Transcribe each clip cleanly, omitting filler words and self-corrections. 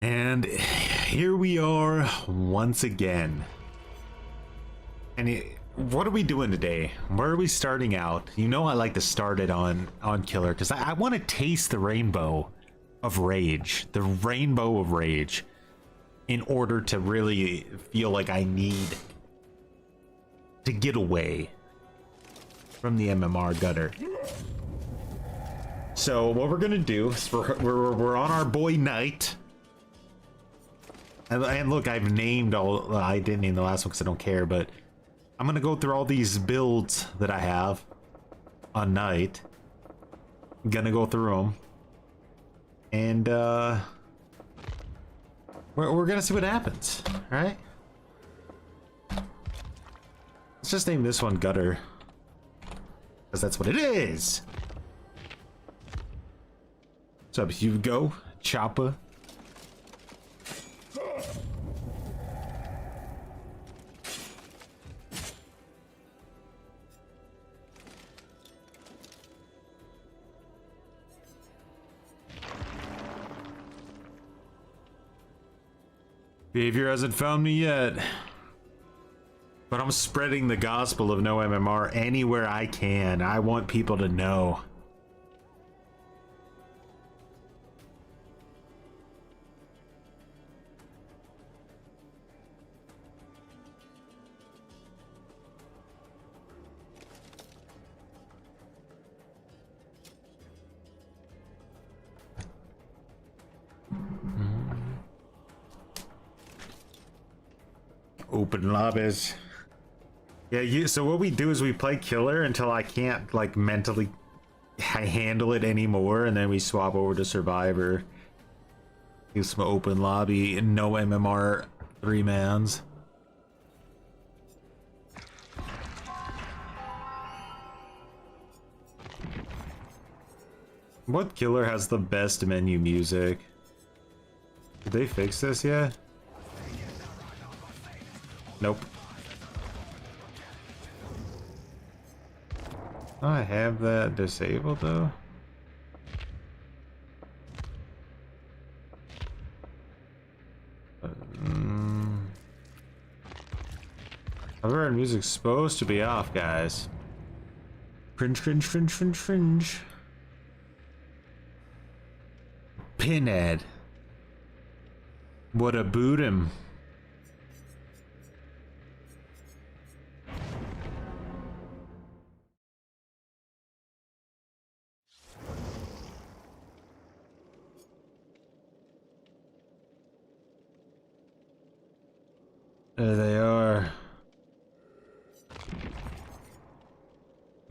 And here we are once again. And what are we doing today? Where are we starting out? You know I like to start it on Killer because I want to taste the rainbow of rage. The rainbow of rage. In order to really feel like I need to get away from the MMR gutter. So what we're gonna do is we're on our boy Knight. And look, I've named all, I didn't name the last one because I don't care, but I'm gonna go through all these builds that I have on Knight. I'm gonna go through them. And we're gonna see what happens, right? Let's just name this one Gutter. Because that's what it is! What's up, Hugo? Choppa? Behavior hasn't found me yet. But I'm spreading the gospel of no MMR anywhere I can. I want people to know. Open lobbies. Yeah, so what we do is we play Killer until I can't, like, mentally handle it anymore, and then we swap over to Survivor. Do some open lobby, no MMR 3-mans. What Killer has the best menu music? Did they fix this yet? Nope. I have that disabled though. However, music's supposed to be off, guys. Cringe, cringe, cringe, cringe, cringe. Pinhead. What a boot him. There they are.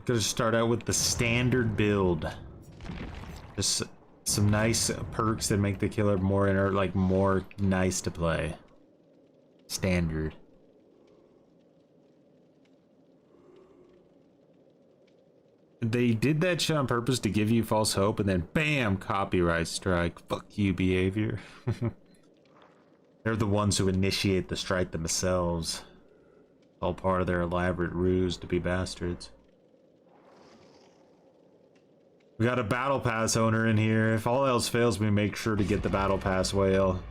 Gonna start out with the standard build. Just some nice perks that make the Killer more more nice to play. Standard. They did that shit on purpose to give you false hope, and then bam, copyright strike. Fuck you, behavior. They're the ones who initiate the strike themselves. All part of their elaborate ruse to be bastards. We got a battle pass owner in here. If all else fails, we make sure to get the battle pass whale.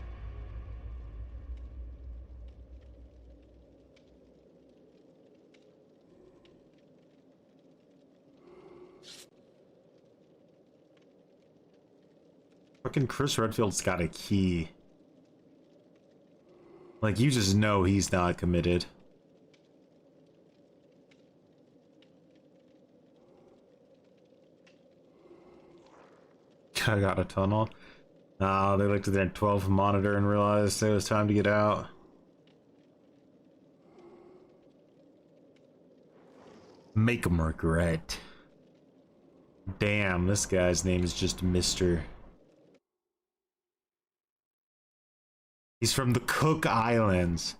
Fucking Chris Redfield's got a key. Like, you just know he's not committed. I got a tunnel. Oh, they looked at their 12 monitor and realized it was time to get out. Make 'em regret. Damn, this guy's name is just Mr. He's from the Cook Islands.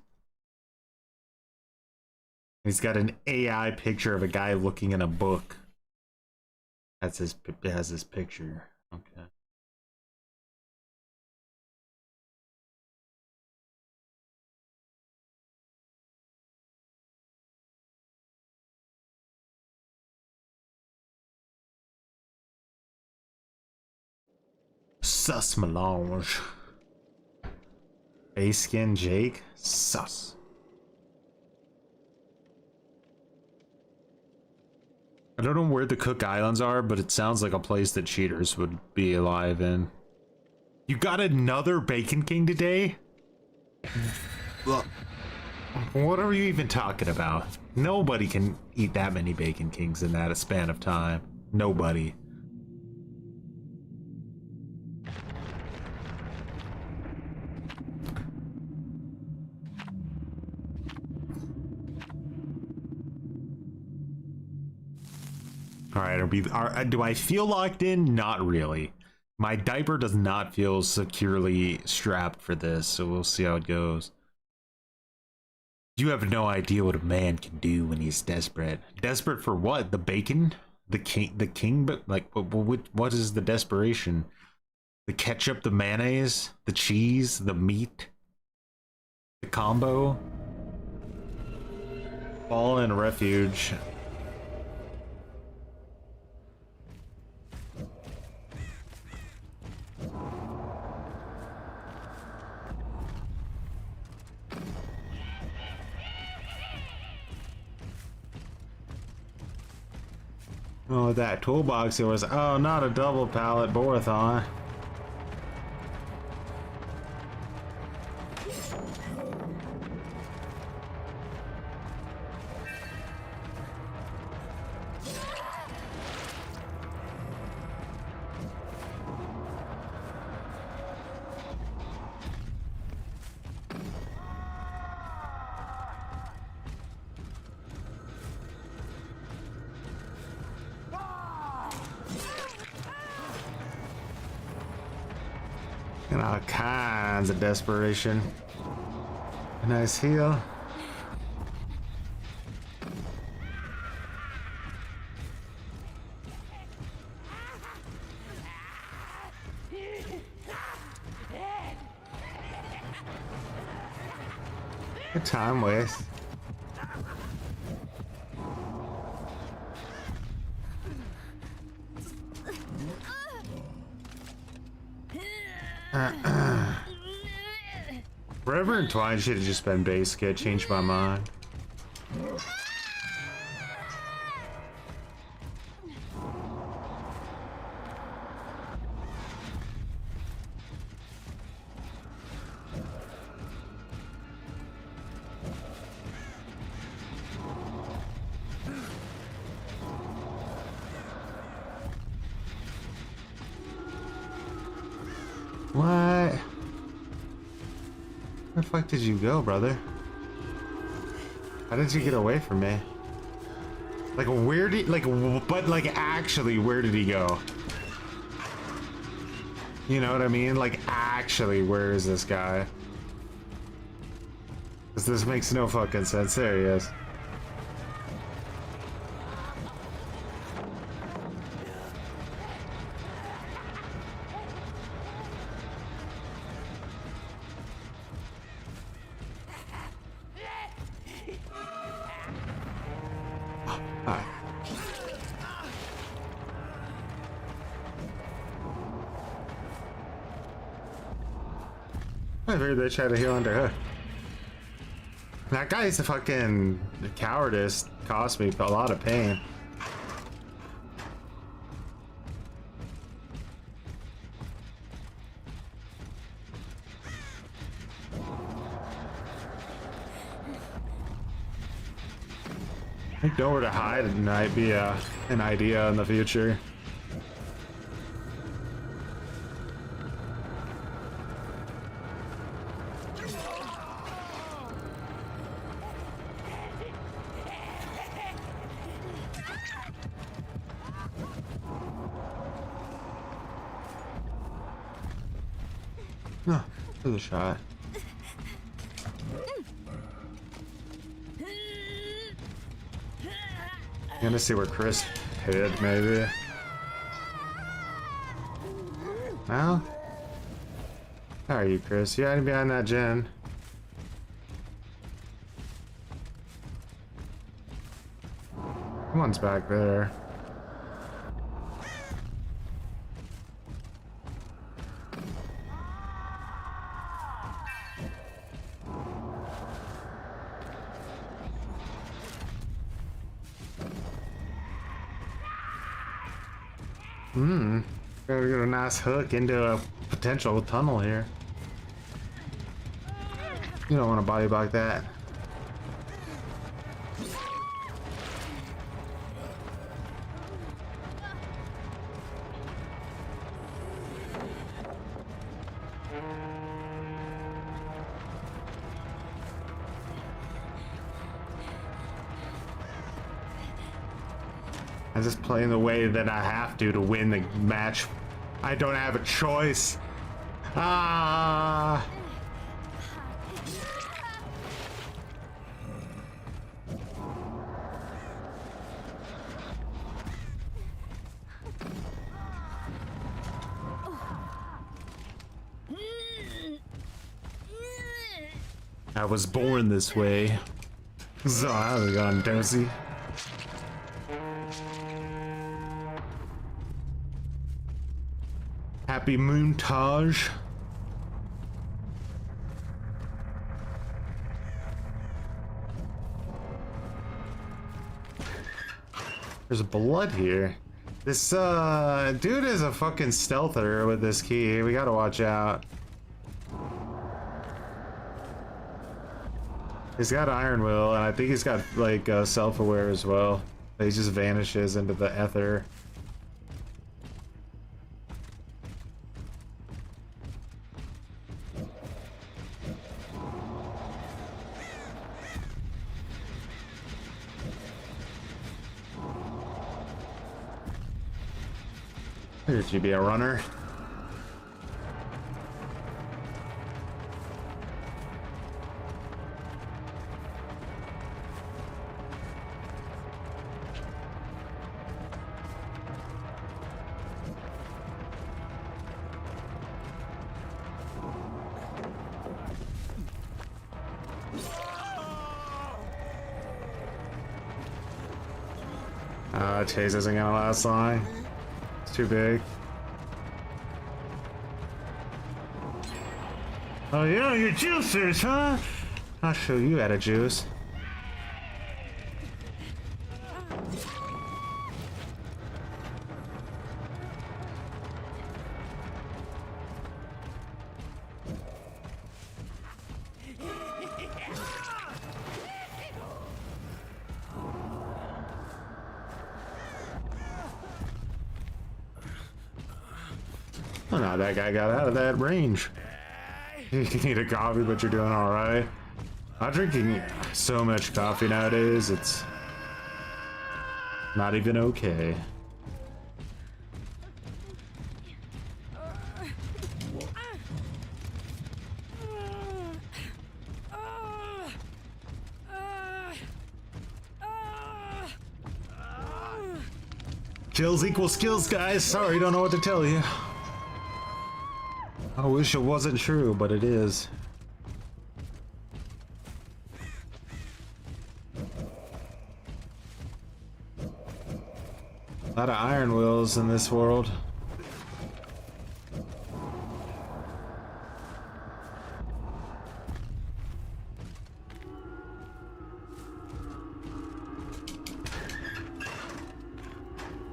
He's got an AI picture of a guy looking in a book. That's his. It has his picture. Okay. Sus melange. Base skin Jake? Sus. I don't know where the Cook Islands are, but it sounds like a place that cheaters would be alive in. You got another Bacon King today? Look, what are you even talking about? Nobody can eat that many Bacon Kings in that span of time. Nobody. All right, do I feel locked in? Not really. My diaper does not feel securely strapped for this, so we'll see how it goes. You have no idea what a man can do when he's desperate. Desperate for what? The bacon? The king, but like, what is the desperation? The ketchup, the mayonnaise, the cheese, the meat, the combo? Fall in refuge. Oh, that toolbox it was. Oh, not a double pallet borathon. And all kinds of desperation. A nice heal. Good time waste. Forever and Twine should have just been base kit. Changed my mind. What? Where the fuck did you go, brother? How did you get away from me? Like, where did, like, but like, actually, where did he go? You know what I mean? Like, actually, where is this guy? Because this makes no fucking sense. There he is. Hi. I figured they tried to heal under her. That guy's a fucking cowardice. Cost me a lot of pain. I think nowhere to hide might be an idea in the future. Oh, there's a shot. I'm gonna see where Chris hid, maybe. Well, how are you, Chris? You hiding behind that gen? Someone's back there. Gotta get a nice hook into a potential tunnel here. You don't want a body block that. I'm just playing the way that I have to win the match. I don't have a choice. Ah! I was born this way. So I was gone, Darcy. Happy montage. There's blood here. This dude is a fucking stealther with this key. We gotta watch out. He's got Iron Will, and I think he's got like self-aware as well. He just vanishes into the ether. Did you be a runner? Chase isn't gonna last long. It's too big. Oh yeah, you're juicers, huh? I'll show you how to juice. Oh no, that guy got out of that range. You need a coffee, but you're doing alright. I'm drinking so much coffee nowadays, it's not even okay. Kills equal skills, guys. Sorry, don't know what to tell you. I wish it wasn't true, but it is. A lot of iron wills in this world.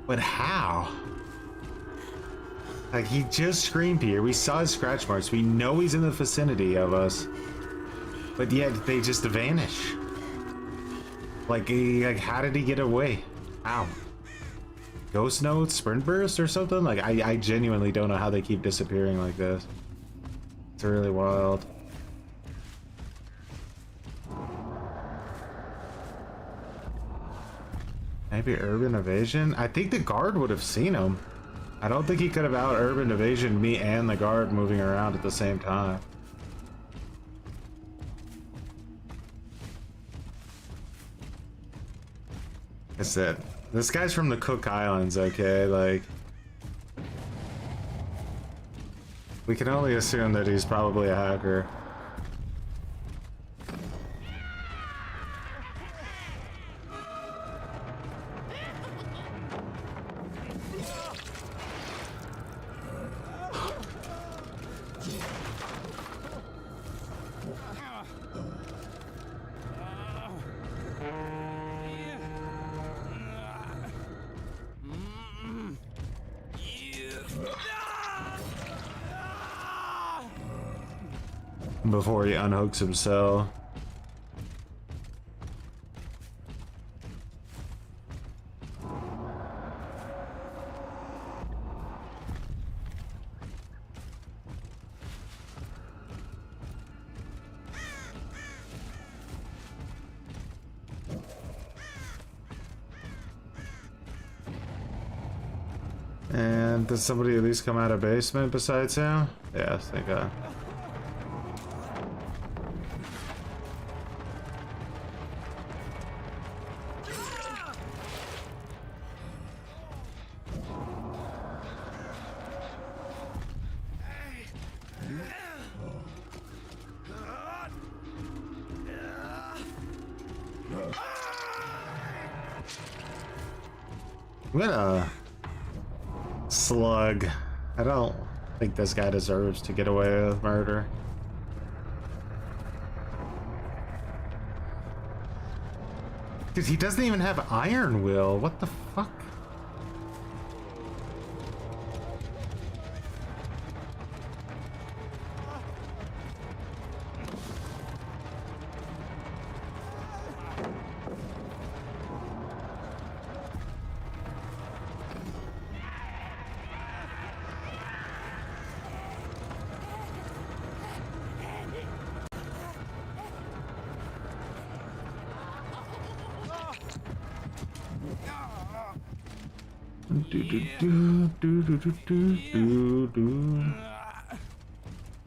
But how? Like, he just screamed here. We saw his scratch marks. We know he's in the vicinity of us. But yet, they just vanish. Like, how did he get away? How? Ghost notes? Sprint burst or something? Like, I genuinely don't know how they keep disappearing like this. It's really wild. Maybe urban evasion? I think the guard would have seen him. I don't think he could have out urban evasion me and the guard moving around at the same time. That's it. This guy's from the Cook Islands, okay? Like, we can only assume that he's probably a hacker. before he unhooks himself. And did somebody at least come out of basement besides him? Yes, thank God. I'm gonna slug. I don't think this guy deserves to get away with murder. Dude, he doesn't even have iron will. What the fuck?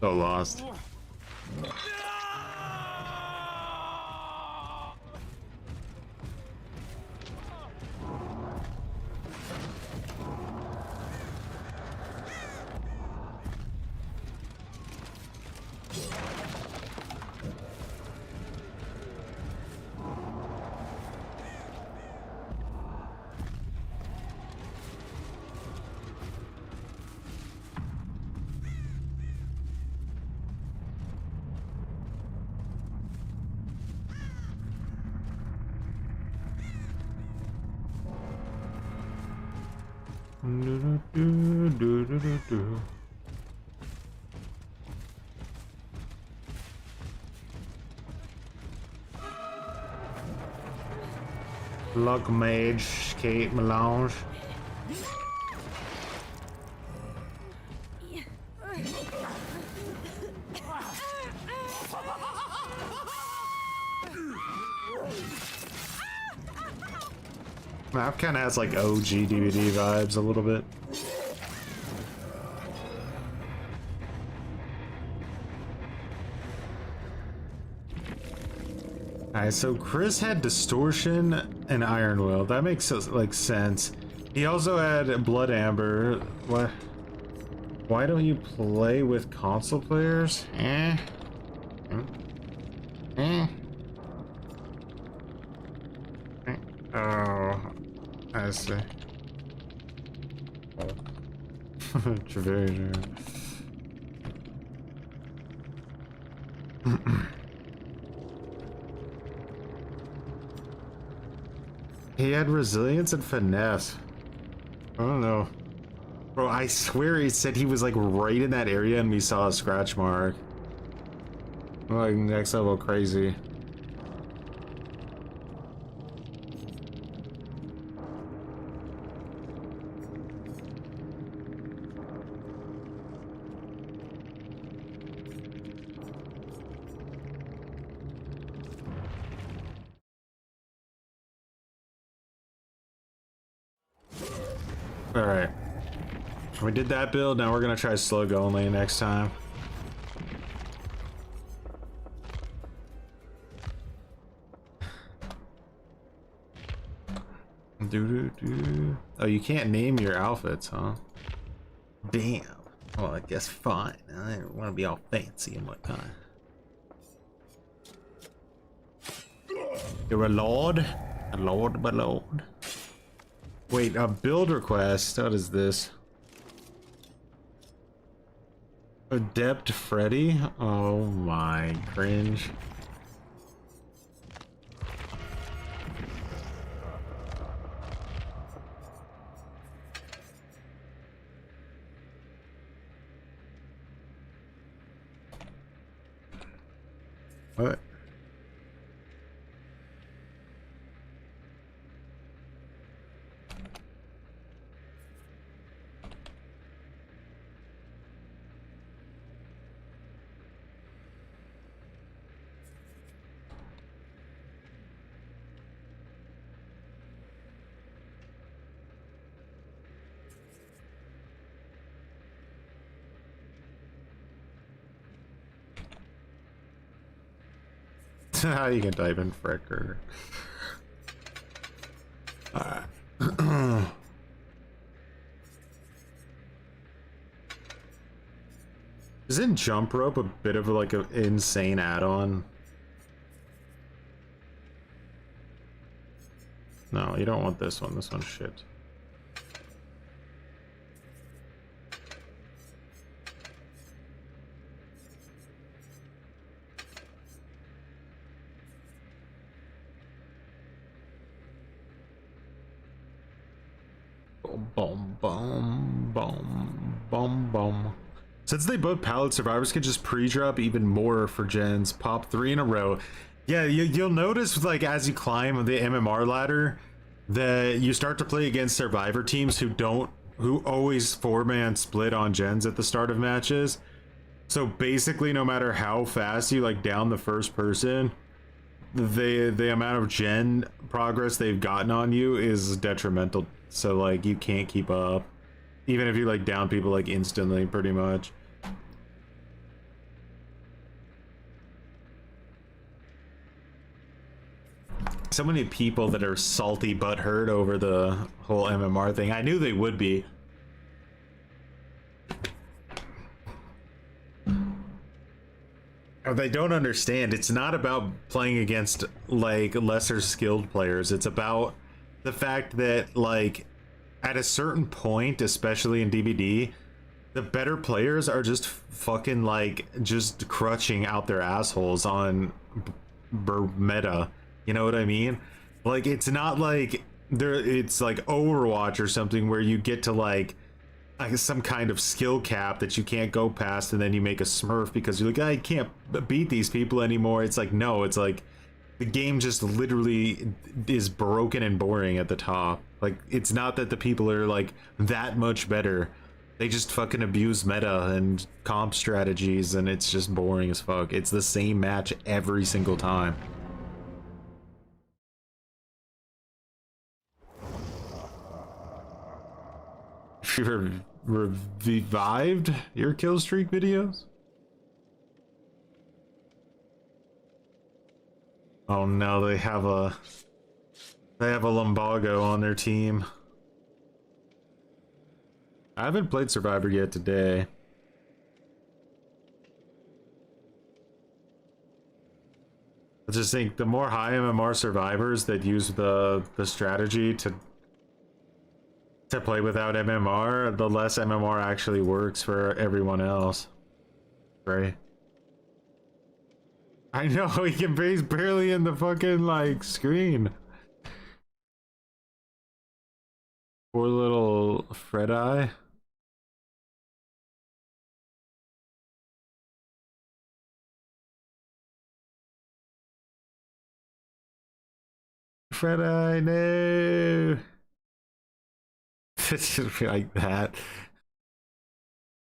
So lost. Luck Mage, Kate Melange. Map kind of has like OG DBD vibes a little bit. Alright, so Chris had Distortion and Iron Will. That makes like sense. He also had Blood Amber. What? Why don't you play with console players? Oh, I see. Travasia. He had resilience and finesse. I don't know. Bro, I swear he said he was like right in that area and we saw a scratch mark. Like next level crazy. Alright. We did that build, now we're gonna try slug only next time. Oh, you can't name your outfits, huh? Damn. Well, I guess fine. I don't want to be all fancy and whatnot. You're a lord? A lord, my lord. Wait, a build request? What is this? Adept Freddy? Oh my, cringe. What? You can type in fricker. Alright. Isn't jump rope a bit of like an insane add-on? No, you don't want this one. This one's shit. Boom, boom, boom, boom, boom. Since they both palette survivors can just pre-drop even more for gens, pop 3 in a row. Yeah, you'll notice like as you climb the MMR ladder that you start to play against survivor teams who always 4-man split on gens at the start of matches. So basically, no matter how fast you like down the first person, the amount of gen progress they've gotten on you is detrimental. So like you can't keep up, even if you like down people like instantly, pretty much. So many people that are salty butthurt over the whole MMR thing. I knew they would be. They don't understand. It's not about playing against like lesser skilled players. It's about the fact that like at a certain point, especially in DBD, the better players are just fucking like just crutching out their assholes on meta. You know what I mean? Like it's not like it's like Overwatch or something where you get to like some kind of skill cap that you can't go past, and then you make a smurf because you're like, I can't beat these people anymore. It's like, no, it's like the game just literally is broken and boring at the top. Like it's not that the people are like that much better, they just fucking abuse meta and comp strategies, and it's just boring as fuck. It's the same match every single time. You revived your kill streak videos? Oh no, they have a lumbago on their team. I haven't played Survivor yet today. I just think the more high MMR survivors that use the strategy to play without MMR, the less MMR actually works for everyone else. Right? I know, he can base barely in the fucking like screen. Poor little Fred Eye. Fred Eye, no. It should be like that.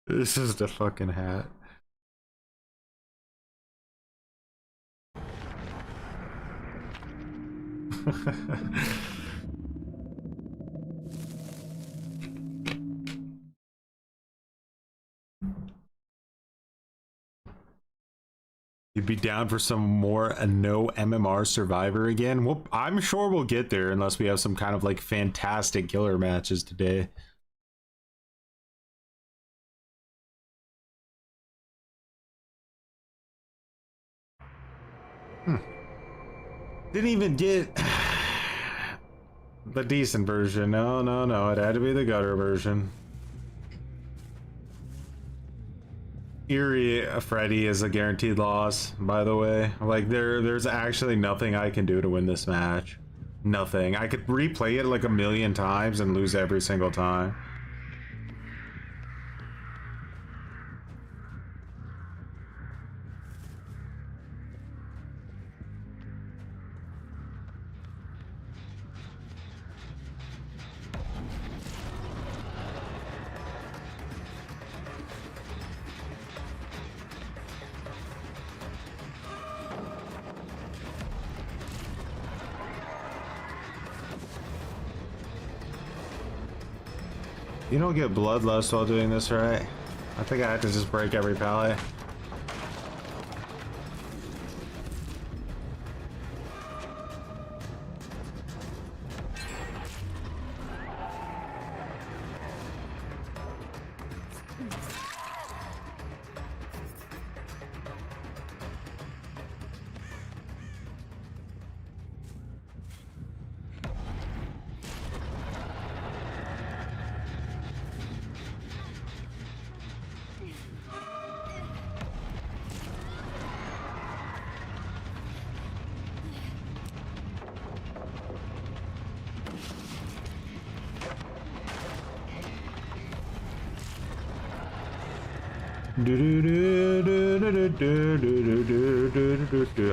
This is the fucking hat. You'd be down for some more no MMR Survivor again? Well, I'm sure we'll get there unless we have some kind of like fantastic killer matches today. Didn't even get the decent version. No, it had to be the gutter version. Eerie Freddy is a guaranteed loss, by the way. Like there's actually nothing I can do to win this match. Nothing. I could replay it like a million times and lose every single time. You don't get bloodlust while doing this, right? I think I have to just break every pallet.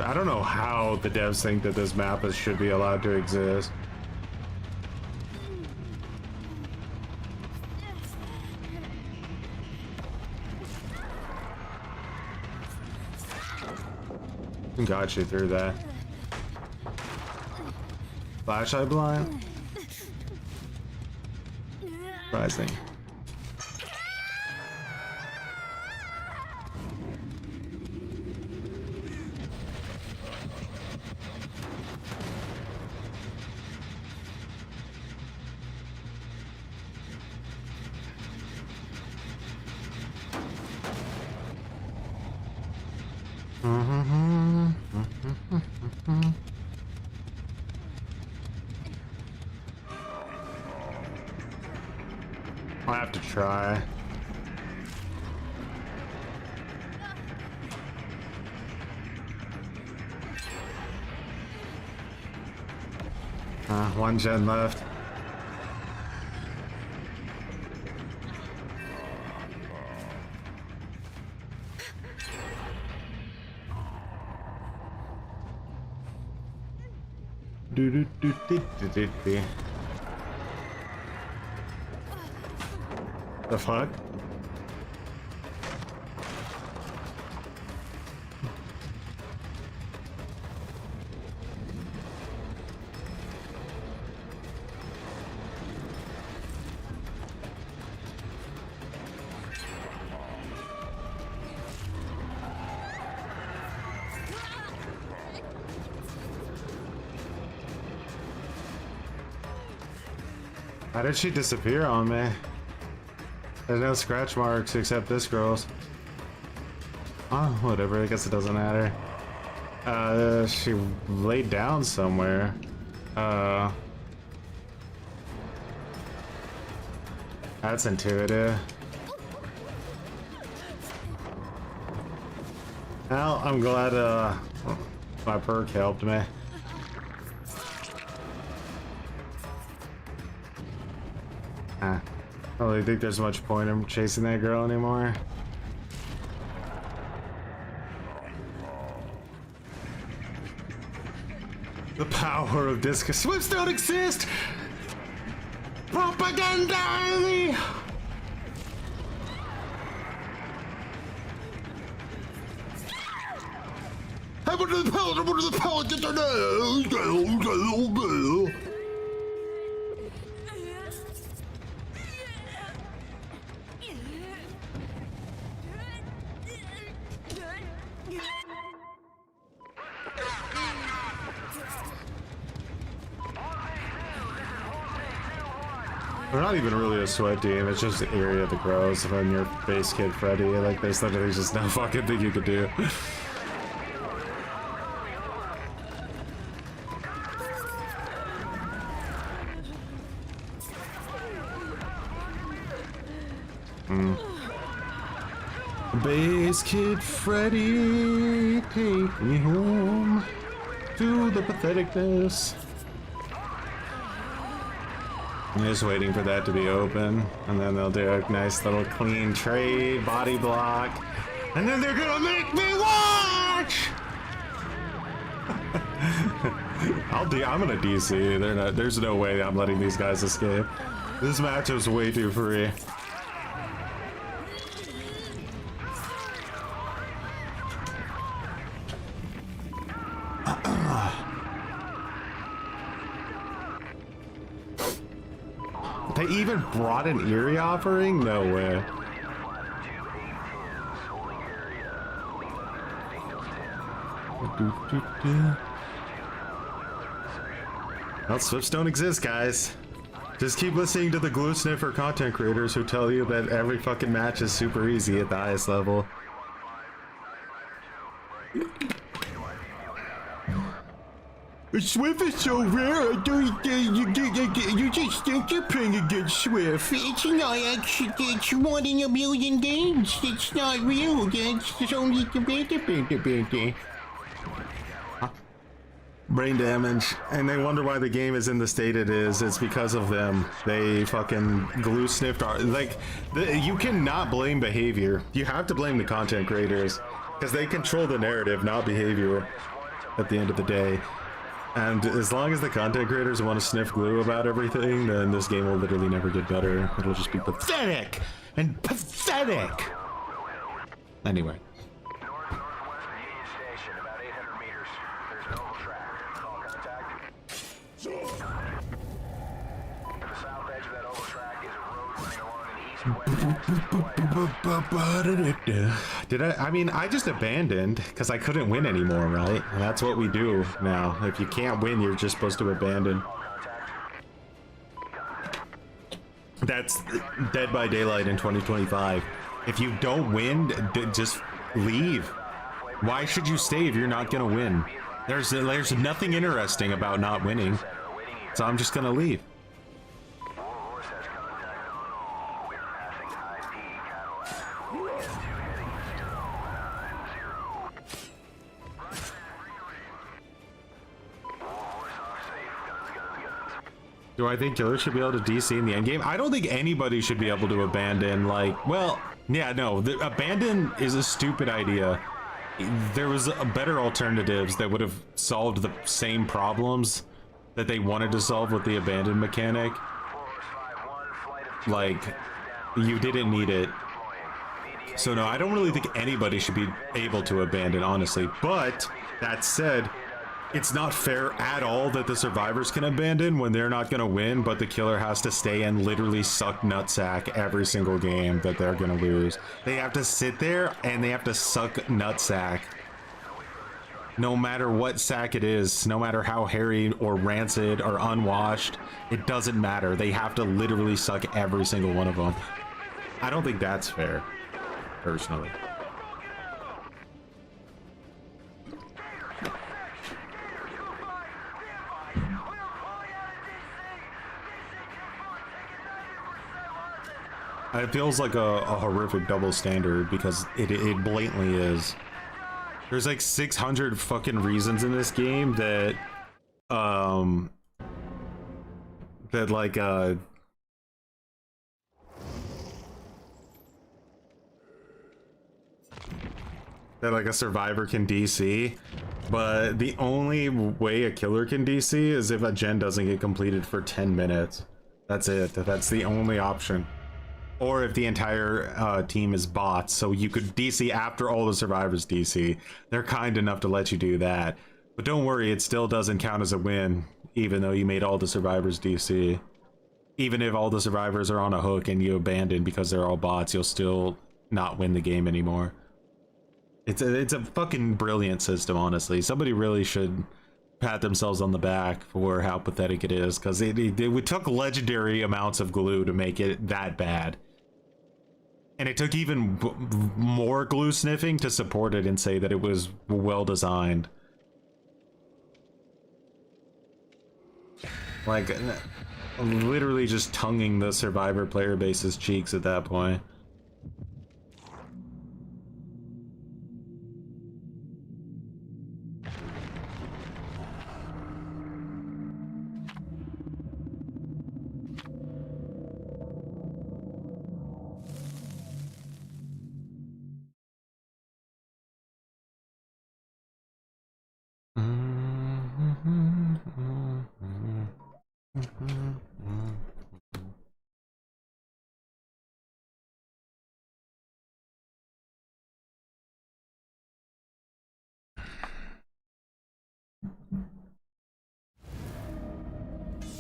I don't know how the devs think that this map should be allowed to exist. Got you through that. Flashlight blind? Surprising. I'll have to try. One gen left. The fuck? How did she disappear on me? There's no scratch marks except this girl's. Oh, whatever, I guess it doesn't matter. She laid down somewhere. That's intuitive. Well, I'm glad, my perk helped me. I don't really think there's much point in chasing that girl anymore. The power of discus. Swims don't exist! Propaganda! I went to the pallet, get their nose! We're not even really a sweat team, it's just the area that grows when you're base kid Freddy. Like, there's literally just no fucking thing you could do. Base kid Freddy, take me home to the patheticness. I'm just waiting for that to be open, and then they'll do a nice little clean trade, body block, and then they're gonna make me watch! I'm gonna DC. There's no way I'm letting these guys escape. This matchup's way too free. They even brought an Eerie offering? No way. Well, Swifts don't exist, guys. Just keep listening to the glue sniffer content creators who tell you that every fucking match is super easy at the highest level. Swift is so rare, I don't you just think you're playing against Swift. It's not actually, it's 1 in a million games. It's not real. It's only the brain damage, and they wonder why the game is in the state it is. It's because of them. They fucking glue sniffed our, like, you cannot blame behavior. You have to blame the content creators because they control the narrative, not behavior at the end of the day. And as long as the content creators want to sniff glue about everything, then this game will literally never get better. It'll just be pathetic and pathetic. Anyway. Did I mean, I just abandoned because I couldn't win anymore, right? And that's what we do now. If you can't win, you're just supposed to abandon. That's Dead by Daylight in 2025. If you don't win, just leave. Why should you stay if you're not gonna win? There's nothing interesting about not winning, so I'm just gonna leave. Do I think killers should be able to DC in the endgame? I don't think anybody should be able to abandon, like, well, yeah, no, the abandon is a stupid idea. There was better alternatives that would have solved the same problems that they wanted to solve with the abandon mechanic. Like, you didn't need it. So no, I don't really think anybody should be able to abandon, honestly. But that said, it's not fair at all that the survivors can abandon when they're not gonna win, but the killer has to stay and literally suck nutsack every single game that they're gonna lose. They have to sit there and they have to suck nutsack. No matter what sack it is, no matter how hairy or rancid or unwashed, it doesn't matter. They have to literally suck every single one of them. I don't think that's fair, personally. It feels like a horrific double standard because it blatantly is. There's like 600 fucking reasons in this game that that like a survivor can DC, but the only way a killer can DC is if a gen doesn't get completed for 10 minutes. That's it. That's the only option. Or if the entire team is bots, so you could DC after all the survivors DC. They're kind enough to let you do that. But don't worry, it still doesn't count as a win, even though you made all the survivors DC. Even if all the survivors are on a hook and you abandon because they're all bots, you'll still not win the game anymore. It's a fucking brilliant system, honestly. Somebody really should pat themselves on the back for how pathetic it is, because it took legendary amounts of glue to make it that bad. And it took even more glue sniffing to support it and say that it was well designed. Like, literally just tonguing the survivor player base's cheeks at that point.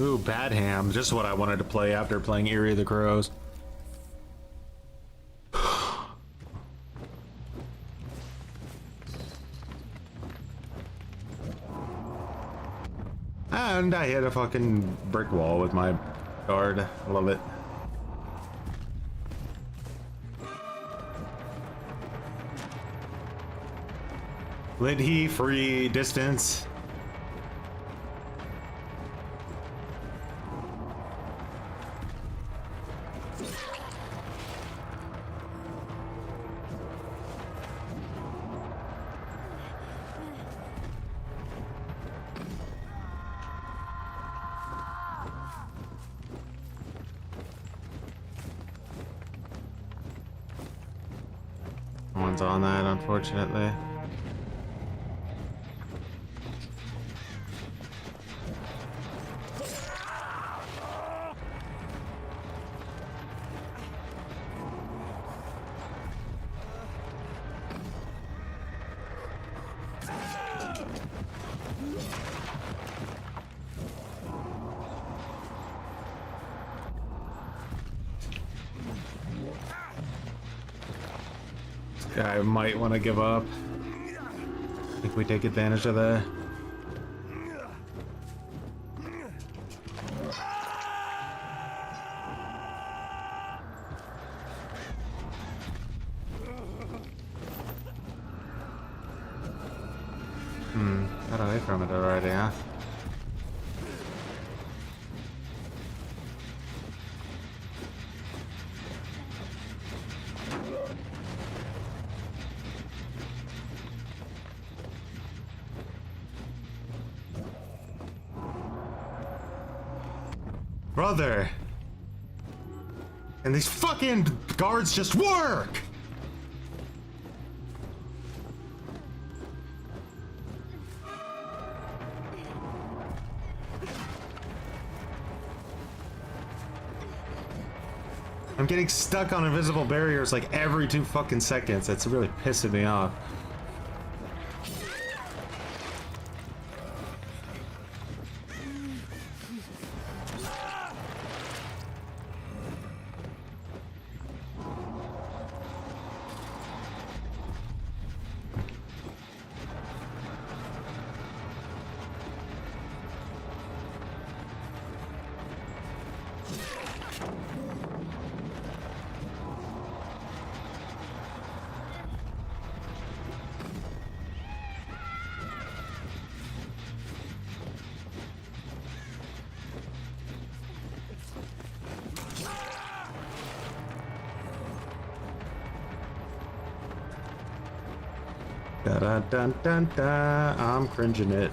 Ooh, Bad Ham. Just what I wanted to play after playing Eerie of the Crows. And I hit a fucking brick wall with my guard. I love it. Lid he free distance. One's on that, unfortunately. I might want to give up. I think we take advantage of that. Got away from it already, huh? Brother! And these fucking guards just work! I'm getting stuck on invisible barriers like every 2 fucking seconds. That's really pissing me off. Da da dun dun da. I'm cringing it.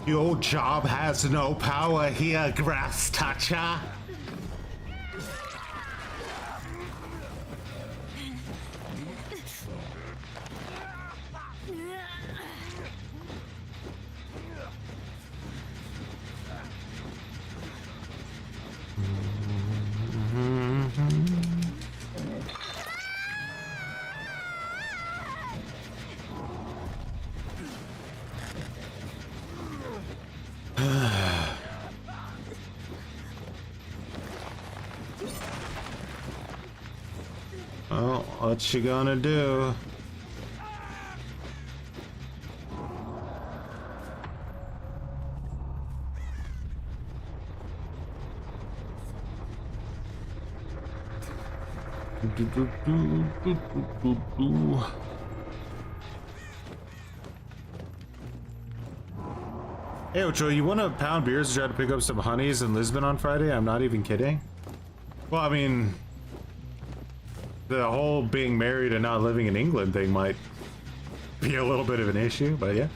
Your job has no power here, grass toucher. Well, what you gonna do? Hey Ocho, you want to pound beers to try to pick up some honeys in Lisbon on Friday? I'm not even kidding. Well, I mean, the whole being married and not living in England thing might be a little bit of an issue, but yeah.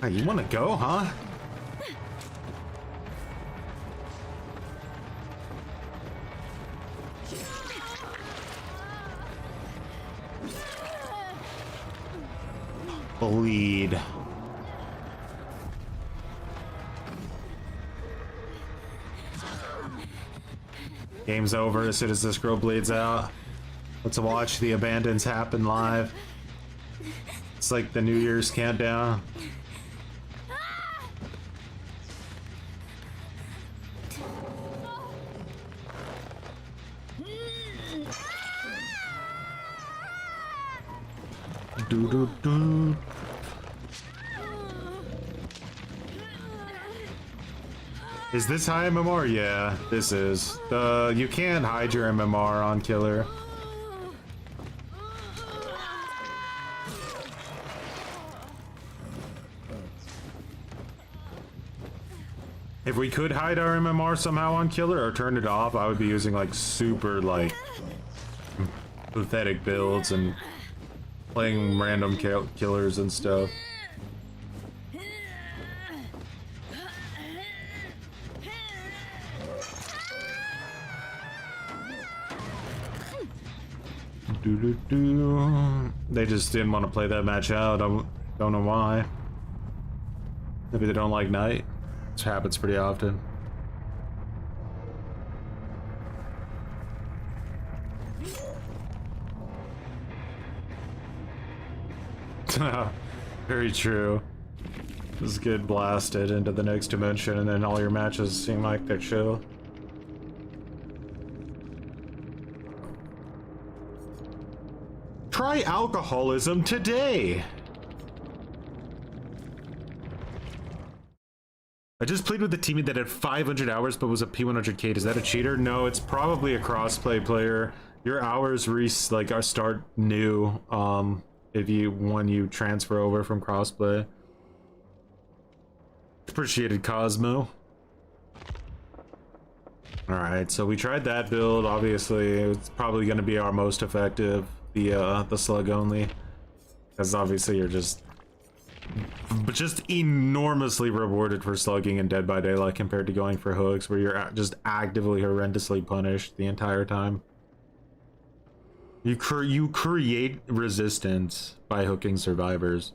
Hey, you want to go, huh? Bleed. Game's over as soon as this girl bleeds out. Let's watch the abandons happen live. It's like the New Year's countdown. Do do do. Is this high MMR? Yeah, this is. You can't hide your MMR on killer. If we could hide our MMR somehow on killer or turn it off, I would be using like super like pathetic builds and playing random killers and stuff. They just didn't want to play that match out. I don't know why. Maybe they don't like night. This happens pretty often. Very true. Just get blasted into the next dimension and then all your matches seem like they're chill. Try alcoholism today! I just played with a teammate that had 500 hours but was a P100K. Is that a cheater? No, it's probably a crossplay player. Your hours are start new when you transfer over from crossplay. Appreciated Cosmo. Alright, so we tried that build. Obviously, it's probably going to be our most effective. The slug only, because obviously you're just enormously rewarded for slugging in Dead by Daylight compared to going for hooks, where you're just actively horrendously punished the entire time. You create resistance by hooking survivors,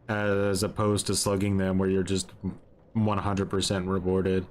as opposed to slugging them, where you're just 100% rewarded.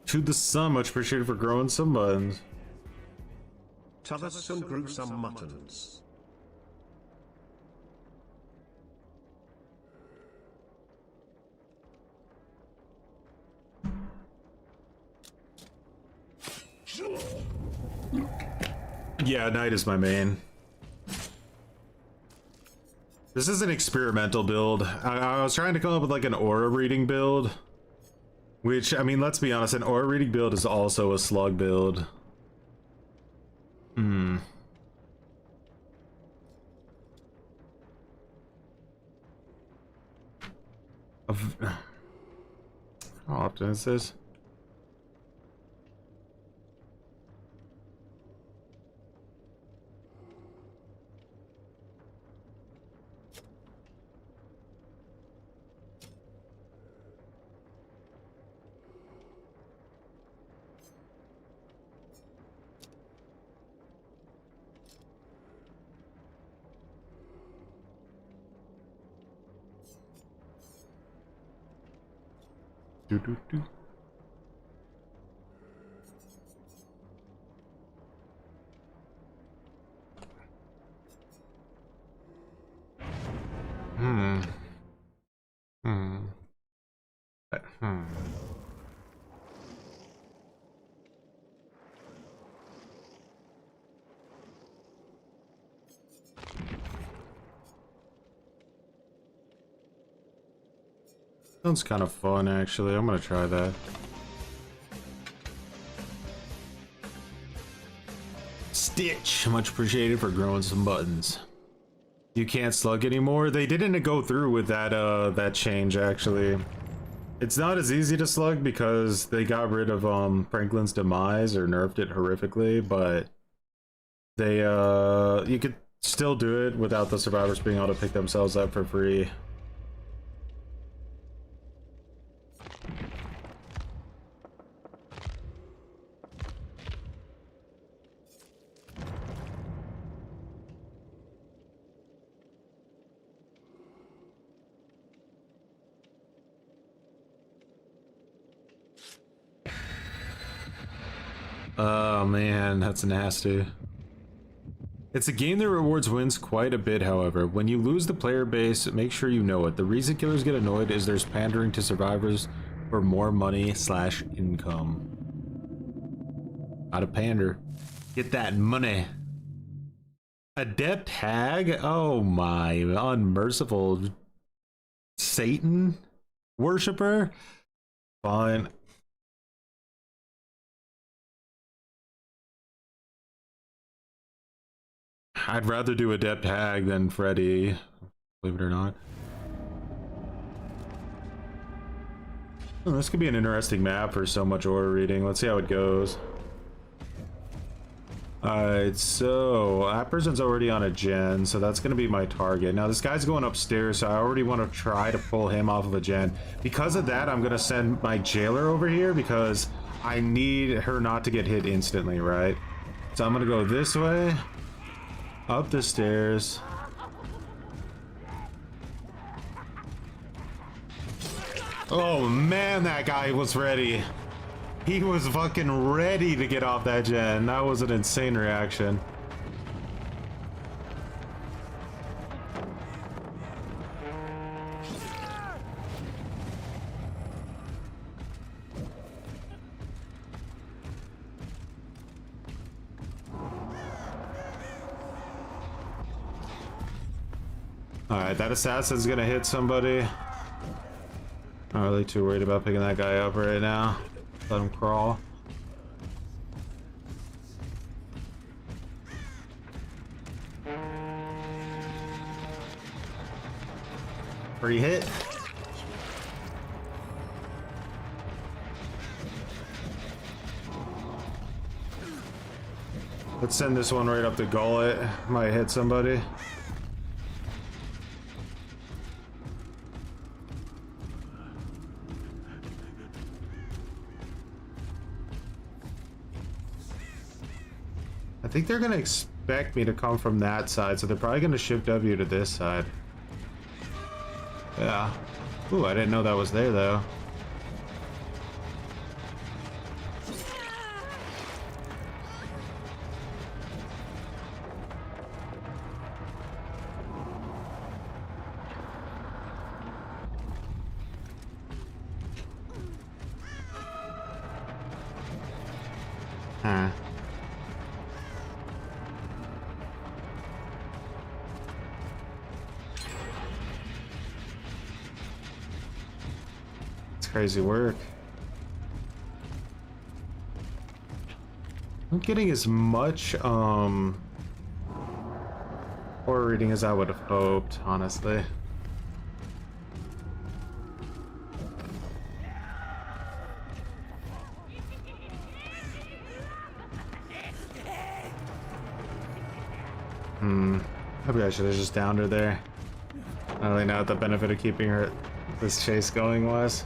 To the sun, much appreciated for growing some buttons. Tell us some gruesome muttons. Yeah, Knight is my main. This is an experimental build. I was trying to come up with like an aura reading build. Which, I mean, let's be honest, an aura reading build is also a slug build. How often is this? Do. But, sounds kind of fun, actually. I'm gonna try that. Stitch, much appreciated for growing some buttons. You can't slug anymore. They didn't go through with that that change, actually. It's not as easy to slug because they got rid of Franklin's demise or nerfed it horrifically, but they you could still do it without the survivors being able to pick themselves up for free. Oh man, that's nasty. It's a game that rewards wins quite a bit, however. When you lose the player base, make sure you know it. The reason killers get annoyed is there's pandering to survivors for more money slash income. Not a pander. Get that money. Adept hag? Oh my unmerciful Satan worshiper? Fine. I'd rather do Adept Hag than Freddy, believe it or not. Oh, this could be an interesting map for so much aura reading. Let's see how it goes. Alright, so that person's already on a gen, so that's going to be my target. Now this guy's going upstairs, so I already want to try to pull him off of a gen. Because of that, I'm going to send my jailer over here because I need her not to get hit instantly, right? So I'm going to go this way. Up the stairs. Oh man, that guy was ready. He was fucking ready to get off that gen. That was an insane reaction. Alright, that assassin's gonna hit somebody. Not really too worried about picking that guy up right now. Let him crawl. Free hit. Let's send this one right up the gullet. Might hit somebody. I think they're gonna expect me to come from that side, so they're probably gonna shift W to this side. Yeah. Ooh, I didn't know that was there though. Huh. Crazy work. I'm getting as much horror reading as I would have hoped, honestly. Maybe I should have just downed her there. I don't really know what the benefit of keeping her this chase going was.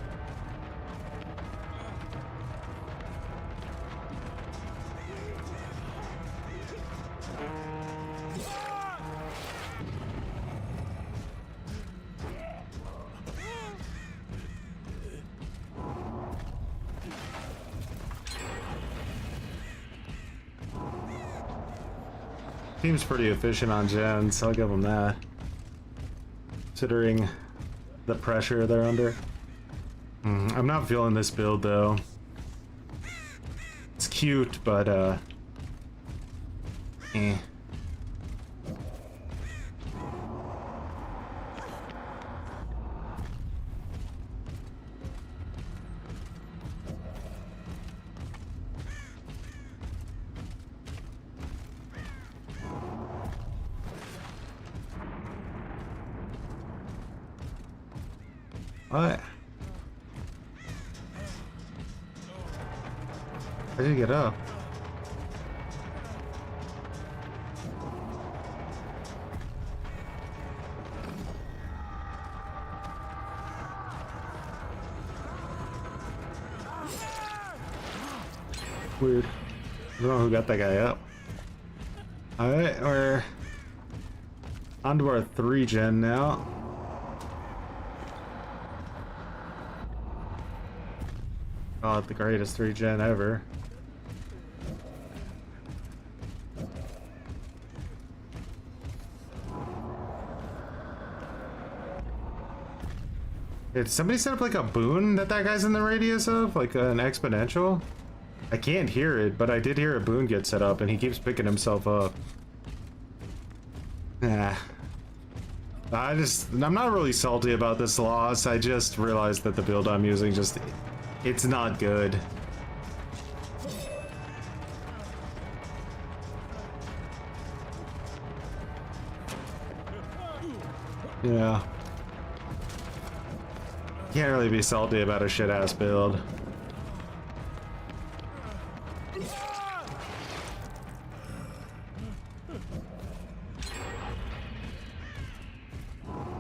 Team's pretty efficient on gens, I'll give them that. Considering the pressure they're under. I'm not feeling this build though. It's cute, but eh. What? How did you get up? Weird. I don't know who got that guy up. Alright, we're onto our 3 gen now. Oh, the greatest 3 gen ever. Did somebody set up like a boon that guy's in the radius of? Like an exponential? I can't hear it, but I did hear a boon get set up and he keeps picking himself up. Nah. I'm not really salty about this loss. I just realized that the build I'm using it's not good. Yeah. Can't really be salty about a shit-ass build.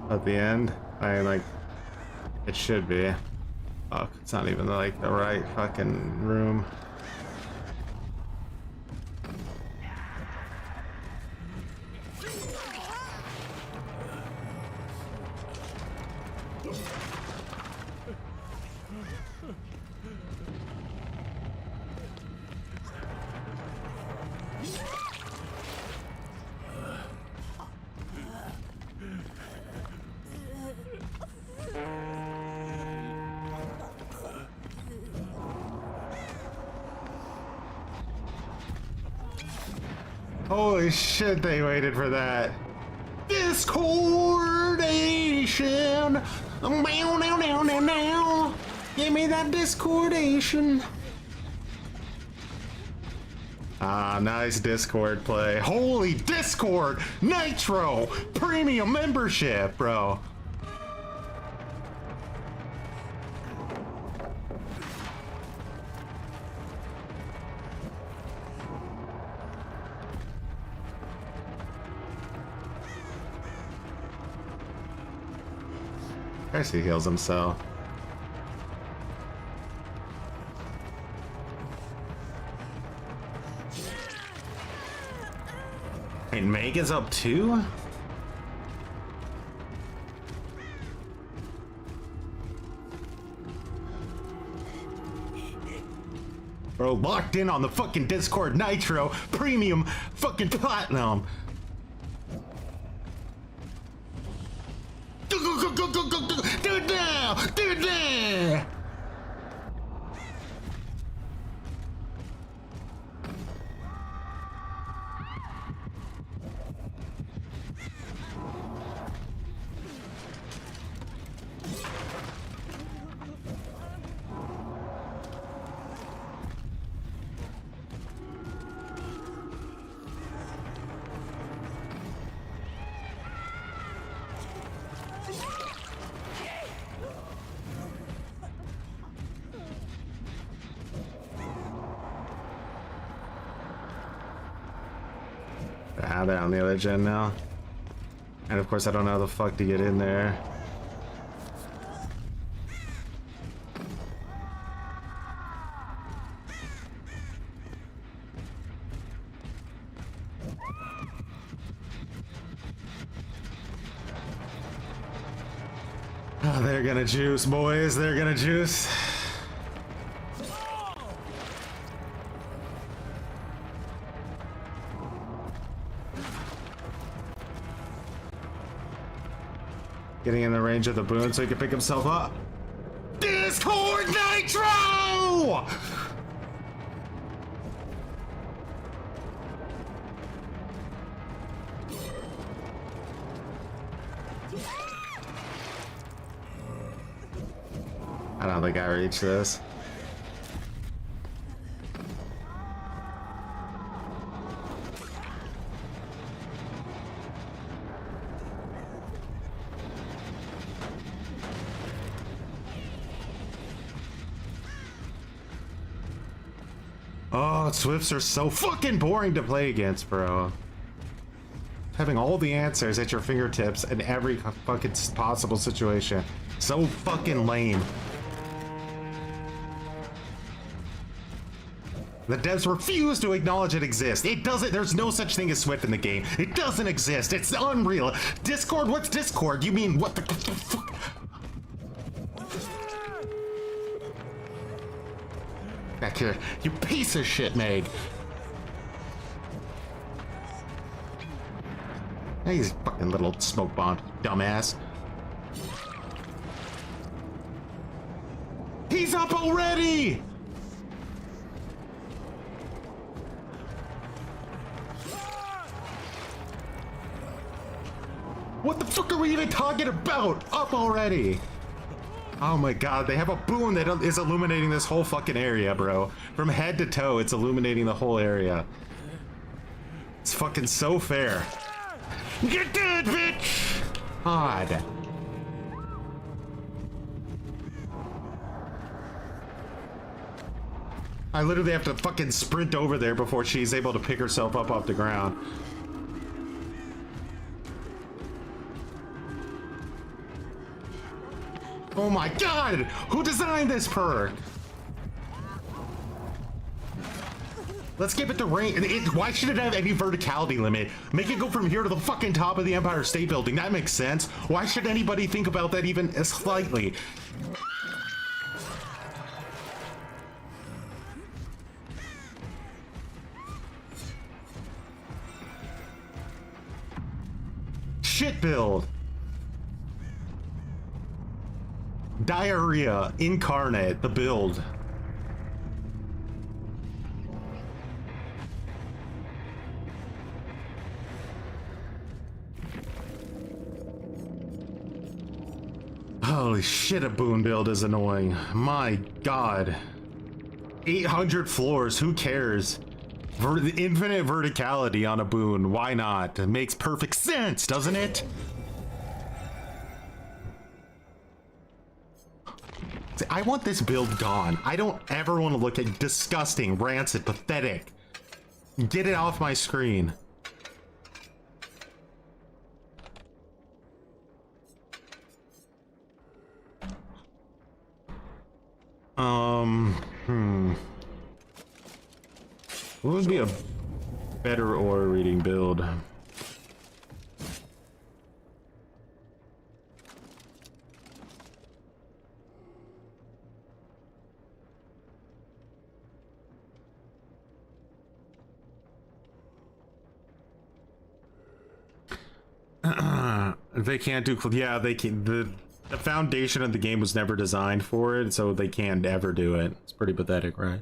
At the end, I mean, like, it should be. Fuck, it's not even like the right fucking room. Holy shit, they waited for that. Discordation! Meow, now, now, now, now! Give me that discordation! Ah, nice Discord play. Holy Discord! Nitro! Premium membership, bro! I guess he heals himself. And Meg is up too? Bro, locked in on the fucking Discord Nitro Premium fucking Platinum. Do it now! Do it now! Ah, they're on the other gen now. And of course I don't know how the fuck to get in there. Oh, they're gonna juice, boys. They're gonna juice. Getting in the range of the boon so he can pick himself up. Discordation! Discord Nitro! I don't think I reached this. Oh, Swifts are so fucking boring to play against, bro. Having all the answers at your fingertips in every fucking possible situation. So fucking lame. The devs refuse to acknowledge it exists. It doesn't, there's no such thing as Swift in the game. It doesn't exist. It's unreal. Discord, what's Discord? You mean what the fuck? Back here, you piece of shit, Meg. Hey, he's fucking little smoke bomb, dumbass. He's up already! What the fuck are we even talking about? Up already! Oh my god, they have a boon that is illuminating this whole fucking area, bro. From head to toe, it's illuminating the whole area. It's fucking so fair. You're dead, bitch! God. I literally have to fucking sprint over there before she's able to pick herself up off the ground. Oh my god! Who designed this perk? Let's give it the range. Why should it have any verticality limit? Make it go from here to the fucking top of the Empire State Building. That makes sense. Why should anybody think about that even slightly? Shit build. Diarrhea incarnate, the build. Holy shit, a boon build is annoying. My god. 800 floors, who cares? Infinite verticality on a boon, why not? It makes perfect sense, doesn't it? I want this build gone. I don't ever want to look at disgusting, rancid, pathetic. Get it off my screen. What would be a better aura reading build? They can't do, yeah, they can. The foundation of the game was never designed for it, so they can't ever do it. It's pretty pathetic, right?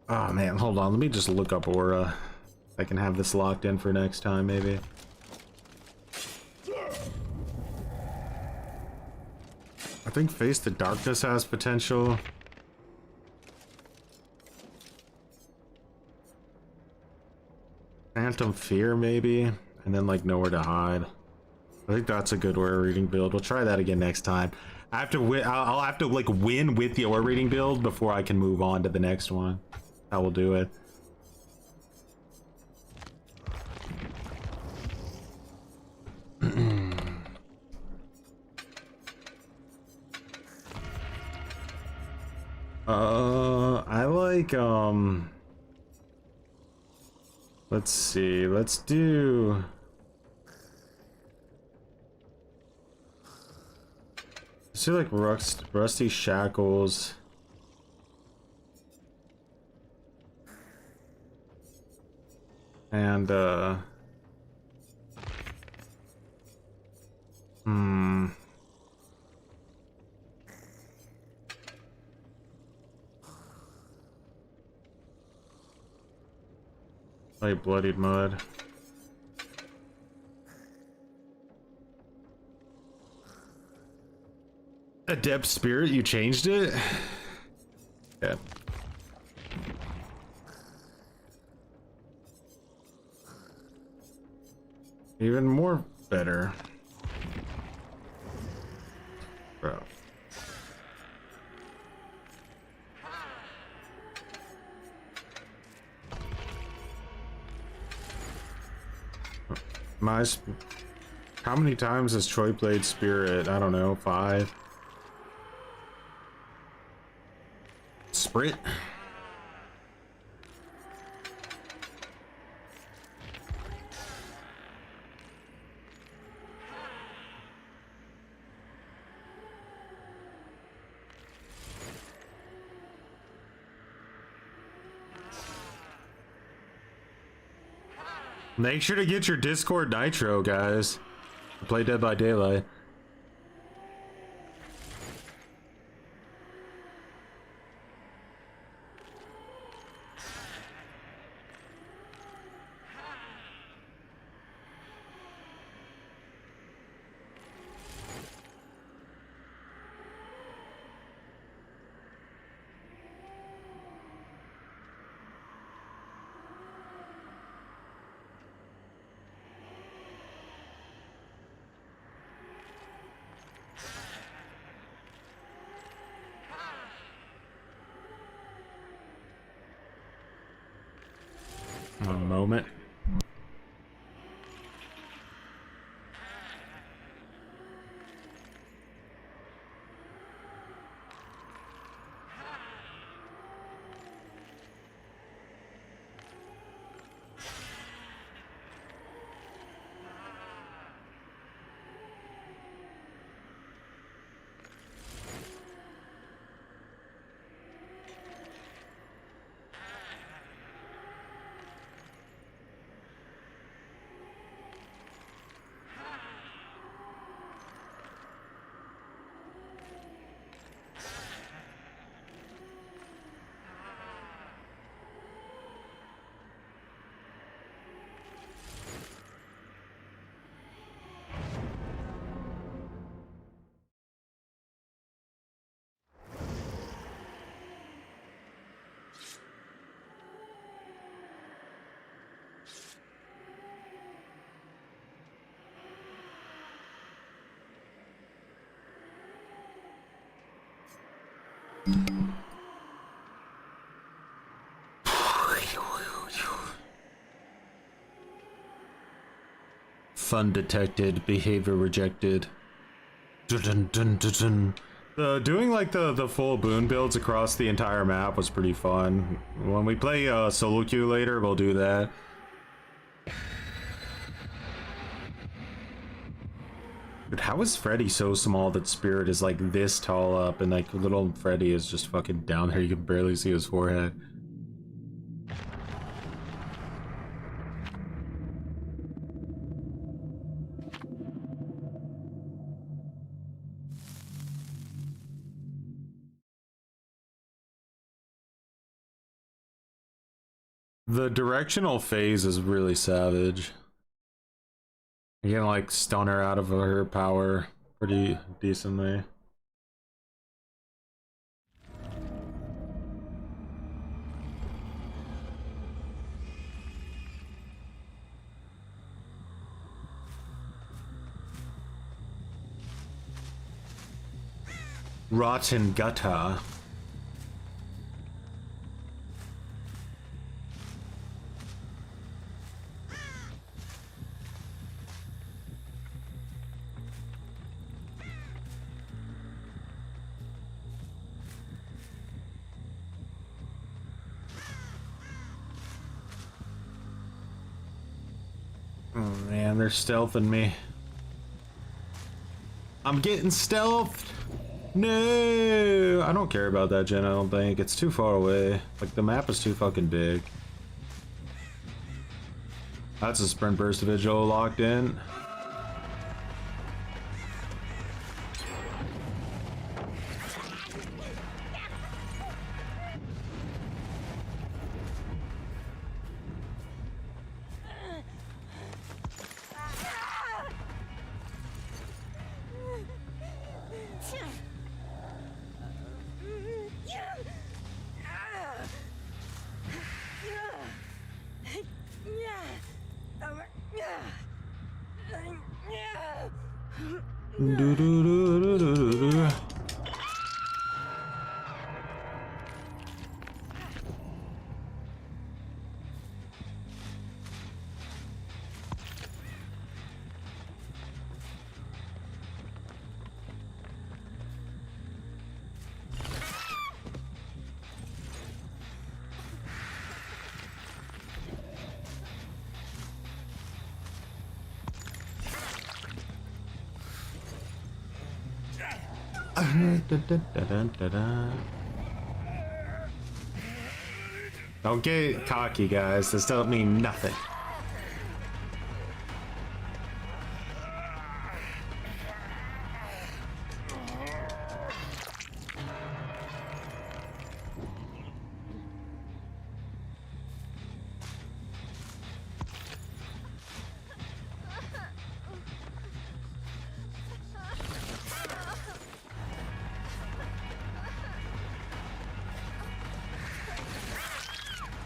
Oh man, hold on, let me just look up aura. I can have this locked in for next time, maybe. I think Face the Darkness has potential. Phantom Fear, maybe, and then like Nowhere to Hide. I think that's a good aura reading build. We'll try that again next time. I have to win. I'll have to like win with the aura reading build before I can move on to the next one. I will do it. I like let's see, let's do like Rusty Shackles. And Like bloodied mud. Adept spirit, you changed it? Yeah. Even more better. Bro. How many times has Troy played Spirit? I don't know, 5. Sprit? Make sure to get your Discord Nitro, guys. Play Dead by Daylight. One moment. Fun detected, behavior rejected. Dun, dun, dun, dun, dun. Doing like the full boon builds across the entire map was pretty fun. When we play solo queue later, we'll do that. Dude, how is Freddy so small that Spirit is like this tall up, and like little Freddy is just fucking down there? You can barely see his forehead. The directional phase is really savage. You can like stun her out of her power pretty decently. Rotten Gutta. Oh man, they're stealthing me. I'm getting stealthed! No! I don't care about that gen, I don't think. It's too far away. Like, the map is too fucking big. That's a sprint burst vigil locked in. Do-do-do-do-do-do-do. Don't get cocky, guys. This doesn't mean nothing.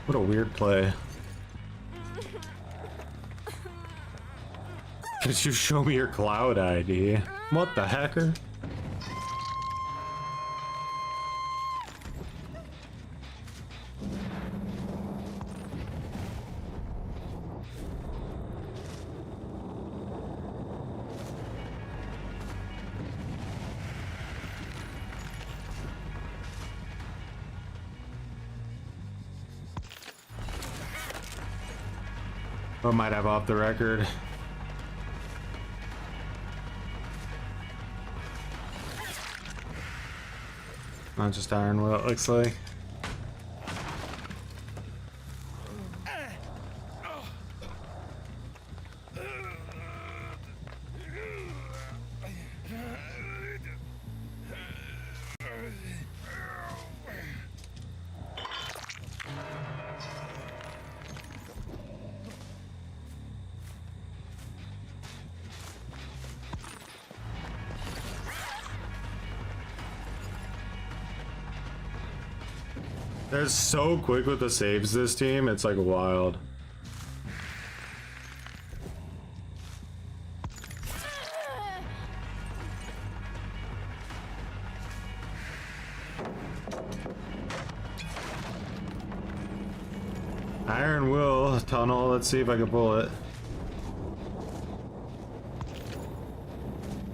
What a weird play. Could you show me your cloud ID? What the hecker? I might have off the record. Not just Iron Will, it looks like. They're so quick with the saves, this team, it's like wild. Iron Will tunnel, let's see if I can pull it.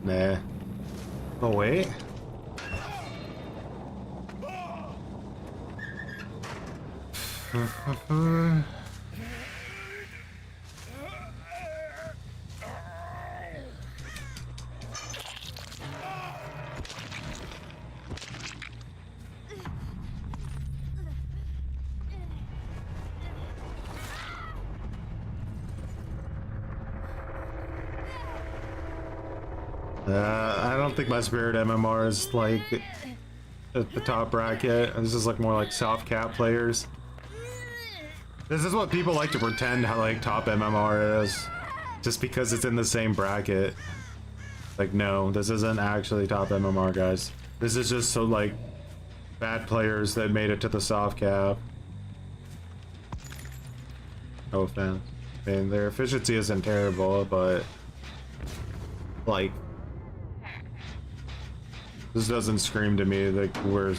Nah. Oh wait. I don't think my Spirit MMR is like at the top bracket. This is like more like soft cap players. This is what people like to pretend how like top MMR is, just because it's in the same bracket. Like, no, this isn't actually top MMR, guys. This is just so like bad players that made it to the soft cap. No offense. I mean, their efficiency isn't terrible, but like, this doesn't scream to me like we're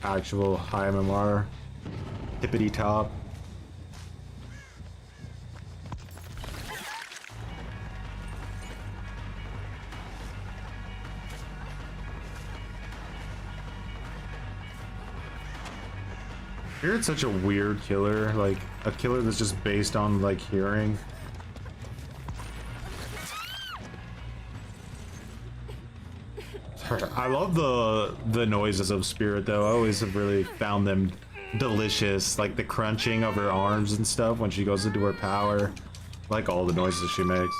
actual high MMR, tippity top. Hearing's such a weird killer, like a killer that's just based on like hearing. I love the noises of Spirit though. I always have really found them delicious, like the crunching of her arms and stuff when she goes into her power. I like all the noises she makes.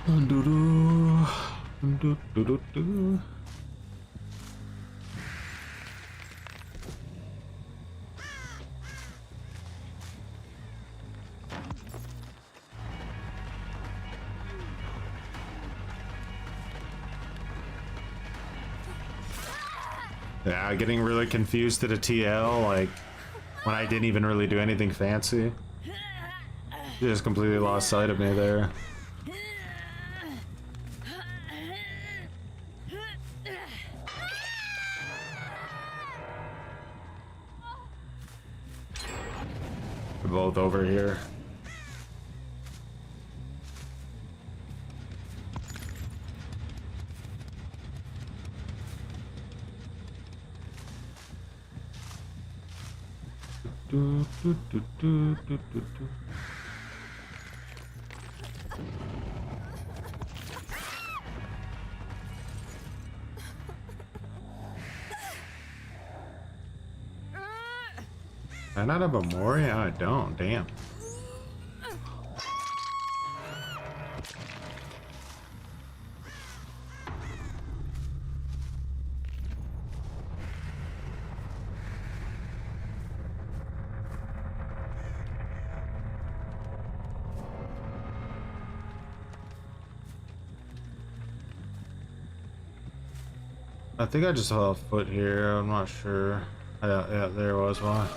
Doo-doo. Doo-doo-doo-doo. Yeah, getting really confused at a TL, like, when I didn't even really do anything fancy. You just completely lost sight of me there. We're both over here. Do, do, do, do, do, do, do. I not have a Moria? I don't, damn. I think I just saw a foot here, I'm not sure. Yeah, there was one.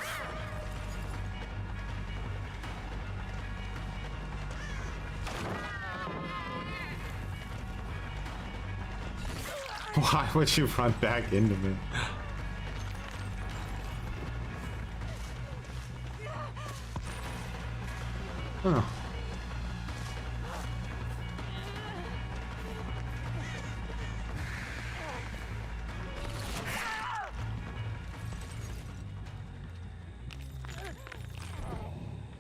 Why would you run back into me? Oh.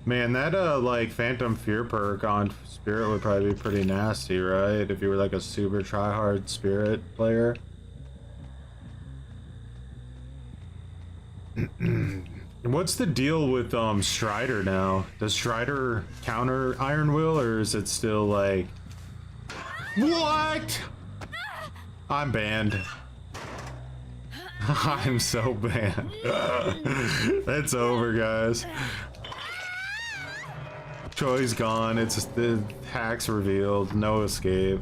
Man, that like Phantom Fear perk on Spirit would probably be pretty nasty, right? If you were like a super try-hard Spirit player. What's the deal with Strider now? Does Strider counter Iron Will, or is it still like... What? I'm banned. I'm so banned. It's over, guys. Troy's gone. It's just the hack's revealed. No escape.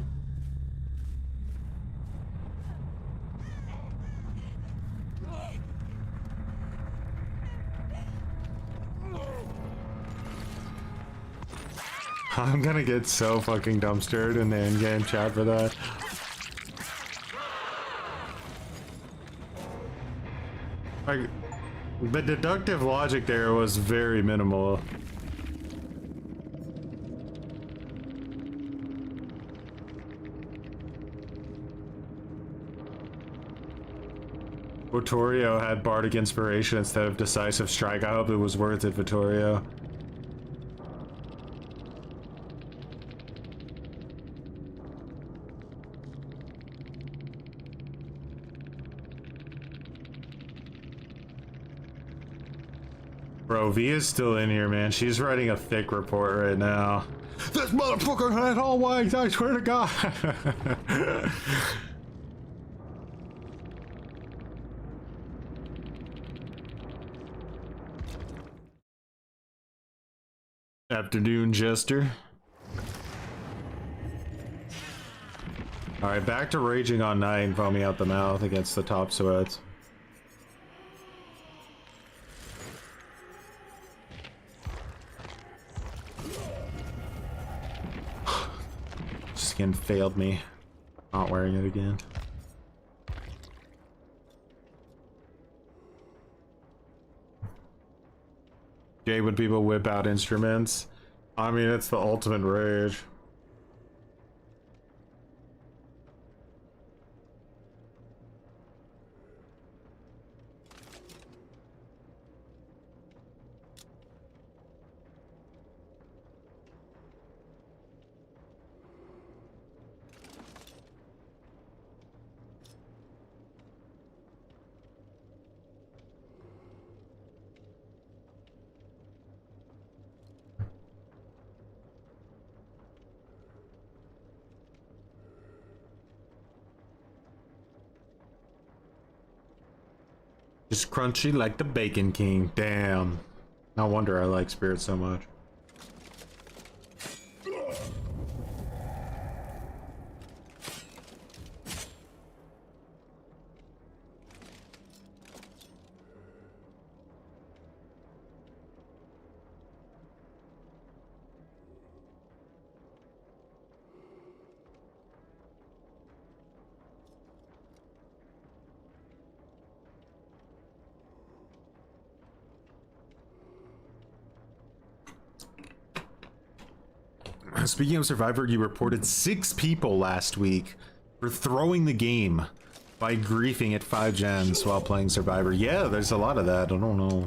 I'm gonna get so fucking dumpstered in the in-game chat for that. Like, the deductive logic there was very minimal. Vittorio had Bardic Inspiration instead of Decisive Strike. I hope it was worth it, Vittorio. Bro, V is still in here, man. She's writing a thick report right now. This motherfucker had all white, I swear to God. Afternoon, Jester. Alright, back to raging on night and foaming out the mouth against the top sweats. Skin failed me. Not wearing it again. Jay, would people whip out instruments? I mean, it's the ultimate rage. Just crunchy like the Bacon King. Damn. No wonder I like Spirit so much. Speaking of Survivor, you reported 6 people last week for throwing the game by griefing at 5 gens while playing Survivor. Yeah, there's a lot of that. I don't know.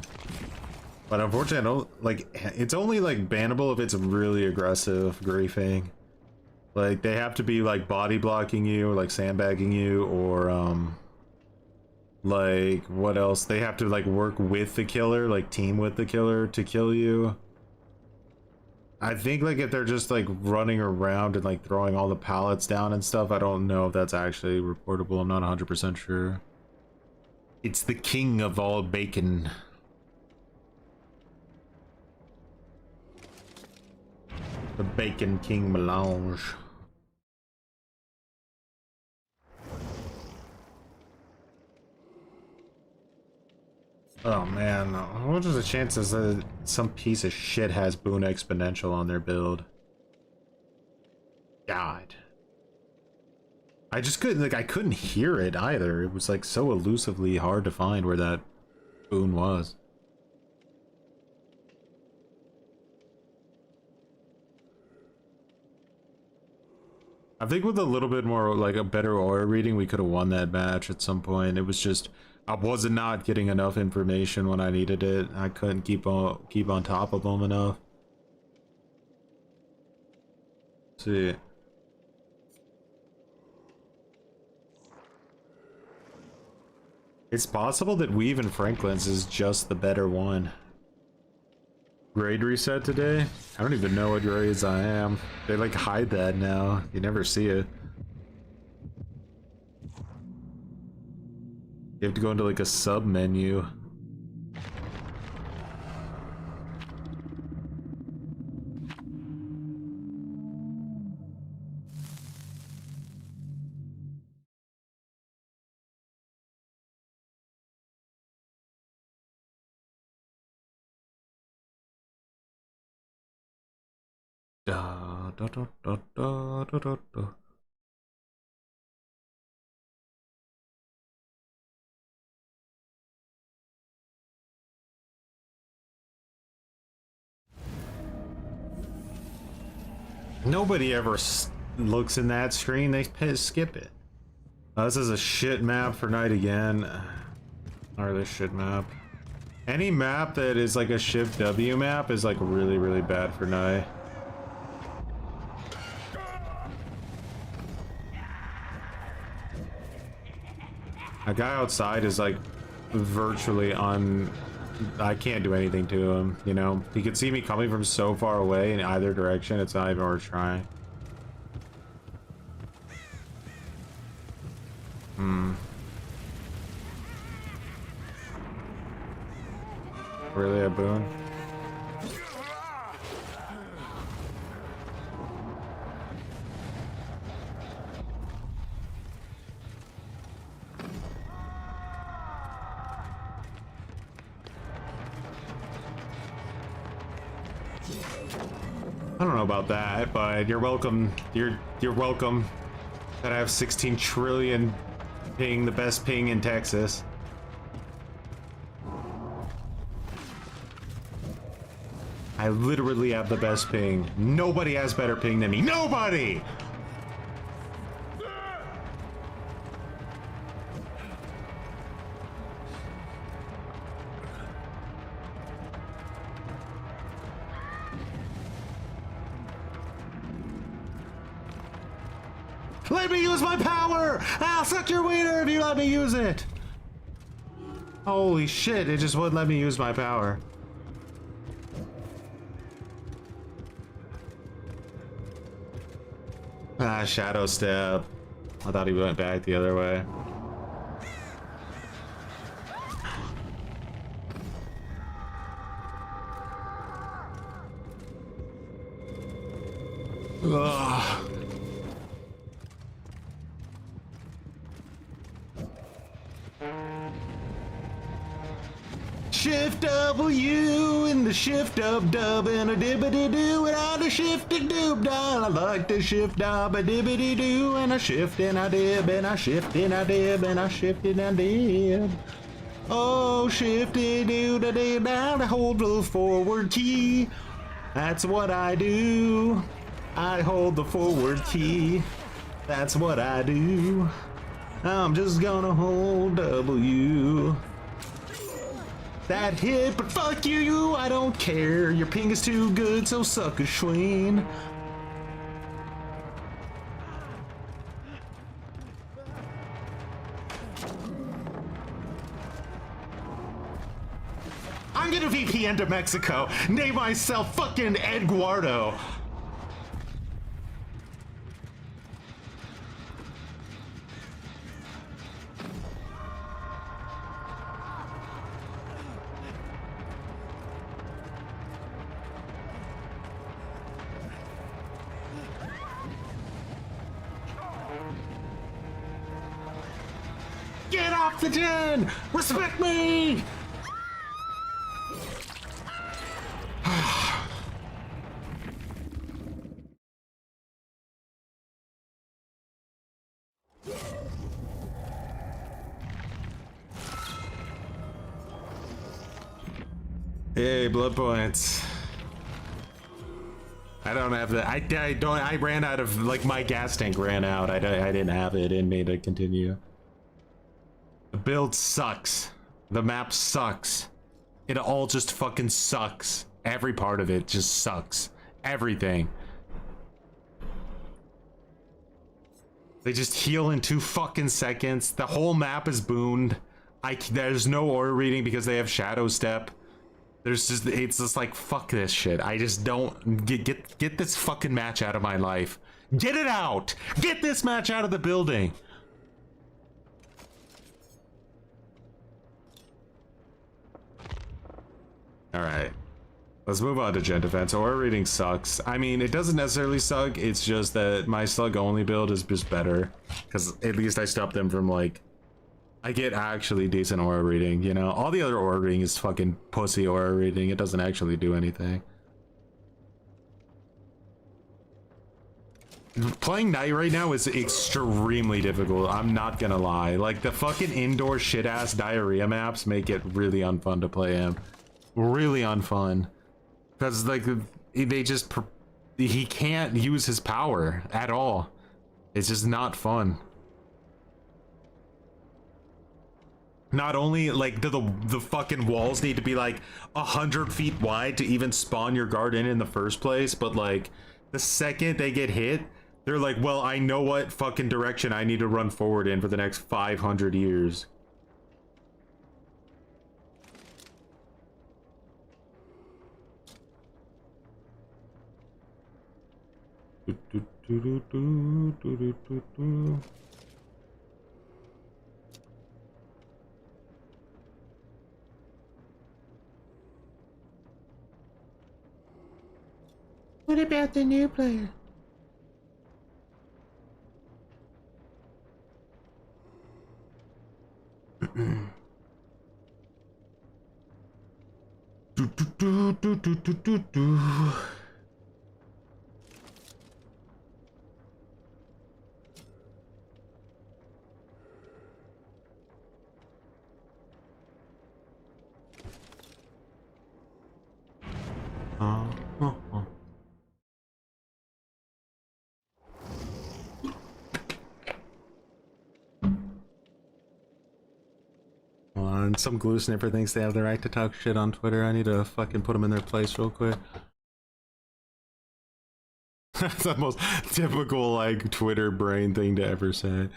But unfortunately, I don't, like, it's only, like, bannable if it's really aggressive griefing. Like, they have to be, like, body blocking you, or, like, sandbagging you, or, like, what else? They have to, like, work with the killer, like, team with the killer to kill you. I think, like, if they're just, like, running around and, like, throwing all the pallets down and stuff, I don't know if that's actually reportable. I'm not 100% sure. It's the king of all bacon. The Bacon King melange. Oh man, what are the chances that some piece of shit has Boon Exponential on their build? God. I just couldn't, like, I couldn't hear it either. It was, like, so elusively hard to find where that Boon was. I think with a little bit more, like, a better aura reading, we could have won that match at some point. It was just, I was not getting enough information when I needed it. I couldn't keep on top of them enough. Let's see. It's possible that Weave and Franklin's is just the better one. Grade reset today? I don't even know what grades I am. They like hide that now. You never see it. You have to go into like a sub menu. Da, da, da, da, da, da, da, da. Nobody ever looks in that screen, they skip it. This is a shit map for night again. Or this shit map. Any map that is like a Shift W map is like really, really bad for night. A guy outside is like virtually on. I can't do anything to him, you know? He could see me coming from so far away in either direction, it's not even worth trying. Really a boon? I don't know about that, but you're welcome. You're welcome. That I have 16 trillion ping, the best ping in Texas. I literally have the best ping. Nobody has better ping than me. Nobody! Let me use my power! I'll suck your wiener if you let me use it! Holy shit, it just wouldn't let me use my power. Ah, shadow step. I thought he went back the other way. Ugh. Shift W in the shift dub and a dibbity do without a shift a doob dial. I like to shift dub a dibbity do and I shift and I dib and I shift and I dib and I shift and I dib. Oh, shifty do da dib down to hold the forward key. That's what I do. I hold the forward key. That's what I do. I'm just gonna hold W. That hit, but fuck you, I don't care. Your ping is too good, so suck a schween. I'm gonna VPN to Mexico. Name myself fucking Eduardo. Get off the gen! Respect me! Hey, blood points. I don't have that. I ran out of, like, my gas tank ran out. I didn't have it in me to continue. The build sucks. The map sucks. It all just fucking sucks. Every part of it just sucks. Everything. They just heal in 2 fucking seconds. The whole map is booned. There's no aura reading because they have shadow step. It's just like, fuck this shit. I just don't get this fucking match out of my life. Get it out! Get this match out of the building! Alright. Let's move on to gen defense. Aura reading sucks. I mean, it doesn't necessarily suck, it's just that my slug only build is just better. Because at least I stop them from, like, I get actually decent aura reading, you know? All the other aura reading is fucking pussy aura reading. It doesn't actually do anything. Playing Knight right now is extremely difficult. I'm not gonna lie. Like, the fucking indoor shit-ass diarrhea maps make it really unfun to play him. Really unfun. Because, like, they just... He can't use his power at all. It's just not fun. Not only, like, do the fucking walls need to be, like, 100 feet wide to even spawn your guard in the first place, but, like, the second they get hit, they're like, well, I know what fucking direction I need to run forward in for the next 500 years. What about the new player? Some glue sniffer thinks they have the right to talk shit on Twitter. I need to fucking put them in their place real quick. That's the most typical, like, Twitter brain thing to ever say.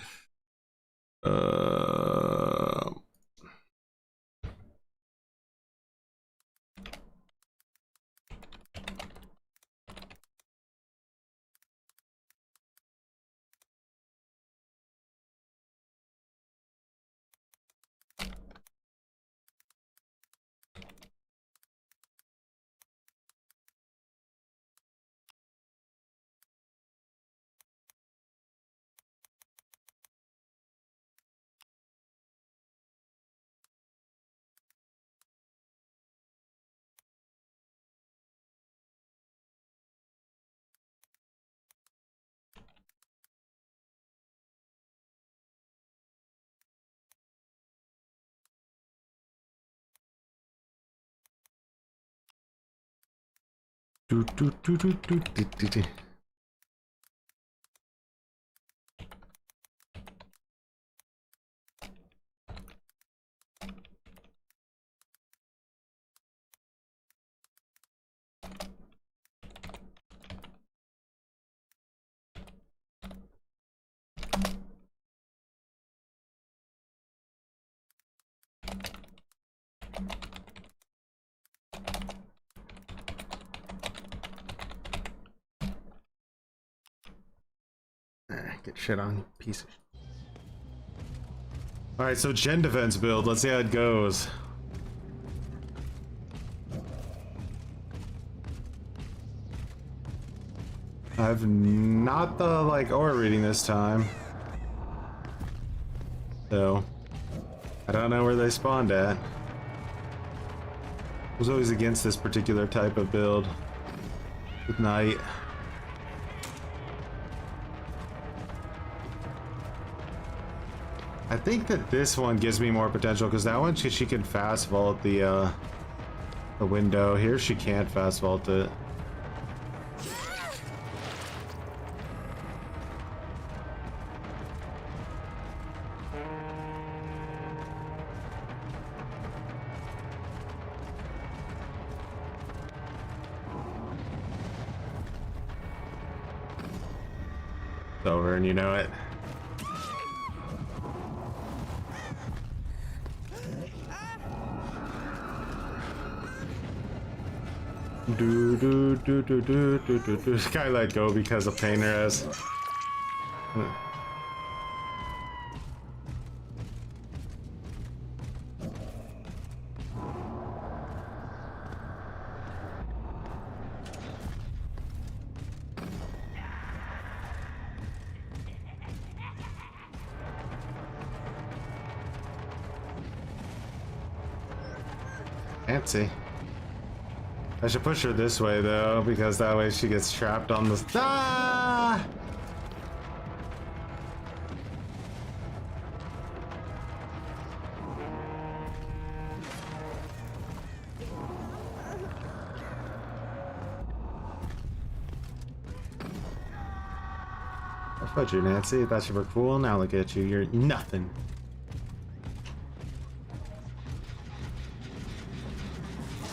Do, do, do, do, do, do, do, do. Get shit on, piece of shit. Alright, so gen defense build, let's see how it goes. I've not the like aura reading this time. So I don't know where they spawned at. I was always against this particular type of build with Knight. I think that this one gives me more potential because that one she can fast vault the window. Here she can't fast vault it. It's over and you know it. Do do do do do do do do. This guy let go because of pain res. Fancy. I should push her this way though, because that way she gets trapped on the. Ah! I fudged you, Nancy. Thought you were cool. Now look at you. You're nothing.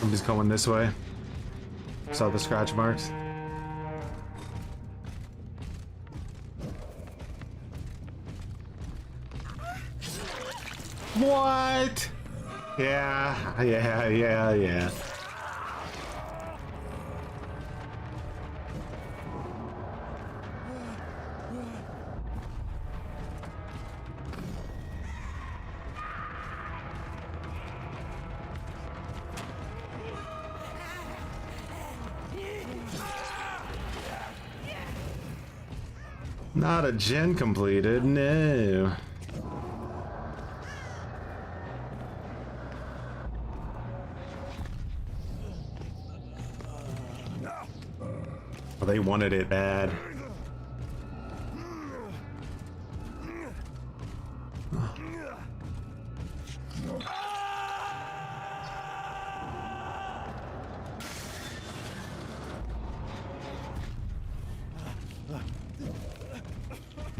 I'm just going this way. Saw the scratch marks. What? Yeah. Not a gen completed, no. Well, they wanted it bad.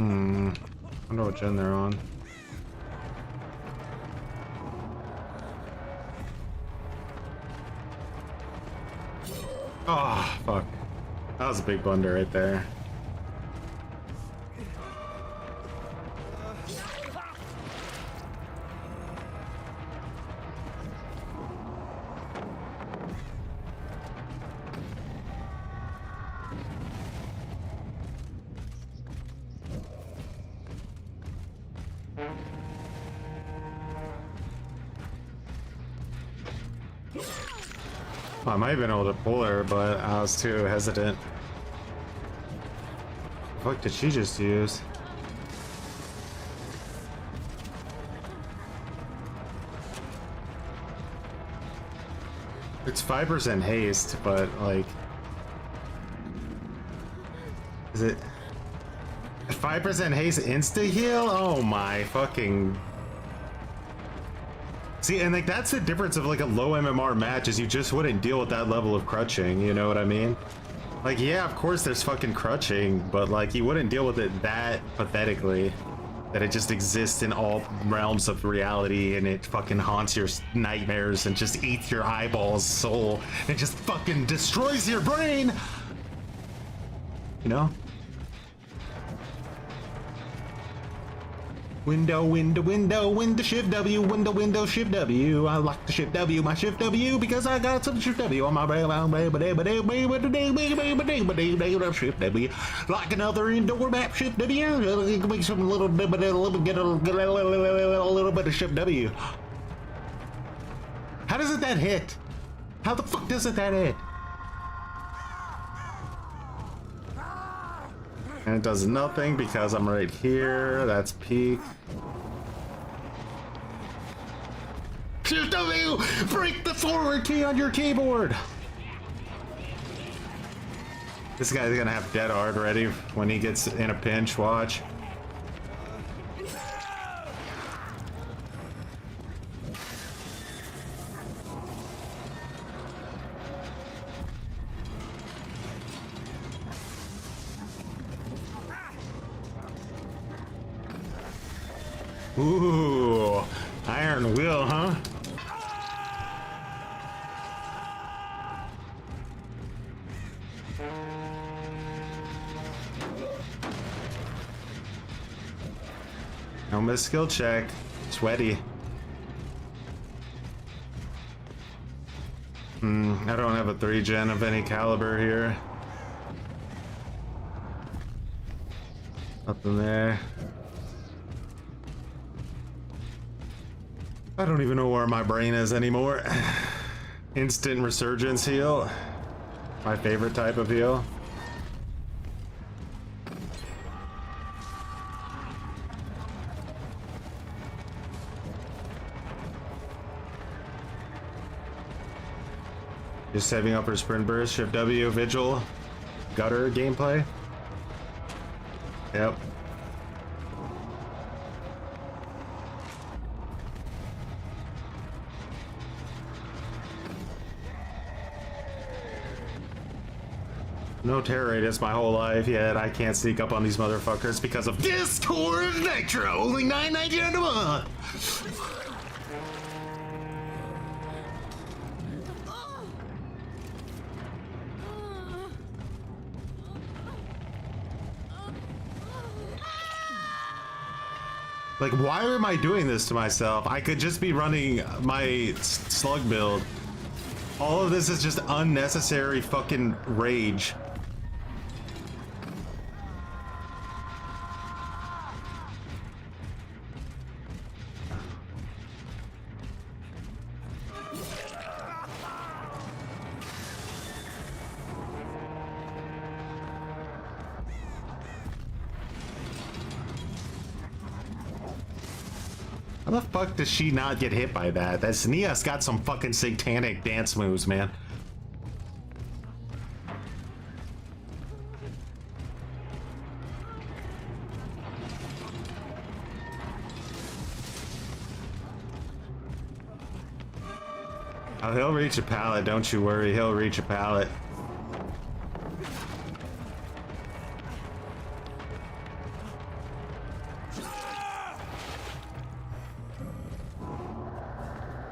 I wonder what gen they're on. Oh, fuck. That was a big blunder right there. I might have been able to pull her, but I was too hesitant. What the fuck did she just use? It's 5% haste, but like... Is it... 5% haste insta-heal? Oh my fucking... See, and like that's the difference of like a low MMR match is you just wouldn't deal with that level of crutching, you know what I mean? Like, yeah, of course there's fucking crutching, but like you wouldn't deal with it that pathetically. That it just exists in all realms of reality and it fucking haunts your nightmares and just eats your eyeballs, soul, and just fucking destroys your brain! You know? Window, window, window, window, shift W, window, window, shift W. I like to shift W, my shift W, because I got some shift W on my brain. Shift W. Like another indoor map, shift W. Make some little bit, get a little bit of shift W. How does it that hit? How the fuck does it that hit? And it does nothing because I'm right here. That's peak. Shift W! Break the forward key on your keyboard! This guy's gonna have dead hard ready when he gets in a pinch, watch. Ooh, iron will, huh? No miss skill check. Sweaty. I don't have a 3-gen of any caliber here. Nothing there. I don't even know where my brain is anymore. Instant resurgence heal. My favorite type of heal. Just saving up for sprint burst, shift W, vigil, gutter gameplay. Yep. No terror radius my whole life, yet I can't sneak up on these motherfuckers because of Discord Nitro, only $9.99 a month. Like, why am I doing this to myself? I could just be running my slug build. All of this is just unnecessary fucking rage. How the fuck does she not get hit by that? That's Nia's got some fucking satanic dance moves, man. Oh, he'll reach a pallet, don't you worry, he'll reach a pallet.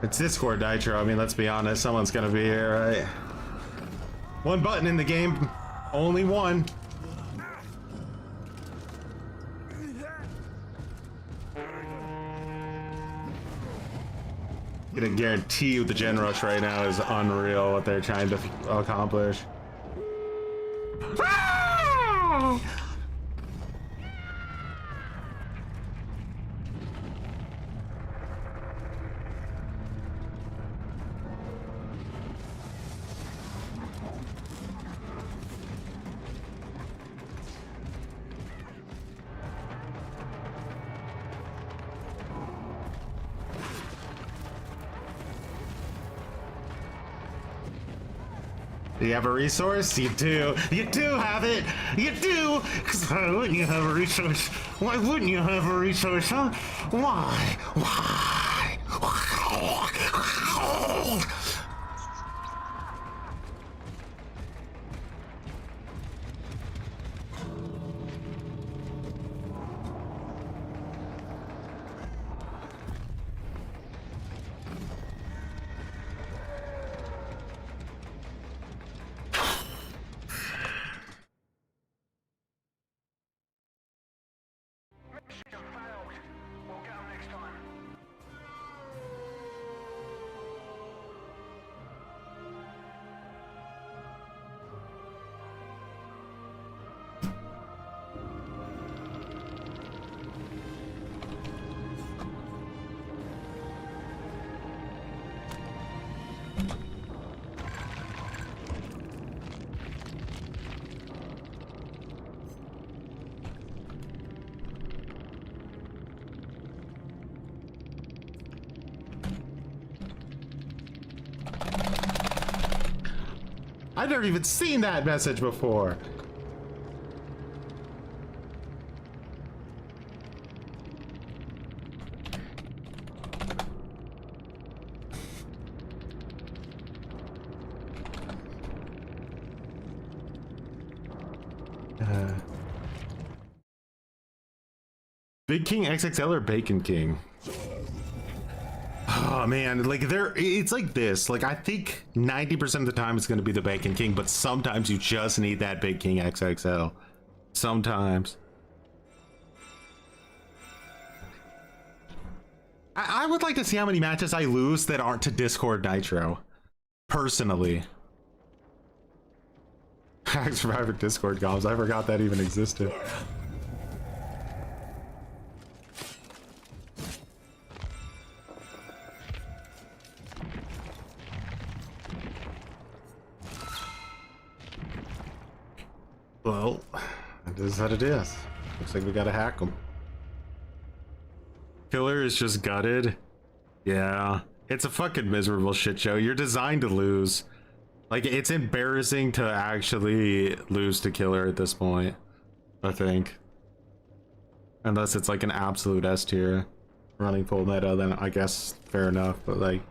It's Discord Nitro, I mean, let's be honest, someone's gonna be here, right? One button in the game, only one. I can guarantee you the gen rush right now is unreal what they're trying to accomplish. Do you have a resource? You do. You do have it. You do. Because why wouldn't you have a resource? Why wouldn't you have a resource, huh? Why? Why? I've never even seen that message before. Big King XXL or Bacon King? Oh man, like it's like this. Like I think 90% of the time it's going to be the Bacon King, but sometimes you just need that Big King XXL. Sometimes. I would like to see how many matches I lose that aren't to Discord Nitro. Personally. Hack Survivor Discord comms. I forgot that even existed. Well, it is what it is. Looks like we gotta hack them. Killer is just gutted. Yeah, it's a fucking miserable shit show. You're designed to lose. Like, it's embarrassing to actually lose to Killer at this point, I think. Unless it's like an absolute S tier running full meta, then I guess fair enough, but like...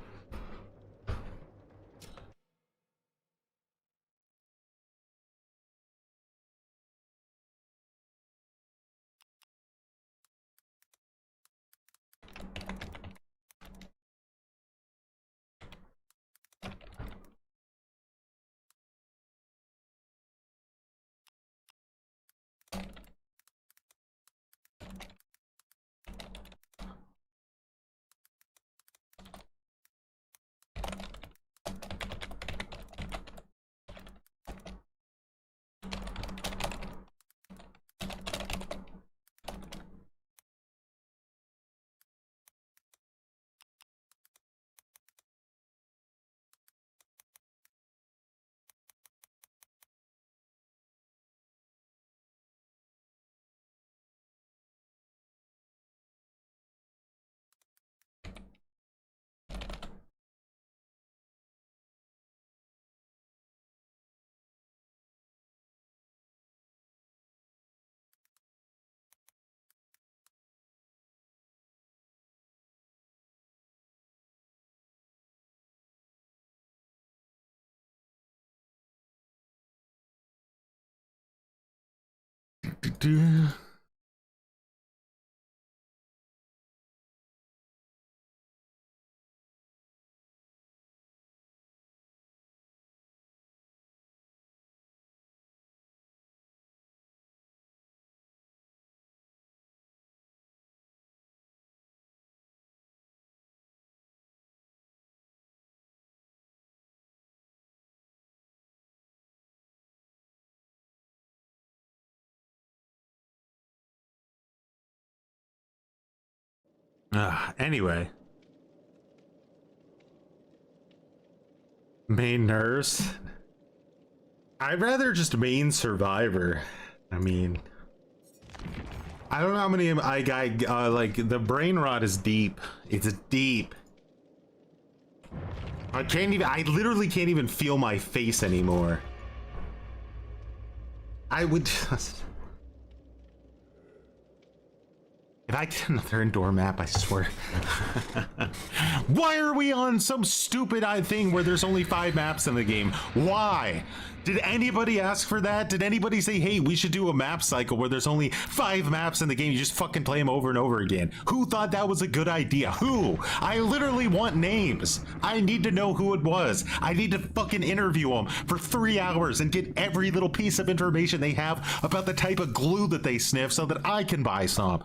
Anyway. Main nurse. I'd rather just main survivor. I mean, I don't know how many I got, like, the brain rot is deep. It's deep. I literally can't even feel my face anymore. I would just... If I get another indoor map, I swear. Why are we on some stupid thing where there's only 5 maps in the game? Why? Did anybody ask for that? Did anybody say, hey, we should do a map cycle where there's only 5 maps in the game? You just fucking play them over and over again. Who thought that was a good idea? Who? I literally want names. I need to know who it was. I need to fucking interview them for 3 hours and get every little piece of information they have about the type of glue that they sniff so that I can buy some.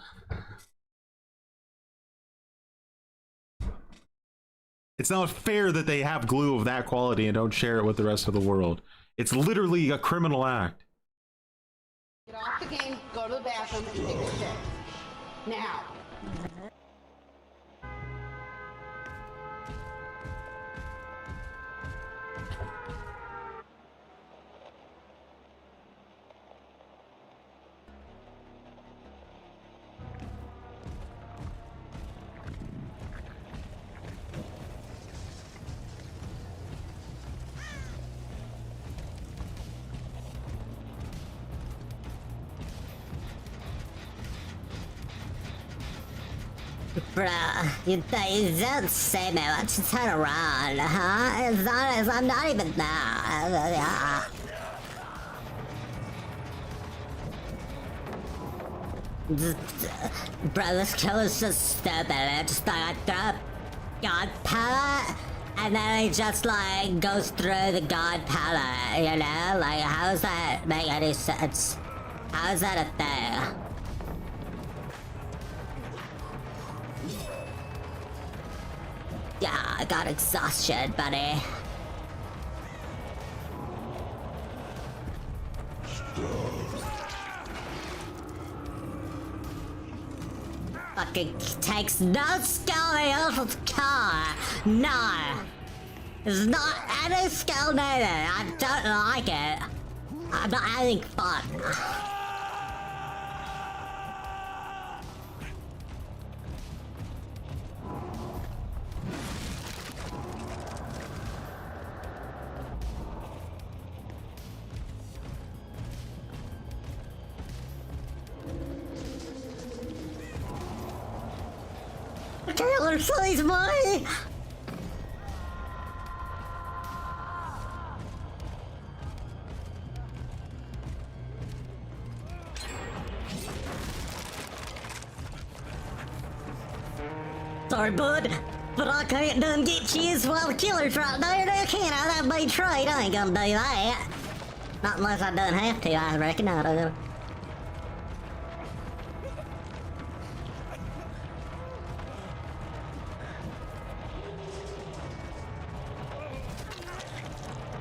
It's not fair that they have glue of that quality and don't share it with the rest of the world. It's literally a criminal act. Get off the game, go to the bathroom, and take a shit. Now. Bruh, you don't say me what to turn around, huh? I'm not even there. Bro, this kill is just stupid. It just like I throw god pallet and then he just like goes through the god pallet, you know? Like, how does that make any sense? How is that a thing? Yeah, I got exhaustion, buddy. Fucking takes no skill off of car. No. There's not any skill needed. I don't like it. I'm not having fun. Taylor, please, boy! Sorry, bud, but I can't done get cheese while killers right there, can I? That'd be trade. I ain't gonna do that. Not unless I done have to, I reckon. I don't know.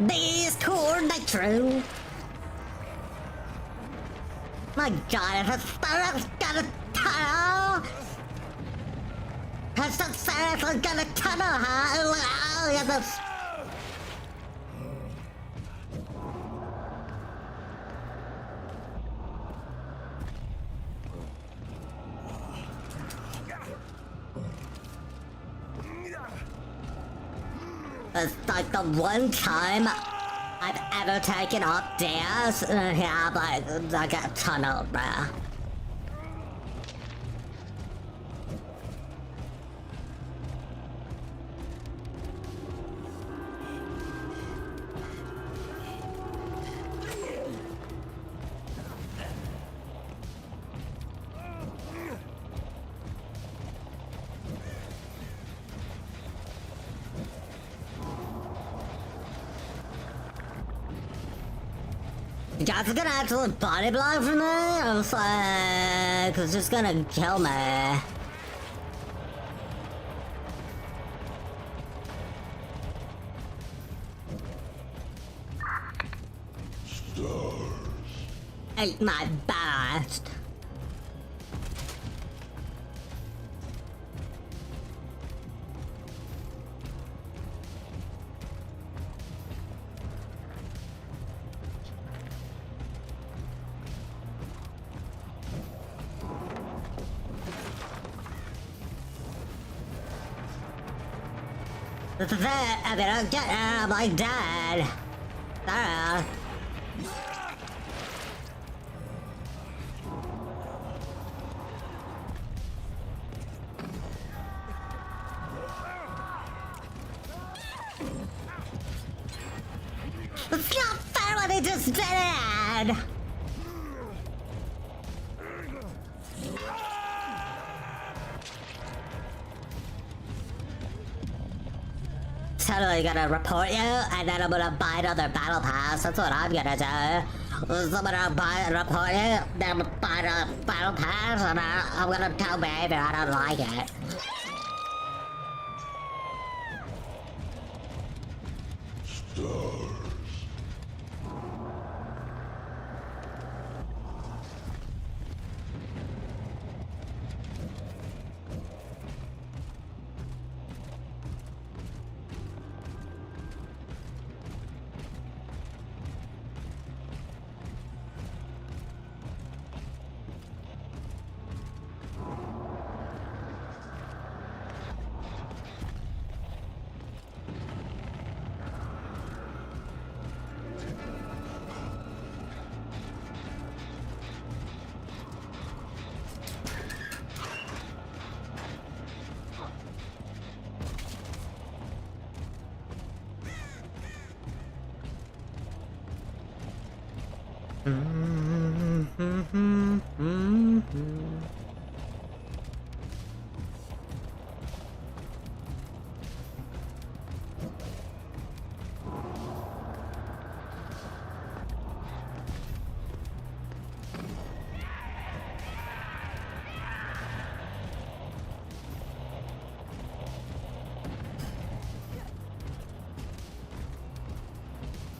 Discord Nitro. My God, that's got a tunnel. Has that seriously got a tunnel, huh? Oh, yeah, that's... It's like the one time I've ever taken up stairs. Yeah, but I got tunneled, bruh. You guys are gonna actually body block for me? I was like, it's just gonna kill me. Stars. Ate my best. This is it. I better get out of my dad. Sarah. It's not fair what he just did! Totally gonna report you, and then I'm gonna buy another battle pass. That's what I'm gonna do. So I'm gonna report you, then I'm gonna buy another battle pass, and I'm gonna tell Baby I don't like it.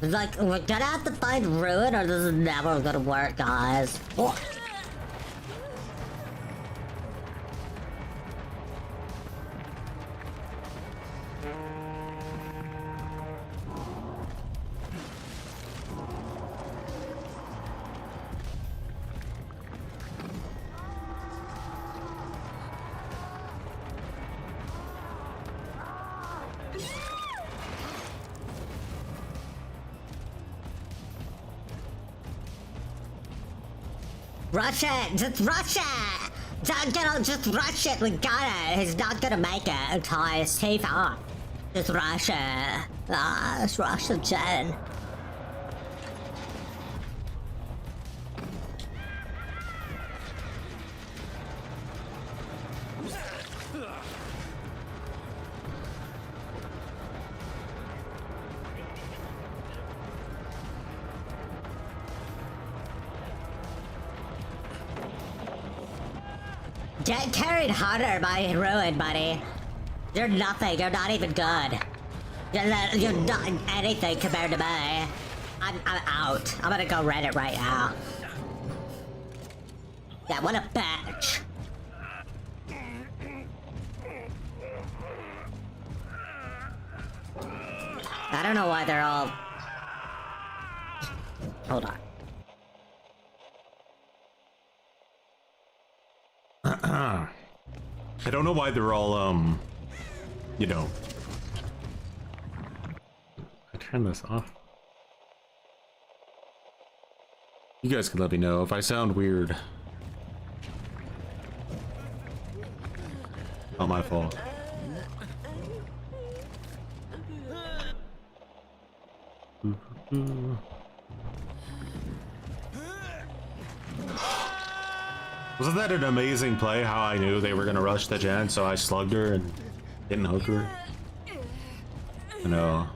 Like, we're gonna have to find Ruin or this is never gonna work, guys. Oh. Rush it! Just rush it! Just rush it! We got it! He's not gonna make it until he's safe on. Just rush it. Just rush the Jen. Get carried harder by Ruin, buddy. You're nothing. You're not even good. You're not anything compared to me. I'm out. I'm gonna go Reddit right now. Yeah, what a bitch. I don't know why they're all... Hold on. I don't know why they're all, you know. I turn this off. You guys can let me know if I sound weird. Not my fault. Wasn't that an amazing play? How I knew they were gonna rush the Jen, so I slugged her and didn't hook her. I know.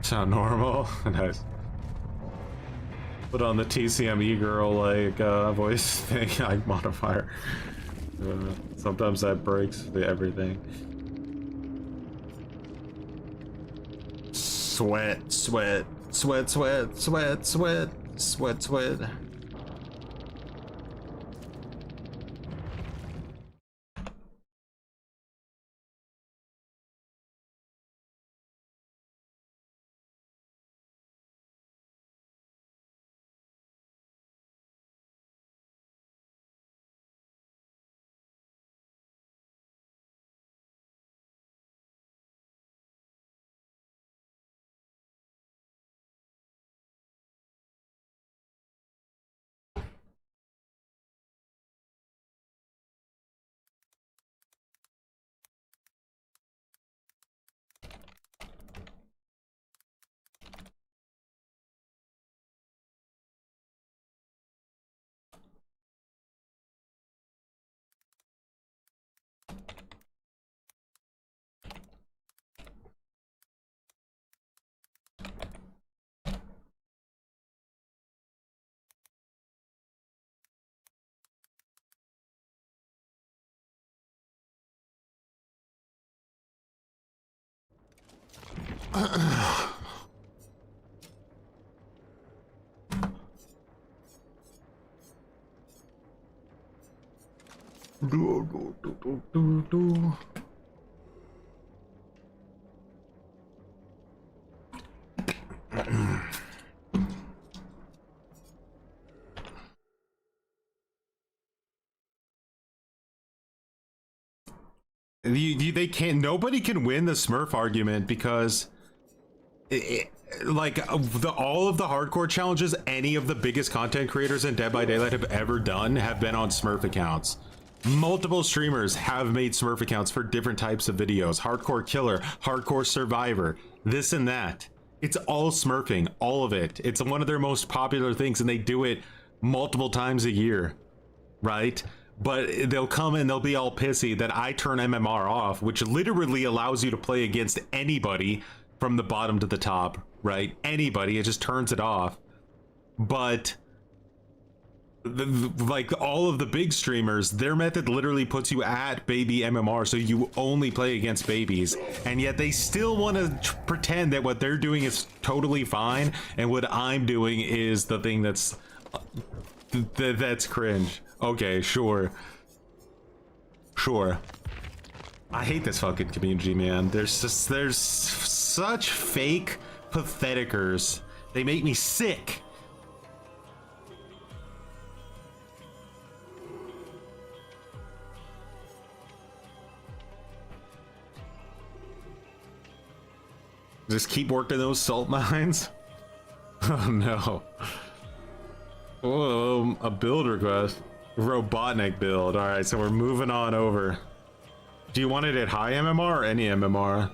Sound normal? Nice. Put on the TCME girl like voice thing, like modifier. Sometimes that breaks everything. Sweat, sweat, sweat, sweat, sweat, sweat, sweat, sweat. They can't. Nobody can win the Smurf argument because, like, all of the hardcore challenges any of the biggest content creators in Dead by Daylight have ever done have been on Smurf accounts. Multiple streamers have made Smurf accounts for different types of videos. Hardcore Killer, Hardcore Survivor, this and that. It's all Smurfing, all of it. It's one of their most popular things, and they do it multiple times a year, right? But they'll come and they'll be all pissy that I turn MMR off, which literally allows you to play against anybody from the bottom to the top, right? Anybody, it just turns it off. But like all of the big streamers, their method literally puts you at baby MMR, so you only play against babies, and yet they still want to pretend that what they're doing is totally fine, and what I'm doing is the thing that's cringe. Okay, sure. I hate this fucking community, man. There's such fake patheticers. They make me sick. Just keep working those salt mines. Oh no. Oh, a build request. Robotnik build. All right, so we're moving on over. Do you want it at high MMR or any MMR?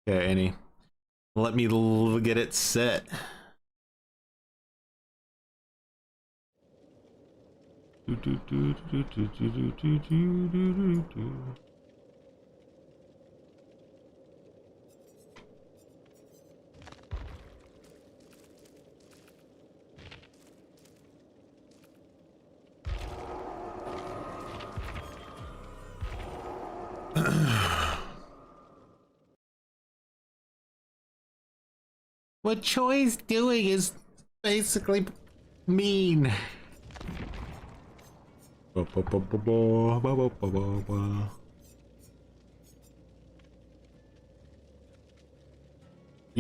Okay, any. Let me get it set. What Choi's doing is basically mean. You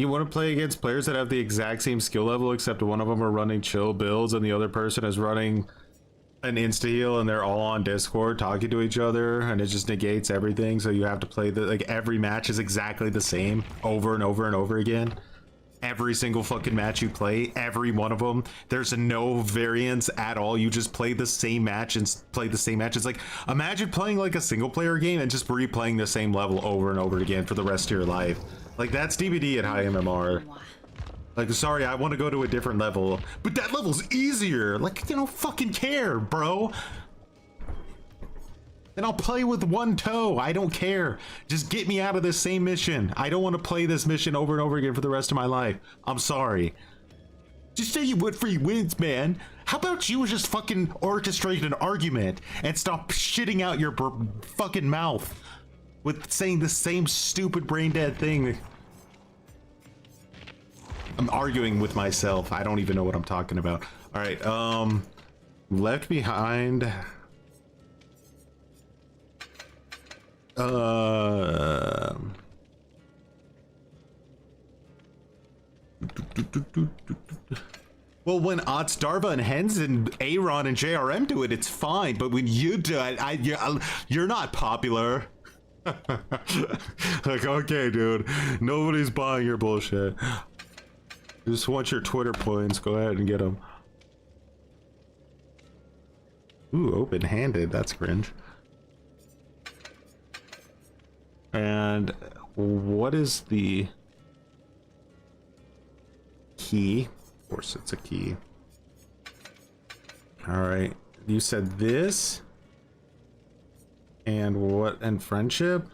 want to play against players that have the exact same skill level, except one of them are running chill builds and the other person is running an insta heal, and they're all on Discord talking to each other, and it just negates everything. So you have to play like every match is exactly the same over and over and over again. Every single fucking match you play, every one of them, there's no variance at all. You just play the same match and play the same match. It's like, imagine playing like a single player game and just replaying the same level over and over again for the rest of your life. Like, that's DBD at high MMR. Like, sorry, I want to go to a different level, but that level's easier. Like, you don't fucking care, bro. Then I'll play with one toe. I don't care. Just get me out of this same mission. I don't want to play this mission over and over again for the rest of my life. I'm sorry. Just say you would free wins, man. How about you just fucking orchestrate an argument and stop shitting out your fucking mouth with saying the same stupid brain dead thing. I'm arguing with myself. I don't even know what I'm talking about. All right, Left Behind. Well, when Darva and Hens and Aaron and JRM do it, it's fine. But when you do it, you're not popular. Like, okay, dude, nobody's buying your bullshit. You just want your Twitter points. Go ahead and get them. Ooh, open-handed. That's cringe. And what is the key? Of course it's a key. All right, you said this and what? And friendship.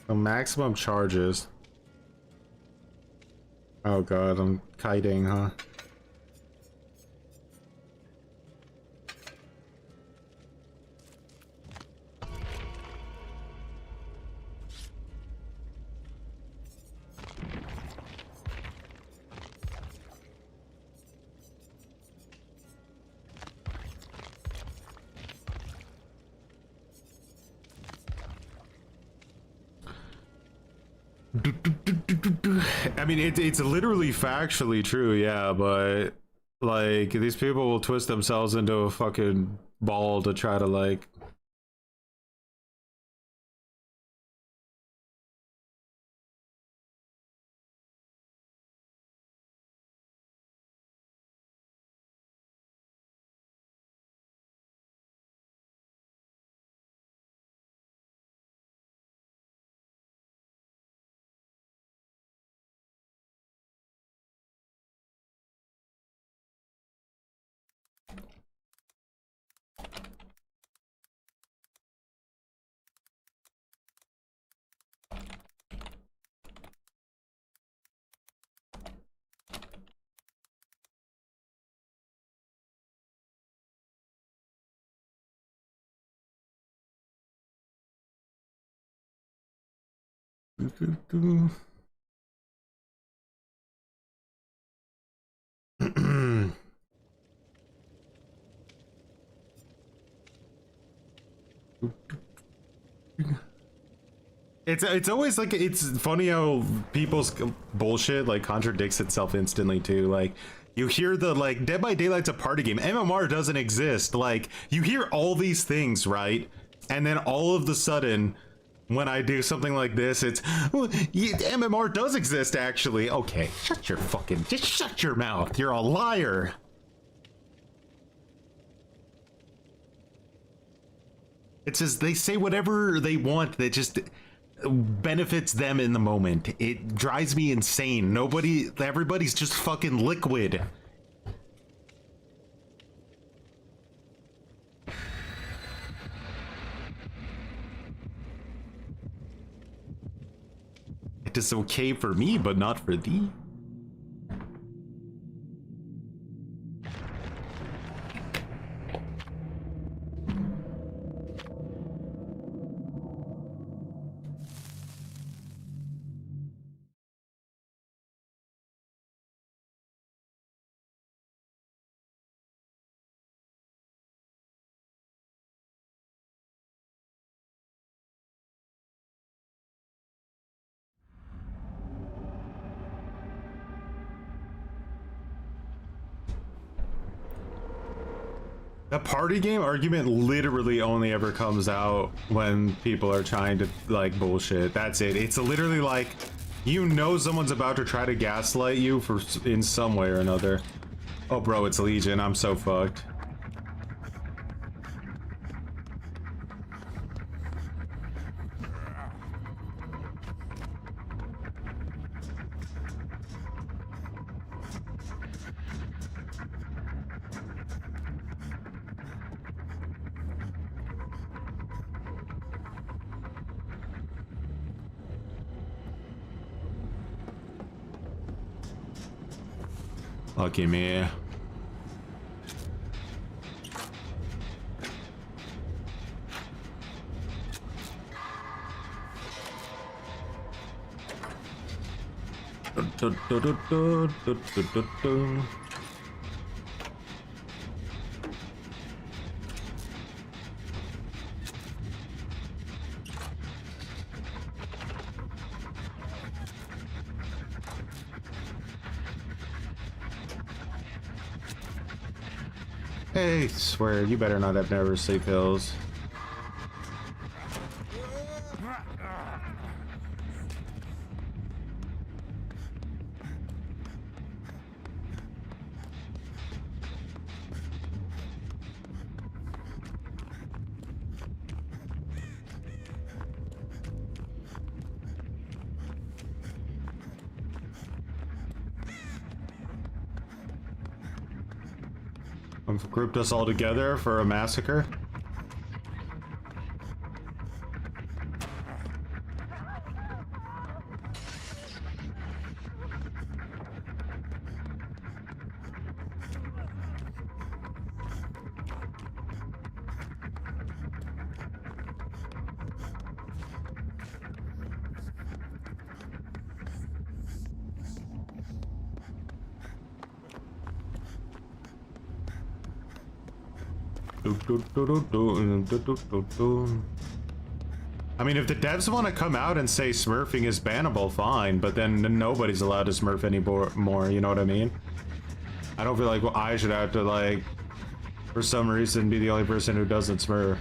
So maximum charges. Oh god, I'm kiting, huh? I mean, it's literally factually true, yeah, but like these people will twist themselves into a fucking ball to try to like. It's always like, it's funny how people's bullshit like contradicts itself instantly too. Like you hear the like Dead by Daylight's a party game, MMR doesn't exist. Like you hear all these things, right? And then all of the sudden when I do something like this, it's, well, yeah, MMR does exist actually. Okay, just shut your mouth. You're a liar. It's just, they say whatever they want that just benefits them in the moment. It drives me insane. Everybody's just fucking liquid. It is okay for me, but not for thee. The party game argument literally only ever comes out when people are trying to like bullshit. That's it. It's literally like, you know, someone's about to try to gaslight you in some way or another. Oh bro, it's Legion. I'm so fucked. Lucky me. Hey, swear, you better not have never sleep pills. Grouped us all together for a massacre. I mean, if the devs want to come out and say smurfing is bannable, fine, but then nobody's allowed to smurf anymore, you know what I mean? I don't feel like I should have to, like, for some reason, be the only person who doesn't smurf.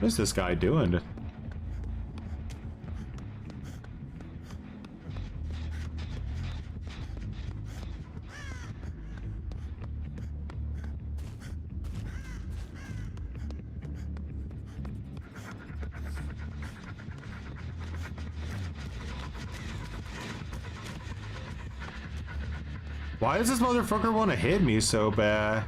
What is this guy doing? Why does this motherfucker want to hit me so bad?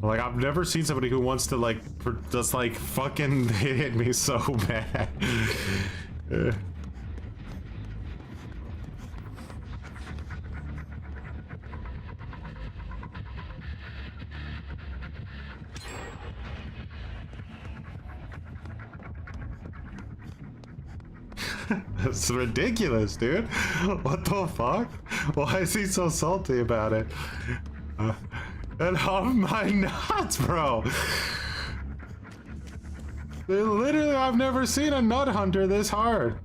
Like, I've never seen somebody who wants to, like, just, like, fucking hit me so bad. That's ridiculous, dude. What the fuck? Why is he so salty about it? And oh my nuts, bro. Literally, I've never seen a nut hunter this hard.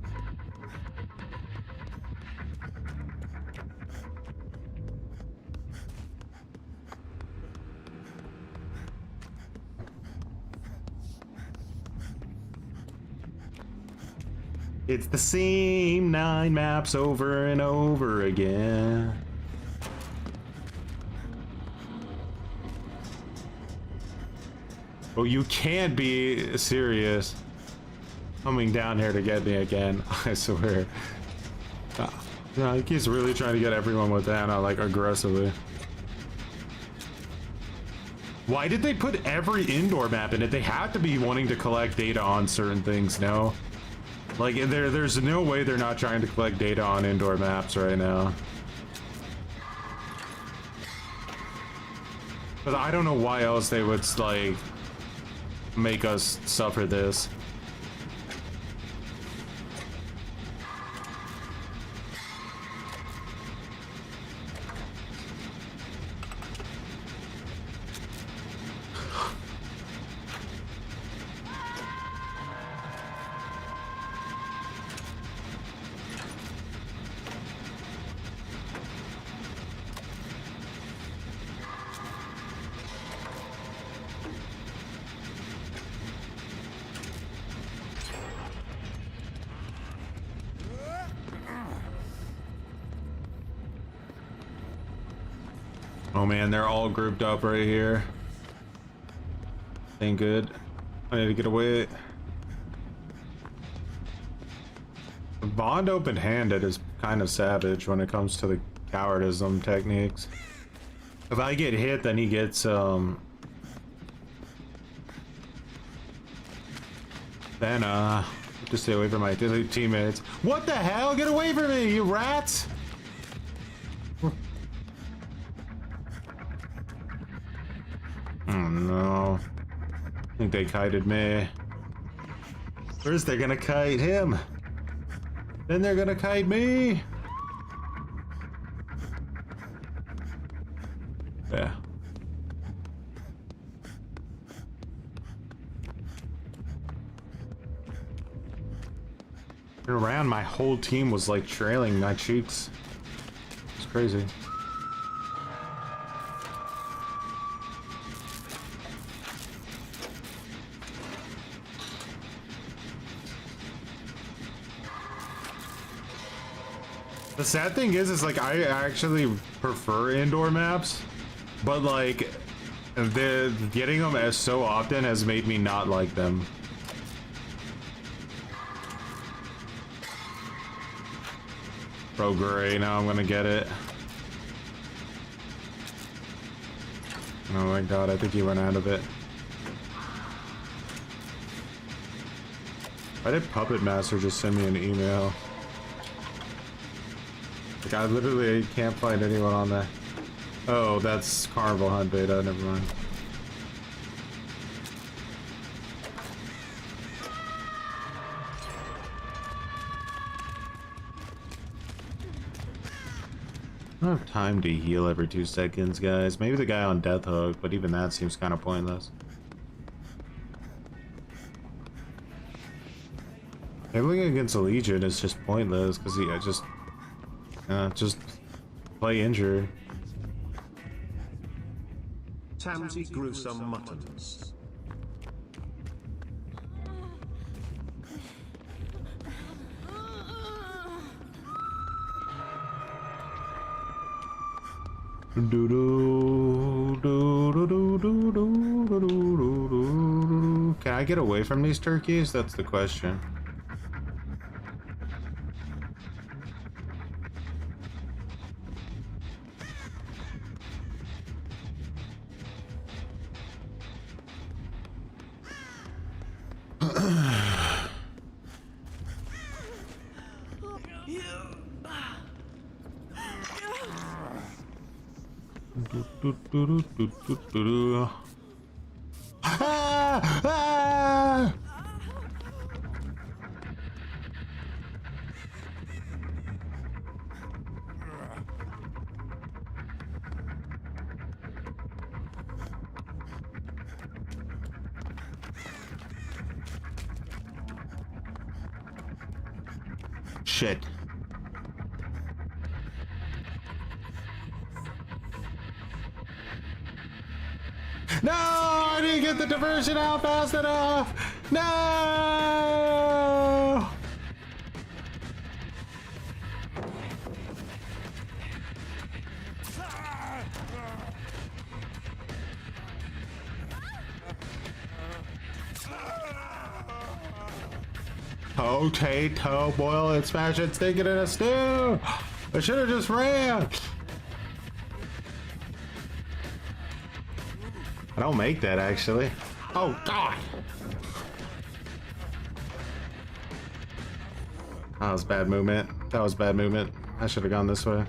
It's the same 9 maps over and over again. Oh, you can't be serious. Coming down here to get me again, I swear. Yeah, he's really trying to get everyone with Anna, like, aggressively. Why did they put every indoor map in it? They have to be wanting to collect data on certain things, no? Like, there's no way they're not trying to collect data on indoor maps right now. But I don't know why else they would, like, make us suffer this. Oh man, they're all grouped up right here. Ain't good. I need to get away. Bond open-handed is kind of savage when it comes to the cowardism techniques. If I get hit, then he gets then just stay away from my teammates. What the hell? Get away from me, you rats! Oh no. I think they kited me. First they're gonna kite him. Then they're gonna kite me. Yeah. Around, my whole team was like trailing my cheeks. It's crazy. The sad thing is like I actually prefer indoor maps, but like getting them as so often has made me not like them. Bro, great, now I'm gonna get it. Oh my god, I think he went out of it. Why did Puppet Master just send me an email? Like, I literally can't find anyone on there. Oh, that's Carnival Hunt beta, never mind. I don't have time to heal every 2 seconds, guys. Maybe the guy on Death Hook, but even that seems kind of pointless. Healing against a Legion is just pointless because just play injured. Tansy gruesome muttons. Can I get away from these turkeys? That's the question. Ah! Ah! Shit. No! I didn't get the diversion out fast enough! No! Potato, boil it, smash it, stick it in a stew! I should have just ran! I don't make that actually. Oh god! That was bad movement. That was bad movement. I should have gone this way.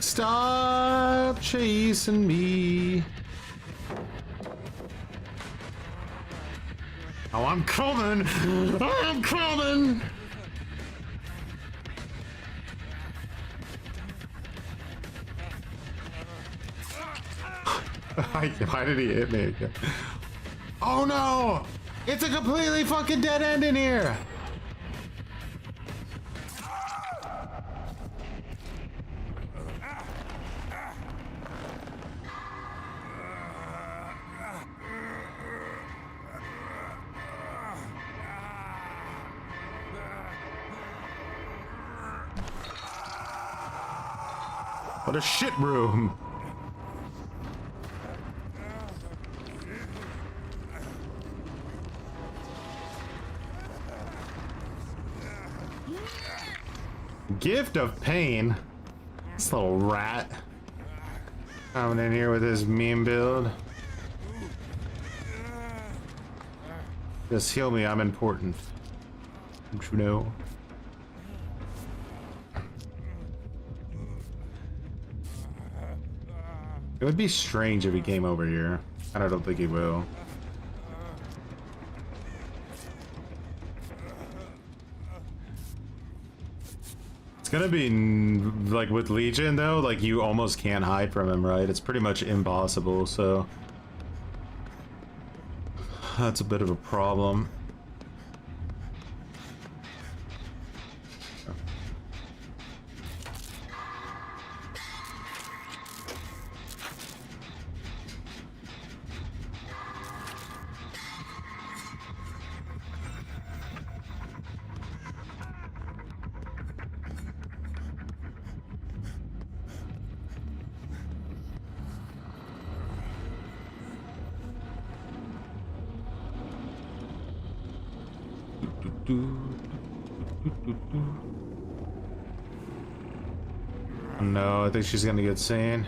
Stop chasing me. Oh, I'm coming. I'm coming. Why did he hit me again? Oh no! It's a completely fucking dead end in here. What a shit room. Gift of pain. This little rat coming in here with his meme build. Just heal me, I'm important. Don't you know? It would be strange if he came over here. And I don't think he will. It's gonna be like with Legion though, like you almost can't hide from him, right? It's pretty much impossible, so that's a bit of a problem. No, I think she's gonna get sane.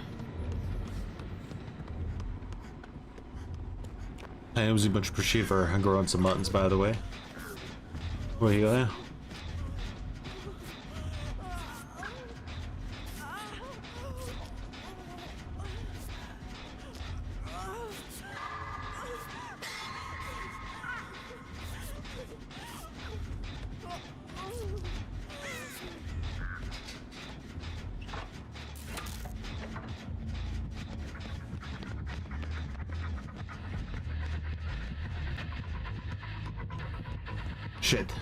Hey, it was much appreciated for growing some muttons, by the way. Where you at? Shit.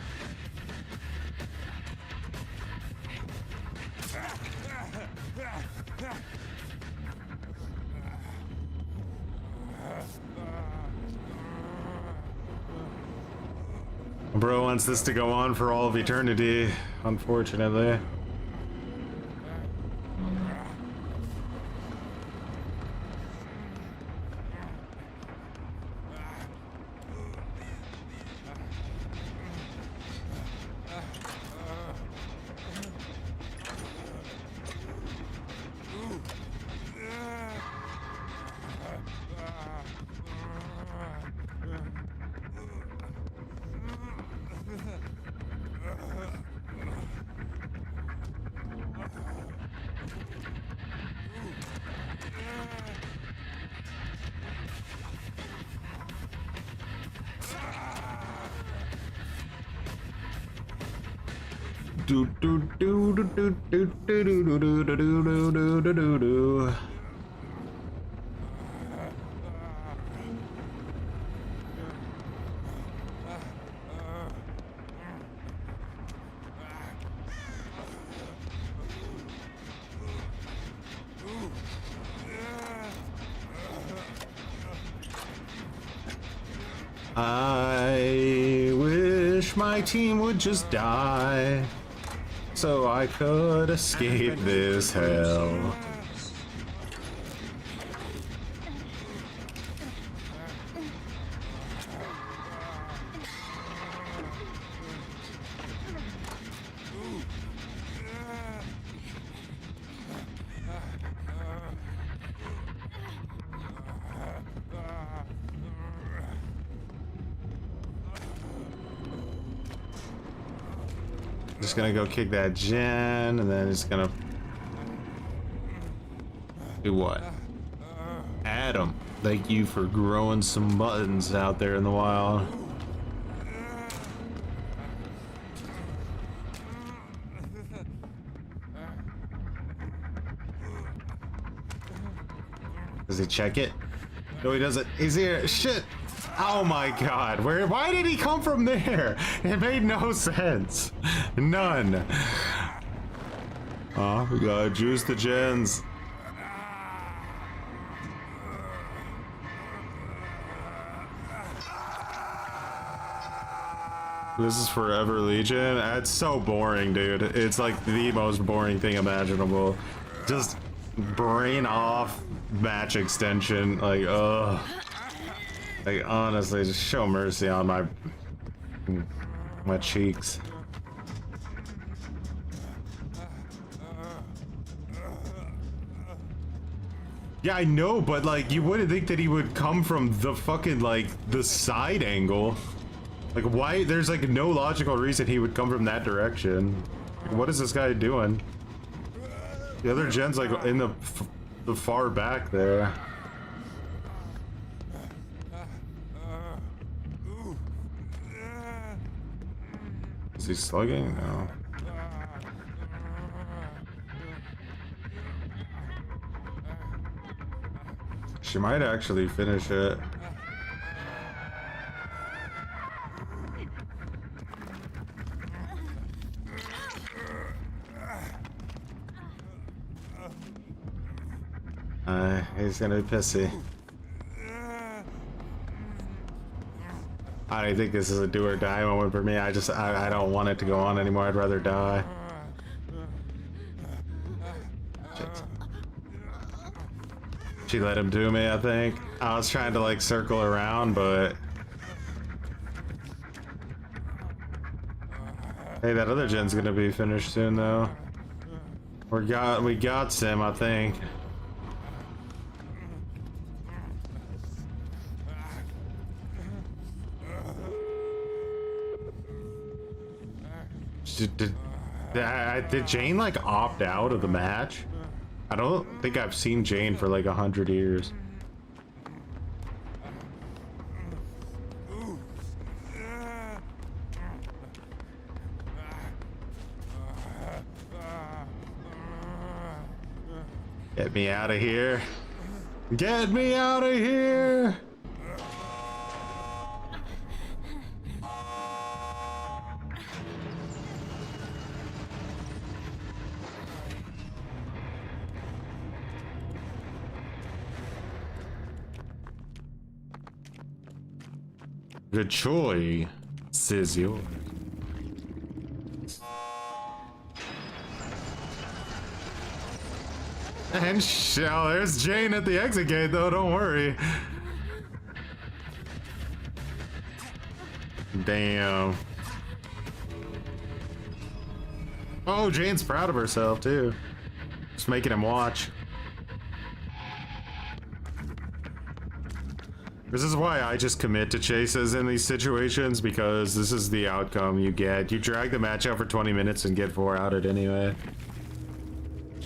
Bro wants this to go on for all of eternity, unfortunately. Do do do do do do do do do do do do do do do. I wish my team would just die, so I could escape this hell. Just gonna go kick that gen, and then it's gonna do what? Adam, thank you for growing some buttons out there in the wild. Does he check it? No, he doesn't. He's here. Shit. Oh my god. Why did he come from there? It made no sense. None. Oh, we gotta juice the gens. This is Forever Legion. It's so boring, dude. It's like the most boring thing imaginable. Just brain off match extension. Like, ugh. Like, honestly, just show mercy on my cheeks. Yeah, I know, but like, you wouldn't think that he would come from the fucking, like, the side angle. Like, why? There's like no logical reason he would come from that direction. Like, what is this guy doing? The other gen's like in the far back there. Is he slugging? No. She might actually finish it. He's gonna be pissy. I think this is a do or die moment for me. I don't want it to go on anymore. I'd rather die. Shit. She let him do me, I think. I was trying to like circle around, but Hey, that other gen's gonna be finished soon though. We got Sim, I think. Did Jane like opt out of the match? I don't think I've seen Jane for like 100 years. Get me out of here. Get me out of here. Good choice, says yours. And oh, there's Jane at the exit gate though, don't worry. Damn. Oh, Jane's proud of herself too. Just making him watch. This is why I just commit to chases in these situations, because this is the outcome you get. You drag the match out for 20 minutes and get 4 out it anyway.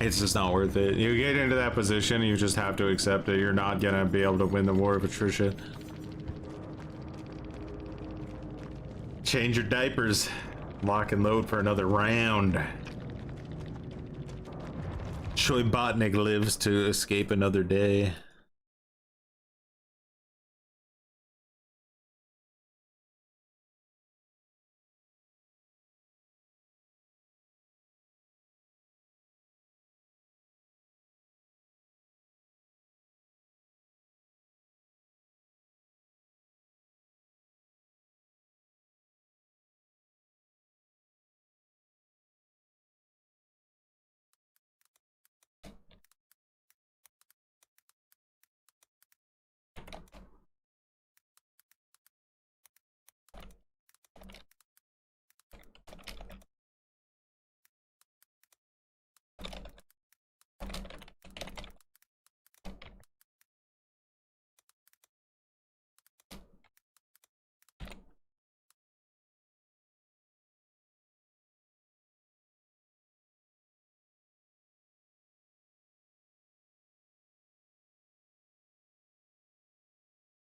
It's just not worth it. You get into that position, you just have to accept it. You're not gonna be able to win the war of attrition. Change your diapers. Lock and load for another round. Troy Botnick lives to escape another day.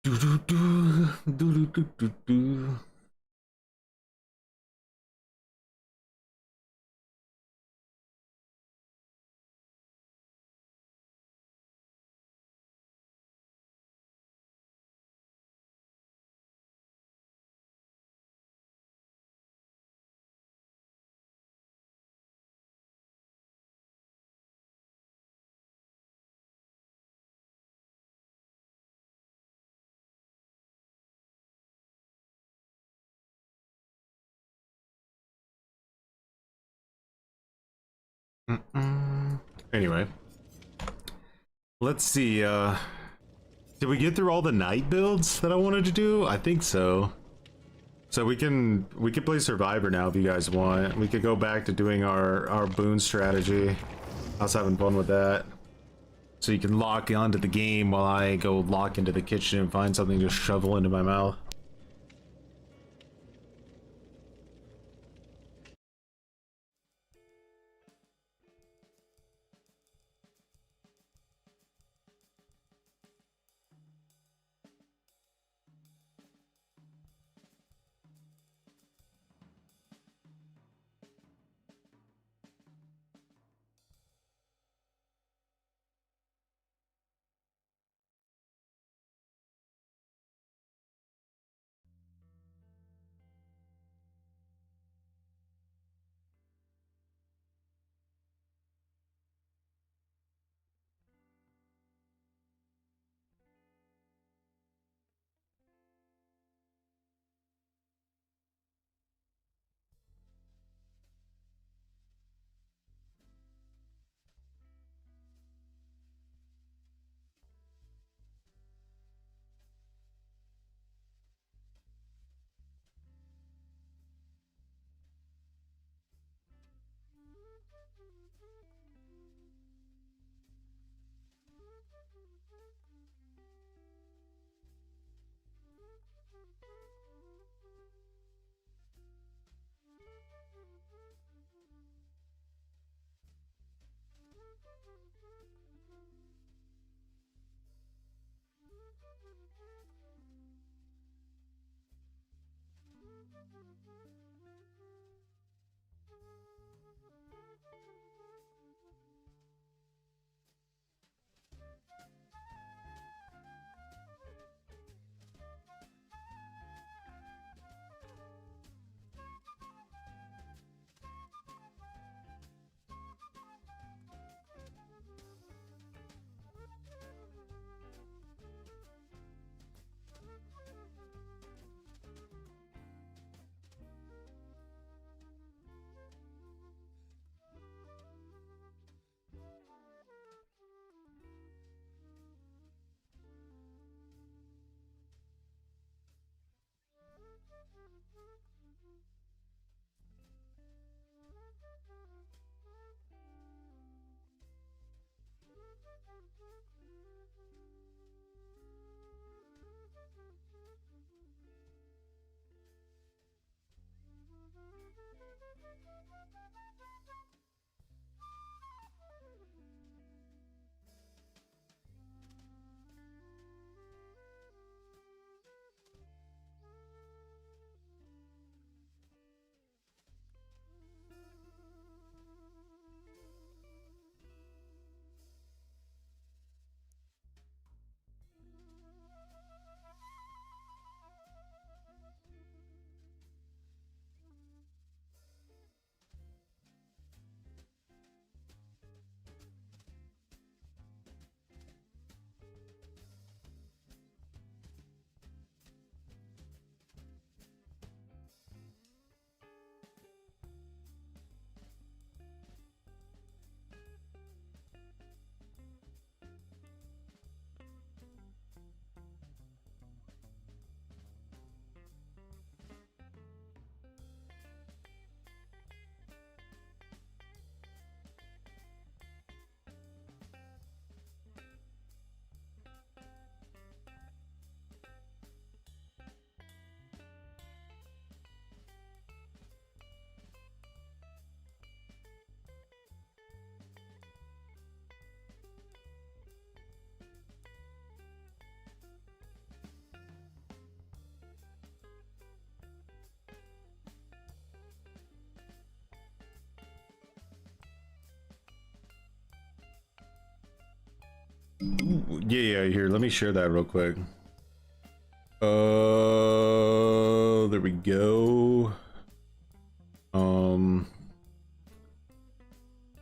Do do do do do do do. Anyway, let's see. Did we get through all the night builds that I wanted to do? I think so. So we can play Survivor now if you guys want. We could go back to doing our boon strategy. I was having fun with that. So you can lock onto the game while I go lock into the kitchen and find something to shovel into my mouth. Yeah, here, let me share that real quick. There we go. In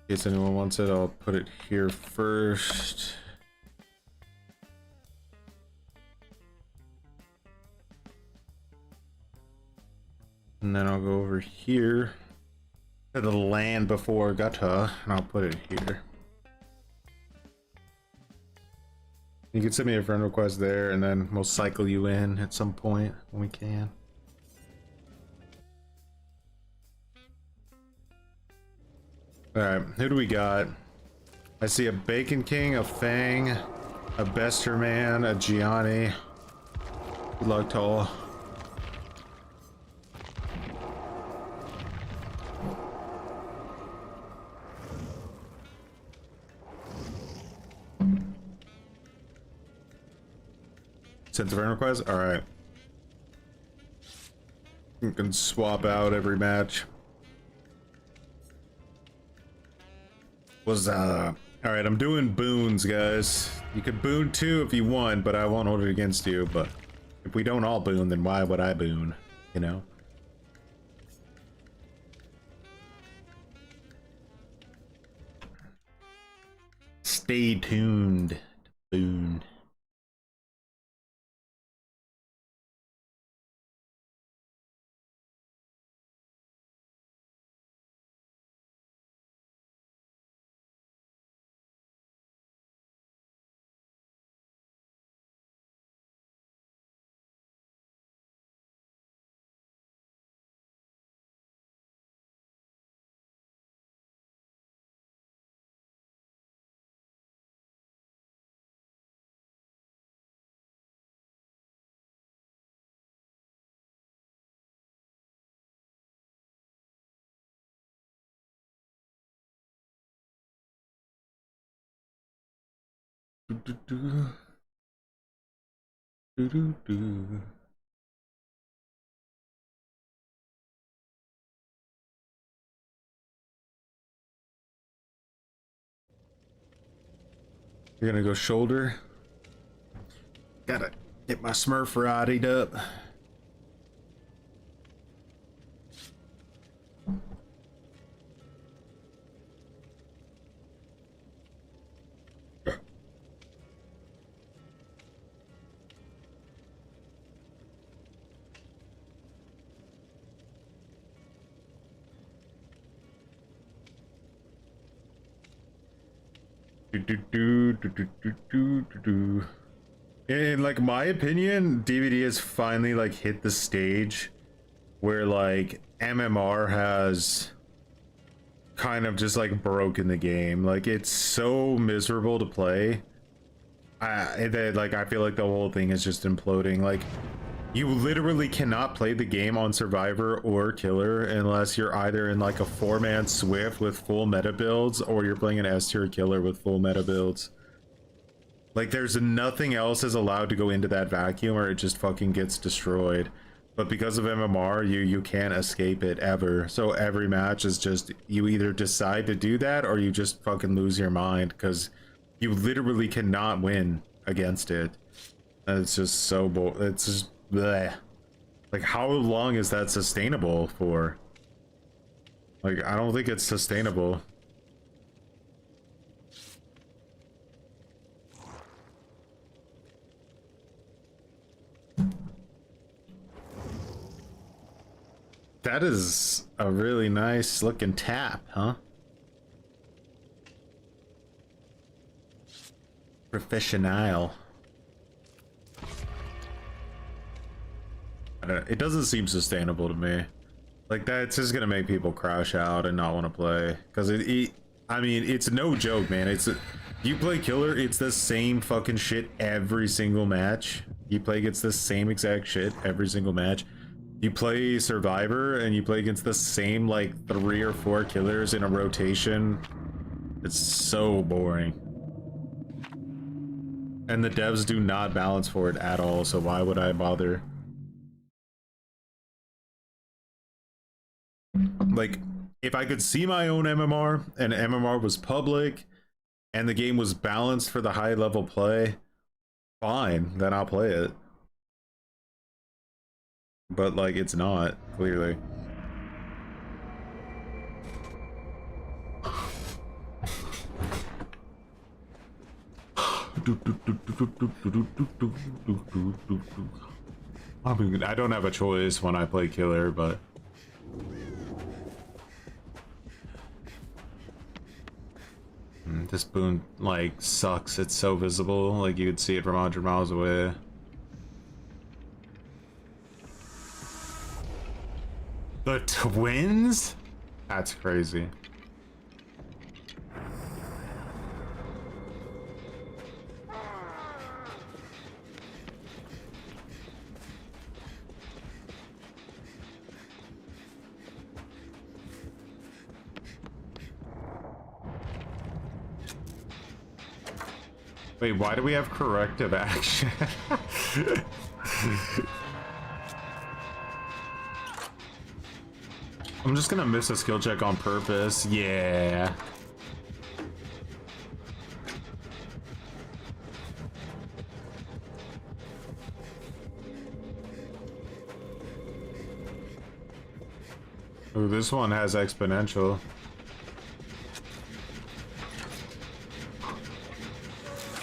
case anyone wants it, I'll put it here first. And then I'll go over here to the land before Gata, and I'll put it here. You can send me a friend request there, and then we'll cycle you in at some point when we can. Alright, who do we got? I see a Bacon King, a Fang, a Bester Man, a Gianni. Good luck to all. Sent a friend request? Alright. You can swap out every match. Alright, I'm doing boons, guys. You could boon too if you want, but I won't hold it against you. But if we don't all boon, then why would I boon? You know? Stay tuned to boon. You're gonna go shoulder. Gotta get my Smurf rotted up. In like my opinion, DBD has finally like hit the stage where like MMR has kind of just like broken the game. Like it's so miserable to play. I feel like the whole thing is just imploding. Like you literally cannot play the game on Survivor or Killer unless you're either in like a 4-man Swift with full meta builds or you're playing an S tier Killer with full meta builds. Like there's nothing else is allowed to go into that vacuum or it just fucking gets destroyed. But because of MMR, you can't escape it ever. So every match is just, you either decide to do that or you just fucking lose your mind because you literally cannot win against it. And it's just so it's just bleh. Like how long is that sustainable for? Like I don't think it's sustainable. That is a really nice looking tap, huh? Professional. I don't know, it doesn't seem sustainable to me. Like that's just gonna make people crash out and not want to play. Cause I mean, it's no joke, man. You play Killer, it's the same fucking shit every single match. You play against the same exact shit every single match. You play Survivor and you play against the same like 3 or 4 killers in a rotation. It's so boring. And the devs do not balance for it at all, so why would I bother? Like, if I could see my own MMR and MMR was public and the game was balanced for the high level play, fine, then I'll play it. But like, it's not, clearly. I mean, I don't have a choice when I play killer, but this boon like sucks. It's so visible, like you could see it from 100 miles away. The twins? That's crazy. Wait, why do we have corrective action? I'm just gonna miss a skill check on purpose. Yeah. Ooh, this one has exponential.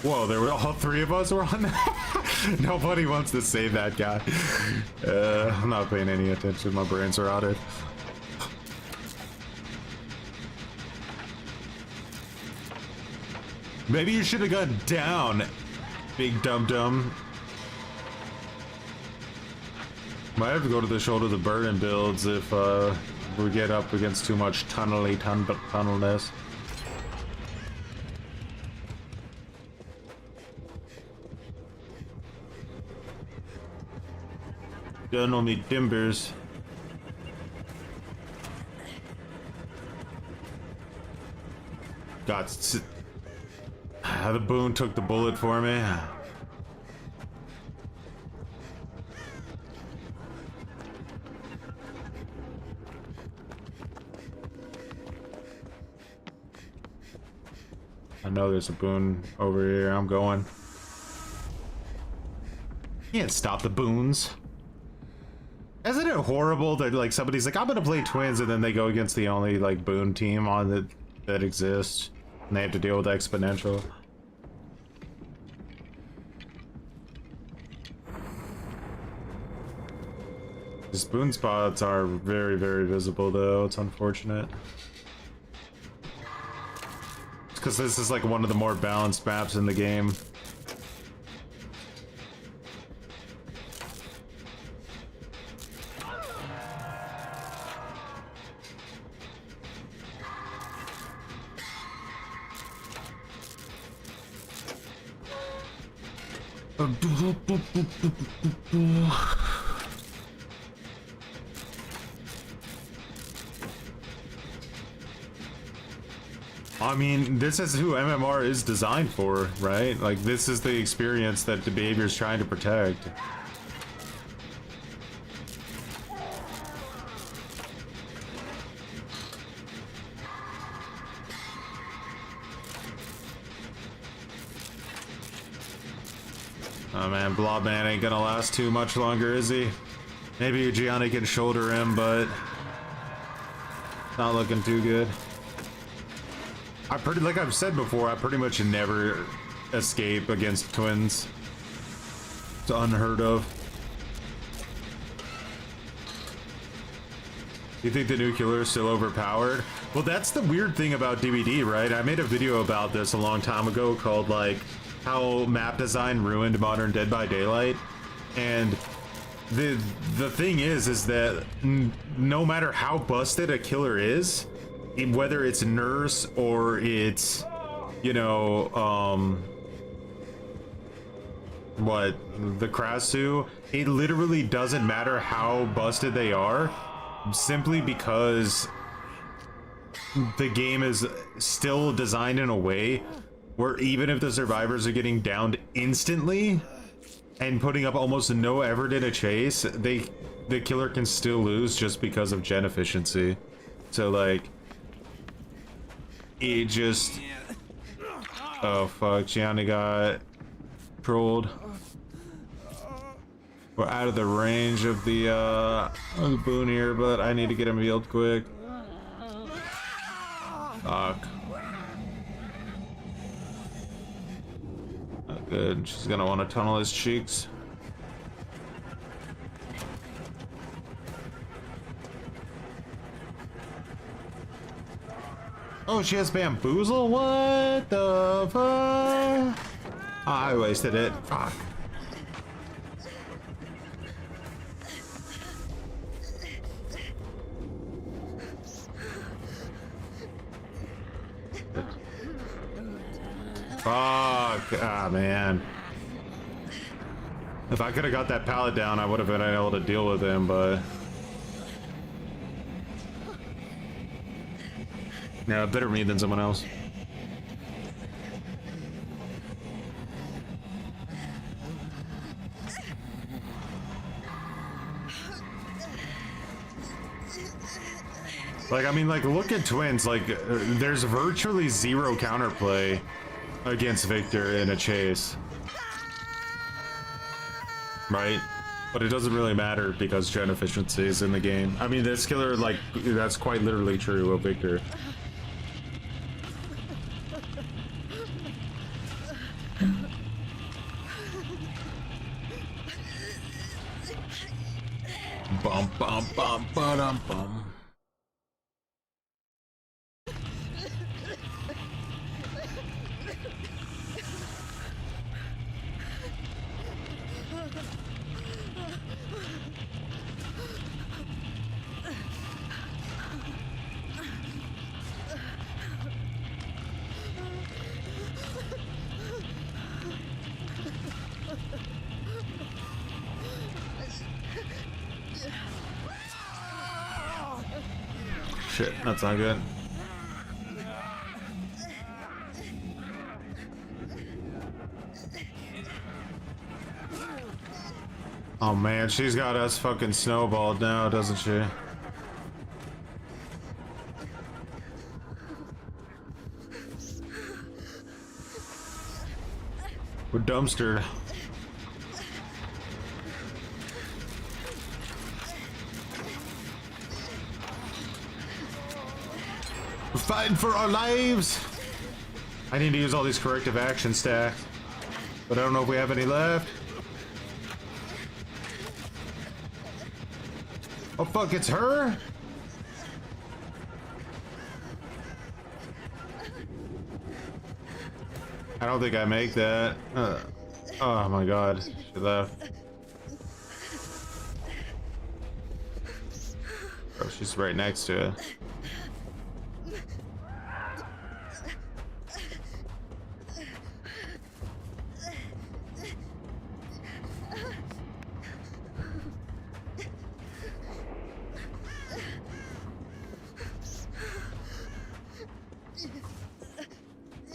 Whoa, there were all three of us were on that? Nobody wants to save that guy. I'm not paying any attention. My brains are rotted. Maybe you should have gone down, big dum-dum. Might have to go to the shoulder of the burden builds if we get up against too much tunnelness. Done on me timbers. God, the boon took the bullet for me. I know there's a boon over here. I'm going. Can't stop the boons. Isn't it horrible that like somebody's like, I'm gonna play twins, and then they go against the only like boon team on that exists, and they have to deal with exponential. These boon spots are very, very visible though. It's unfortunate. It's because this is like one of the more balanced maps in the game. I mean, this is who MMR is designed for, right? Like, this is the experience that the behavior is trying to protect. Oh man, Blob Man ain't gonna last too much longer, is he? Maybe Gianni can shoulder him, but not looking too good. Like I've said before, I pretty much never escape against twins. It's unheard of. You think the new killer is still overpowered? Well, that's the weird thing about DBD, right? I made a video about this a long time ago called like how map design ruined modern Dead by Daylight, and the thing is that no matter how busted a killer is, whether it's Nurse or it's, you know, what, the Krasu, it literally doesn't matter how busted they are, simply because the game is still designed in a way where even if the survivors are getting downed instantly and putting up almost no effort in a chase, the killer can still lose just because of gen efficiency. So like, it just, Oh fuck, Gianni got trolled. We're out of the range of the boon here, but I need to get him healed quick. Fuck. Not good. She's gonna want to tunnel his cheeks. Oh, she has bamboozle? What the fuck? Oh, I wasted it. Fuck. Fuck. Ah, man. If I could have got that pallet down, I would have been able to deal with him, but... No, better me than someone else. Like, I mean, like, look at twins. Like, there's virtually zero counterplay against Victor in a chase. Right? But it doesn't really matter because gen efficiency is in the game. I mean, this killer, like, that's quite literally true of Victor. Bum bum bum ba-dum bum. Shit, that's not good. Oh man, she's got us fucking snowballed now, doesn't she? We're dumpstered. We're fighting for our lives. I need to use all these corrective action stacks, but I don't know if we have any left. Oh fuck, it's her? I don't think I make that. Oh my god, she left. Oh, she's right next to it.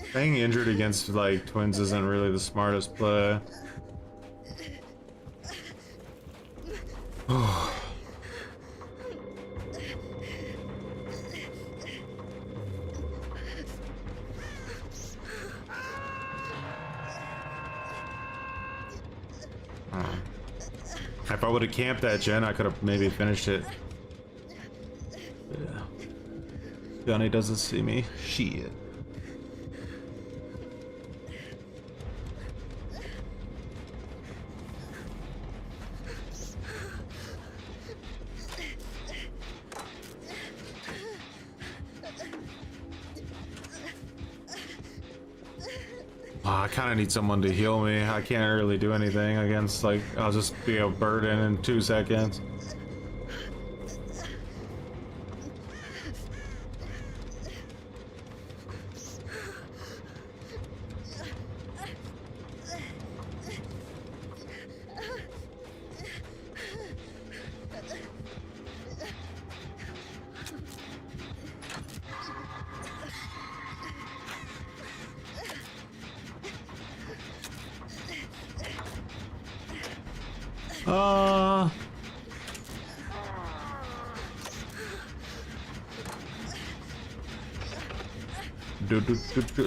Staying injured against like twins isn't really the smartest play. If I would have camped that gen, I could have maybe finished it. Yeah. Johnny doesn't see me. Shit. I kind of need someone to heal me. I can't really do anything against, like, I'll just be a burden in 2 seconds.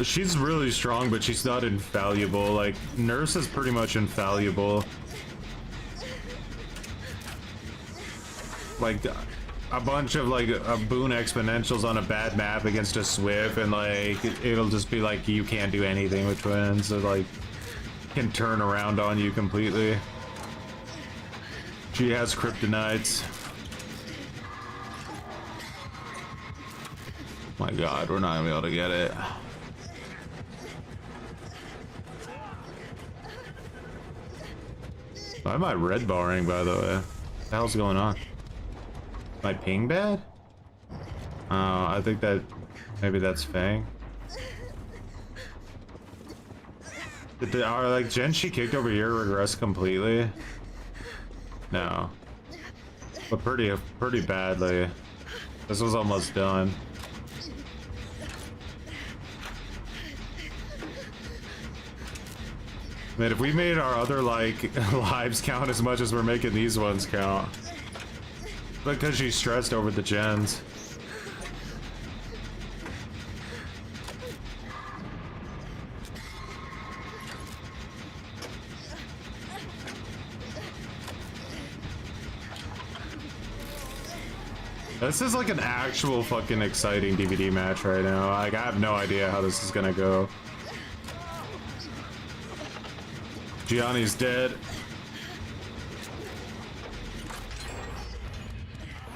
She's really strong, but she's not infallible. Like, Nurse is pretty much infallible. Like, a bunch of, like, boon exponentials on a bad map against a Swift, and, like, it'll just be like, you can't do anything with twins. So, like, can turn around on you completely. She has kryptonites. My god, we're not gonna be able to get it. Why am I red barring, by the way? What the hell's going on? My ping bad? Oh, I think that maybe that's Fang. Are like Gen she kicked over here regress completely? No. But pretty badly. This was almost done. Man, if we made our other, like, lives count as much as we're making these ones count. Because she's stressed over the gens. This is like an actual fucking exciting DBD match right now. Like, I have no idea how this is gonna go. Gianni's dead.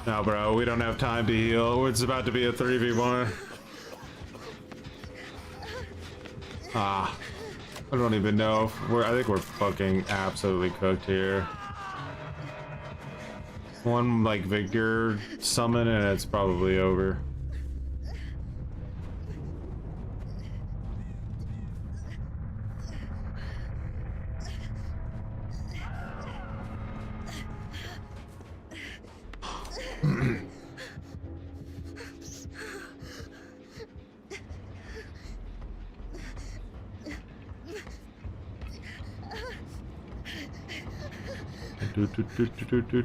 No, bro, we don't have time to heal. It's about to be a 3v1. Ah, I don't even know. I think we're fucking absolutely cooked here. One, like, Victor summon and it's probably over.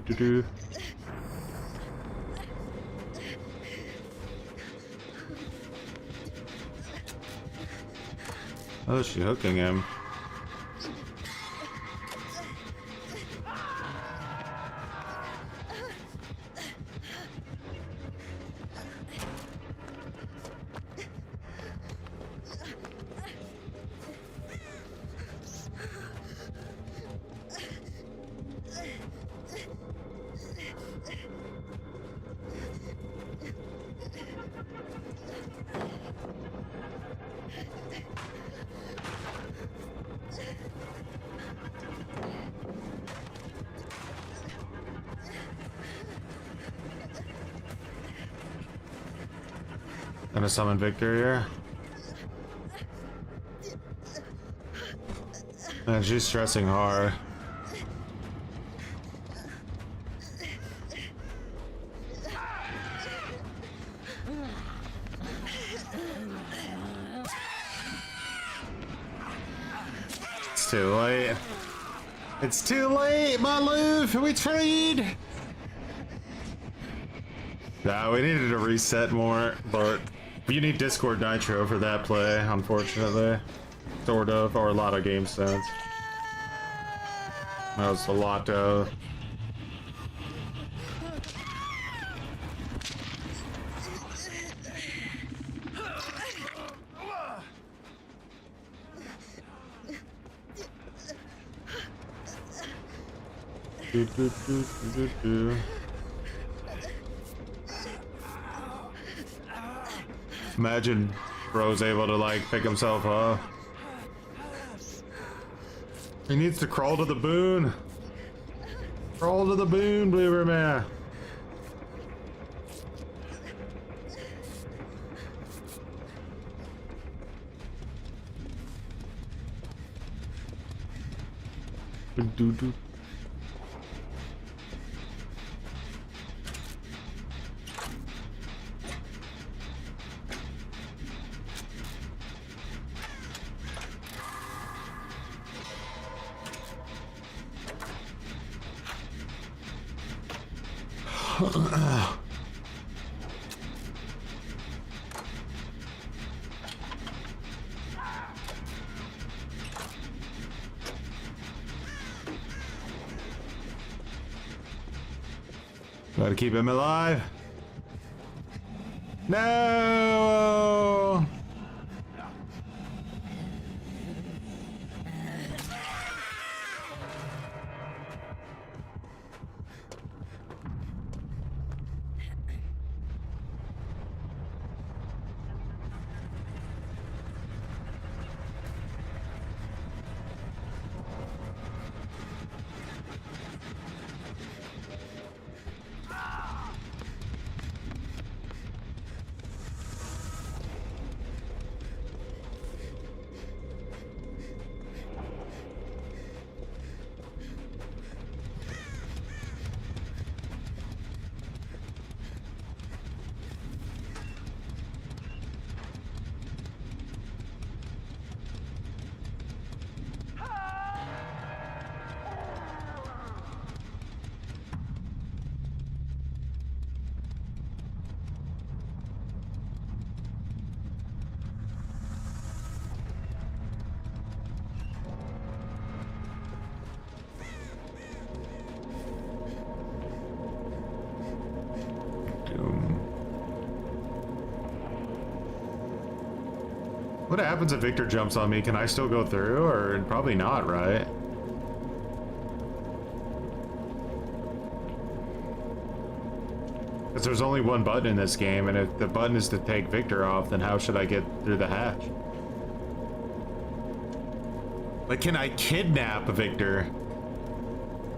Do. Oh, is she hooking him? Gonna summon Victor here. Man, she's stressing hard. It's too late. It's too late, my love. We trade. Nah, we needed to reset more, but you need Discord Nitro for that play, unfortunately. Sort of, or a lot of game sense. That was a lot to... Imagine bro's able to, like, pick himself up. He needs to crawl to the boon. Crawl to the boon, Bloober man. Do. Gotta keep him alive. No! What happens if Victor jumps on me? Can I still go through? Or probably not, right? Because there's only one button in this game, and if the button is to take Victor off, then how should I get through the hatch? Like, can I kidnap Victor?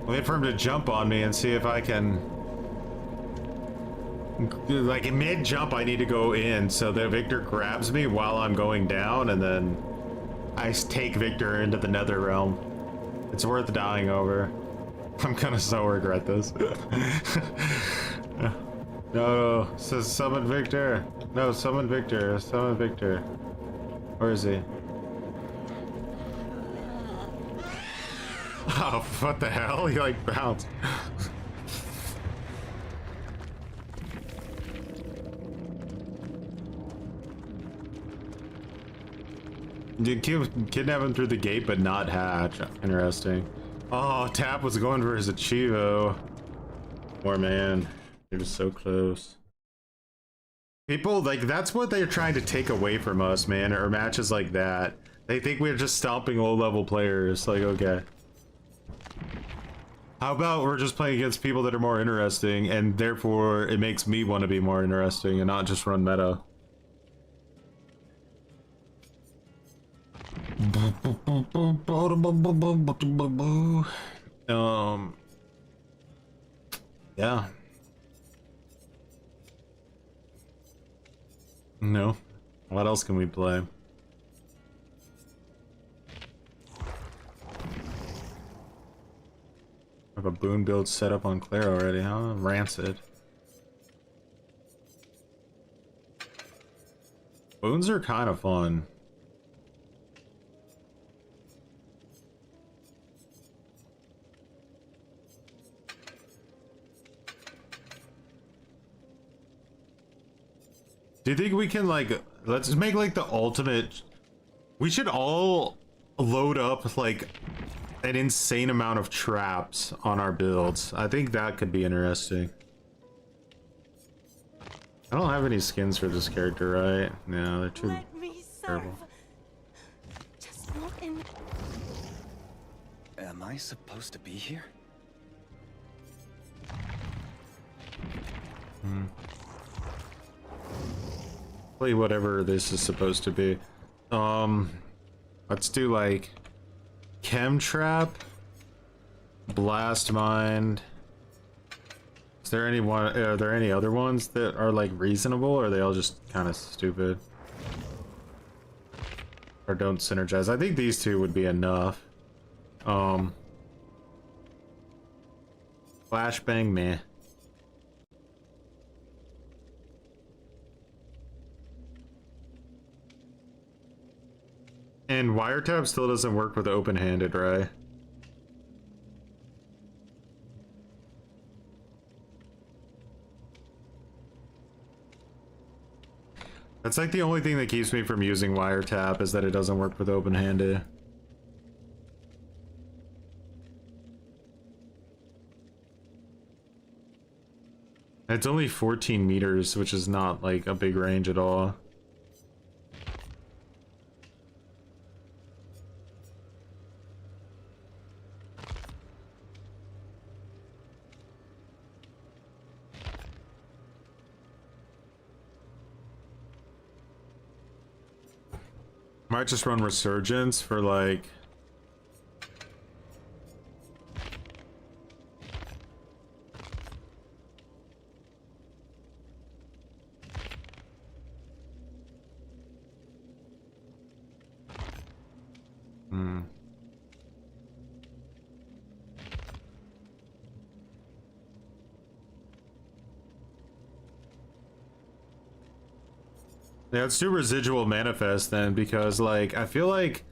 Wait for him to jump on me and see if I can... Like, in mid-jump, I need to go in so that Victor grabs me while I'm going down, and then I take Victor into the nether realm. It's worth dying over. I'm gonna so regret this. No, says summon Victor. No, summon Victor. Summon Victor. Where is he? Oh, what the hell? He like bounced. You kidnap him through the gate, but not hatch. Interesting. Oh, Tap was going for his Achievo. Poor man. He was so close. People, like, that's what they're trying to take away from us, man, or matches like that. They think we're just stomping low-level players. Like, okay. How about we're just playing against people that are more interesting, and therefore it makes me want to be more interesting and not just run meta. Yeah. No. What else can we play? I have a boon build set up on Claire already, huh? Rancid. Boons are kind of fun. Do you think we can, like, let's make like the ultimate, we should all load up like an insane amount of traps on our builds. I think that could be interesting. I don't have any skins for this character, right? No, they're too terrible. Just walk in. Am I supposed to be here? Play whatever this is supposed to be. Let's do like Chem Trap, Blast Mind. Is there any one? Are there any other ones that are like reasonable, or are they all just kind of stupid? Or don't synergize? I think these two would be enough. Flashbang, meh. And wiretap still doesn't work with open-handed, right? That's like the only thing that keeps me from using wiretap, is that it doesn't work with open-handed. It's only 14 meters, which is not like a big range at all. Might just run Resurgence for like... Yeah, let's do Residual Manifest then, because like I feel like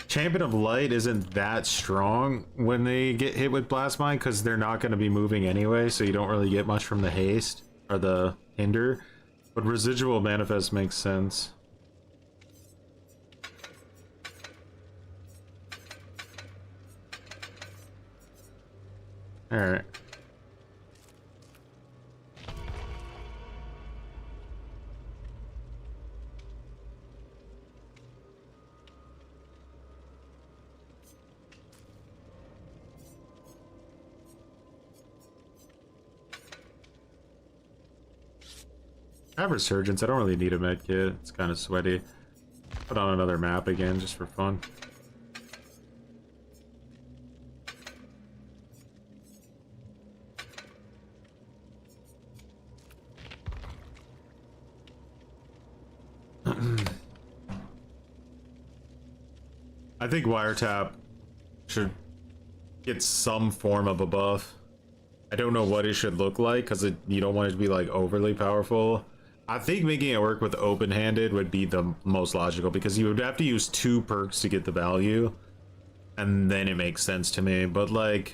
Champion of Light isn't that strong when they get hit with Blast Mine, because they're not going to be moving anyway, so you don't really get much from the haste or the hinder. But Residual Manifest makes sense. Alright. I have Resurgence. I don't really need a med kit. It's kind of sweaty. Put on another map again just for fun. I think Wiretap should get some form of a buff. I don't know what it should look like, because you don't want it to be like overly powerful. I think making it work with open-handed would be the most logical, because you would have to use 2 perks to get the value, and then it makes sense to me. But like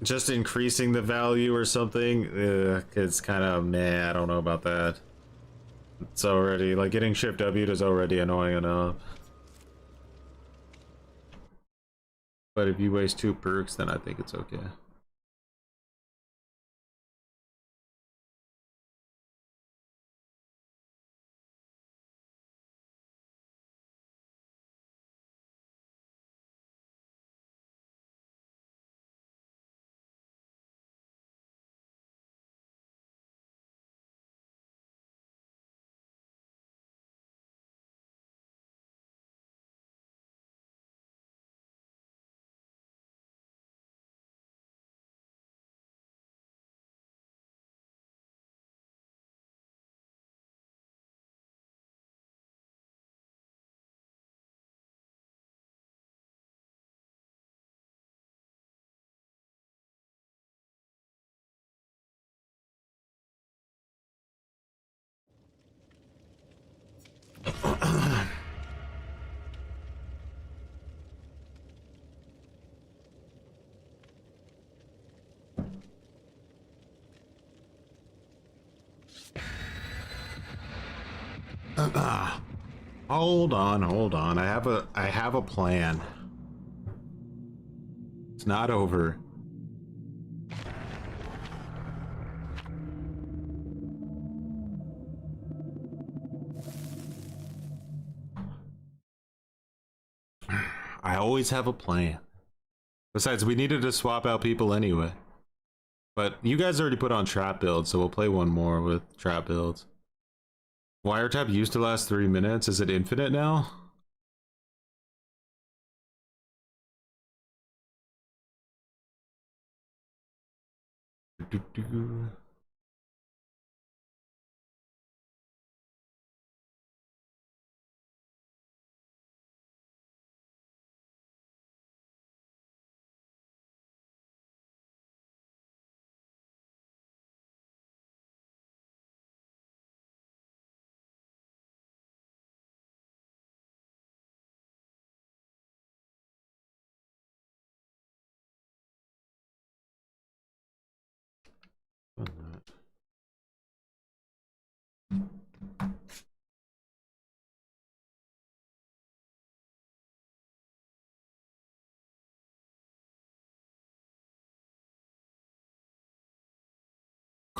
just increasing the value or something, it's kind of meh. I don't know about that. It's already like getting Shift W is already annoying enough. But if you waste 2 perks, then I think it's okay. Hold on. I have a plan. It's not over. I always have a plan. Besides, we needed to swap out people anyway. But you guys already put on trap builds, so we'll play one more with trap builds. Wiretap used to last 3 minutes. Is it infinite now?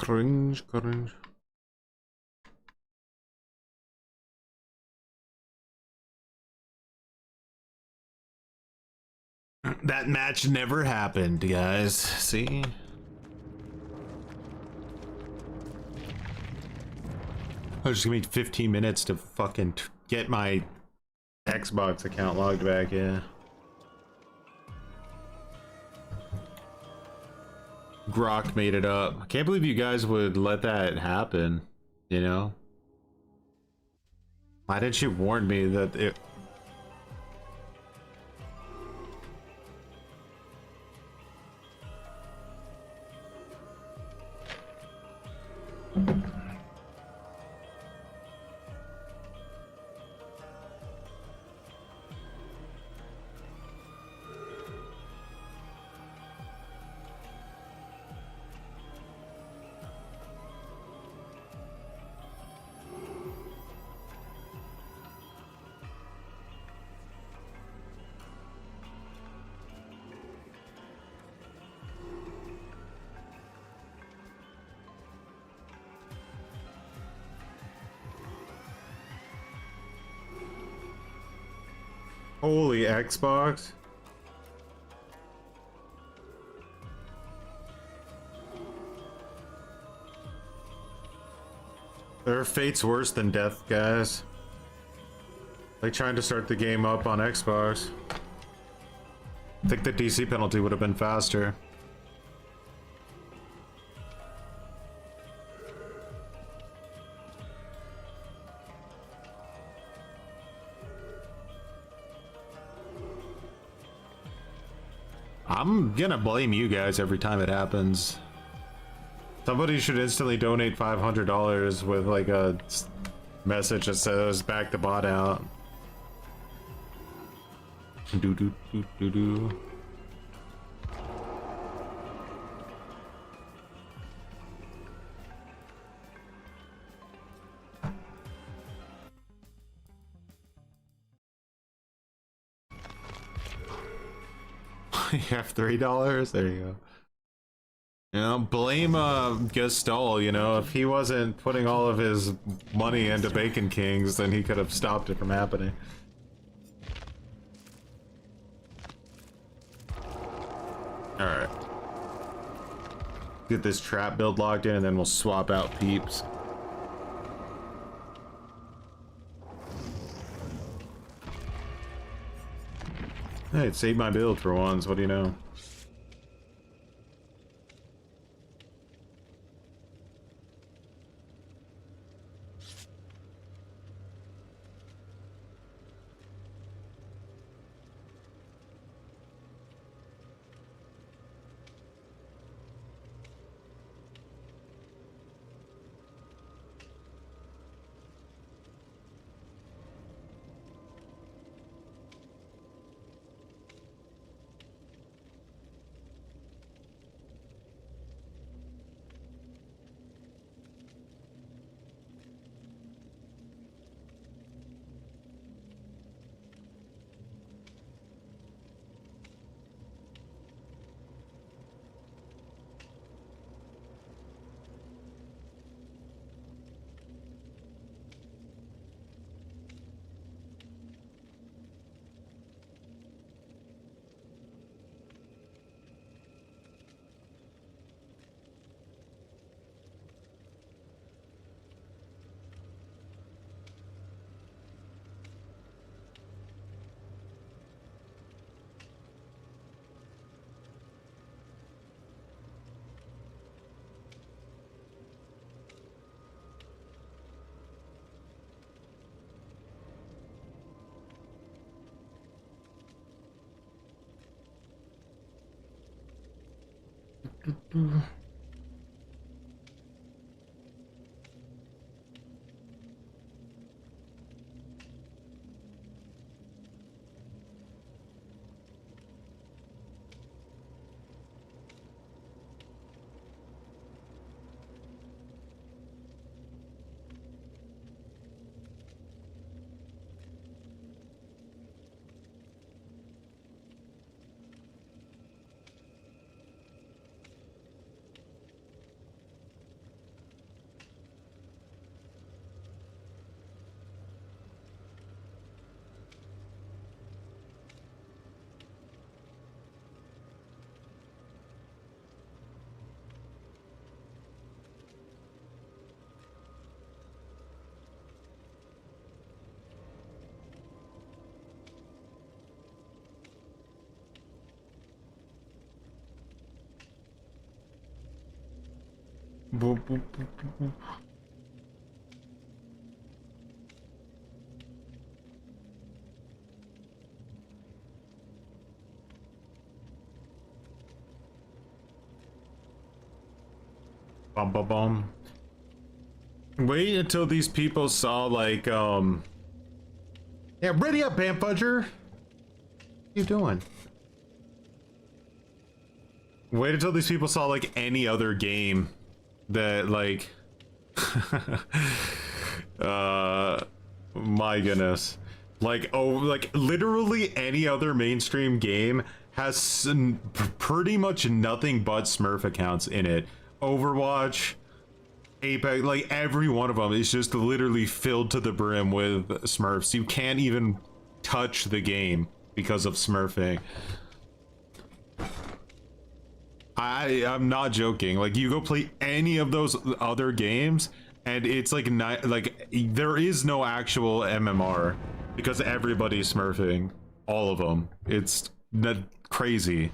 Cringe, cringe. That match never happened, guys. See? I was just gonna need 15 minutes to fucking get my Xbox account logged back, yeah. Grok made it up. I can't believe you guys would let that happen, you know? Why didn't you warn me that it... Holy Xbox. Their fate's worse than death, guys. Like trying to start the game up on Xbox. I think the DC penalty would have been faster. I'm gonna blame you guys every time it happens. Somebody should instantly donate $500 with like a message that says back the bot out. Do do do do do. You have $3? There you go. You know, blame Gestalt, you know, if he wasn't putting all of his money into Bacon Kings, then he could have stopped it from happening. Alright. Get this trap build locked in and then we'll swap out peeps. Hey, it saved my build for once, what do you know? Bum bum bum. Wait until these people saw like yeah, ready up, Bam Fudger. What are you doing? Wait until these people saw like any other game that like my goodness. Like, oh, like literally any other mainstream game has pretty much nothing but Smurf accounts in it. Overwatch, Apex, like every one of them is just literally filled to the brim with Smurfs. You can't even touch the game because of Smurfing. I'm not joking. Like, you go play any of those other games and it's like not like there is no actual MMR because everybody's Smurfing, all of them. It's crazy.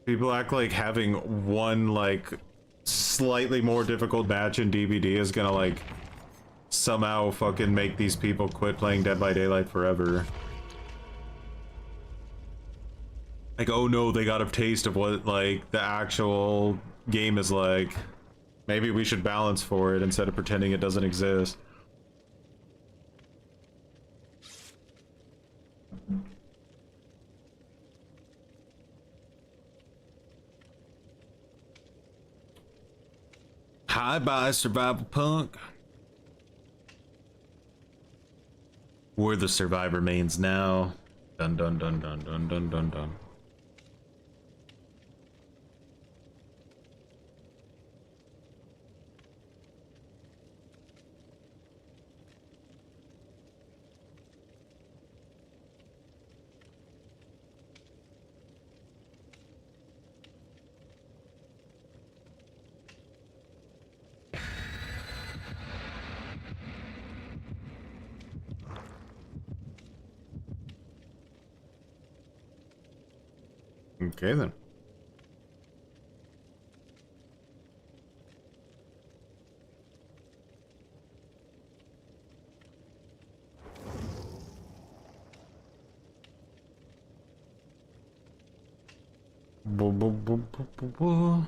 People act like having one like slightly more difficult match in DBD is gonna like somehow fucking make these people quit playing Dead by Daylight forever. Like, oh no, they got a taste of what like the actual game is like. Maybe we should balance for it instead of pretending it doesn't exist. Hi, bye, survival punk. We're the survivor mains now. Dun dun dun dun dun dun dun dun. Okay then. Boo, boo, boo, boo, boo, boo.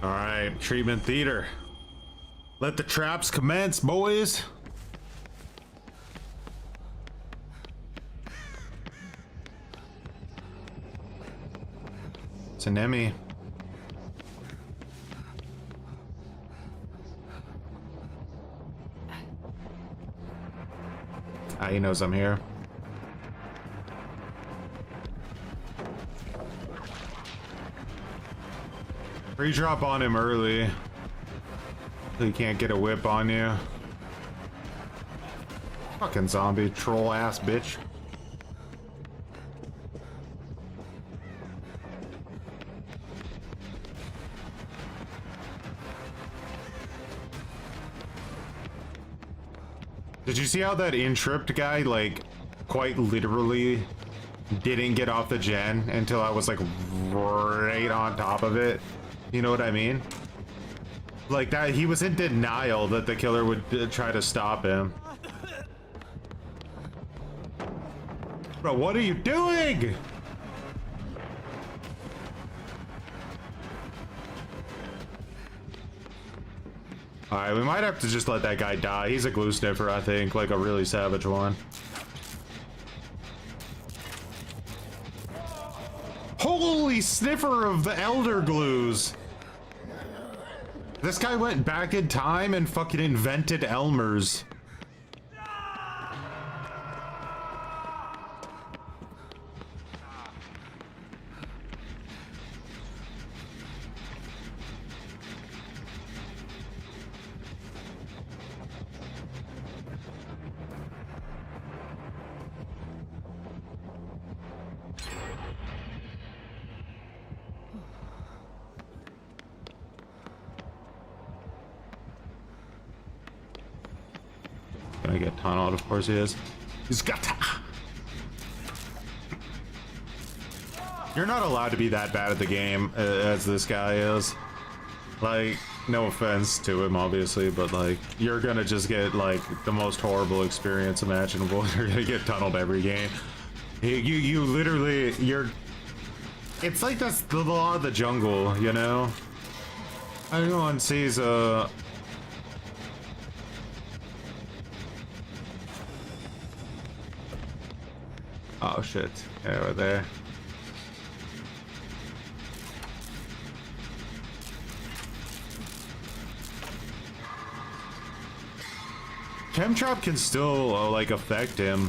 All right, treatment theater. Let the traps commence, boys. It's an Emmy. Ah, he knows I'm here. Free drop on him early. So he can't get a whip on you. Fucking zombie troll ass bitch. Did you see how that in-tripped guy, like, quite literally didn't get off the gen until I was, like, right on top of it? You know what I mean? Like, that, he was in denial that the killer would try to stop him. Bro, what are you doing? Alright, we might have to just let that guy die. He's a glue sniffer, I think, like a really savage one. Holy sniffer of the elder glues! This guy went back in time and fucking invented Elmer's. Gonna get tunneled, of course he is. He's got to. You're not allowed to be that bad at the game as this guy is. Like, no offense to him, obviously, but like, you're gonna just get like the most horrible experience imaginable. You're gonna get tunneled every game. You literally, it's like that's the law of the jungle, you know? Everyone sees oh shit, yeah, we're there. Chemtrap can still like affect him.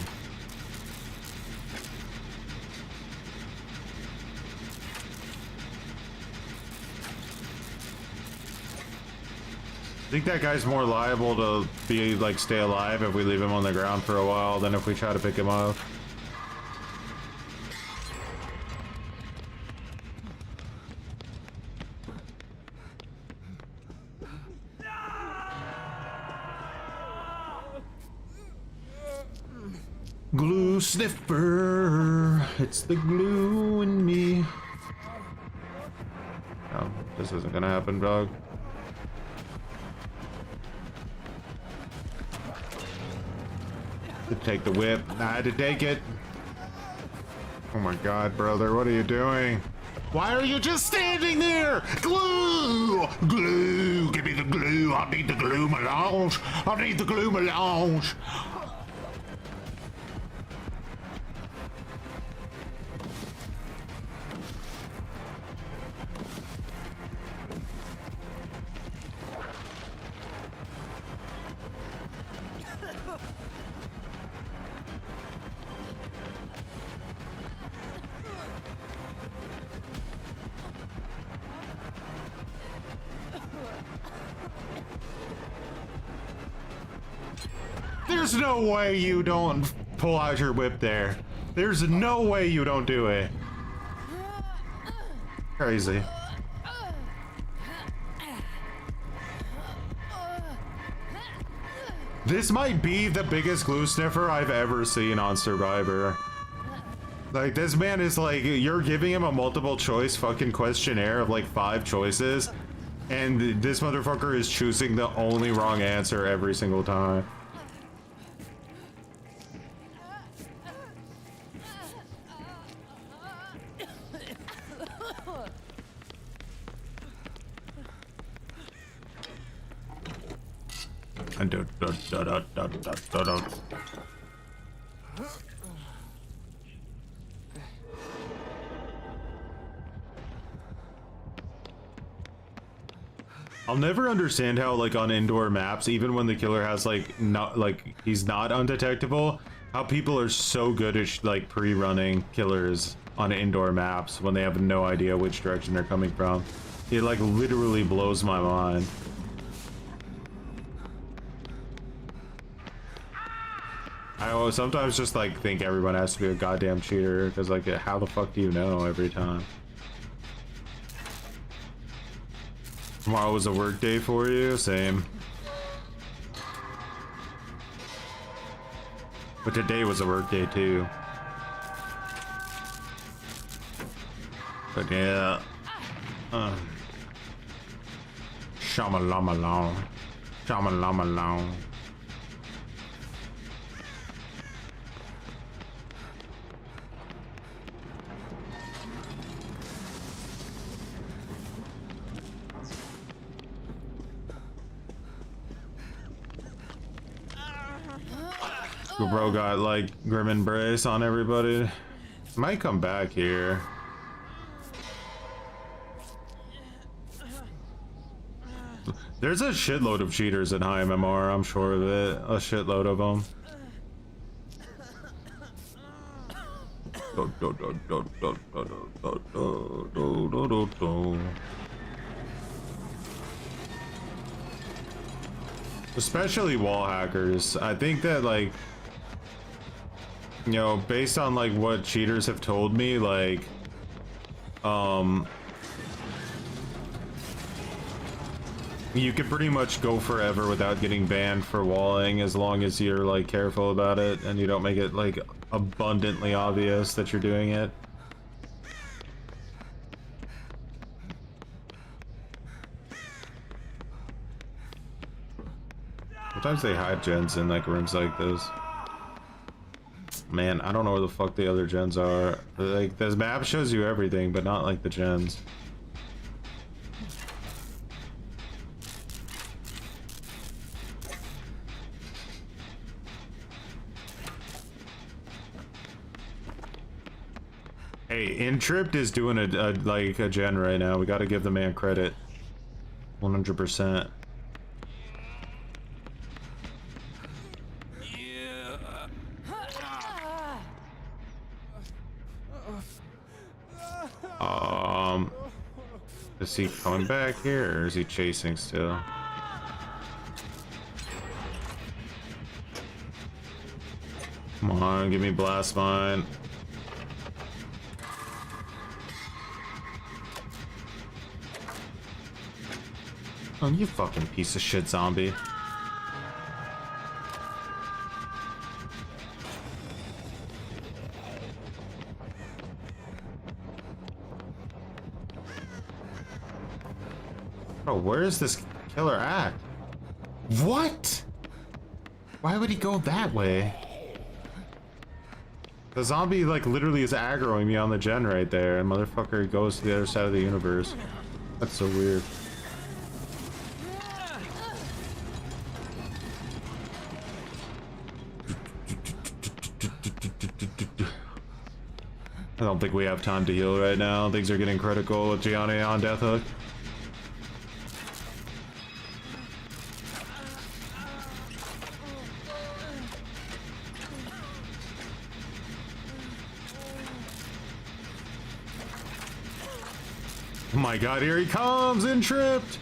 I think that guy's more liable to be like stay alive if we leave him on the ground for a while than if we try to pick him up. Glue sniffer, it's the glue in me. Oh, this isn't gonna happen, dog. To take the whip, I had to take it. Oh my god, brother, what are you doing? Why are you just standing there? Glue! Glue! Give me the glue! I need the glue melange! I need the glue melange! There's no way you don't pull out your whip there. There's no way you don't do it. Crazy. This might be the biggest glue sniffer I've ever seen on Survivor. Like, this man is like, you're giving him a multiple choice fucking questionnaire of like 5 choices, and this motherfucker is choosing the only wrong answer every single time. I'll never understand how, like, on indoor maps, even when the killer has like he's not undetectable, how people are so good at like pre-running killers on indoor maps when they have no idea which direction they're coming from. It like literally blows my mind. I sometimes just like think everyone has to be a goddamn cheater, because like, how the fuck do you know every time? Tomorrow was a work day for you? Same. But today was a work day too. But yeah. Shamalama-long. Shamalama-long. Bro got like grim embrace on everybody. Might come back here. There's a shitload of cheaters in high MMR, I'm sure of it. A shitload of them. Especially wall hackers. I think that, like, you know, based on like what cheaters have told me, like, you can pretty much go forever without getting banned for walling as long as you're like careful about it and you don't make it like abundantly obvious that you're doing it. Sometimes they hide gens in like rooms like this. Man, I don't know where the fuck the other gens are. Like, this map shows you everything, but not like the gens. Hey, Intripped is doing a gen right now. We gotta give the man credit. 100%. Is he coming back here, or is he chasing still? Come on, give me blast mine. Oh, you fucking piece of shit zombie. Bro, where is this killer at? What? Why would he go that way? The zombie like literally is aggroing me on the gen right there, and motherfucker goes to the other side of the universe. That's so weird. I don't think we have time to heal right now. Things are getting critical with Gianni on Death Hook. Oh my god, here he comes, Intripped!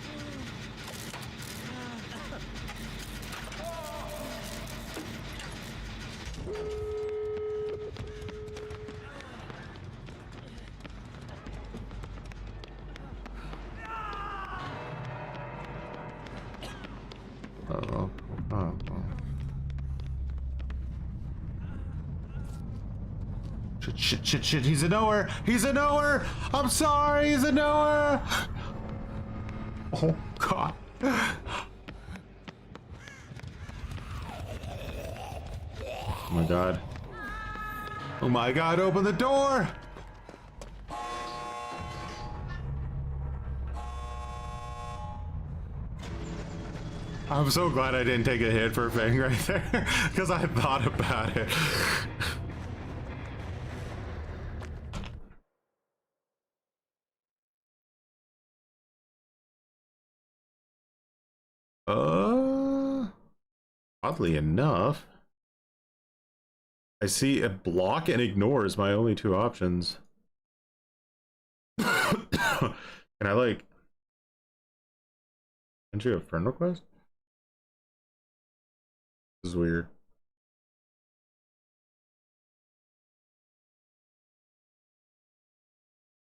Shit, he's a knower! He's a knower! I'm sorry, he's a knower! Oh, God. Oh, my God. Oh, my God, open the door! I'm so glad I didn't take a hit for Fang right there, because I thought about it. Oddly enough, I see a block and ignore as my only two options. Can I like send you a friend request? This is weird.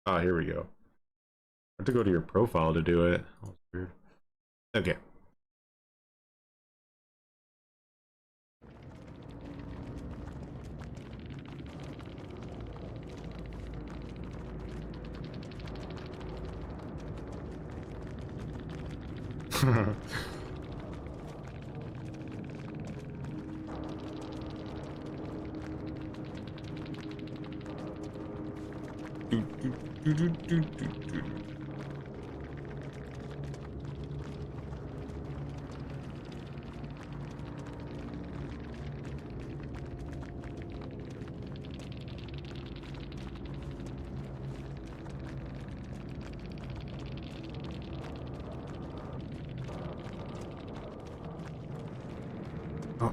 Ah, here we go. I have to go to your profile to do it. Oh, that's weird. Okay. All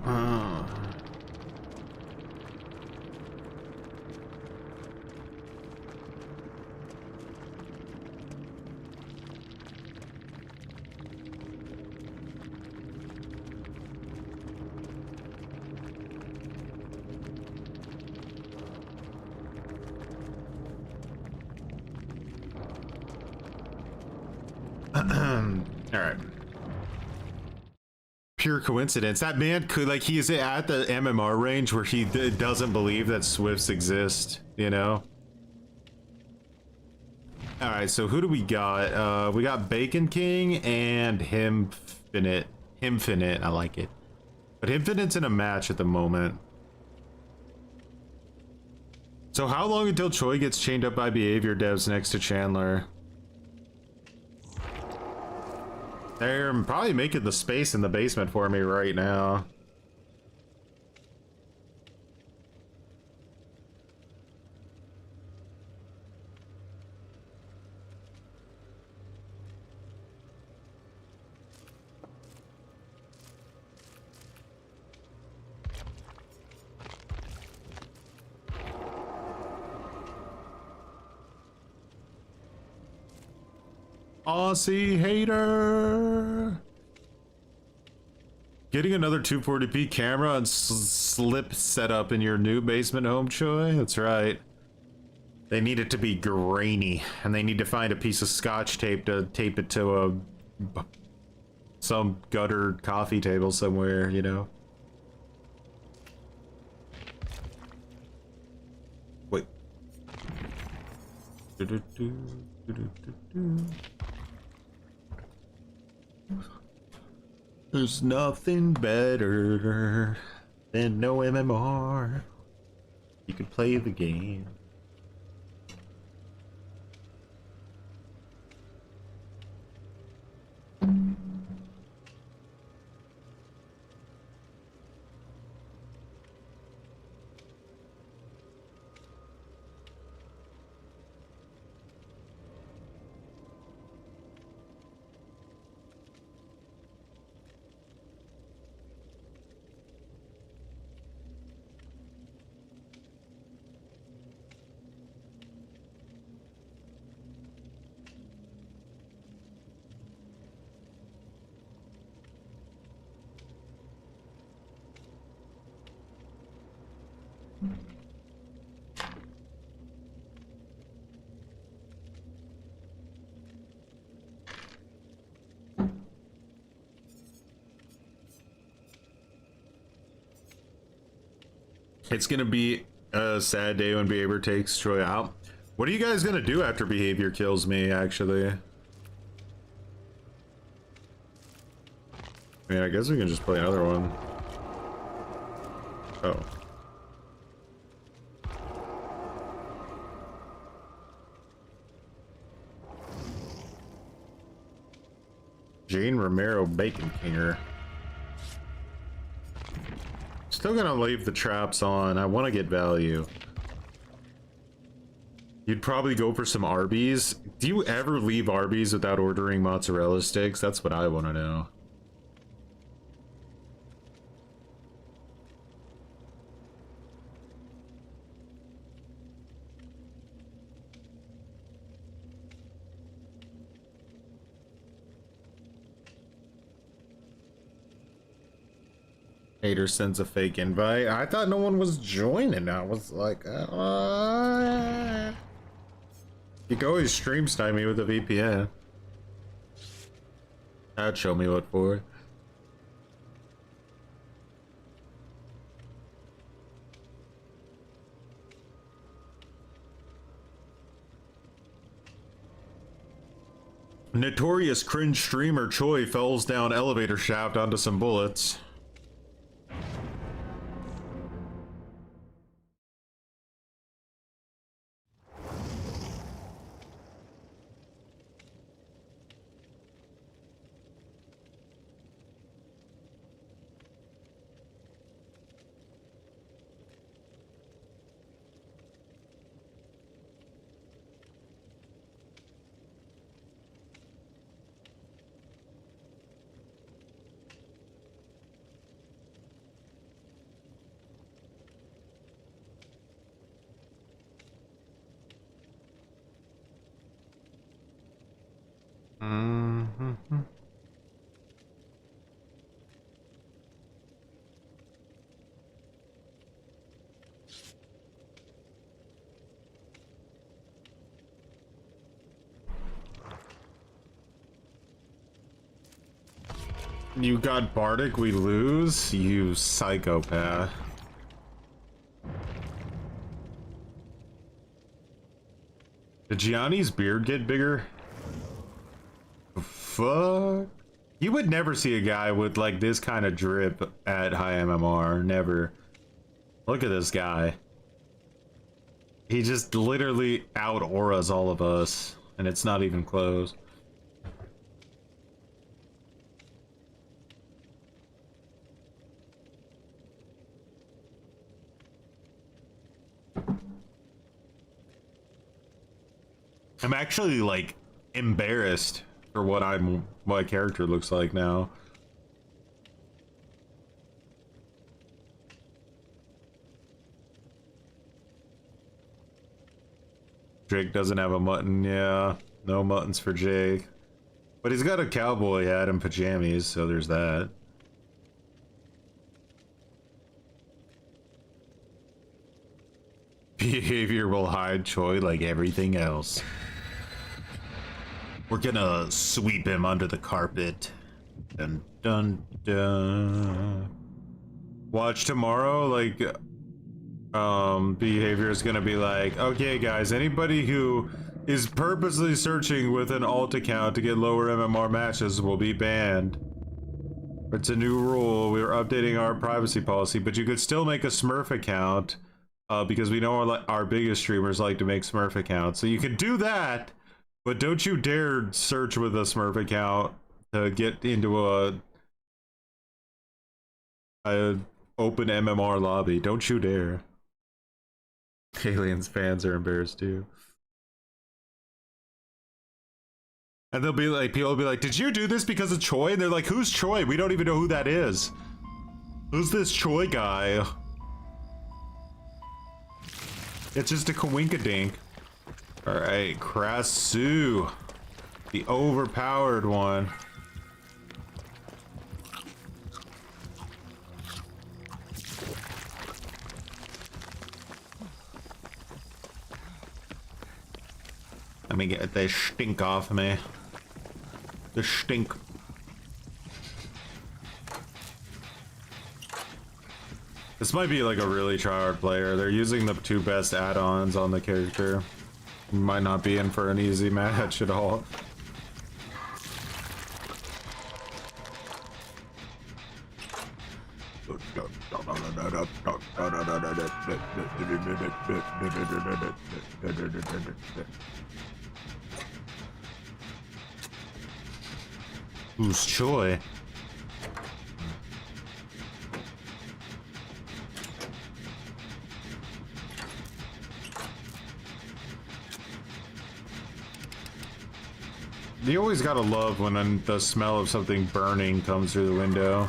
right. Pure coincidence. That man could, like, he is at the MMR range where he doesn't believe that Swifts exist, you know? All right, so who do we got? We got Bacon King and Himfinite. Himfinite, I like it. But Himfinite's in a match at the moment. So how long until Choi gets chained up by behavior devs next to Chandler? They're probably making the space in the basement for me right now. Aussie hater. Getting another 240p camera and slip setup in your new basement home, Choi? That's right. They need it to be grainy, and they need to find a piece of scotch tape to tape it to some gutter coffee table somewhere, you know? Wait. There's nothing better than no MMR. You can play the game. It's gonna be a sad day when Behavior takes Troy out. What are you guys gonna do after Behavior kills me, actually? I mean, I guess we can just play another one. Oh. Jane Romero Bacon Kinger. Still gonna leave the traps on. I want to get value. You'd probably go for some Arby's. Do you ever leave Arby's without ordering mozzarella sticks? That's what I want to know. Hater sends a fake invite. I thought no one was joining. I was like, you can always stream snipe me with a VPN. That'd show me what for. Notorious cringe streamer Choi falls down elevator shaft onto some bullets. You got Bardic, we lose? You psychopath. Did Gianni's beard get bigger? Fuck. You would never see a guy with like this kind of drip at high MMR. Never. Look at this guy. He just literally out auras all of us, and it's not even close. I'm actually like embarrassed for what my character looks like now. Jake doesn't have a mutton, yeah. No muttons for Jake. But he's got a cowboy hat and pajamas, so there's that. Behavior will hide Choi like everything else. We're gonna sweep him under the carpet. Dun dun dun. Watch tomorrow, like behavior is gonna be like, okay guys, anybody who is purposely searching with an alt account to get lower MMR matches will be banned. It's a new rule. We're updating our privacy policy, but you could still make a Smurf account because we know our biggest streamers like to make Smurf accounts. So you can do that, but don't you dare search with a Smurf account to get into a open MMR lobby. Don't you dare. Aliens fans are embarrassed too. And they'll be like, people will be like, did you do this because of Choi? And they're like, who's Choi? We don't even know who that is. Who's this Choi guy? It's just a coinkadink. Alright, Krasu. The overpowered one. Let me get this stink off me. The stink. This might be like a really tryhard player. They're using the two best add-ons on the character. Might not be in for an easy match at all. Who's Choi? You always gotta love when the smell of something burning comes through the window.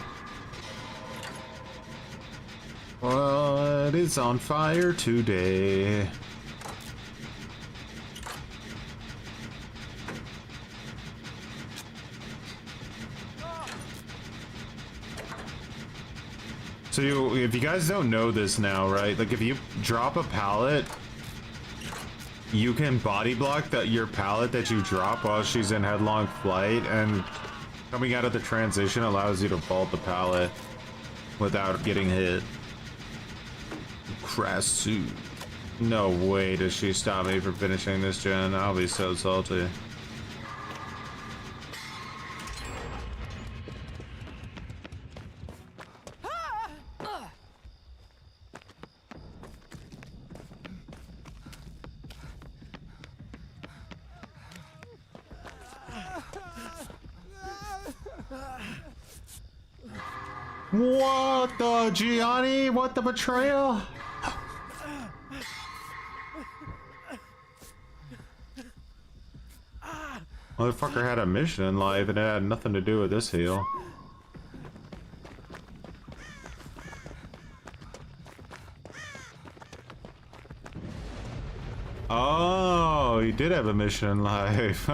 What is on fire today? So if you guys don't know this now, right? Like if you drop a pallet, you can body block your pallet that you drop while she's in headlong flight, and coming out of the transition allows you to vault the pallet without getting hit. Krasu. No way does she stop me from finishing this gen. I'll be so salty. What the Gianni? What the betrayal? Motherfucker had a mission in life and it had nothing to do with this heal. Oh, he did have a mission in life.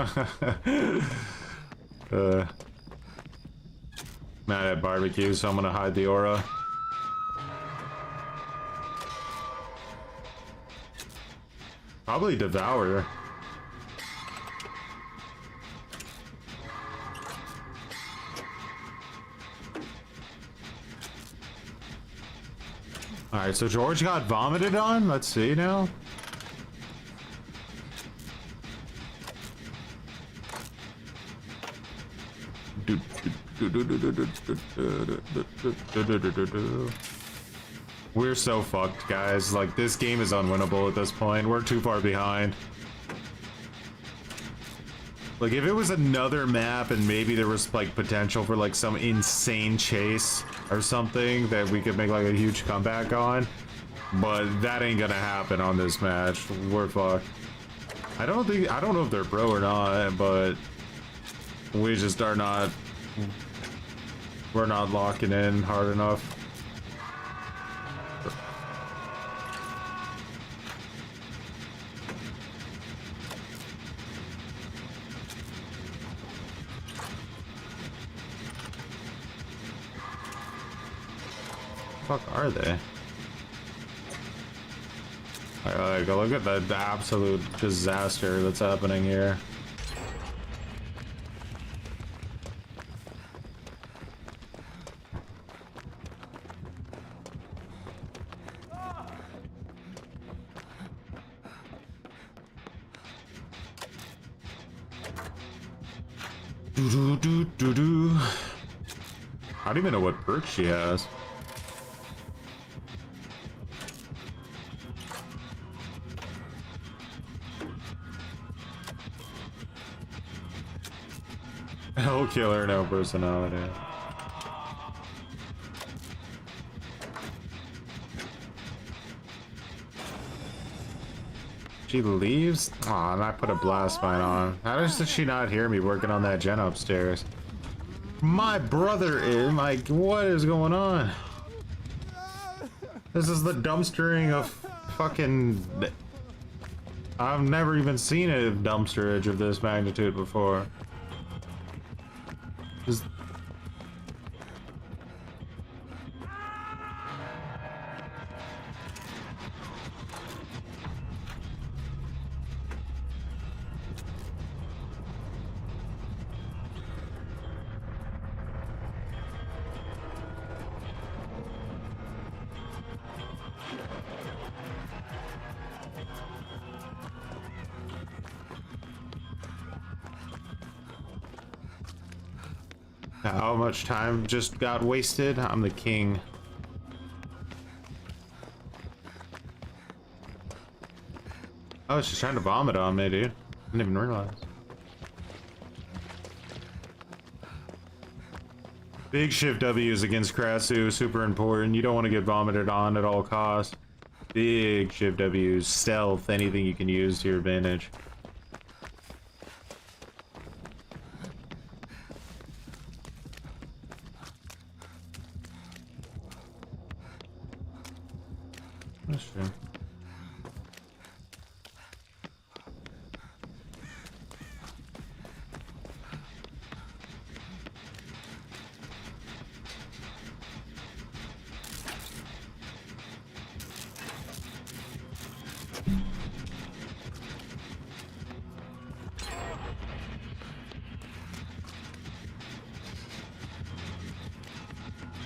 Mad at barbecue, so I'm gonna hide the aura. Probably devour. All right, so George got vomited on. Let's see now. We're so fucked, guys. Like, this game is unwinnable at this point. We're too far behind. Like, if it was another map and maybe there was like potential for like some insane chase or something that we could make like a huge comeback on, but that ain't gonna happen on this match. We're fucked. I don't know if they're pro or not, but we just are not. We're not locking in hard enough. Fuck are they? Like, look at the absolute disaster that's happening here. I don't even know what perk she has. Hell killer, no personality. She leaves? Aw, and I put a blast mine on. How does she not hear me working on that gen upstairs? My brother is like, what is going on? This is the dumpstering of fucking. I've never even seen a dumpsterage of this magnitude before. Just... How much time just got wasted? I'm the king. Oh, she's trying to vomit on me, dude. Didn't even realize. Big shift W's against Krasu, super important. You don't want to get vomited on at all costs. Big shift W's, stealth, anything you can use to your advantage. That's true.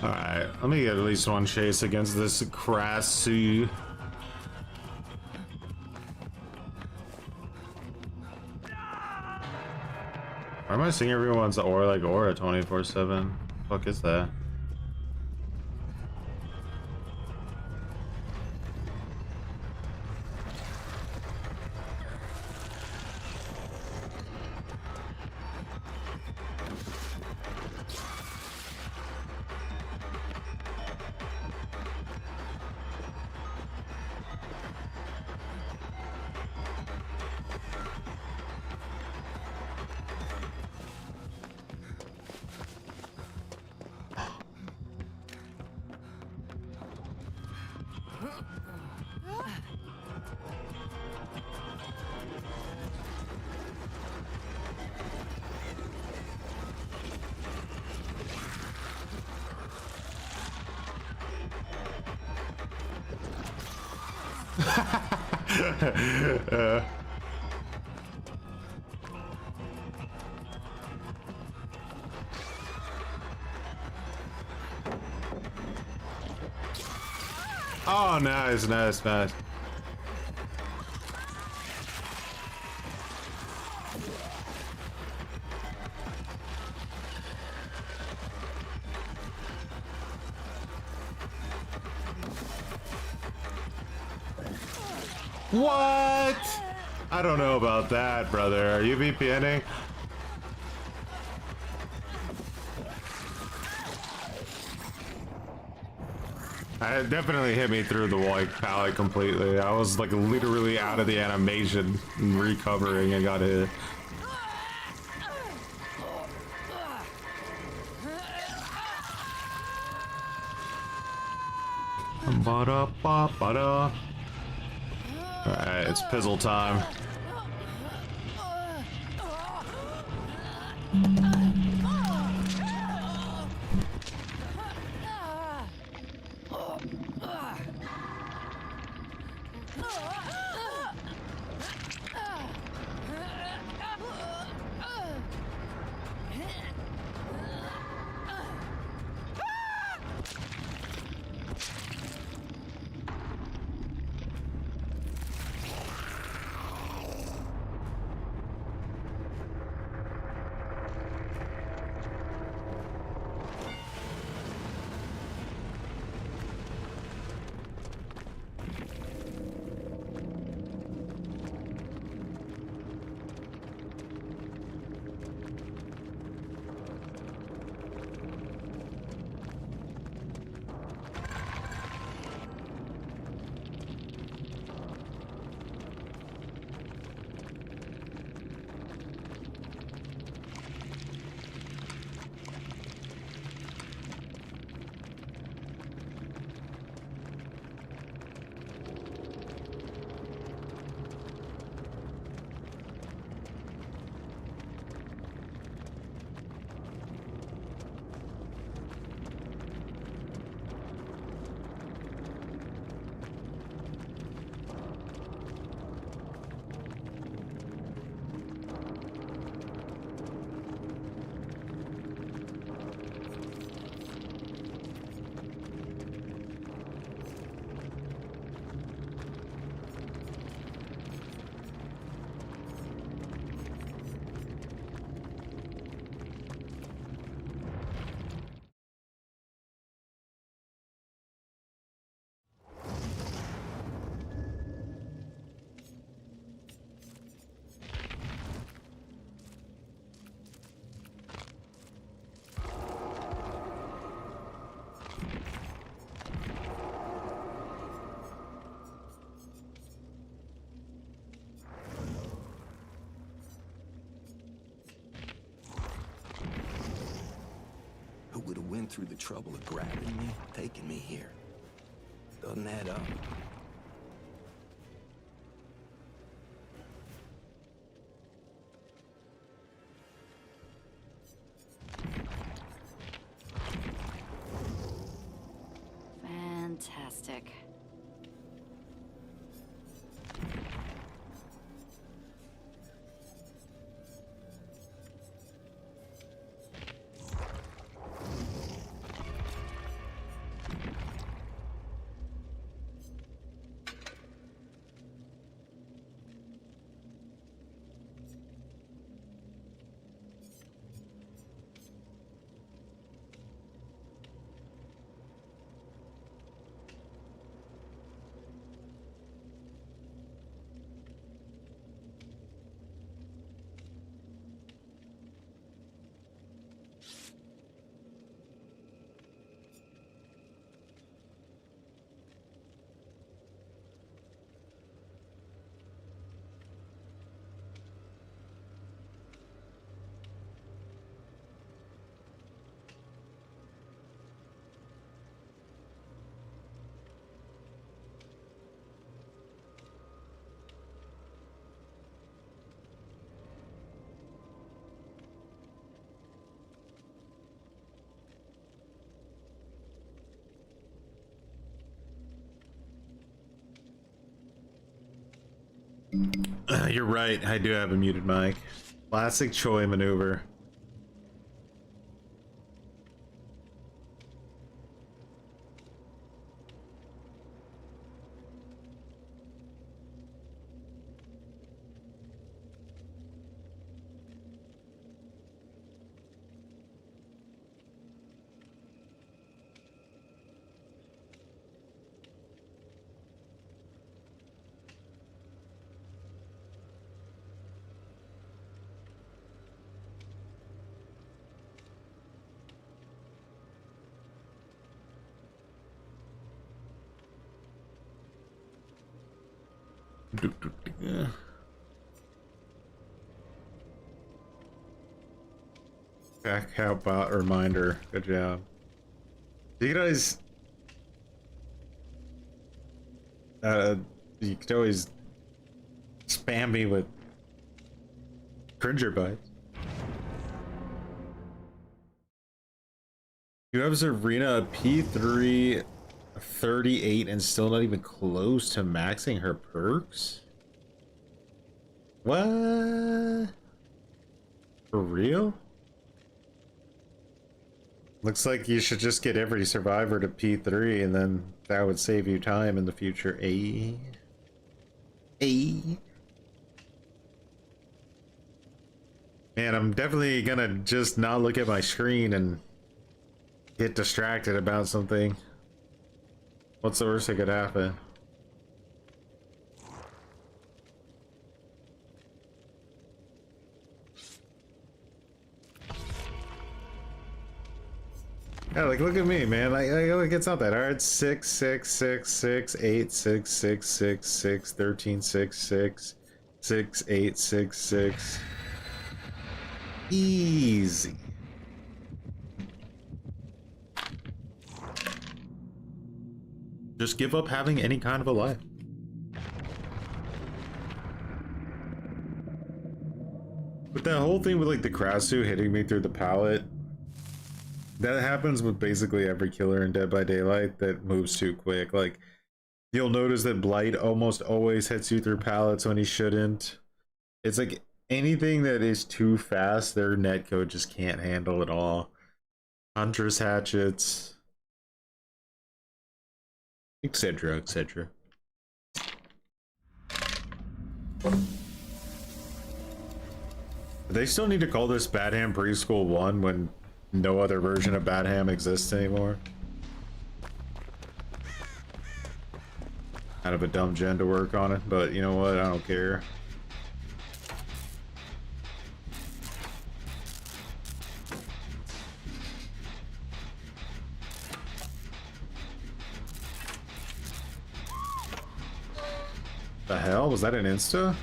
Alright, let me get at least one chase against this Krasu. Why am I seeing everyone's aura like aura 24/7? Fuck is that? Oh, nice, nice, nice. What? I don't know about that, brother. Are you VPNing? It definitely hit me through the white palette completely. I was like literally out of the animation and recovering and got hit. Ba-da-ba-ba-da. Alright, it's pizzle time. Who would have went through the trouble of grabbing me, taking me here? Doesn't add up. Fantastic. You're right, I do have a muted mic. Classic Choi maneuver. Back out bot reminder. Good job. You guys, you could always spam me with cringer bites. You have Serena P3 38 and still not even close to maxing her perks? What? For real? Looks like you should just get every survivor to P3 and then that would save you time in the future. Man, I'm definitely gonna just not look at my screen and get distracted about something. What's the worst that could happen? Yeah, like look at me, man. Like it's not that hard. 6 6 6 6 8 6 6 6 6 13 6 6 6 8 6 6. Easy. Just give up having any kind of a life. But that whole thing with like the Krasu hitting me through the pallet, that happens with basically every killer in Dead by Daylight that moves too quick. Like, you'll notice that Blight almost always hits you through pallets when he shouldn't. It's like anything that is too fast, their netcode just can't handle it all. Hunter's hatchets, etc., etc. They still need to call this Bad Ham Preschool 1 when no other version of Bad Ham exists anymore. Kind of a dumb gen to work on it, but you know what? I don't care. The hell? Was that an insta?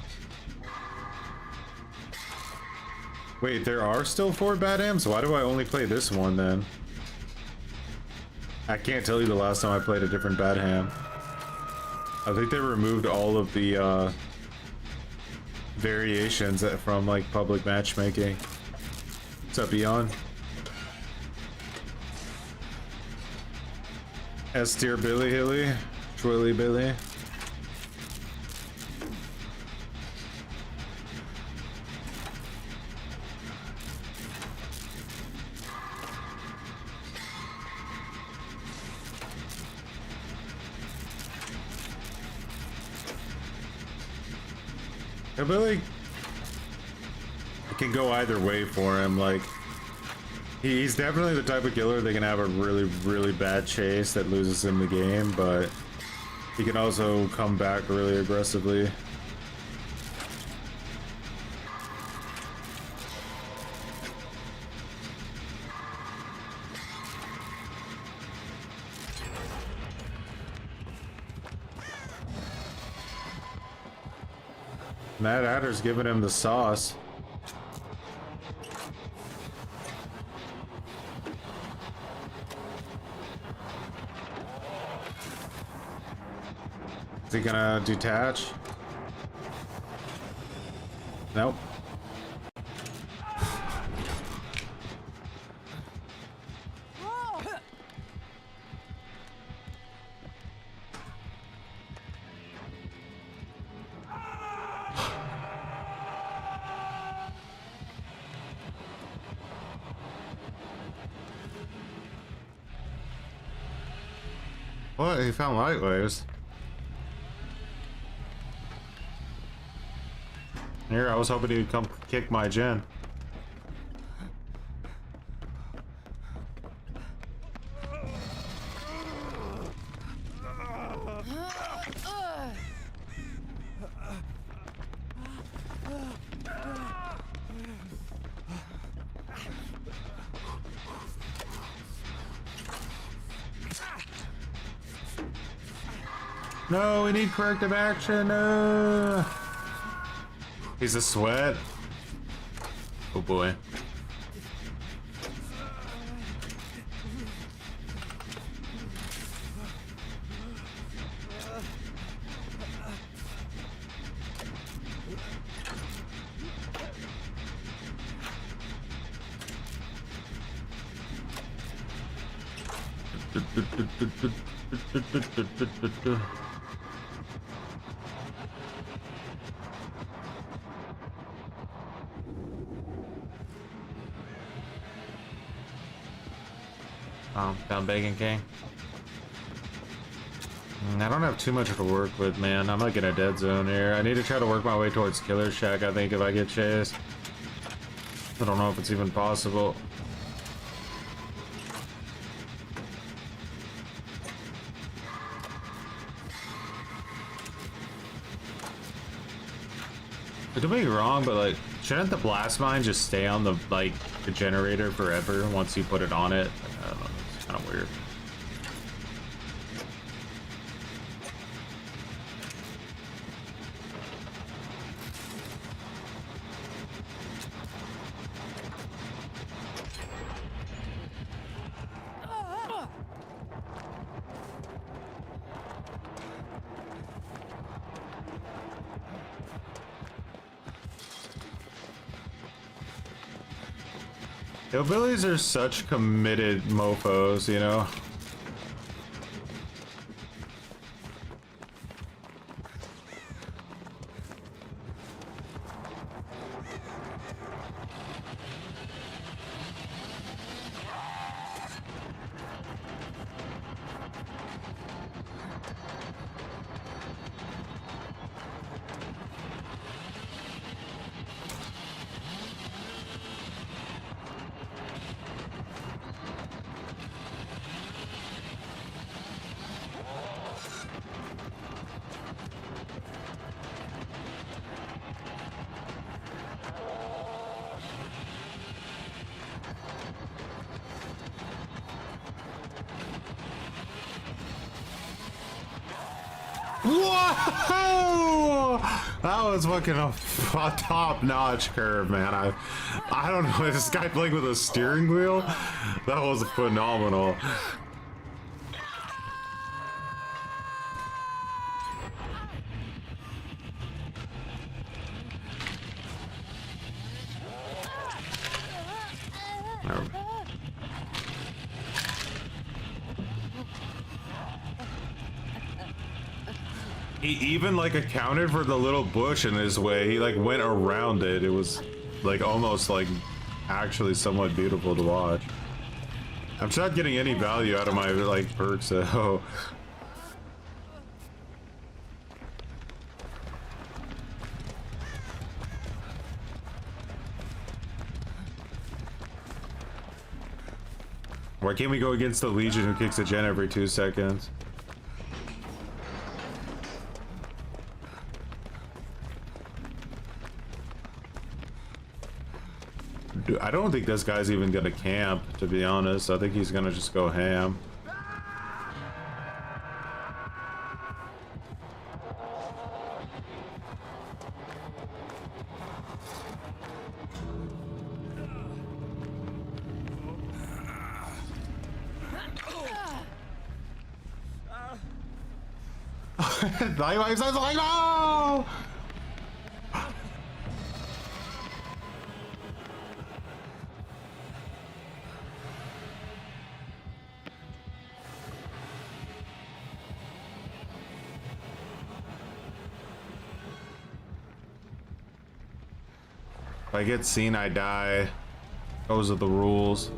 Wait, there are still 4 Bad Hams? Why do I only play this one then? I can't tell you the last time I played a different Bad Ham. I think they removed all of the variations from like public matchmaking. What's up, Eon? S tier Billy Hilly, Twilly Billy. Billy, it can go either way for him. Like, he's definitely the type of killer that can have a really, really bad chase that loses him the game, but he can also come back really aggressively. Mad Hatter's giving him the sauce. Is he gonna detach? Nope. What? He found light waves. Here, I was hoping he'd come kick my gen. No, we need corrective action. No. He's a sweat. Oh boy. Found Bacon King. I don't have too much to work with, man. I'm like in a dead zone here. I need to try to work my way towards Killer Shack, I think, if I get chased. I don't know if it's even possible. Don't be wrong, but like, shouldn't the blast mine just stay on the the generator forever once you put it on it? I don't know, it's kind of weird. Hillbillies are such committed mofos, you know? Whoa! That was fucking a top-notch curve, man. I don't know. This guy playing with a steering wheel? That was phenomenal. He even like accounted for the little bush in his way. He like went around it. It was like almost like actually somewhat beautiful to watch. I'm just not getting any value out of my like perks though. Why can't we go against the Legion who kicks a gen every 2 seconds? Dude, I don't think this guy's even gonna camp, to be honest. I think he's gonna just go ham. I was like, no! If I get seen, I die. Those are the rules.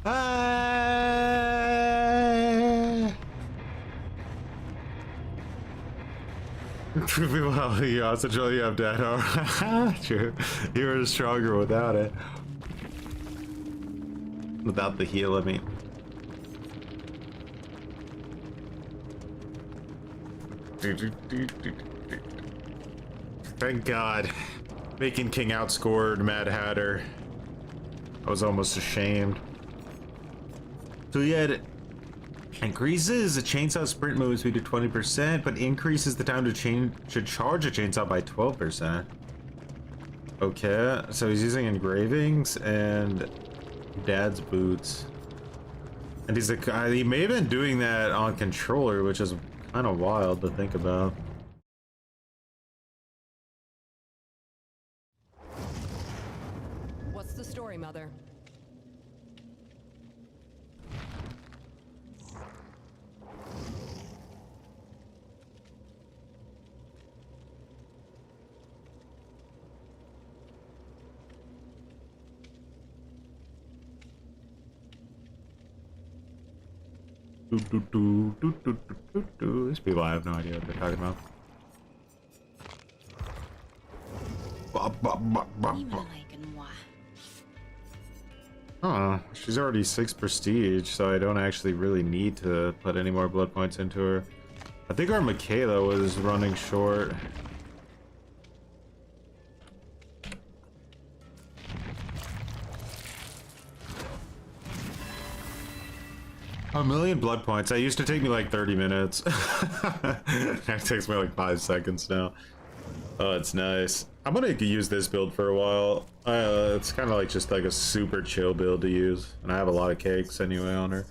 Well, you also truly have dead armor. True. You were stronger without it. Without the heal, I mean. Thank God. Making King outscored Mad Hatter. I was almost ashamed. So yeah, increases the chainsaw sprint movement speed to 20%, but increases the time to charge a chainsaw by 12%. Okay, so he's using engravings and dad's boots. And he's like, he may have been doing that on controller, which is kind of wild to think about. What's the story, Mother? These people, I have no idea what they're talking about. Oh, she's already 6 prestige, so I don't actually really need to put any more blood points into her. I think our Michaela was running short. A million blood points. That used to take me like 30 minutes. That takes me like 5 seconds now. Oh, it's nice. I'm gonna use this build for a while. It's kind of like just like a super chill build to use, and I have a lot of cakes anyway on her.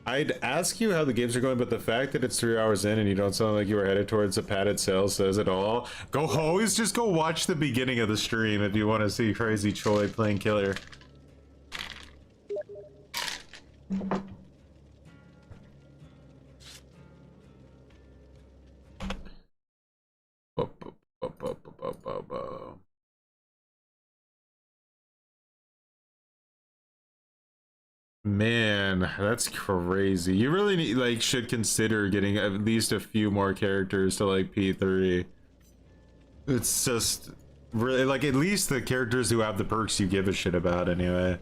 I'd ask you how the games are going, but the fact that it's 3 hours in and you don't sound like you were headed towards a padded cell says it all. Go always just go watch the beginning of the stream if you want to see Crazy Choi playing killer. Man, that's crazy. You really need, like, should consider getting at least a few more characters to like P3. It's just really like at least the characters who have the perks you give a shit about anyway.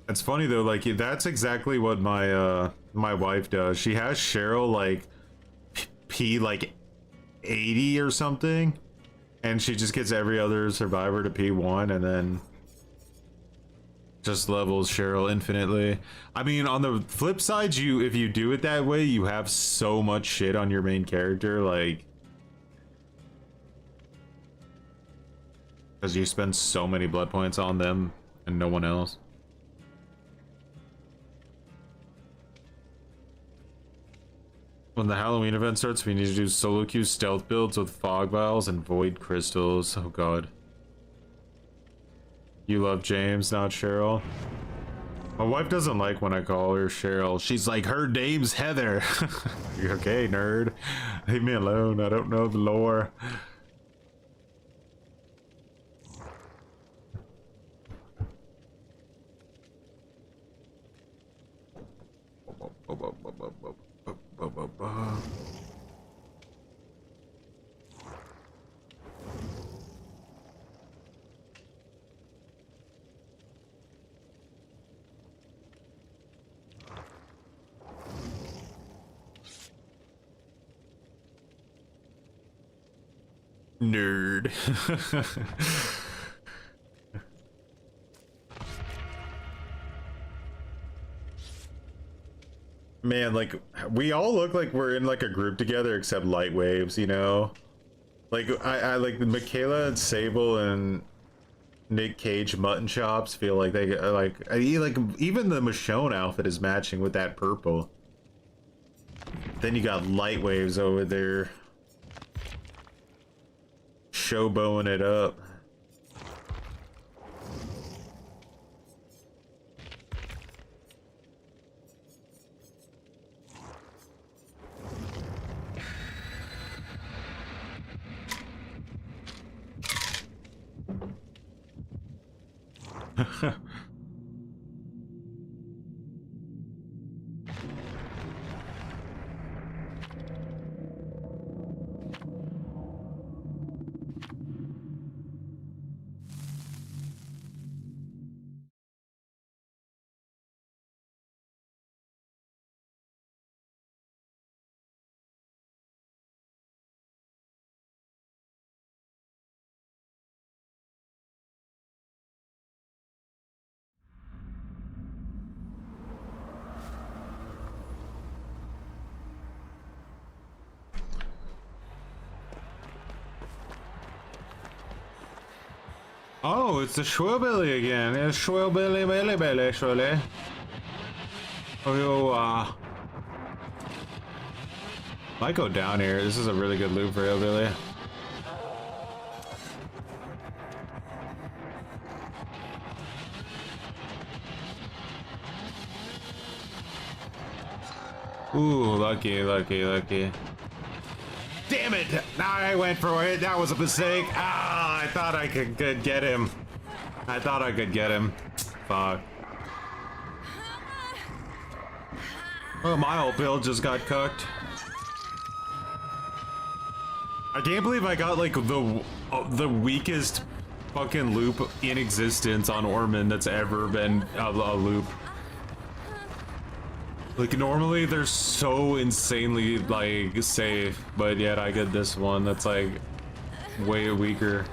It's funny though, like that's exactly what my my wife does. She has Cheryl like P like 80 or something, and she just gets every other survivor to P1 and then just levels Cheryl infinitely. I mean, on the flip side, if you do it that way, you have so much shit on your main character, like because you spend so many blood points on them and no one else. When the Halloween event starts, we need to do solo queue stealth builds with fog vials and void crystals. Oh god. You love James, not Cheryl. My wife doesn't like when I call her Cheryl. She's like, her name's Heather. Okay, nerd. Leave me alone. I don't know the lore. Nerd. Man, like we all look like we're in like a group together except Light Waves, you know? Like I like Michaela and Sable and Nick Cage mutton chops feel like they like even the Michonne outfit is matching with that purple. Then you got Light Waves over there showboating it up. Oh, it's the Schwillbilly again. It's Schwillbilly, Billy, Billy, Schwilly. Oh, might go down here. This is a really good loop for Hillbilly. Ooh, lucky, lucky, lucky. Damn it! I went for it. That was a mistake. Ah, I thought I could get him. I thought I could get him. Fuck. Oh, my whole build just got cooked. I can't believe I got like the weakest fucking loop in existence on Ormond that's ever been a loop. Like normally they're so insanely like safe, but yet I get this one that's like way weaker.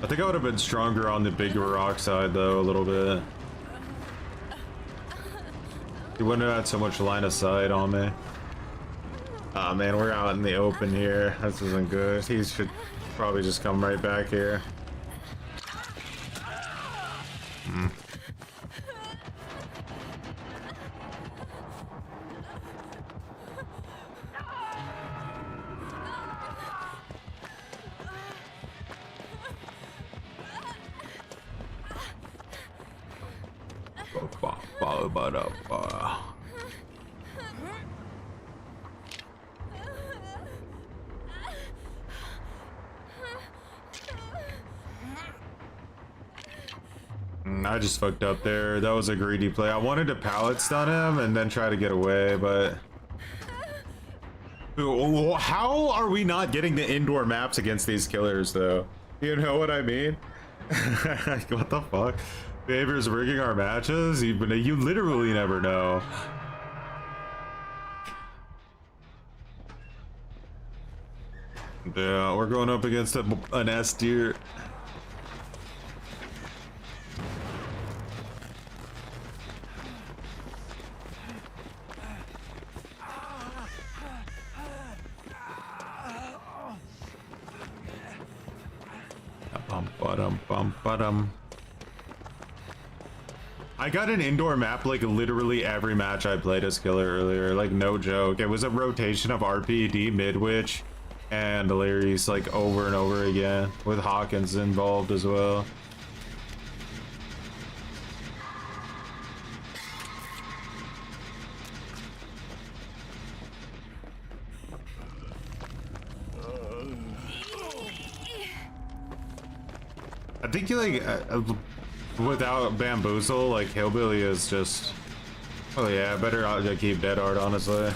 I think I would have been stronger on the bigger rock side though, a little bit. He wouldn't have had so much line of sight on me. Aw, man, we're out in the open here. This isn't good. He should probably just come right back here. I just fucked up there. That was a greedy play. I wanted to pallet stun him and then try to get away, but how are we not getting the indoor maps against these killers though? You know what I mean? What the fuck? Behavior's rigging our matches? You literally never know. Yeah, we're going up against an S tier. I got an indoor map like literally every match I played as killer earlier, like no joke. It was a rotation of RPD, Midwich, and Larry's like over and over again, with Hawkins involved as well. I think you like without Bamboozle, like Hillbilly is just, oh yeah, better not to keep Dead Hard, honestly.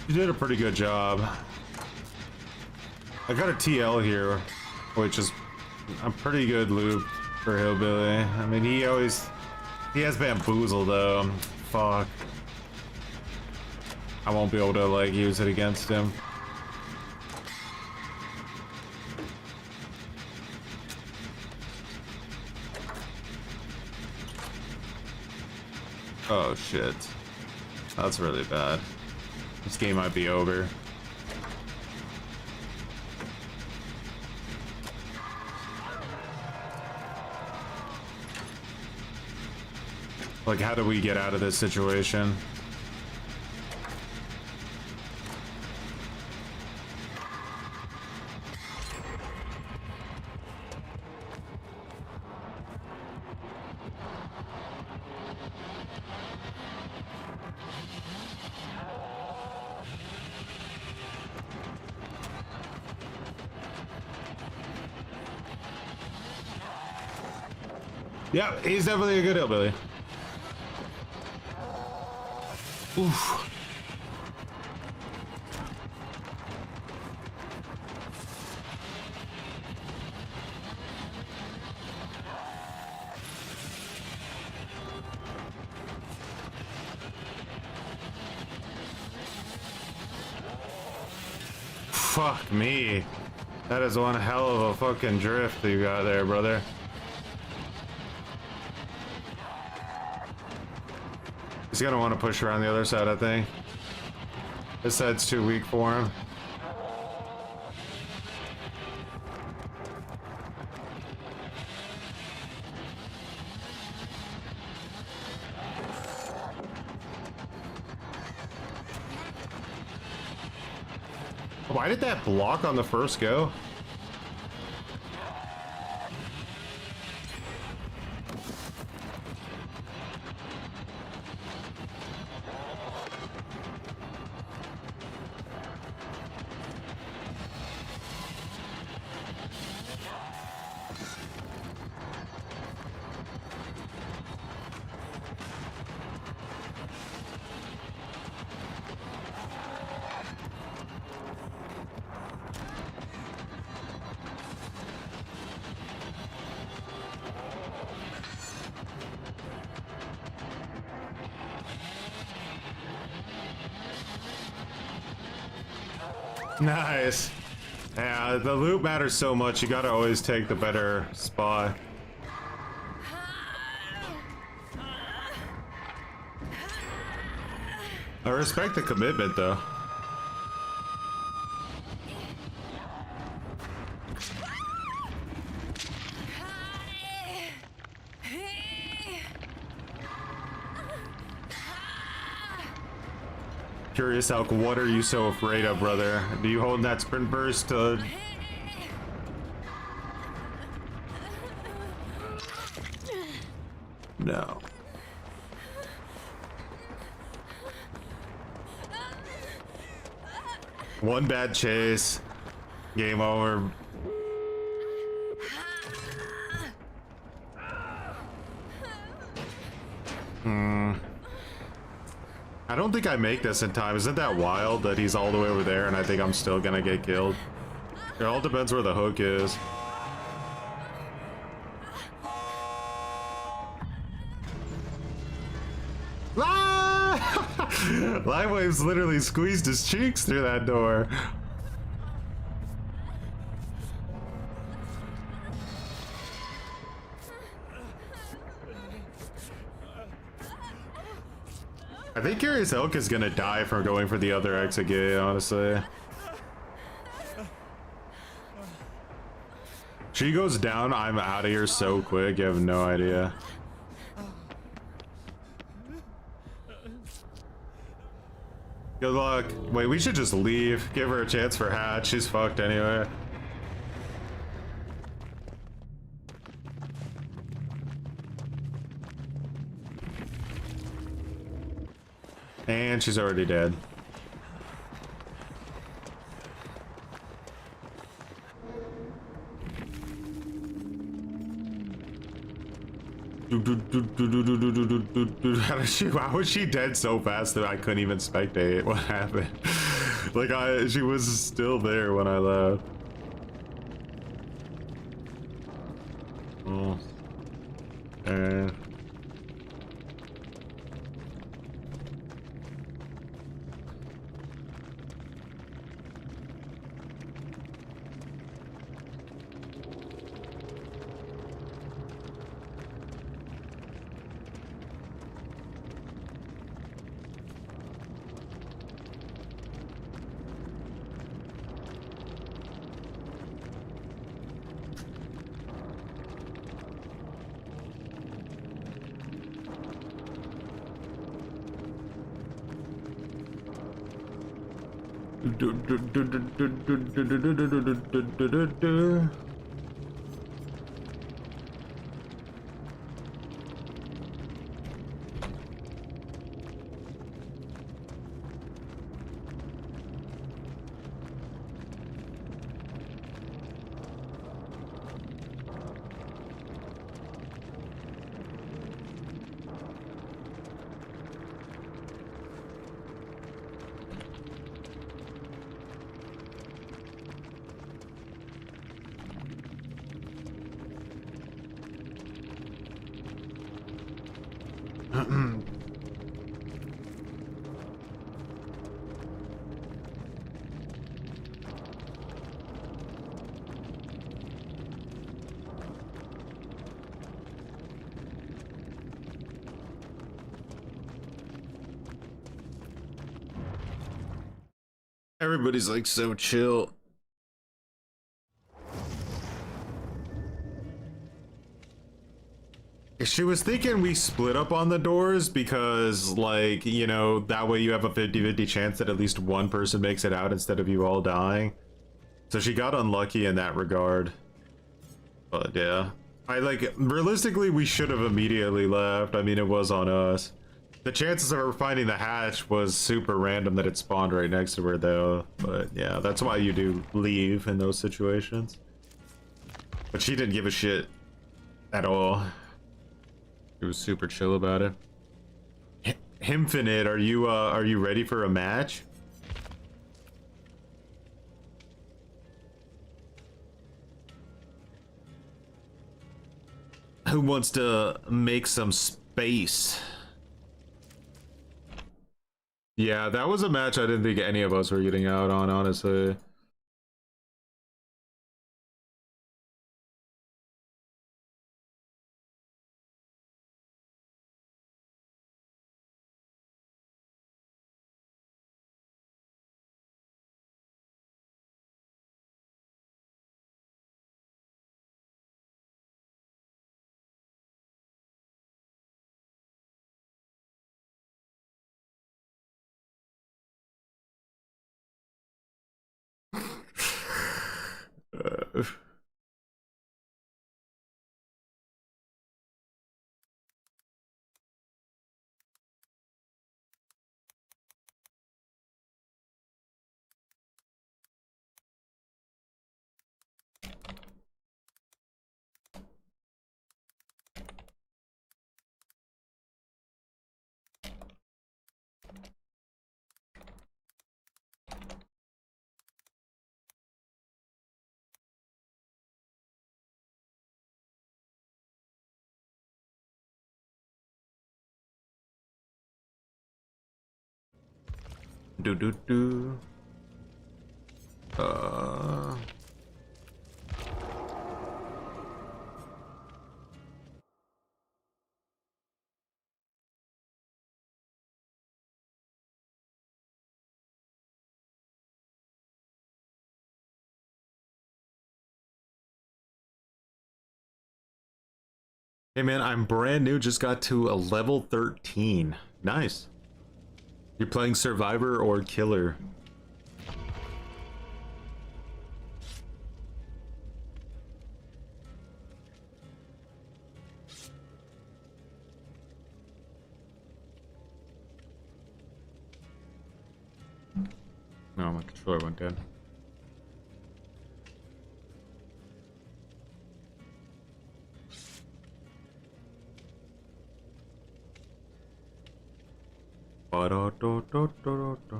You did a pretty good job. I got a TL here, which is a pretty good loop for Hillbilly. I mean, he has Bamboozle though. Fuck. I won't be able to like use it against him. Oh shit. That's really bad. This game might be over. Like, how do we get out of this situation? Yeah, he's definitely a good hillbilly. Oof. fuck me. That is one hell of a fucking drift you got there, brother. He's gonna want to push around the other side, I think. This side's too weak for him. Why did that block on the first go? Nice. Yeah, the loot matters so much. You gotta always take the better spot. I respect the commitment, though. Curious, Elk, what are you so afraid of, brother? Do you hold that sprint burst to... No. One bad chase. Game over. I don't think I make this in time. Isn't that wild that he's all the way over there and I think I'm still gonna get killed? It all depends where the hook is. Ah! Live Waves literally squeezed his cheeks through that door. I think Curious Elk is gonna die from going for the other exit gate, honestly. She goes down, I'm out of here so quick, you have no idea. Good luck. Wait, we should just leave. Give her a chance for hatch. She's fucked anyway. And she's already dead. How was she dead so fast that I couldn't even spectate what happened? Like she was still there when I left. Oh. And Everybody's like so chill. She was thinking we split up on the doors because, like, you know, that way you have a 50-50 chance that at least one person makes it out instead of you all dying. So she got unlucky in that regard. But yeah. Realistically, we should have immediately left. I mean, it was on us. The chances of her finding the hatch was super random that it spawned right next to her, though. But yeah, that's why you do leave in those situations. But she didn't give a shit at all. He was super chill about it. Infinite, are you ready for a match? Who wants to make some space? Yeah, that was a match I didn't think any of us were getting out on, honestly. Do do do. Hey man, I'm brand new, just got to a level 13. Nice. You're playing Survivor or Killer? No, my controller went dead. Ba-da-da-da-da-da.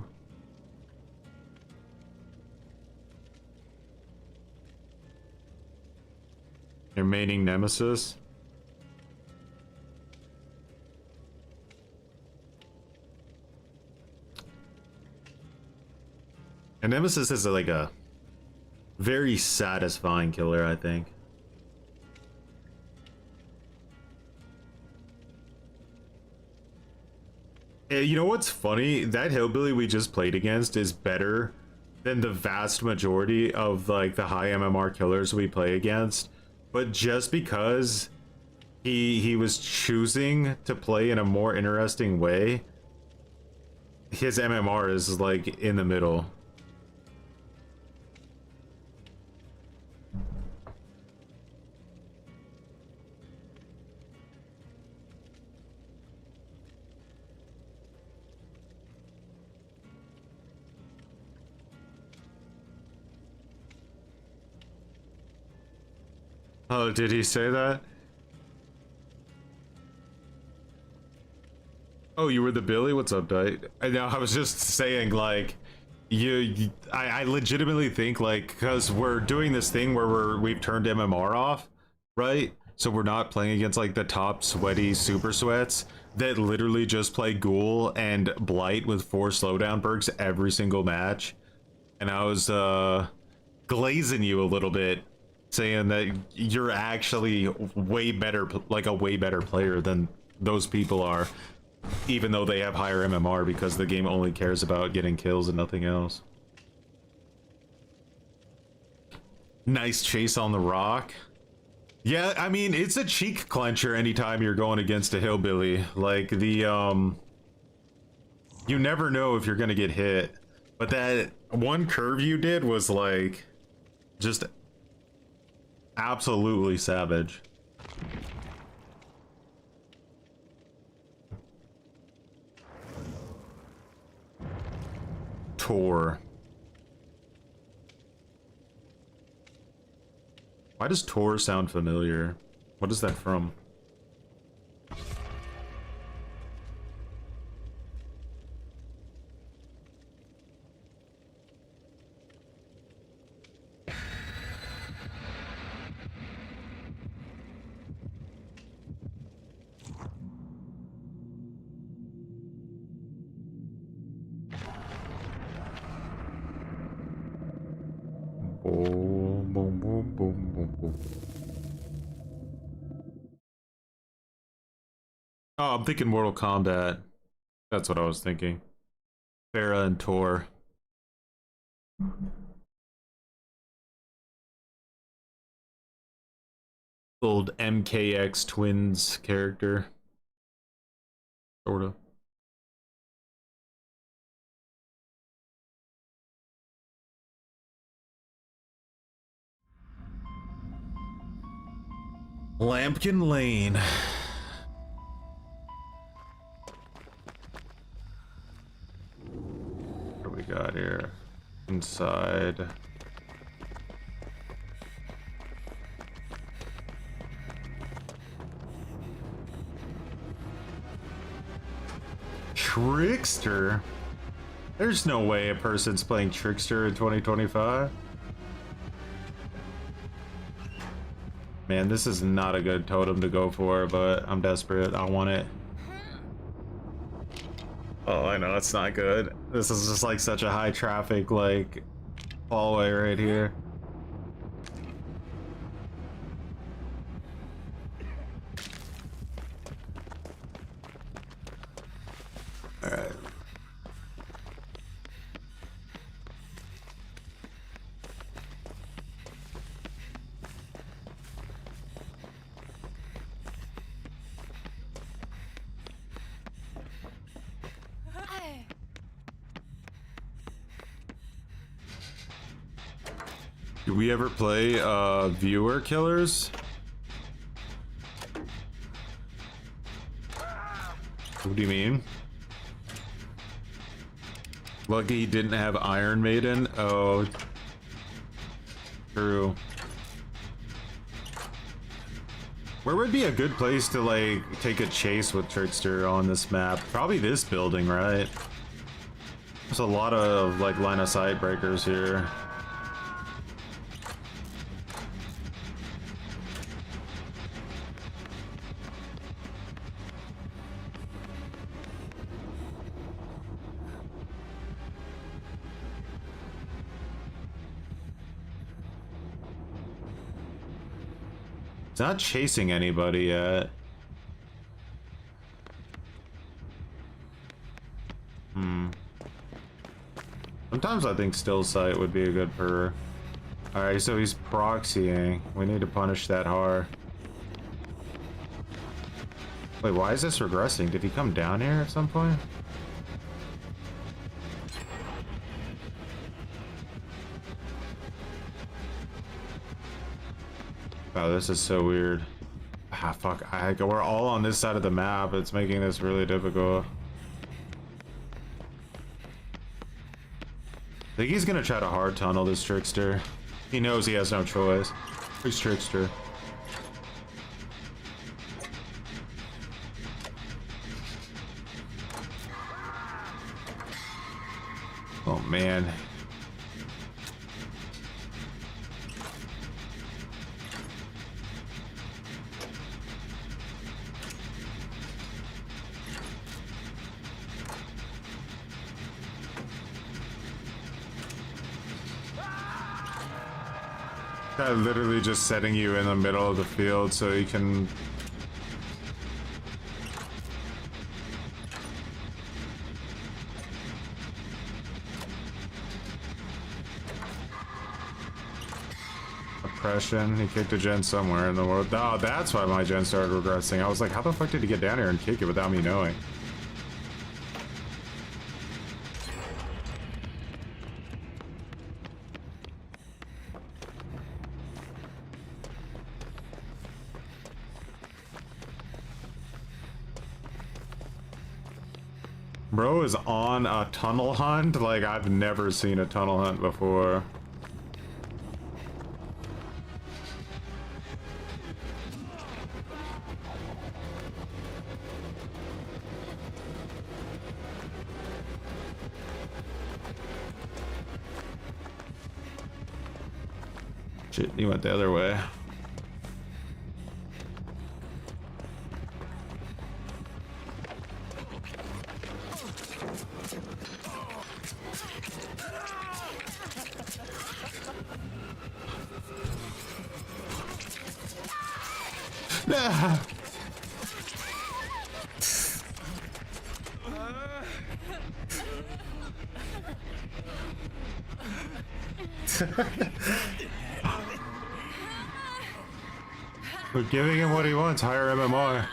Your remaining nemesis? And nemesis is like a very satisfying killer, I think. You know what's funny? That hillbilly we just played against is better than the vast majority of like the high MMR killers we play against. But just because he was choosing to play in a more interesting way, his MMR is like in the middle. Oh, did he say that? Oh, you were the Billy? What's up, Dyke? I know, I was just saying, like, I legitimately think, like, because we're doing this thing where we've turned MMR off, right? So we're not playing against, like, the top sweaty super sweats that literally just play Ghoul and Blight with 4 slowdown perks every single match. And I was, glazing you a little bit, saying that you're actually way better, like a way better player than those people are, even though they have higher MMR, because the game only cares about getting kills and nothing else. Nice chase on the rock. Yeah, I mean, it's a cheek clencher anytime you're going against a hillbilly. Like, the, you never know if you're gonna get hit. But that one curve you did was, like, just absolutely savage. Tor. Why does Tor sound familiar? What is that from? Boom, boom, boom, boom, boom, boom. Oh, I'm thinking Mortal Kombat. That's what I was thinking. Farah and Tor. Old MKX Twins character. Sort of. Lampkin Lane. What do we got here? Inside. Trickster? There's no way a person's playing Trickster in 2025. Man, this is not a good totem to go for, but I'm desperate. I want it. Oh, I know, it's not good. This is just like such a high traffic, like, hallway right here. Alright. Do we ever play viewer killers? What do you mean? Lucky he didn't have Iron Maiden. Oh, true. Where would be a good place to like take a chase with Trickster on this map? Probably this building, right? There's a lot of like line of sight breakers here. It's not chasing anybody yet. Sometimes I think still sight would be a good per. Alright, so he's proxying. We need to punish that hard. Wait, why is this regressing? Did he come down here at some point? Oh, this is so weird. Ah, fuck. We're all on this side of the map. It's making this really difficult. I think he's gonna try to hard tunnel this Trickster. He knows he has no choice. Who's Trickster? Oh, man. Literally just setting you in the middle of the field so you can... regression. He kicked a gen somewhere in the world. Oh, that's why my gen started regressing. I was like, how the fuck did he get down here and kick it without me knowing? Bro is on a tunnel hunt? Like, I've never seen a tunnel hunt before. Shit, he went the other way. We're giving him what he wants, higher MMR.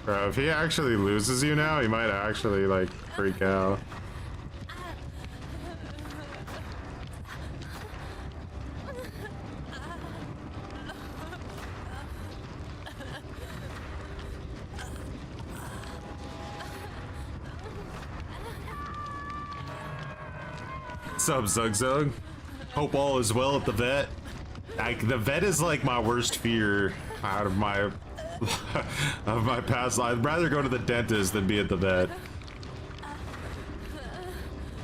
Bro, if he actually loses you now, he might actually like freak out. What's up, Zug Zug? Hope all is well at the vet. The vet is like my worst fear out of my past life. I'd rather go to the dentist than be at the vet.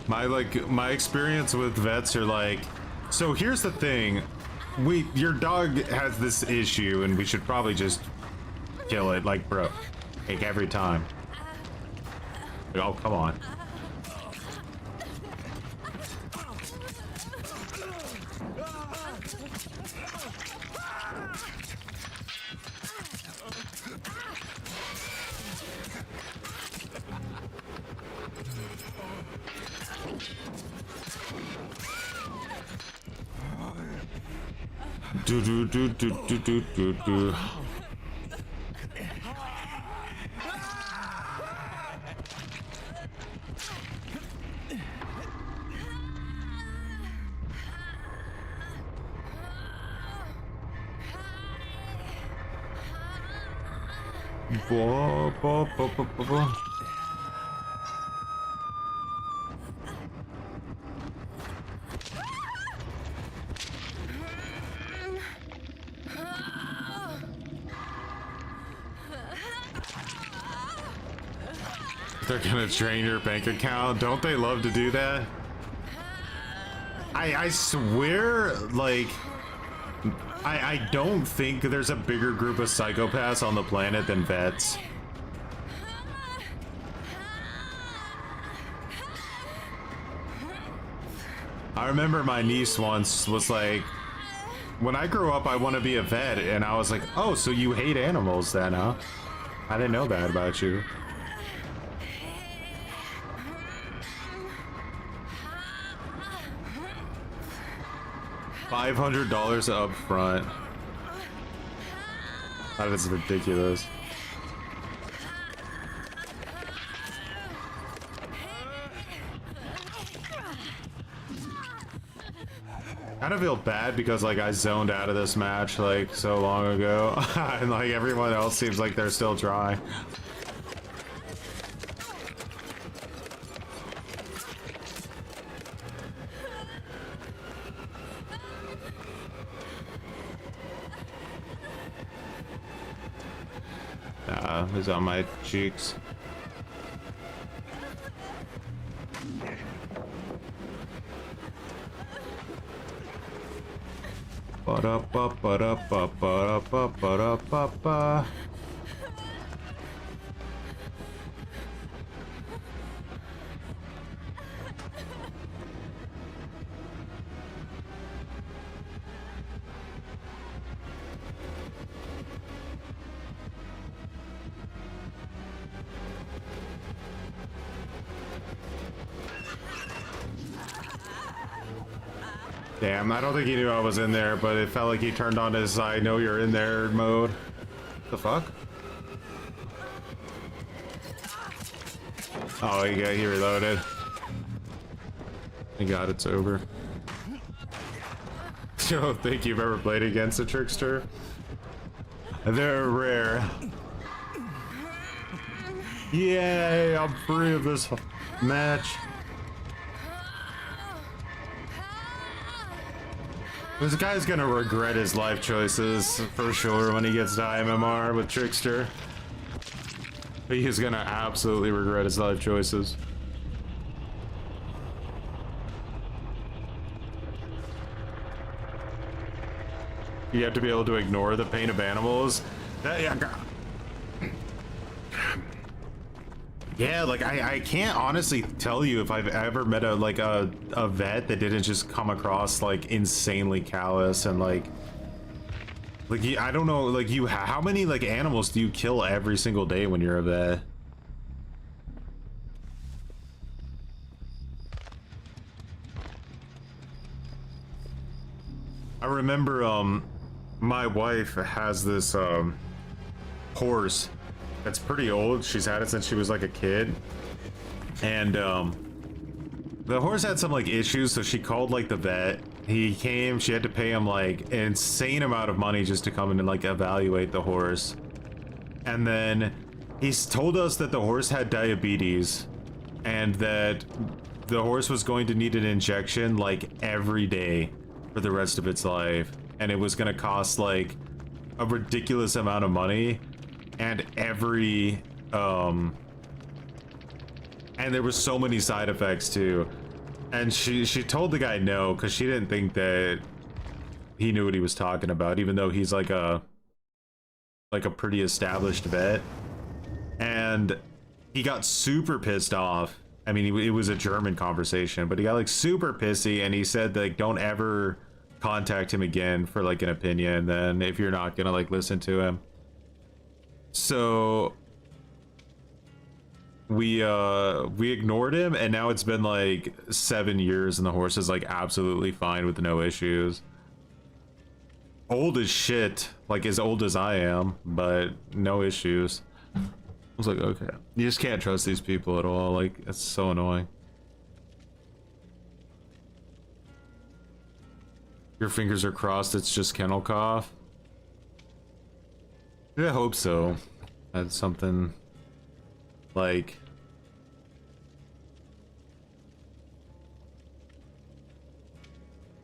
My experience with vets are like, so here's the thing, your dog has this issue and we should probably just kill it, like, bro, like every time. Oh, come on. Do. Bo. They're gonna drain your bank account. Don't they love to do that? I swear, like, I don't think there's a bigger group of psychopaths on the planet than vets. I remember my niece once was like, when I grow up, I want to be a vet. And I was like, oh, so you hate animals then, huh? I didn't know that about you. $500 up front. That is ridiculous. Kind of feel bad because like I zoned out of this match like so long ago and like everyone else seems like they're still trying. It's on my cheeks. Ba-da-ba-ba-da-ba-ba-da-ba-ba-da-ba. Damn, I don't think he knew I was in there, but it felt like he turned on his I know you're in there mode. The fuck? Oh, he reloaded. Thank God it's over. I don't think you've ever played against a trickster. They're rare. Yay, I'm free of this match. This guy's gonna regret his life choices for sure when he gets to IMMR with Trickster. He's gonna absolutely regret his life choices. You have to be able to ignore the pain of animals. Yeah, like I can't honestly tell you if I've ever met a vet that didn't just come across like insanely callous and like I don't know, like how many like animals do you kill every single day when you're a vet? I remember my wife has this horse that's pretty old. She's had it since she was like a kid, and the horse had some like issues, so she called like the vet. He came, she had to pay him like an insane amount of money just to come in and like evaluate the horse. And then he's told us that the horse had diabetes and that the horse was going to need an injection like every day for the rest of its life, and it was going to cost like a ridiculous amount of money. And and there was so many side effects too. And she told the guy no, because she didn't think that he knew what he was talking about, even though he's like a pretty established vet. And he got super pissed off. I mean, it was a German conversation, but he got like super pissy, and he said like don't ever contact him again for like an opinion, then if you're not gonna like listen to him. So we ignored him, and now it's been like 7 years and the horse is like absolutely fine with no issues. Old as shit, like as old as I am, but no issues. I was like, okay, you just can't trust these people at all. Like, it's so annoying. Your fingers are crossed, it's just kennel cough. I hope so. That's something like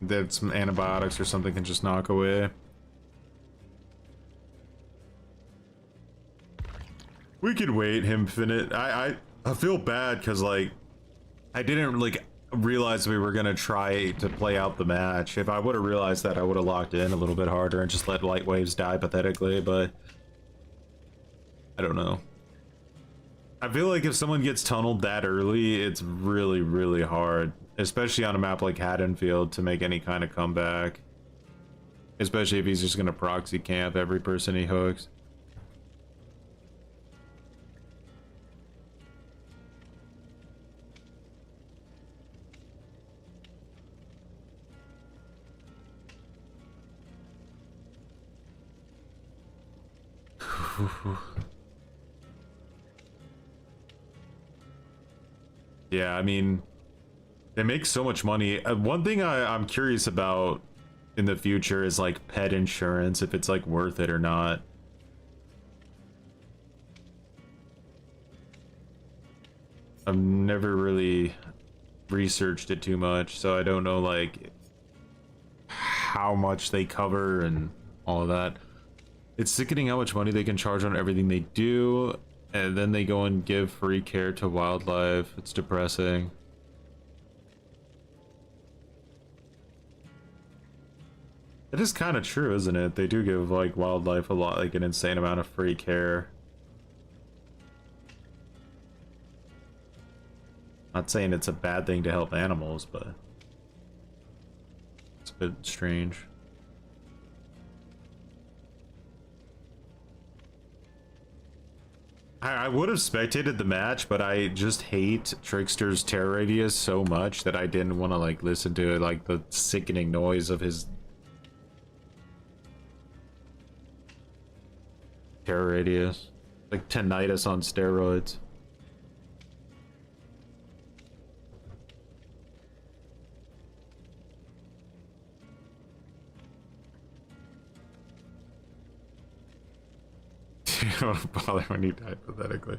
that some antibiotics or something can just knock away. We can wait him finish. I feel bad because like I didn't like realize we were gonna try to play out the match. If I would have realized that, I would have locked in a little bit harder and just let light waves die pathetically, but I don't know. I feel like if someone gets tunneled that early, it's really, really hard, especially on a map like Haddonfield, to make any kind of comeback. Especially if he's just gonna proxy camp every person he hooks. Yeah, I mean, they make so much money. One thing I'm curious about in the future is like pet insurance, if it's like worth it or not. I've never really researched it too much, so I don't know like how much they cover and all of that. It's sickening how much money they can charge on everything they do, and then they go and give free care to wildlife. It's depressing. It is kind of true, isn't it? They do give like wildlife a lot, like an insane amount of free care. Not saying it's a bad thing to help animals, but it's a bit strange. I would have spectated the match, but I just hate Trickster's terror radius so much that I didn't want to like listen to like the sickening noise of his terror radius. Like tinnitus on steroids. I don't bother when you die pathetically.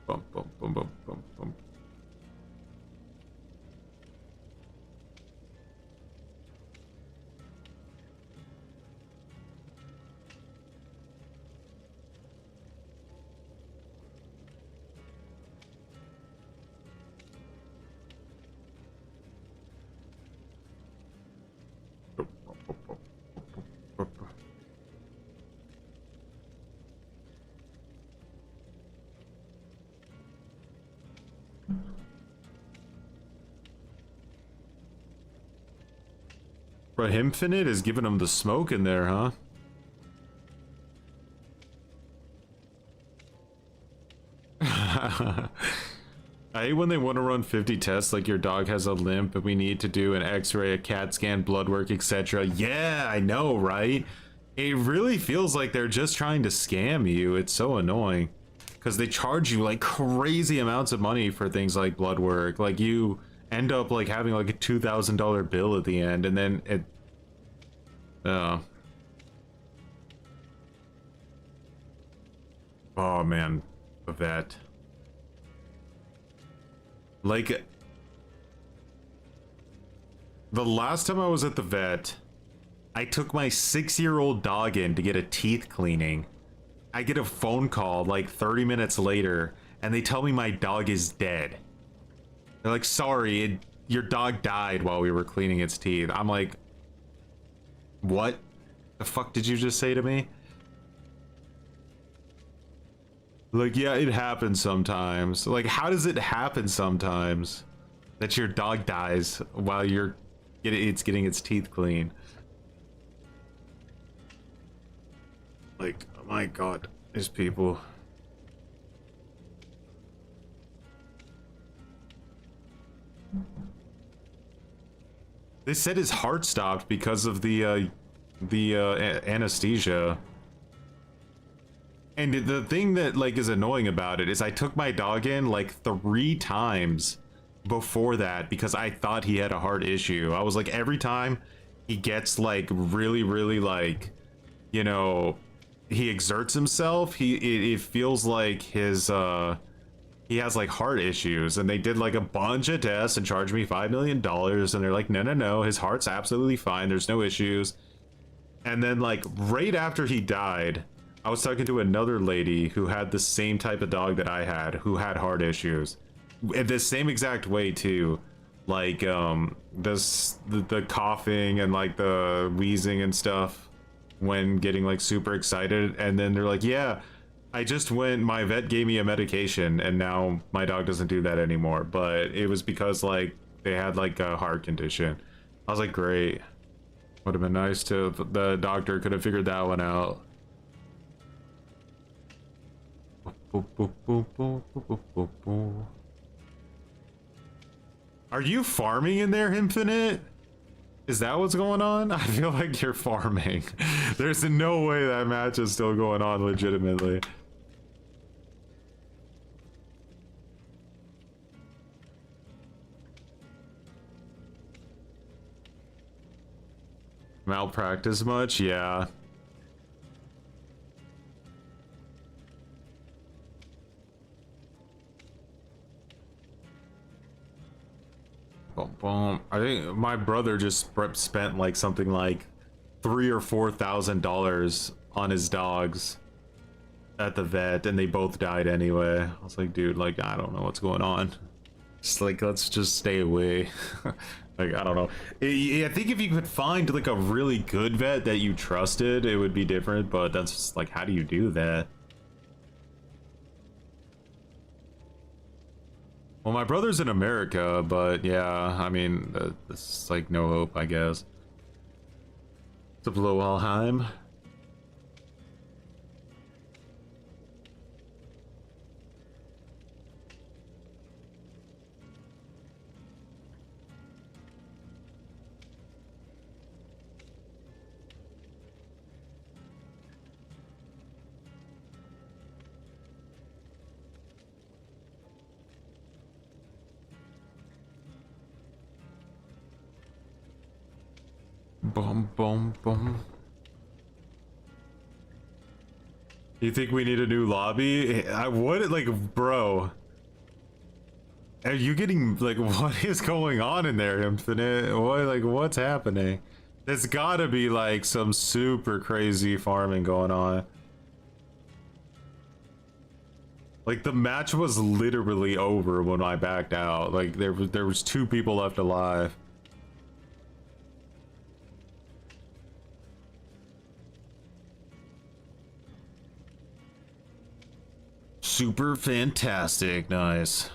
Bum, bum, bum, bum, bum, bum. Bro, Infinite is giving him the smoke in there, huh? I hate when they want to run 50 tests like your dog has a limp and we need to do an x-ray, a CAT scan, blood work, etc. Yeah, I know, right? It really feels like they're just trying to scam you. It's so annoying because they charge you like crazy amounts of money for things like blood work. Like you end up like having like a $2,000 bill at the end, and then it oh man, the vet. Like the last time I was at the vet, I took my 6-year-old dog in to get a teeth cleaning. I get a phone call like 30 minutes later and they tell me my dog is dead. They're like, sorry, your dog died while we were cleaning its teeth. I'm like, what the fuck did you just say to me? Like, yeah, it happens sometimes. Like, how does it happen sometimes that your dog dies while it's getting its teeth cleaned? Like, oh my god, these people. They said his heart stopped because of the anesthesia. And the thing that like is annoying about it is I took my dog in like 3 times before that because I thought he had a heart issue. I was like, every time he gets like really like, you know, he exerts himself, it feels like his he has like heart issues. And they did like a bunch of tests and charged me $5 million, and they're like, no, his heart's absolutely fine, there's no issues. And then like right after he died, I was talking to another lady who had the same type of dog that I had, who had heart issues in the same exact way too. Like the coughing and like the wheezing and stuff when getting like super excited. And then they're like, yeah, my vet gave me a medication and now my dog doesn't do that anymore, but it was because like they had like a heart condition. I was like, great. Would have been nice to the doctor could have figured that one out. Are you farming in there, Infinite? Is that what's going on? I feel like you're farming. There's no way that match is still going on legitimately. Malpractice much? Yeah. I think my brother just spent like something like $3,000 or $4,000 on his dogs at the vet, and they both died anyway. I was like, dude, like, I don't know what's going on. Just like, let's just stay away. Like, I don't know. I think if you could find like a really good vet that you trusted, it would be different, but that's just, like, how do you do that? Well, my brother's in America, but yeah, I mean, this is like no hope, I guess. To Blohelheim. Boom, boom, boom. You think we need a new lobby? I would, like, bro. Are you getting, like, what is going on in there, Infinite? What, like, what's happening? There's gotta be, like, some super crazy farming going on. Like, the match was literally over when I backed out. Like, there was 2 people left alive. Super fantastic, nice.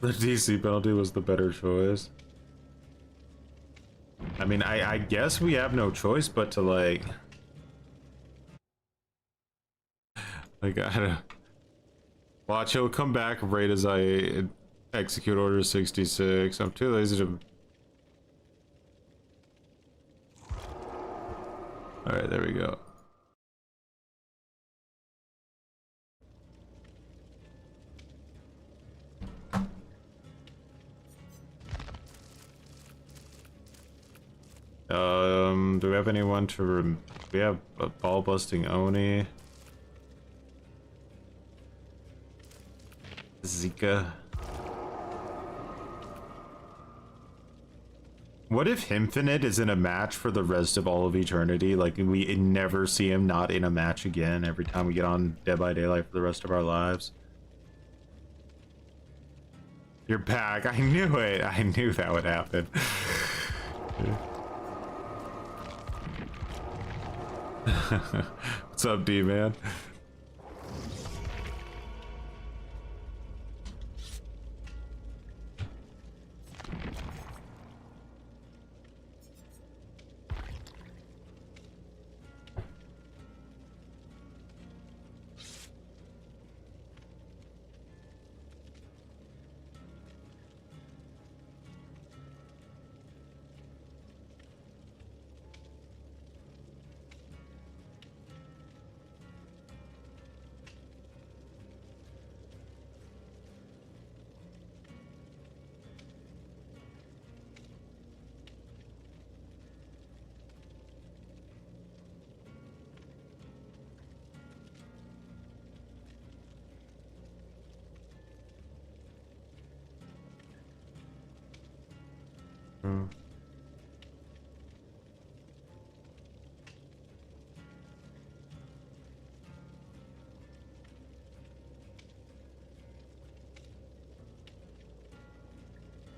The DC penalty was the better choice. I mean, I guess we have no choice but to, like, I don't watch. He'll come back right as I execute order 66. I'm too lazy to. All right, there we go. Do we have anyone to we have a ball busting Oni? Zika. What if Infinite is in a match for the rest of all of eternity? Like, we never see him not in a match again every time we get on Dead by Daylight for the rest of our lives. You're back. I knew it. I knew that would happen. What's up, D-man?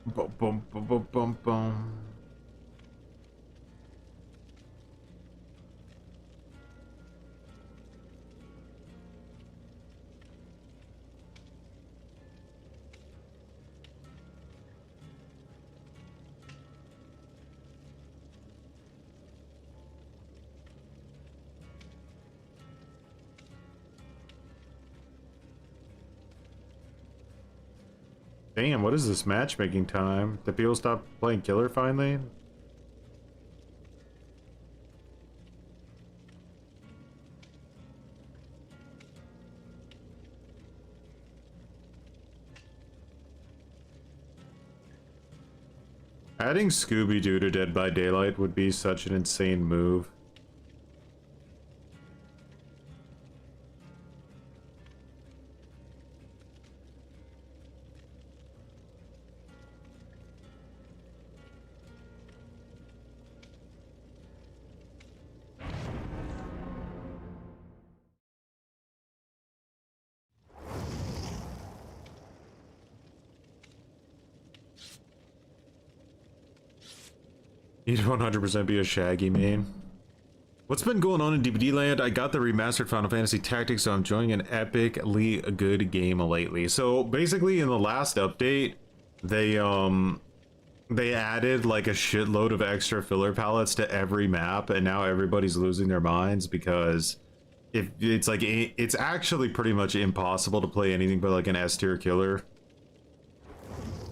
Boom, boom, boom, boom, boom, boom. Damn, what is this matchmaking time? Did people stop playing killer finally? Adding Scooby-Doo to Dead by Daylight would be such an insane move. You'd 100% be a Shaggy main. What's been going on in DBD land? I got the remastered Final Fantasy Tactics, so I'm enjoying an epically good game lately. So basically, in the last update, they added like a shitload of extra filler palettes to every map, and now everybody's losing their minds because it's actually pretty much impossible to play anything but like an S tier killer.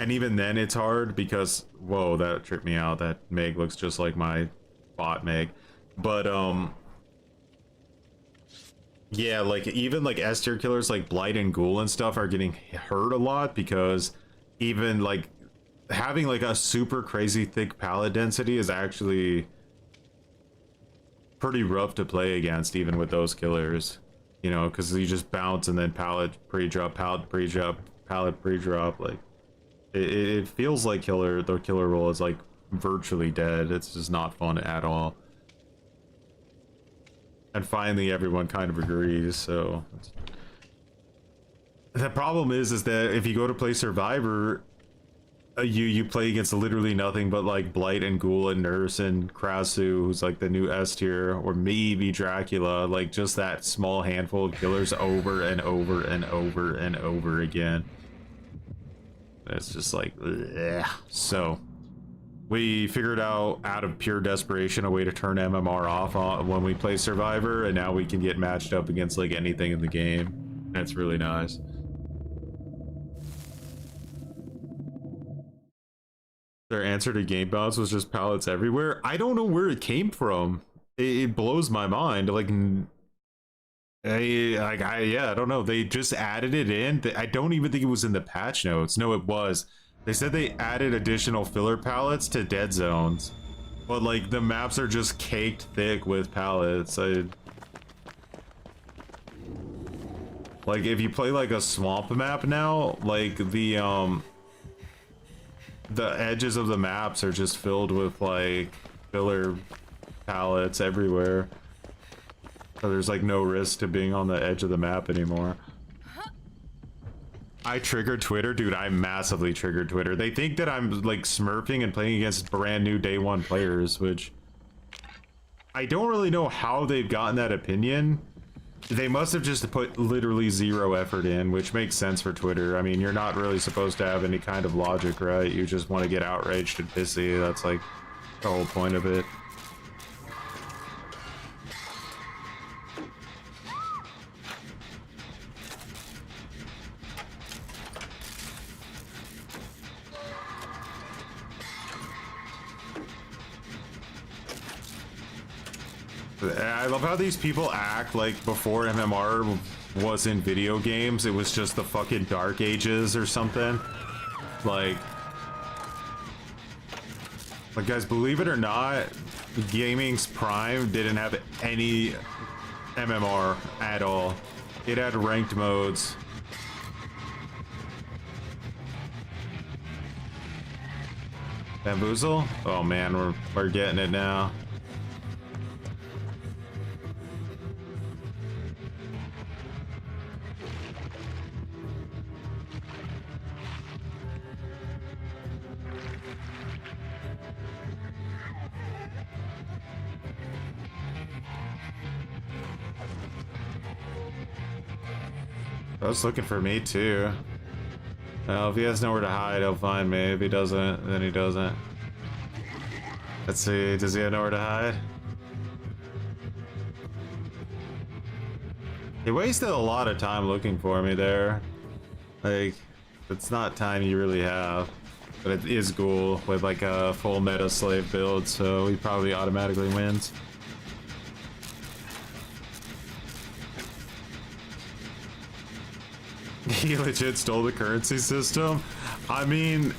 And even then, it's hard because whoa, that tripped me out. That Meg looks just like my bot Meg. But yeah, like even like S tier killers like Blight and Ghoul and stuff are getting hurt a lot because even like having like a super crazy thick pallet density is actually pretty rough to play against, even with those killers, you know, because you just bounce and then pallet pre-drop, pallet pre-drop, pallet pre-drop. Like it feels like the killer role is like virtually dead. It's just not fun at all. And finally, everyone kind of agrees. So the problem is that if you go to play Survivor, you play against literally nothing but like Blight and Ghoul and Nurse and Krasu, who's like the new S tier, or maybe Dracula, like just that small handful of killers over and over and over and over again. It's just like, ugh. So we figured out of pure desperation a way to turn MMR off when we play Survivor, and now we can get matched up against like anything in the game. That's really nice. Their answer to game bounce was just pallets everywhere. I don't know where it came from. It blows my mind. Like, yeah, I don't know. They just added it in. I don't even think it was in the patch notes. No, it was. They said they added additional filler pallets to dead zones, but like the maps are just caked thick with pallets. Like if you play like a swamp map now, like the edges of the maps are just filled with like filler pallets everywhere. So there's like no risk to being on the edge of the map anymore. I triggered Twitter, dude. I massively triggered Twitter. They think that I'm like smurfing and playing against brand new day one players, which I don't really know how they've gotten that opinion. They must have just put literally zero effort in, which makes sense for Twitter. I mean, you're not really supposed to have any kind of logic, right? You just want to get outraged and pissy. That's like the whole point of it. I love how these people act like before MMR was in video games, it was just the fucking Dark Ages or something. Like guys, believe it or not, gaming's prime didn't have any MMR at all. It had ranked modes. Bamboozle? Oh man, we're getting it now. I was looking for me too. Well, if he has nowhere to hide, he'll find me. If he doesn't, then he doesn't. Let's see, does he have nowhere to hide? He wasted a lot of time looking for me there. Like, it's not time you really have. But it is Ghoul with like a full meta slave build, so he probably automatically wins. He legit stole the currency system. I mean,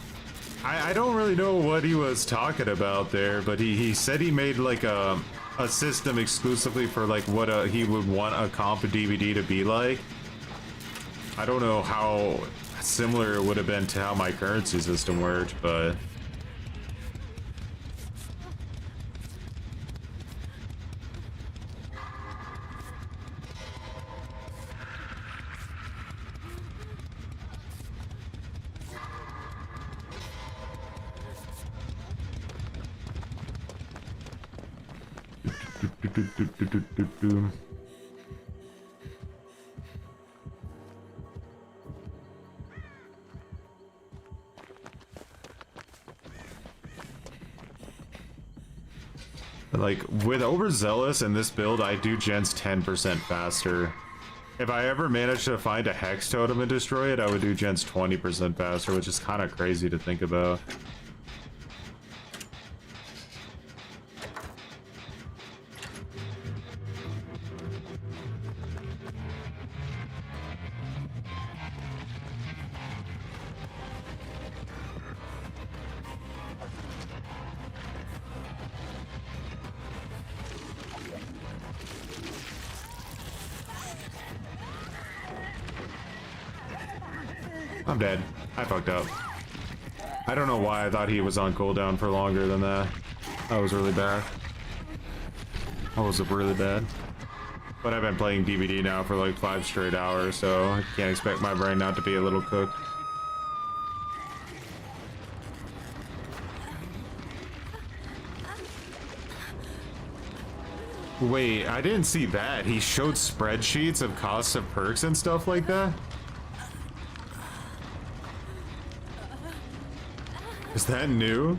I don't really know what he was talking about there, but he said he made like a system exclusively for like what he would want a comp DBD to be like. I don't know how similar it would have been to how my currency system worked, but Like, with Overzealous in this build, I do gens 10% faster. If I ever managed to find a Hex Totem and destroy it, I would do gens 20% faster, which is kind of crazy to think about. I'm dead. I fucked up. I don't know why I thought he was on cooldown for longer than that. That was really bad. That was really bad. But I've been playing DBD now for like 5 straight hours, so I can't expect my brain not to be a little cooked. Wait, I didn't see that. He showed spreadsheets of costs of perks and stuff like that? Is that new?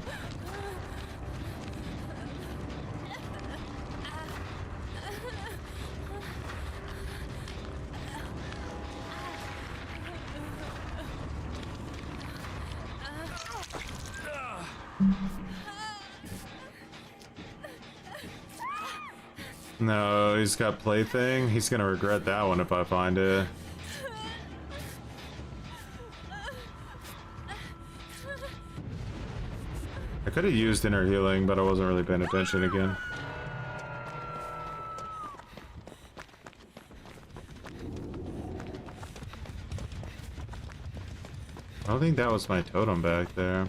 No, he's got plaything. He's gonna regret that one if I find it. I could have used inner healing, but I wasn't really paying attention again. I don't think that was my totem back there.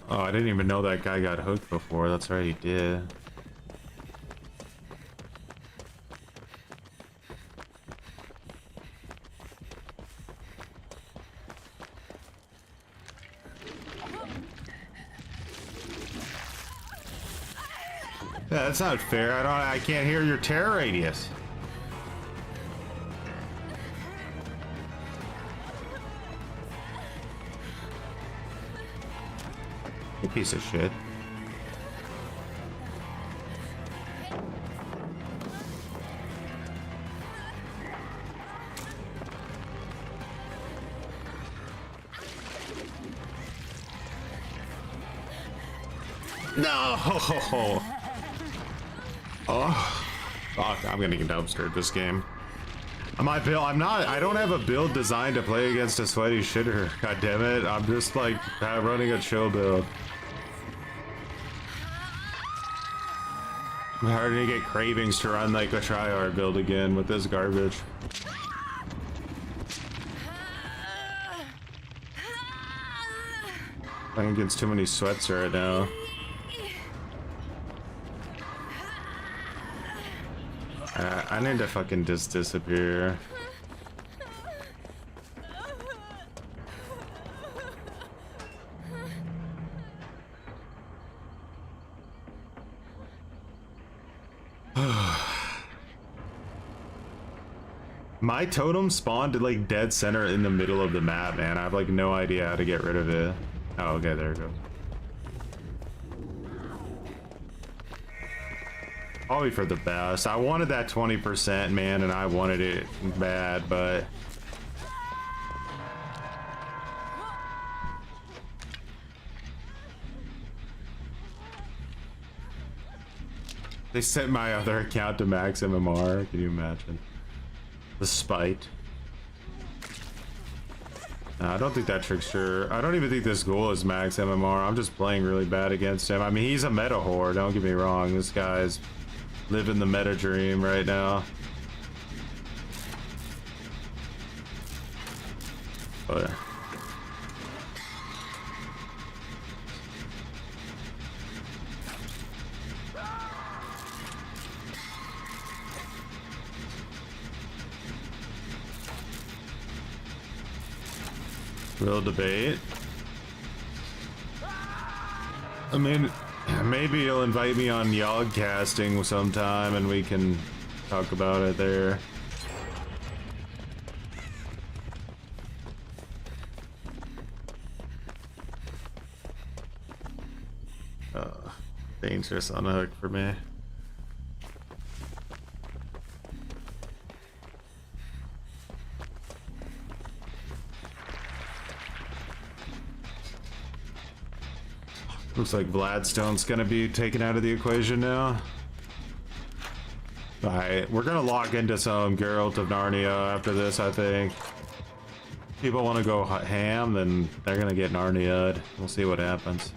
Oh, I didn't even know that guy got hooked before. That's right, he did. Yeah, that's not fair. I can't hear your terror radius. You piece of shit. No! Oh, fuck, I'm gonna get dumpstered this game. I don't have a build designed to play against a sweaty shitter. God damn it, I'm just like running a chill build. I'm starting to get cravings to run like a tryhard build again with this garbage. Playing against too many sweats right now. I need to fucking just disappear. My totem spawned like dead center in the middle of the map, man. I have like no idea how to get rid of it. Oh, okay, there it goes. Probably for the best. I wanted that 20%, man, and I wanted it bad, but they sent my other account to max MMR. Can you imagine? The spite. No, I don't think that trickster. I don't even think this Ghoul is max MMR. I'm just playing really bad against him. I mean, he's a meta whore, don't get me wrong. This guy's living the meta dream right now. But real debate. I mean, maybe you'll invite me on Yog casting sometime and we can talk about it there. Dangerous on a hook for me. Looks like Vladstone's gonna be taken out of the equation now. Alright, we're gonna lock into some Geralt of Narnia after this, I think. People want to go ham, then they're gonna get Narnia'd. We'll see what happens.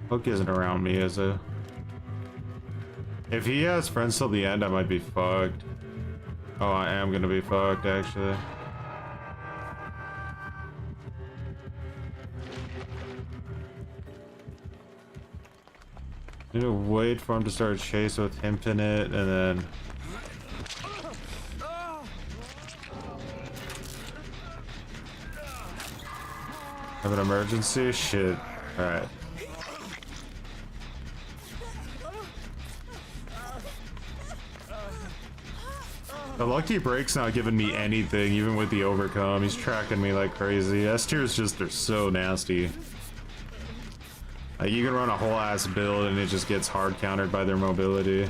Hook isn't around me, is it? If he has friends till the end, I might be fucked. Oh, I am gonna be fucked, actually. Need to wait for him to start chase with Infinite, and then... Have an emergency? Shit. Alright. The Lucky Break's not giving me anything, even with the overcome. He's tracking me like crazy. S tiers just, they're so nasty. Like, you can run a whole ass build and it just gets hard countered by their mobility.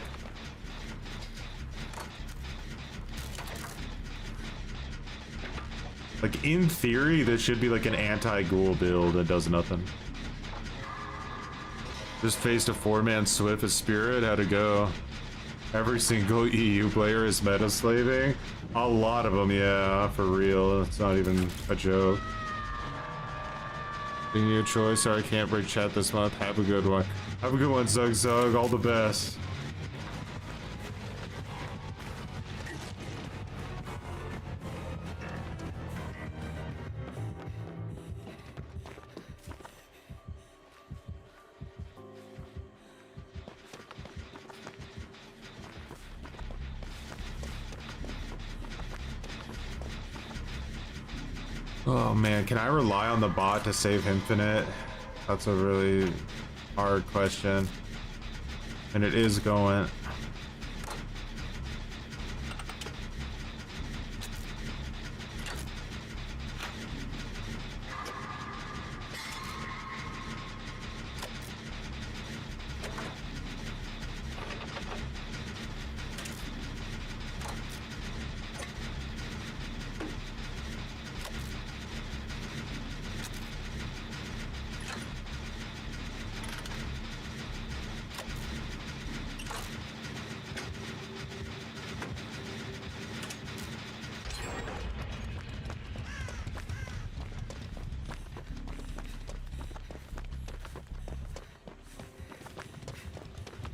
Like, in theory, this should be like an anti-Ghoul build that does nothing. Just faced a 4-man Swift as Spirit, how'd it go? Every single EU player is meta slaving. A lot of them, yeah, for real. It's not even a joke. Giving you a choice. Sorry, I can't break chat this month. Have a good one. Have a good one, Zug Zug. All the best. Oh man, can I rely on the bot to save Infinite? That's a really hard question. And it is going.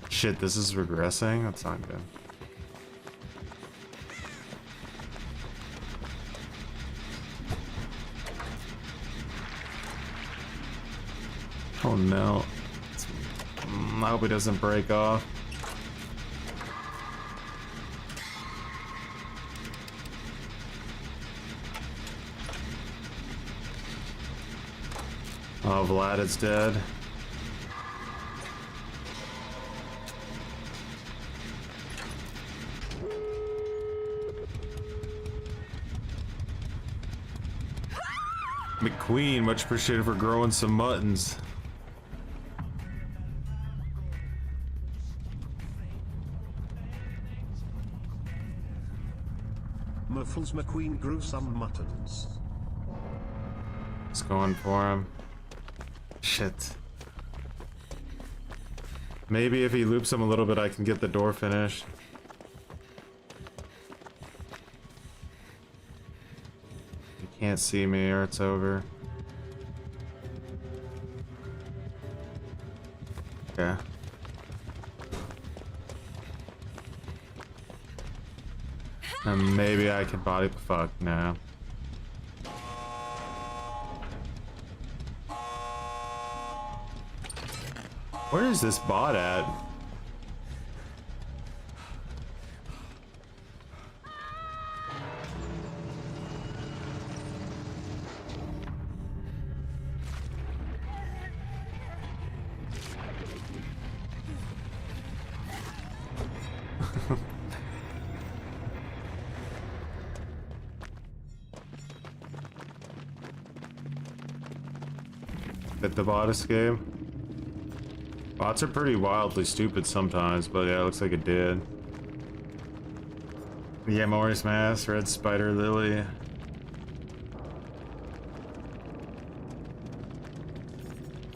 Shit, this is regressing? That's not good. Oh no. I hope it doesn't break off. Oh, Vlad is dead. McQueen, much appreciated for growing some muttons. Muffles McQueen grew some muttons. It's going for him. Shit. Maybe if he loops him a little bit, I can get the door finished. Can't see me or it's over. Okay. And maybe I can body fuck now. Where is this bot at? Did the bot escape? Bots are pretty wildly stupid sometimes, but yeah, it looks like it did. Yeah, Morris Mass, Red Spider Lily.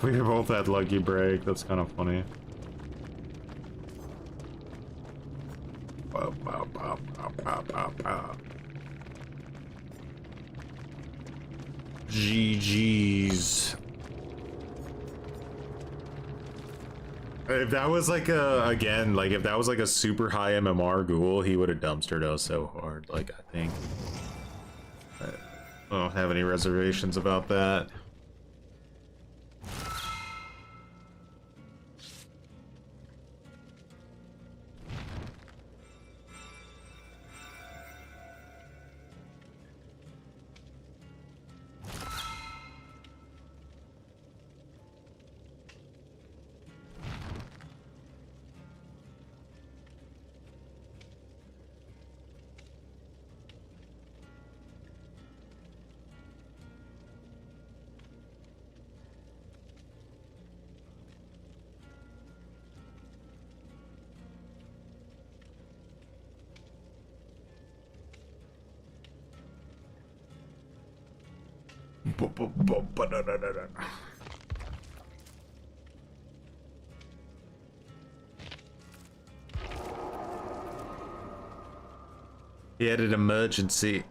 We both had Lucky Break, that's kind of funny. GG's. If that was like again, like if that was like a super high MMR Ghoul, he would have dumpstered us so hard, like I think. I don't have any reservations about that. He had an emergency.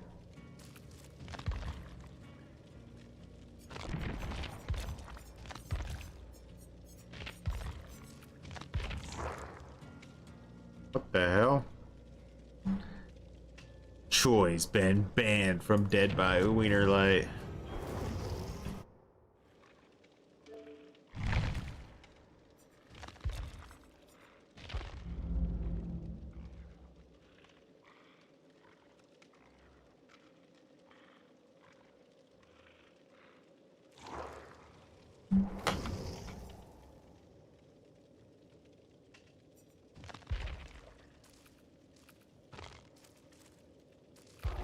What the hell? Choi's been banned from Dead by Wiener Light.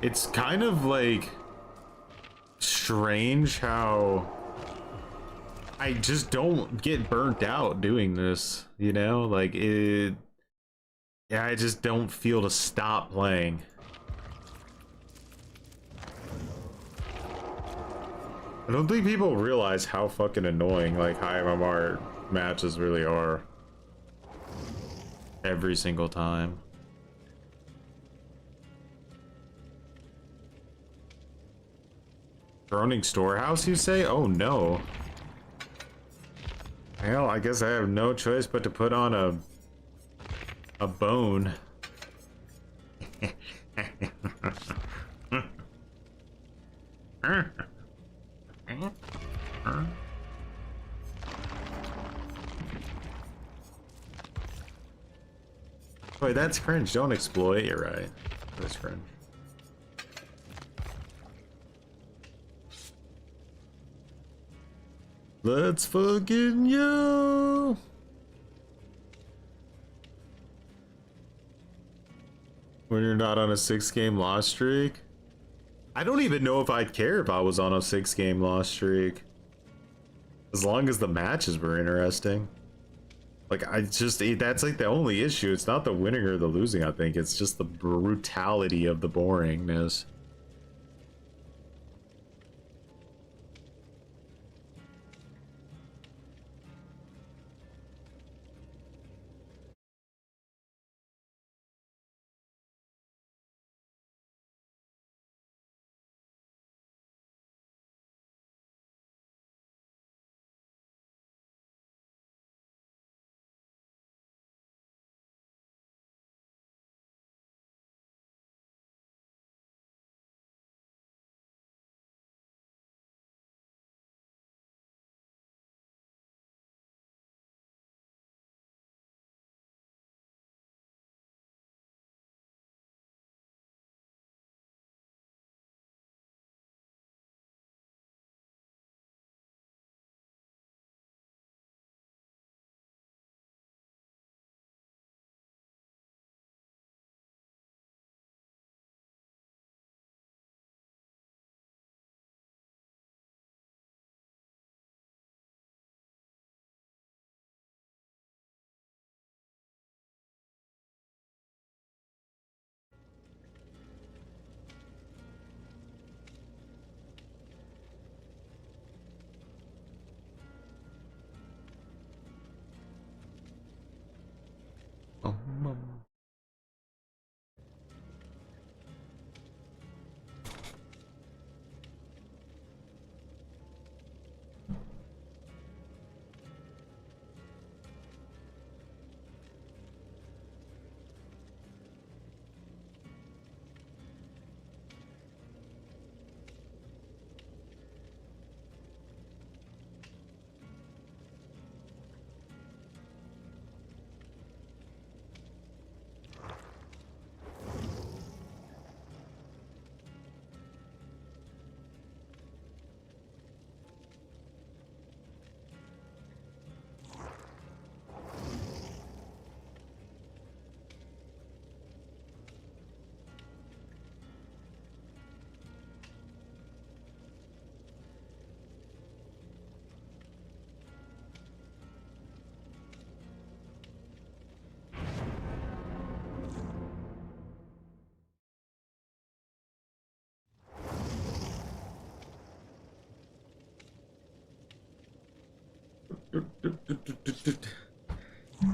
It's kind of like strange how I just don't get burnt out doing this, you know? Like it, yeah, I just don't feel to stop playing. I don't think people realize how fucking annoying like high MMR matches really are every single time. Droning storehouse, you say? Oh no. Well, I guess I have no choice but to put on a bone. Wait, that's cringe. Don't exploit. You're right. That's cringe. Let's fucking go. When you're not on a 6-game loss streak. I don't even know if I'd care if I was on a 6-game loss streak. As long as the matches were interesting. Like, I just, that's like the only issue. It's not the winning or the losing, I think. It's just the brutality of the boringness.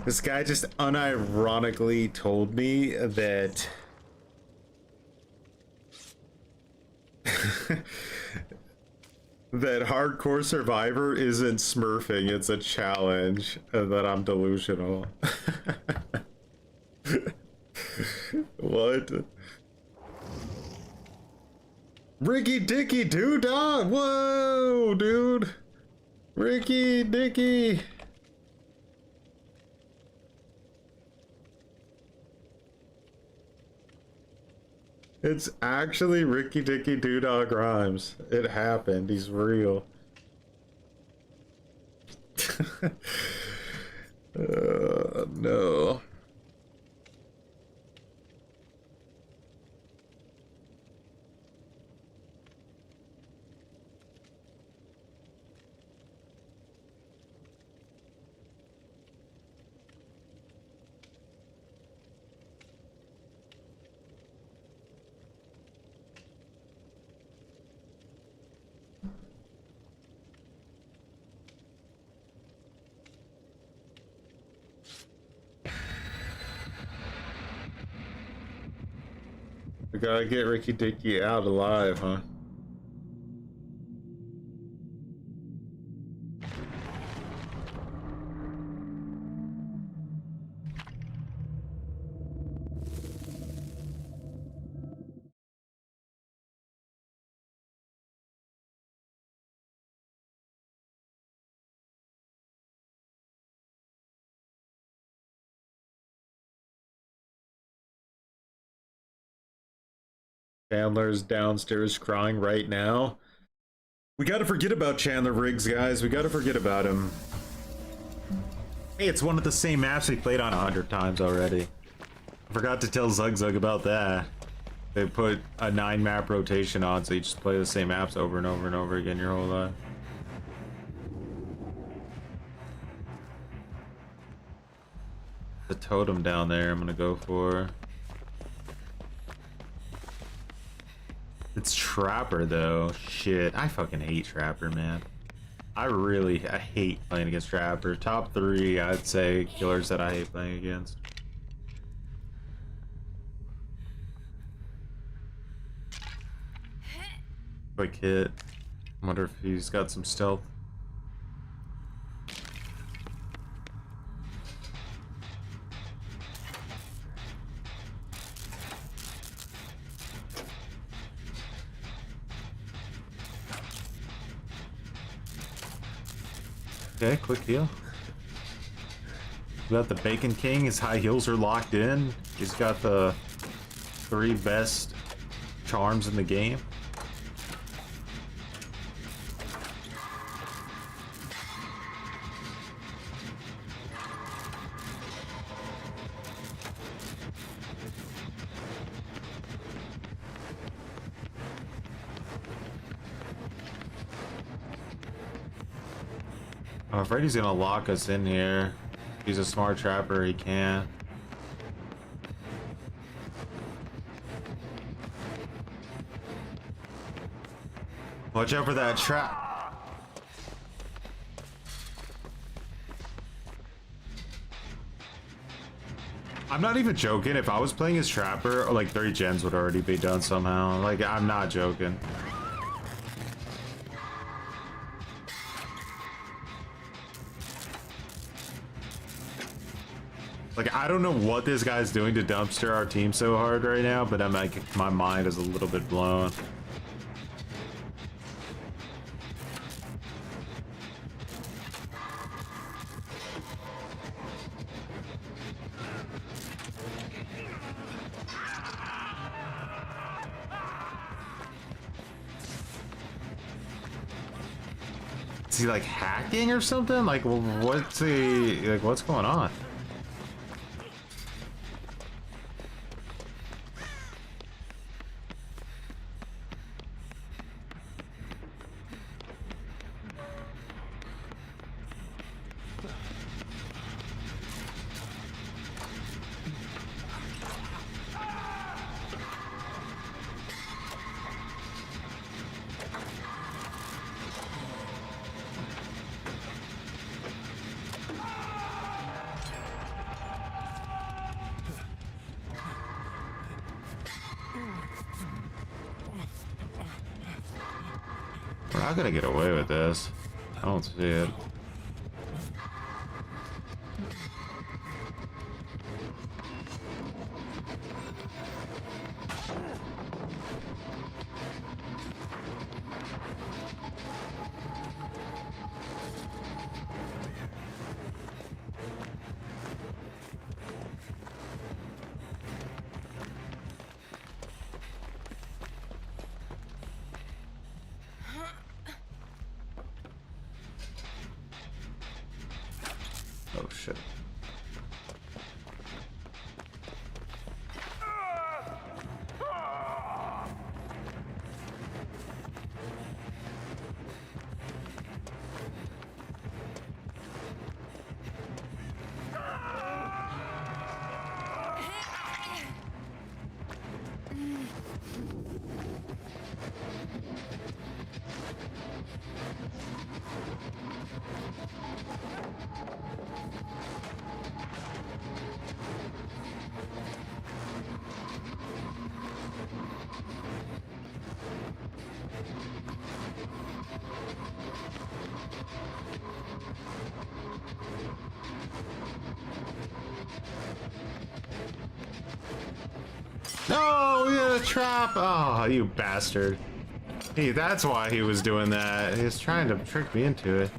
This guy just unironically told me that that hardcore survivor isn't smurfing, it's a challenge, and that I'm delusional. What? Ricky Dicky Doo-Dah! Whoa, dude! Ricky Dicky! It's actually Ricky Dicky Doo-Dah Grimes. It happened. He's real. No. We gotta get Ricky Dicky out alive, huh? Chandler's downstairs crying right now. We gotta forget about Chandler Riggs, guys. We gotta forget about him. Hey, it's one of the same maps we played on 100 times already. I forgot to tell Zug Zug about that. They put a 9-map rotation on, so you just play the same maps over and over and over again your whole life. The totem down there I'm gonna go for. It's Trapper though. Shit, I fucking hate Trapper, man. I hate playing against Trapper. Top 3, I'd say, killers that I hate playing against. Quick hit. Wonder if he's got some stealth. Okay, quick heal. We got the Bacon King. His high heels are locked in. He's got the 3 best charms in the game. I'm afraid he's gonna lock us in here. If he's a smart trapper, he can. Watch out for that trap. I'm not even joking. If I was playing as trapper, like 3 gens would already be done somehow. Like, I'm not joking. Like, I don't know what this guy's doing to dumpster our team so hard right now, but I'm like, my mind is a little bit blown. Is he like hacking or something? Like, what's what's going on? We're not gonna get away with this. I don't see it. Oh shit. No, yeah, trap. Oh, you bastard. Hey, that's why he was doing that. He was trying to trick me into it.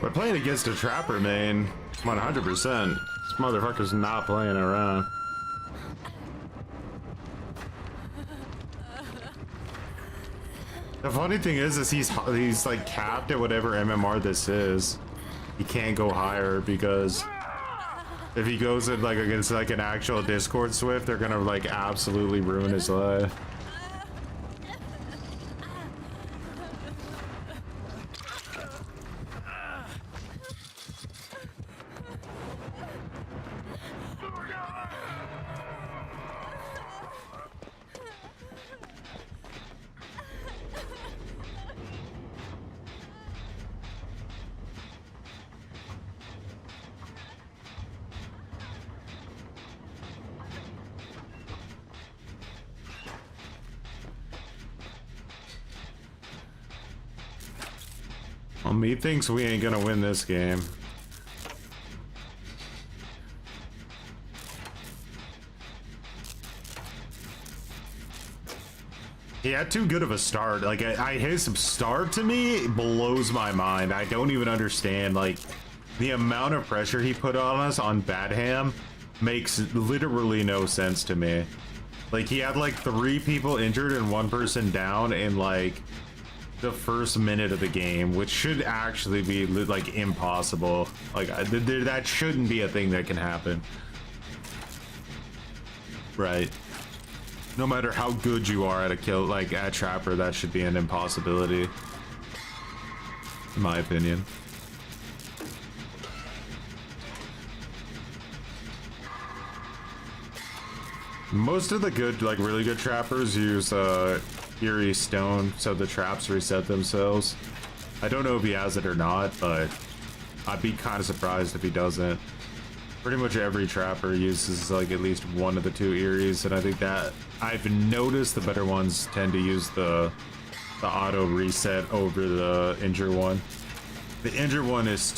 We're playing against a trapper, man. 100%. This motherfucker's not playing around. The funny thing is he's like capped at whatever MMR this is. He can't go higher because if he goes in like against like an actual Discord Swift, they're gonna like absolutely ruin his life. Well, me thinks we ain't gonna win this game. He had too good of a start. Like, his start to me blows my mind. I don't even understand. Like, the amount of pressure he put on us on Badham makes literally no sense to me. Like, he had like 3 people injured and 1 person down in like the first minute of the game, which should actually be like impossible. Like, that shouldn't be a thing that can happen. Right. No matter how good you are at a kill, like at Trapper, that should be an impossibility. In my opinion. Most of the good, like really good trappers use Eerie Stone, so the traps reset themselves. I don't know if he has it or not, but I'd be kind of surprised if he doesn't. Pretty much every trapper uses like at least one of the 2 Eerie's, and I think that I've noticed the better ones tend to use the auto reset over the injure one. The injure one is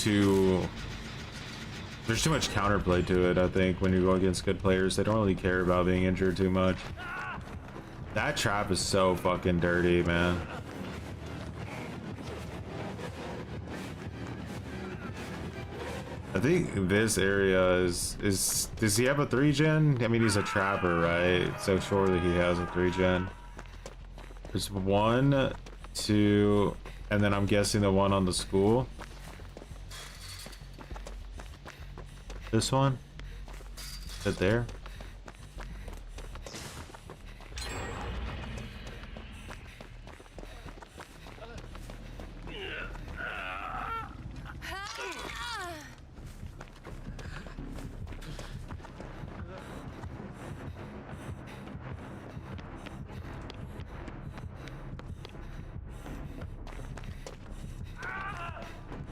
there's too much counterplay to it. I think when you go against good players, they don't really care about being injured too much. That trap is so fucking dirty, man. I think this area is does he have a 3-gen? I mean, he's a trapper, right? So surely he has a 3-gen. There's 1, 2, and then I'm guessing the one on the school. This one? Is it there?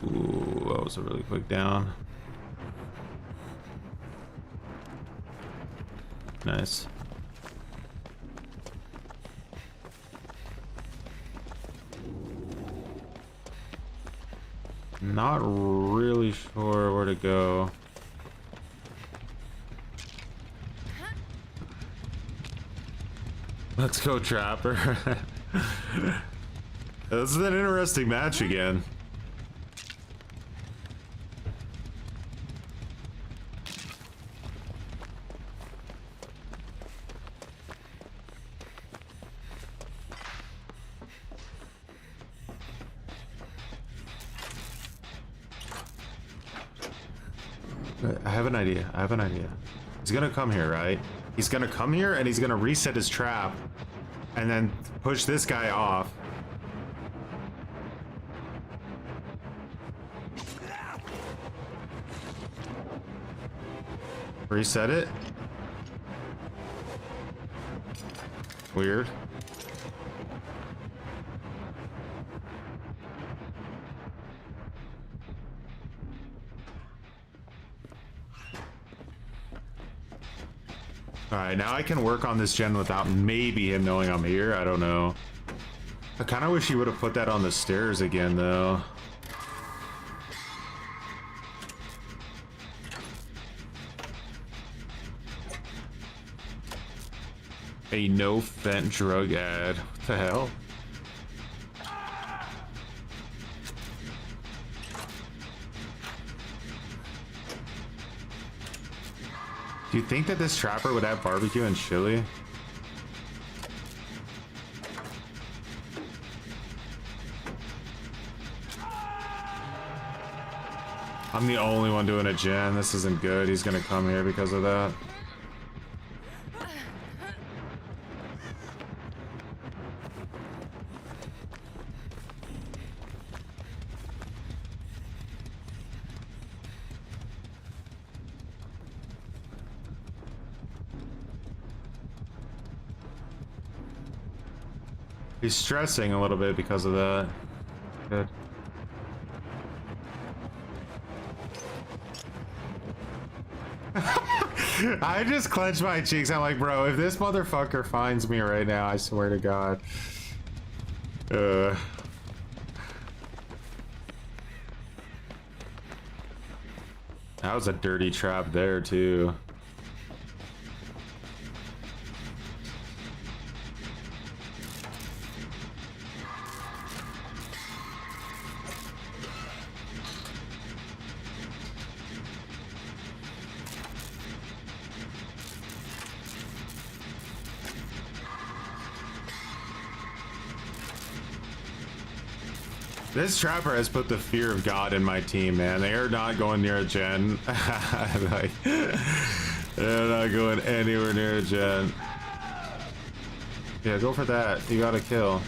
Ooh, that was a really quick down. Nice. Not really sure where to go. Let's go, Trapper. This is an interesting match again. I have an idea. I have an idea. He's gonna come here, right? He's gonna come here and he's gonna reset his trap and then push this guy off. Reset it. Weird. Alright, now I can work on this gen without maybe him knowing I'm here. I don't know. I kind of wish he would have put that on the stairs again, though. A no fent drug ad. What the hell? Do you think that this trapper would have barbecue and chili? I'm the only one doing a gen. This isn't good. He's gonna come here because of that. He's stressing a little bit because of that. Good. I just clenched my cheeks. I'm like, bro, if this motherfucker finds me right now, I swear to God. That was a dirty trap there, too. This trapper has put the fear of God in my team, man. They are not going near a gen. Like, they're not going anywhere near a gen. Yeah, go for that. You got a kill.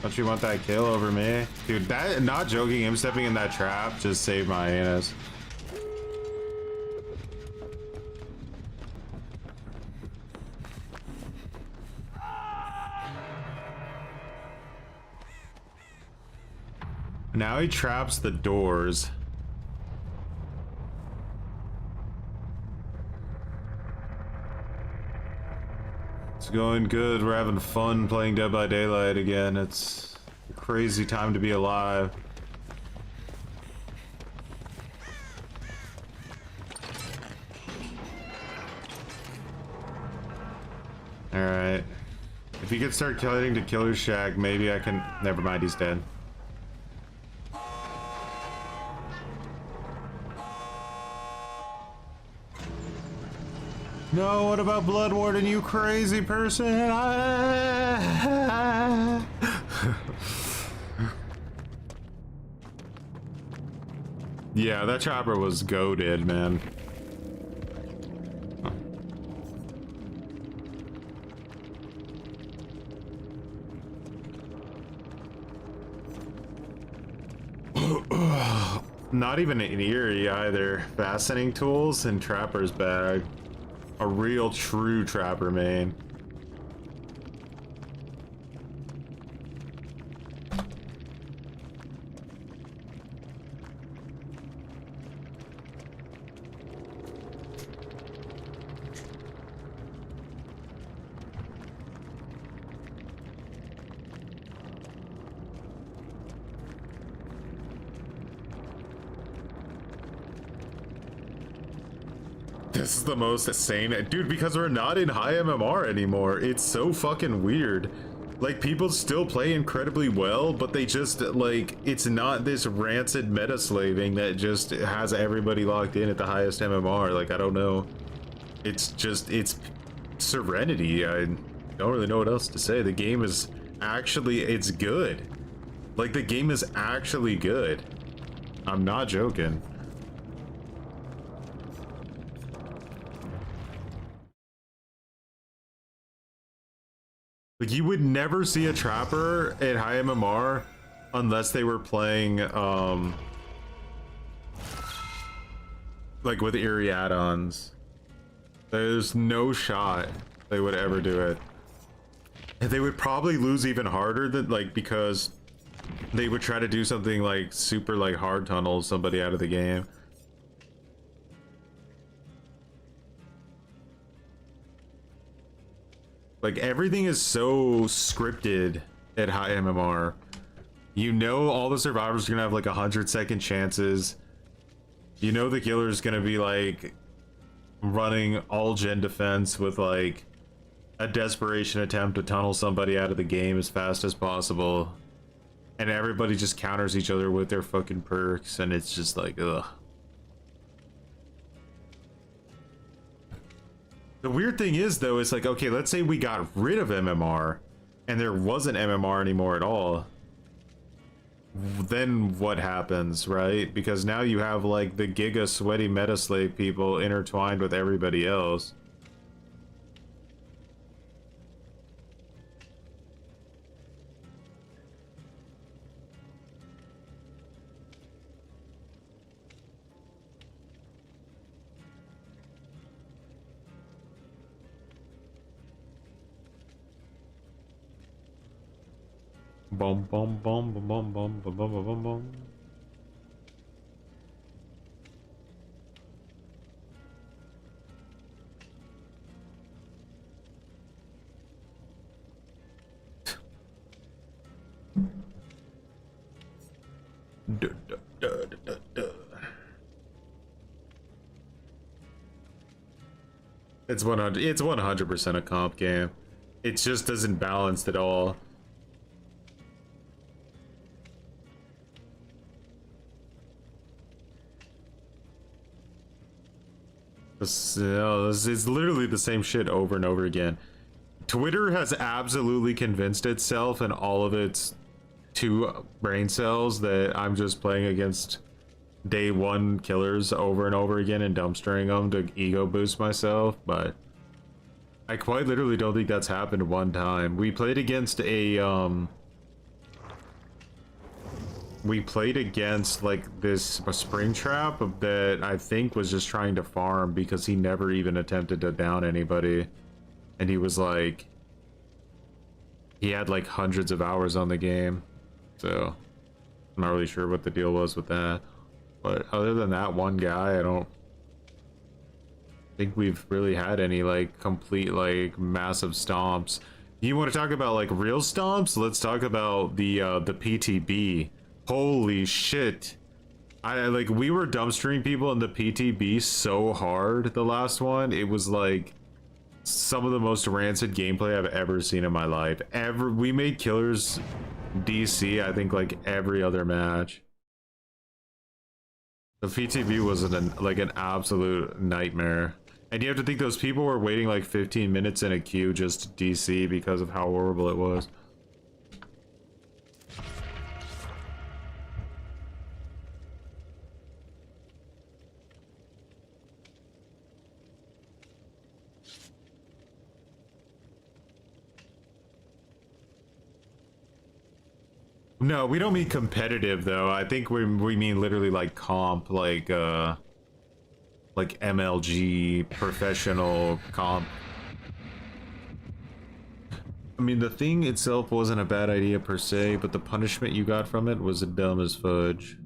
Don't you want that kill over me? Dude, that, not joking, him stepping in that trap just saved my anus. Now he traps the doors. It's going good. We're having fun playing Dead by Daylight again. It's a crazy time to be alive. Alright. If he could start killing to Killer Shack, maybe I can... Never mind, he's dead. No, what about Blood Warden, you crazy person? Yeah, that chopper was goated, man. Not even an Eerie either. Fastening tools and Trapper's bag. A real true trapper main. This is the most sane, dude, because we're not in high MMR anymore. It's so fucking weird. Like, people still play incredibly well, but they just, like, it's not this rancid meta slaving that just has everybody locked in at the highest MMR. Like, I don't know. It's just, it's serenity. I don't really know what else to say. The game is actually, it's good. Like, the game is actually good. I'm not joking. Like, you would never see a trapper at high MMR unless they were playing, like with Eerie add-ons. There's no shot they would ever do it. They would probably lose even harder than, like, because they would try to do something like super, like, hard tunnel somebody out of the game. Like, everything is so scripted at high MMR. You know all the survivors are gonna have like 100-second chances. You know the killer's gonna be like running all gen defense with like a desperation attempt to tunnel somebody out of the game as fast as possible. And everybody just counters each other with their fucking perks, and it's just like, ugh. The weird thing is, though, is like, okay, let's say we got rid of MMR and there wasn't MMR anymore at all. Then what happens, right? Because now you have like the giga sweaty meta slave people intertwined with everybody else. Boom, boom, boom, boom, boom, boom, boom, boom, boom, boom. Duh, duh, duh, duh, duh. It's 100% a comp game. It just doesn't balance at all. This is literally the same shit over and over again. Twitter has absolutely convinced itself and all of its 2 brain cells that I'm just playing against day 1 killers over and over again and dumpstering them to ego boost myself, but I quite literally don't think that's happened one time. We played against a like this spring trap that I think was just trying to farm because he never even attempted to down anybody, and he was like, he had like hundreds of hours on the game, so I'm not really sure what the deal was with that. But other than that one guy, I don't think we've really had any like complete like massive stomps. You want to talk about like real stomps? Let's talk about the PTB. Holy shit. We were dumpstering people in the PTB so hard the last one. It was like some of the most rancid gameplay I've ever seen in my life. We made killers DC, I think, like every other match. The PTB was like an absolute nightmare. And you have to think those people were waiting like 15 minutes in a queue just to DC because of how horrible it was. No, we don't mean competitive though. I think we mean literally like comp, like MLG professional comp. I mean, the thing itself wasn't a bad idea per se, but the punishment you got from it was dumb as fudge.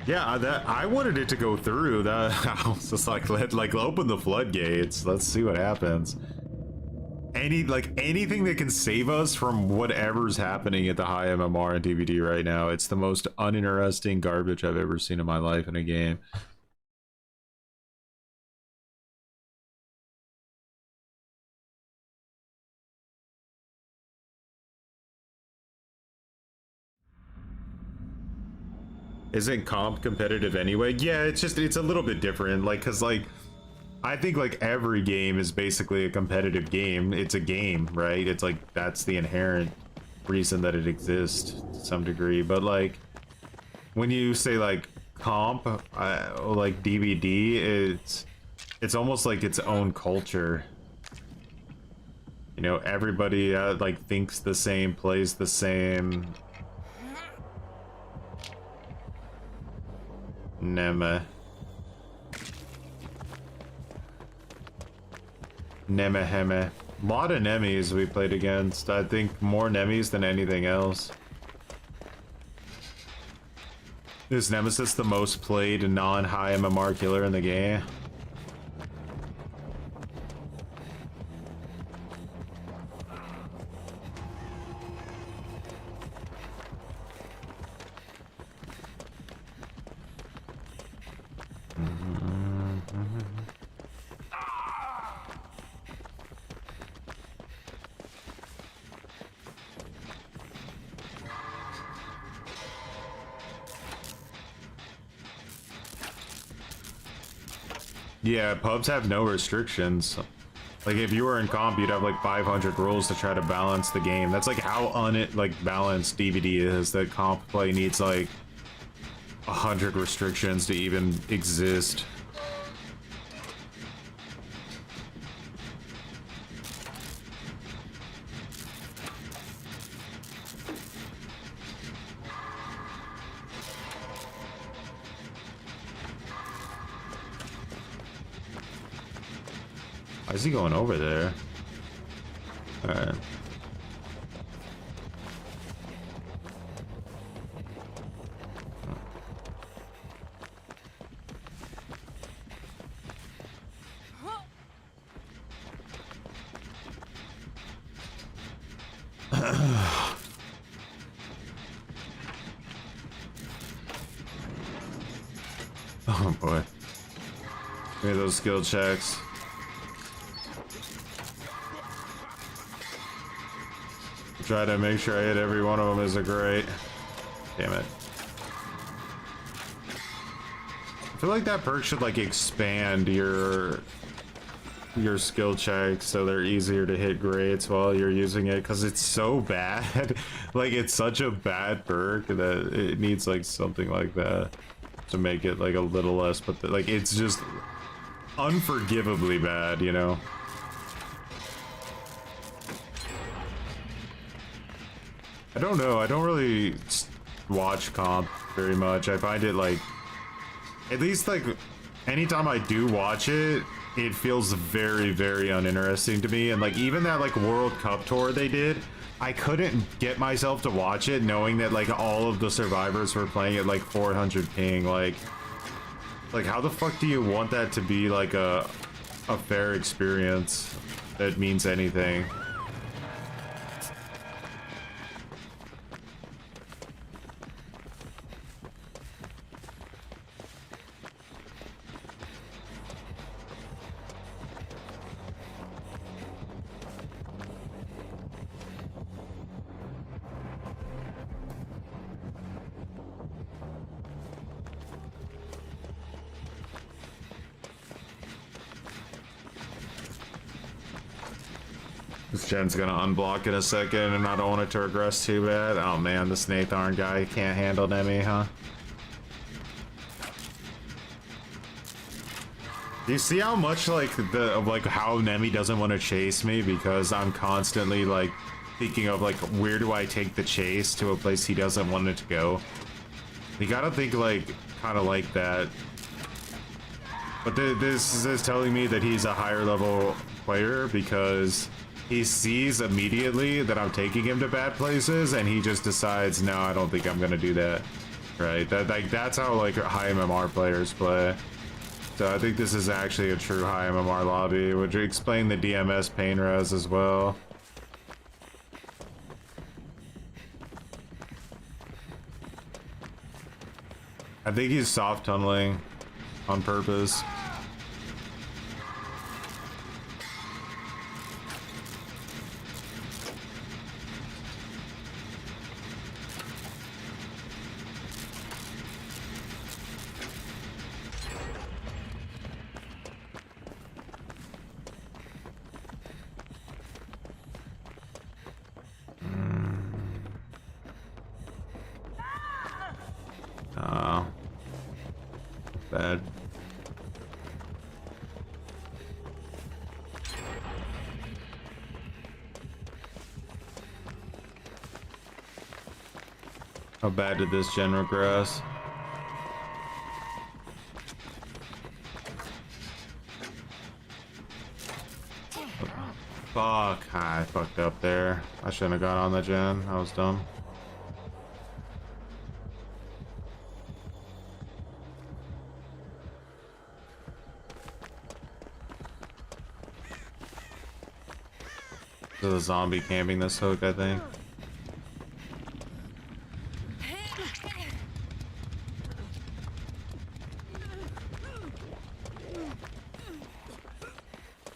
Yeah, that I wanted it to go through. That I was just like, open the floodgates. Let's see what happens. Anything that can save us from whatever's happening at the high MMR and DBD right now. It's the most uninteresting garbage I've ever seen in my life in a game. Isn't comp competitive anyway? Yeah, it's a little bit different. Like, cause like, I think like every game is basically a competitive game. It's a game, right? It's like, that's the inherent reason that it exists to some degree. But like, when you say like comp, like DBD, it's almost like its own culture. You know, everybody like thinks the same, plays the same. Nema Heme. A lot of Nemis we played against. I think more Nemis than anything else. Is Nemesis the most played non-high MMR killer in the game? Yeah, pubs have no restrictions. Like if you were in comp, you'd have like 500 rules to try to balance the game. That's like how balanced DBD is. That comp play needs like 100 restrictions to even exist. Why is he going over there? Alright. Oh boy. Give me those skill checks. Try to make sure I hit every one of them is a great. Damn it. I feel like that perk should like expand your skill checks so they're easier to hit greats while you're using it, because it's so bad. Like it's such a bad perk that it needs like something like that to make it like a little less, but like it's just unforgivably bad, you know. I don't know, I don't really watch comp very much. I find it like, at least like anytime I do watch it, it feels very, very uninteresting to me. And like even that like World Cup tour they did, I couldn't get myself to watch it knowing that like all of the survivors were playing at like 400 ping. Like how the fuck do you want that to be like a fair experience that means anything? This gen's gonna unblock in a second, and I don't want it to regress too bad. Oh man, this Nathan guy can't handle Nemi, huh? Do you see how much like how Nemi doesn't want to chase me, because I'm constantly like thinking of like where do I take the chase to a place he doesn't want it to go? You gotta think like kind of like that. But this is telling me that he's a higher level player, because he sees immediately that I'm taking him to bad places, and he just decides, no, I don't think I'm gonna do that. Right? That's how like high MMR players play. So I think this is actually a true high MMR lobby. Would you explain the DMS pain res as well? I think he's soft tunneling on purpose. bad. How bad did this gen regress? Fuck, I fucked up there. I shouldn't have got on that gen. I was dumb. There's a zombie camping this hook, I think.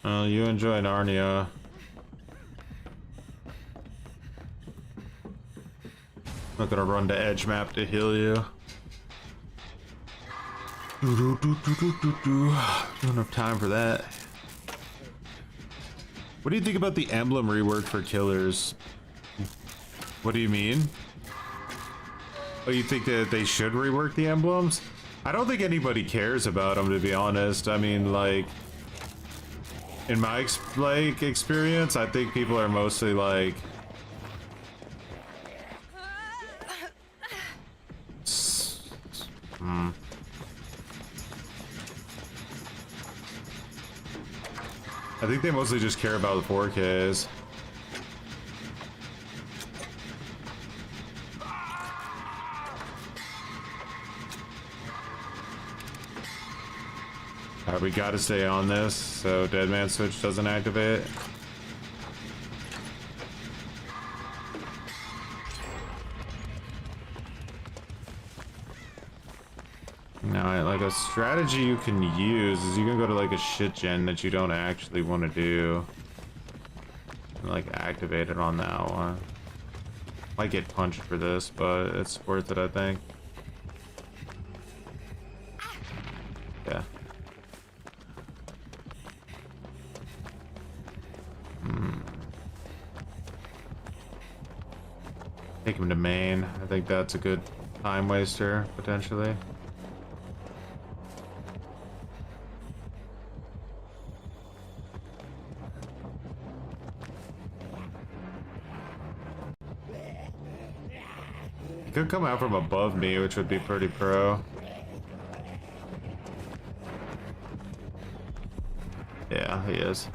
Oh, you enjoy Narnia. Not gonna run to edge map to heal you. Don't have time for that. What do you think about the emblem rework for killers? What do you mean? Oh, you think that they should rework the emblems? I don't think anybody cares about them, to be honest. I mean, like, in my experience, I think people are mostly like, I think they mostly just care about the 4Ks. Alright, we gotta stay on this so Dead Man Switch doesn't activate. Now, like, a strategy you can use is you can go to like a shit gen that you don't actually want to do and, like, activate it on that one. Might get punched for this, but it's worth it, I think. Yeah. Take him to main. I think that's a good time waster, potentially. He could come out from above me, which would be pretty pro. Yeah, he is.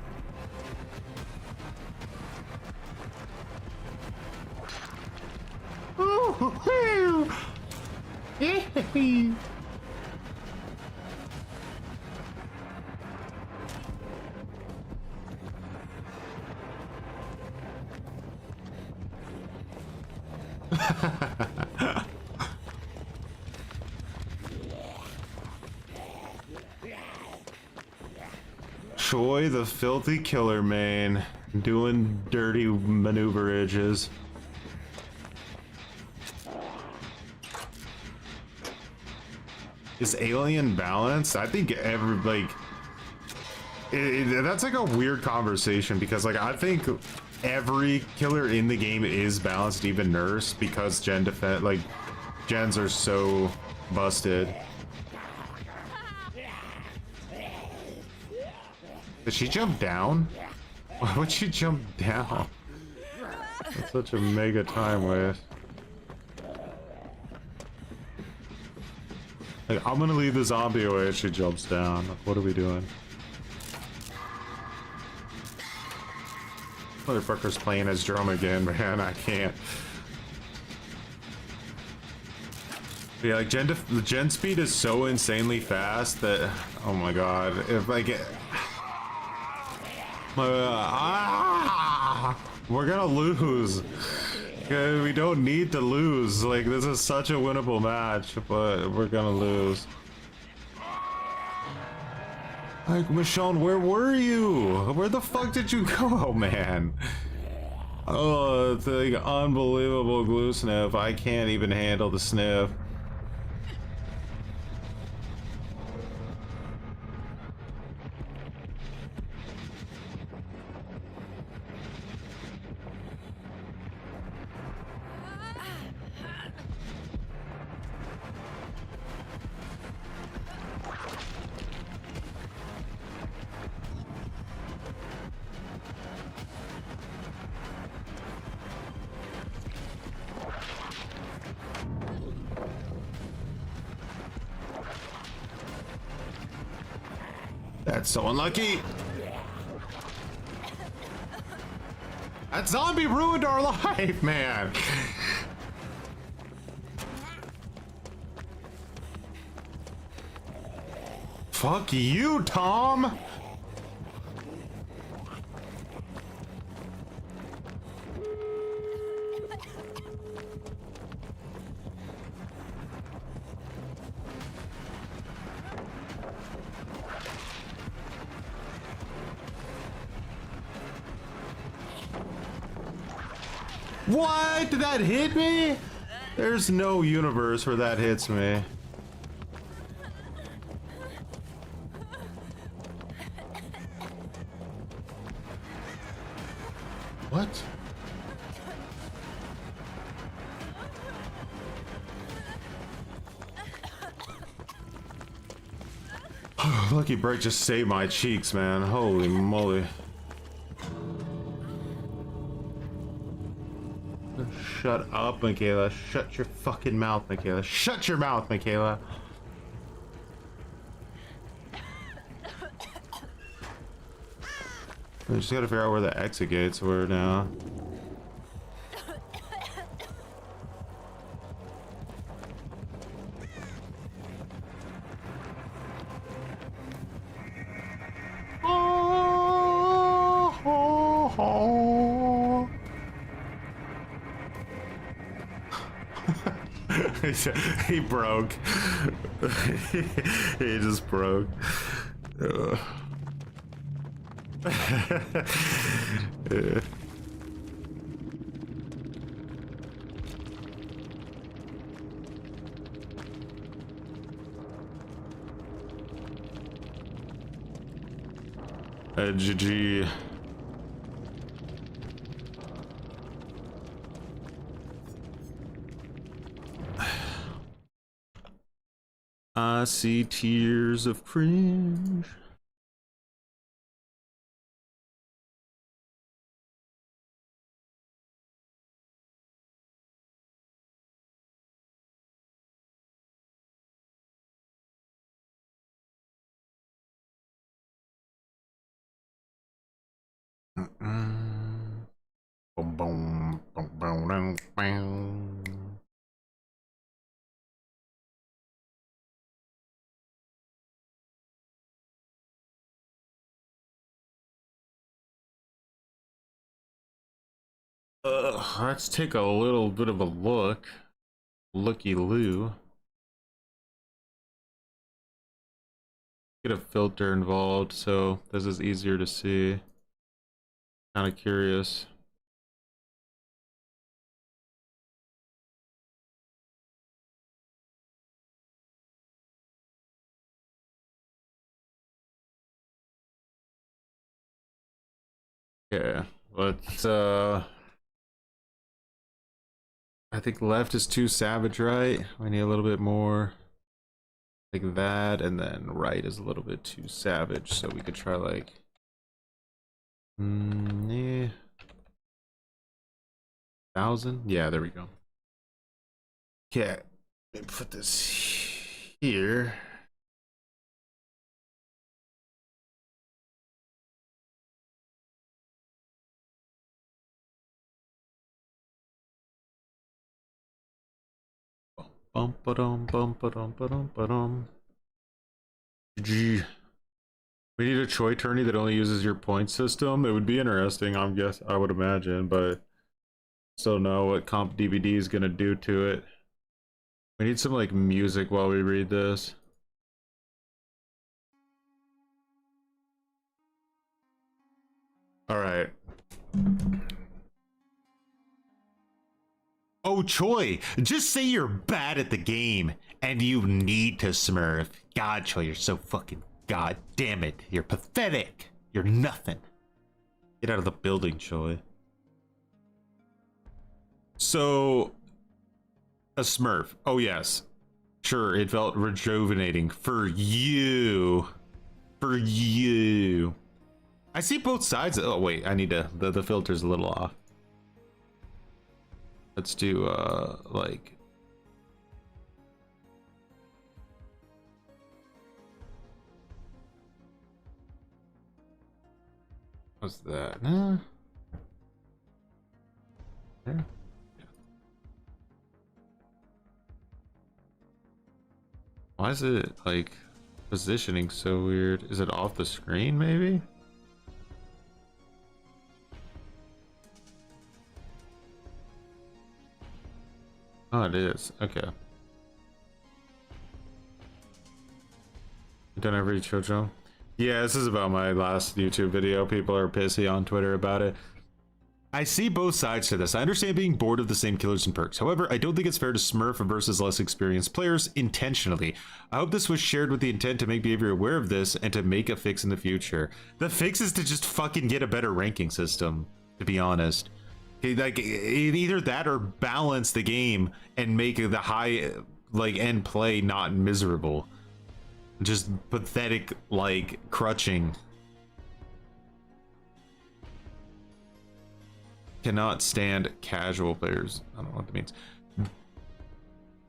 Choi the filthy killer main doing dirty maneuverages. Is alien balanced? I think that's like a weird conversation because, like, I think every killer in the game is balanced, even Nurse, because gens are so busted. Did she jump down? Why would she jump down? That's such a mega time waste. Like, I'm gonna leave the zombie away if she jumps down. What are we doing? Motherfucker's playing his drum again, man. I can't. But yeah, like, the gen speed is so insanely fast that, oh my god, if I get... we're gonna lose. Okay, we don't need to lose. Like, this is such a winnable match, but we're gonna lose. Like, Michonne, where were you? Where the fuck did you go, man? Oh, it's like unbelievable glue sniff. I can't even handle the sniff. That's so unlucky. That zombie ruined our life, man. Fuck you, Tom. What? Did that hit me? There's no universe where that hits me. What? Lucky break just saved my cheeks, man. Holy moly. Shut up, Michaela. Shut your fucking mouth, Michaela. Shut your mouth, Michaela. We just gotta figure out where the exit gates were now. He broke. He just broke. GG. I see tears of cringe. Boom, boom, boom, boom, boom. Let's take a little bit of a look. Looky-loo. Get a filter involved so this is easier to see. Kind of curious. Yeah, let's I think left is too savage, right? We need a little bit more like that, and then right is a little bit too savage, so we could try like yeah. 1,000? Yeah, there we go. Okay, let me put this here. Bum ba dum bum ba dum ba dum ba dum. Gee. We need a Choi tourney that only uses your point system. It would be interesting, I would imagine, but still know what comp DBD is gonna do to it. We need some like music while we read this. All right. Oh, Choi, just say you're bad at the game and you need to smurf. God, Choi, you're so fucking god damn it. You're pathetic. You're nothing. Get out of the building, Choi. So, a smurf. Oh, yes. Sure, it felt rejuvenating for you. For you. I see both sides. Oh, wait, I need to. The filter's a little off. Let's do like What's that? Nah. There. Why is it like positioning so weird? Is it off the screen maybe? Oh, it is. Okay. Don't ever eat Chocho. Yeah, this is about my last YouTube video. People are pissy on Twitter about it. I see both sides to this. I understand being bored of the same killers and perks. However, I don't think it's fair to smurf versus less experienced players intentionally. I hope this was shared with the intent to make behavior aware of this and to make a fix in the future. The fix is to just fucking get a better ranking system, to be honest. Like, either that or balance the game and make the high, like, end play not miserable. Just pathetic, like, crutching. Cannot stand casual players. I don't know what that means.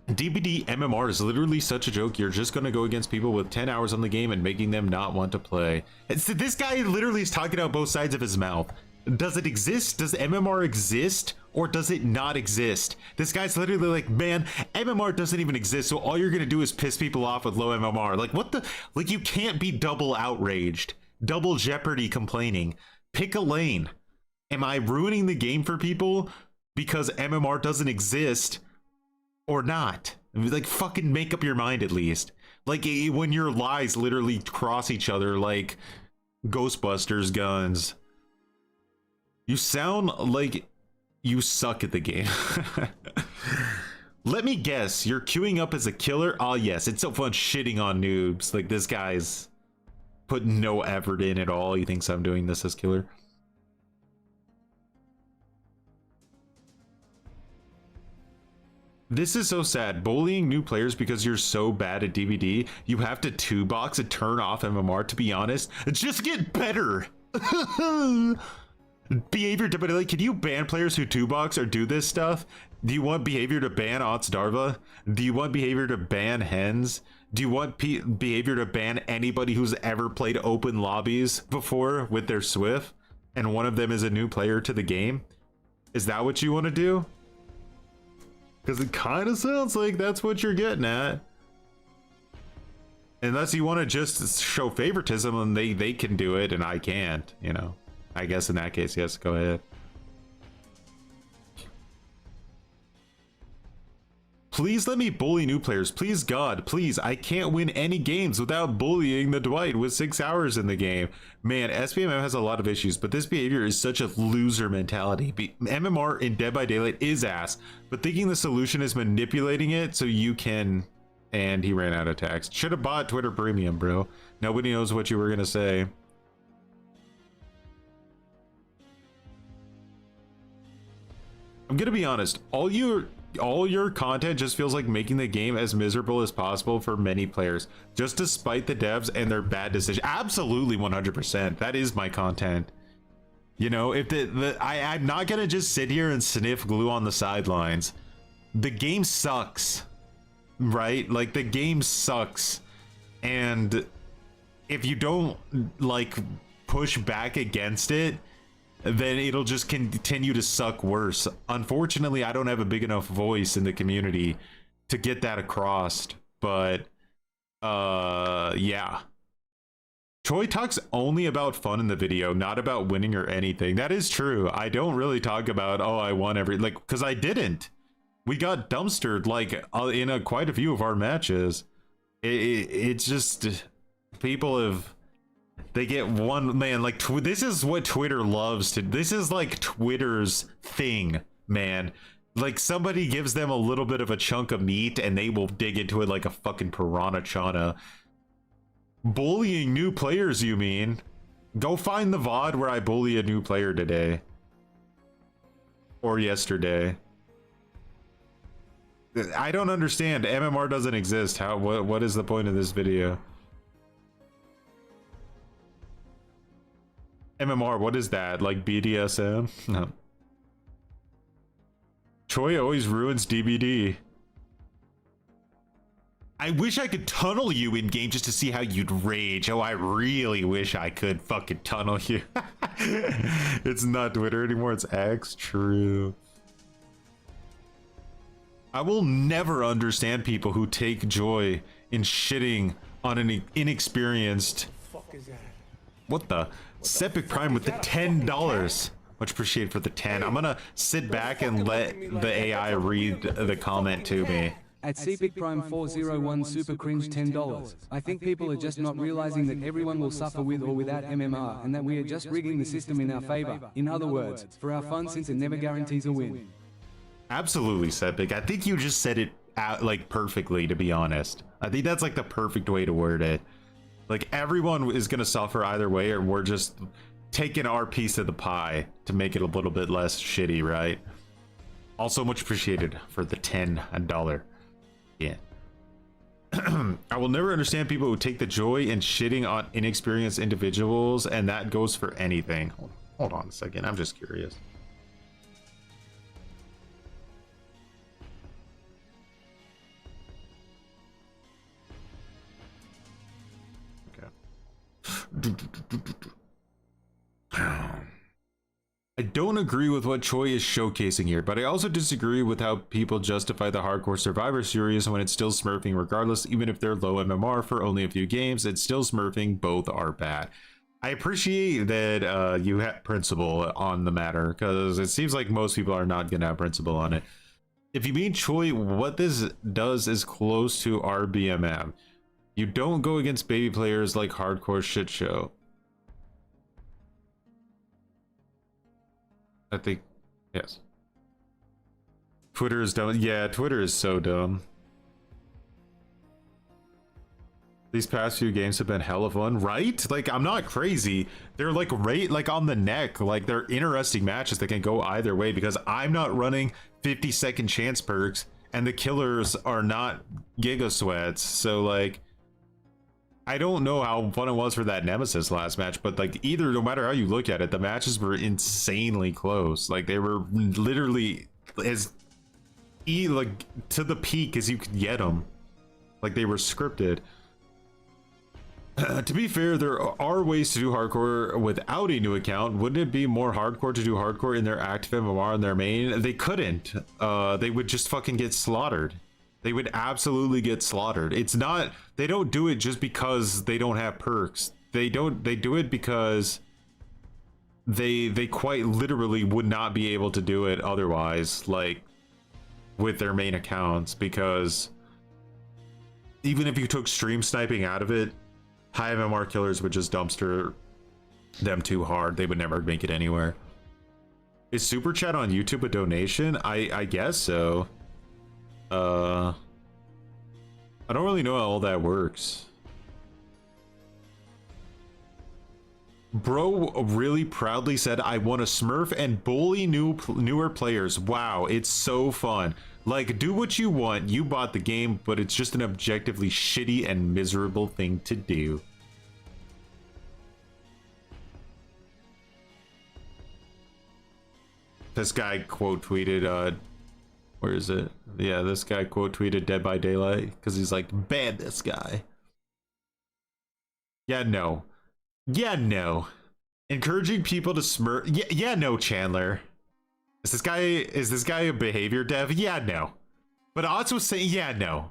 DBD MMR is literally such a joke. You're just going to go against people with 10 hours on the game and making them not want to play. This guy literally is talking out both sides of his mouth. Does it exist? Does MMR exist? Or does it not exist? This guy's literally like, man, MMR doesn't even exist, so all you're going to do is piss people off with low MMR. Like, what the? Like, you can't be double outraged. Double Jeopardy complaining. Pick a lane. Am I ruining the game for people because MMR doesn't exist or not? Like, fucking make up your mind at least. Like, when your lies literally cross each other like Ghostbusters guns. You sound like you suck at the game. Let me guess, you're queuing up as a killer? Oh yes, it's so fun shitting on noobs. Like, this guy's putting no effort in at all. He thinks I'm doing this as killer. This is so sad. Bullying new players because you're so bad at DBD. You have to 2-box and turn off MMR, to be honest. Just get better. Behavior to, like, can you ban players who 2-box or do this stuff? Do you want behavior to ban Ots Darva? Do you want behavior to ban hens? Do you want behavior to ban anybody who's ever played open lobbies before with their Swift and one of them is a new player to the game? Is that what you want to do? Because it kind of sounds like that's what you're getting at. Unless you want to just show favoritism and they can do it and I can't, you know. I guess in that case, yes, go ahead. Please let me bully new players. Please, God, please. I can't win any games without bullying the Dwight with 6 hours in the game. Man, SBMM has a lot of issues, but this behavior is such a loser mentality. MMR in Dead by Daylight is ass, but thinking the solution is manipulating it so you can... And he ran out of text. Should have bought Twitter Premium, bro. Nobody knows what you were going to say. I'm gonna be honest, all your content just feels like making the game as miserable as possible for many players, just to spite the devs and their bad decisions. Absolutely, 100%. That is my content. You know, if I'm not gonna just sit here and sniff glue on the sidelines. The game sucks, right? Like, the game sucks, and if you don't like push back against it, then it'll just continue to suck worse. Unfortunately, I don't have a big enough voice in the community to get that across, but yeah. Troy talks only about fun in the video, not about winning or anything. That is true. I don't really talk about, oh, I won every, like, because I didn't. We got dumpstered, like, in quite a few of our matches. It's just, people have... They get one, man, like, this is what Twitter loves to, this is like Twitter's thing, man. Like, somebody gives them a little bit of a chunk of meat and they will dig into it like a fucking piranha chana. Bullying new players, you mean? Go find the VOD where I bully a new player today. Or yesterday. I don't understand. MMR doesn't exist. What is the point of this video? MMR, what is that? Like BDSM? No. Troy always ruins DBD. I wish I could tunnel you in game just to see how you'd rage. Oh, I really wish I could fucking tunnel you. It's not Twitter anymore, it's X. True. I will never understand people who take joy in shitting on an inexperienced. What the? Septic Prime with the $10. Much appreciated for the 10. I'm gonna sit back and let the AI read the comment to me. At CPIC Prime 401 Super Cringe $10. I think people are just not realizing that everyone will suffer with or without MMR and that we are just rigging the system in our favor. In other words, for our fun, since it never guarantees a win. Absolutely, Septic. I think you just said it out like perfectly, to be honest. I think that's like the perfect way to word it. Like everyone is gonna suffer either way, or we're just taking our piece of the pie to make it a little bit less shitty, right? Also much appreciated for the $10. Yeah. I will never understand people who take the joy in shitting on inexperienced individuals, and that goes for anything. Hold on a second, I'm just curious. I don't agree with what Choi is showcasing here, but I also disagree with how people justify the hardcore Survivor series when it's still smurfing regardless. Even if they're low MMR for only a few games, it's still smurfing. Both are bad. I appreciate that you have principle on the matter, because it seems like most people are not gonna have principle on it. If you mean Choi, what this does is close to RBMM. You don't go against baby players like hardcore shit show. I think, yes. Twitter is dumb. Yeah, Twitter is so dumb. These past few games have been hella fun, right? Like, I'm not crazy. They're like right like on the neck. Like, they're interesting matches that can go either way, because I'm not running 50-second chance perks and the killers are not Giga Sweats. So like, I don't know how fun it was for that Nemesis last match, but like either, no matter how you look at it, the matches were insanely close. Like they were literally as like to the peak as you could get them. Like they were scripted. To be fair, there are ways to do hardcore without a new account. Wouldn't it be more hardcore to do hardcore in their active MMR and their main? They couldn't. They would just fucking get slaughtered. They would absolutely get slaughtered. It's not, they don't do it just because they don't have perks. They do it because they quite literally would not be able to do it otherwise, like with their main accounts, because even if you took stream sniping out of it, high MMR killers would just dumpster them too hard. They would never make it anywhere. Is Super Chat on YouTube a donation? I guess so. I don't really know how all that works. Bro really proudly said, I want to smurf and bully newer players. Wow, it's so fun. Like, do what you want. You bought the game, but it's just an objectively shitty and miserable thing to do. This guy quote tweeted, where is it? Yeah, this guy quote tweeted Dead by Daylight because he's like, ban this guy. Yeah, no. Yeah, no. Encouraging people to smurf. Yeah, no, Chandler. Is this guy a behavior dev? Yeah, no. But Otz was saying, yeah, no.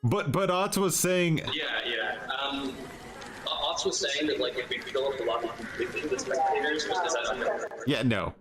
But Otz was saying, yeah. Otz was saying that like if we fill up the lobby completely with spectators, just as that. Yeah, no.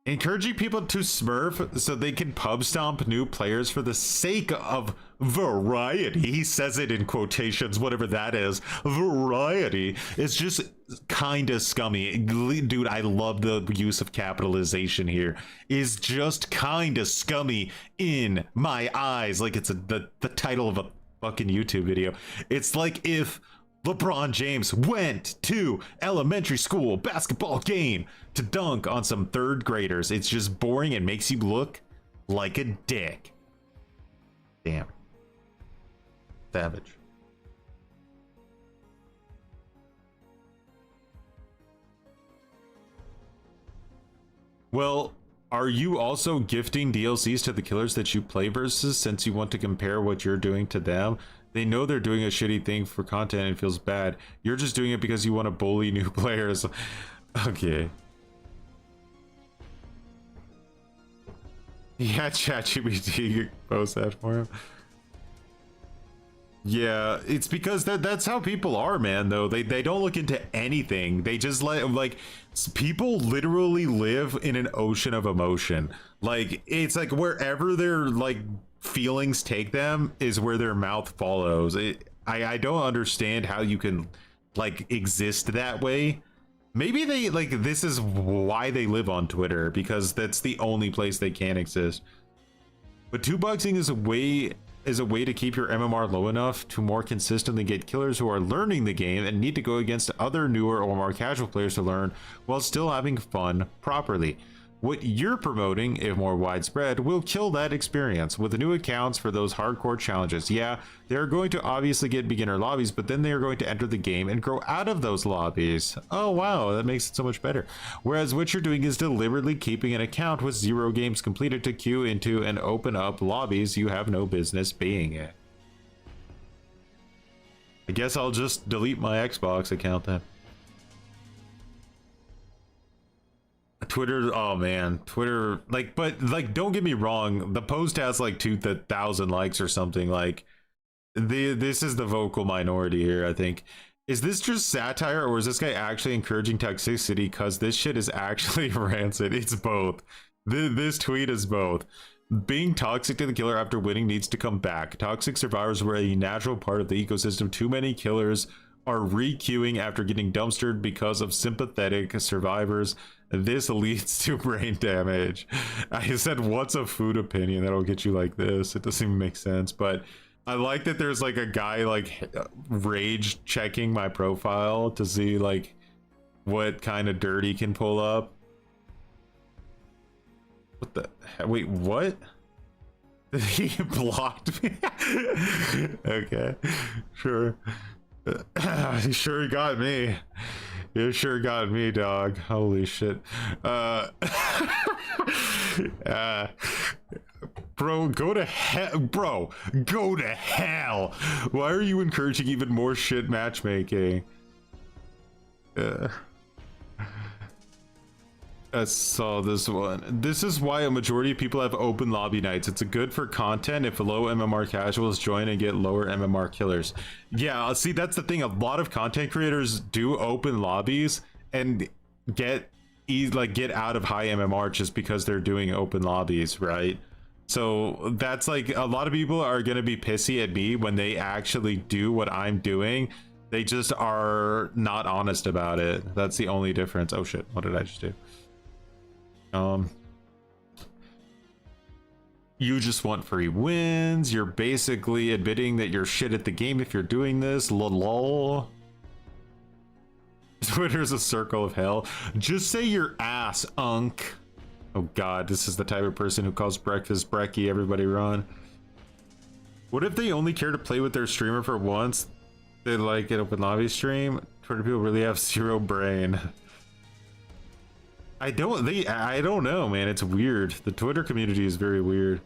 Encouraging people to smurf so they can pub stomp new players for the sake of variety. He says it in quotations, whatever that is. Variety is just kind of scummy. Dude, I love the use of capitalization here. Is just kind of scummy in my eyes. Like it's the title of a fucking YouTube video. It's like if LeBron James went to elementary school basketball game to dunk on some third graders. It's just boring and makes you look like a dick. Damn. Savage. Well, are you also gifting DLCs to the killers that you play versus, since you want to compare what you're doing to them? They know they're doing a shitty thing for content and it feels bad. You're just doing it because you want to bully new players. Okay. Yeah, ChatGPT post that for him. Yeah, it's because that's how people are, man. Though they don't look into anything. They just like people literally live in an ocean of emotion. Like it's like wherever their like feelings take them is where their mouth follows. I don't understand how you can like exist that way. Maybe they like this is why they live on Twitter, because that's the only place they can exist. But two-boxing is a way to keep your MMR low enough to more consistently get killers who are learning the game and need to go against other newer or more casual players to learn while still having fun properly. What you're promoting, if more widespread, will kill that experience with the new accounts for those hardcore challenges. Yeah, they're going to obviously get beginner lobbies, but then they are going to enter the game and grow out of those lobbies. Oh wow, that makes it so much better. Whereas what you're doing is deliberately keeping an account with 0 games completed to queue into and open up lobbies you have no business being in. I guess I'll just delete my Xbox account then. Twitter, oh man, Twitter, like, but like, don't get me wrong, the post has like 2,000 likes or something. Like, this is the vocal minority here, I think. Is this just satire, or is this guy actually encouraging toxicity? Because this shit is actually rancid. It's both. This tweet is both. Being toxic to the killer after winning needs to come back. Toxic survivors were a natural part of the ecosystem. Too many killers are re-queuing after getting dumpstered because of sympathetic survivors. This leads to brain damage. I said, what's a food opinion that'll get you like this? It doesn't even make sense, but I like that there's like a guy like rage checking my profile to see like what kind of dirt he can pull up. What the wait, what? He blocked me. Okay, sure. He sure got me. You sure got me, dog. Holy shit. Bro, go to hell. Bro, go to hell. Why are you encouraging even more shit matchmaking? I saw this one. This is why a majority of people have open lobby nights. It's good for content if low MMR casuals join and get lower MMR killers. Yeah, see, that's the thing. A lot of content creators do open lobbies and get out of high MMR just because they're doing open lobbies, right? So that's like, a lot of people are going to be pissy at me when they actually do what I'm doing. They just are not honest about it. That's the only difference. Oh shit, what did I just do? You just want free wins. You're basically admitting that you're shit at the game if you're doing this. Lol. Twitter's a circle of hell. Just say your ass, unk. Oh god, this is the type of person who calls breakfast brekkie. Everybody run. What if they only care to play with their streamer for once? They like an open lobby stream? Twitter people really have zero brain. I don't know, man. It's weird. The Twitter community is very weird.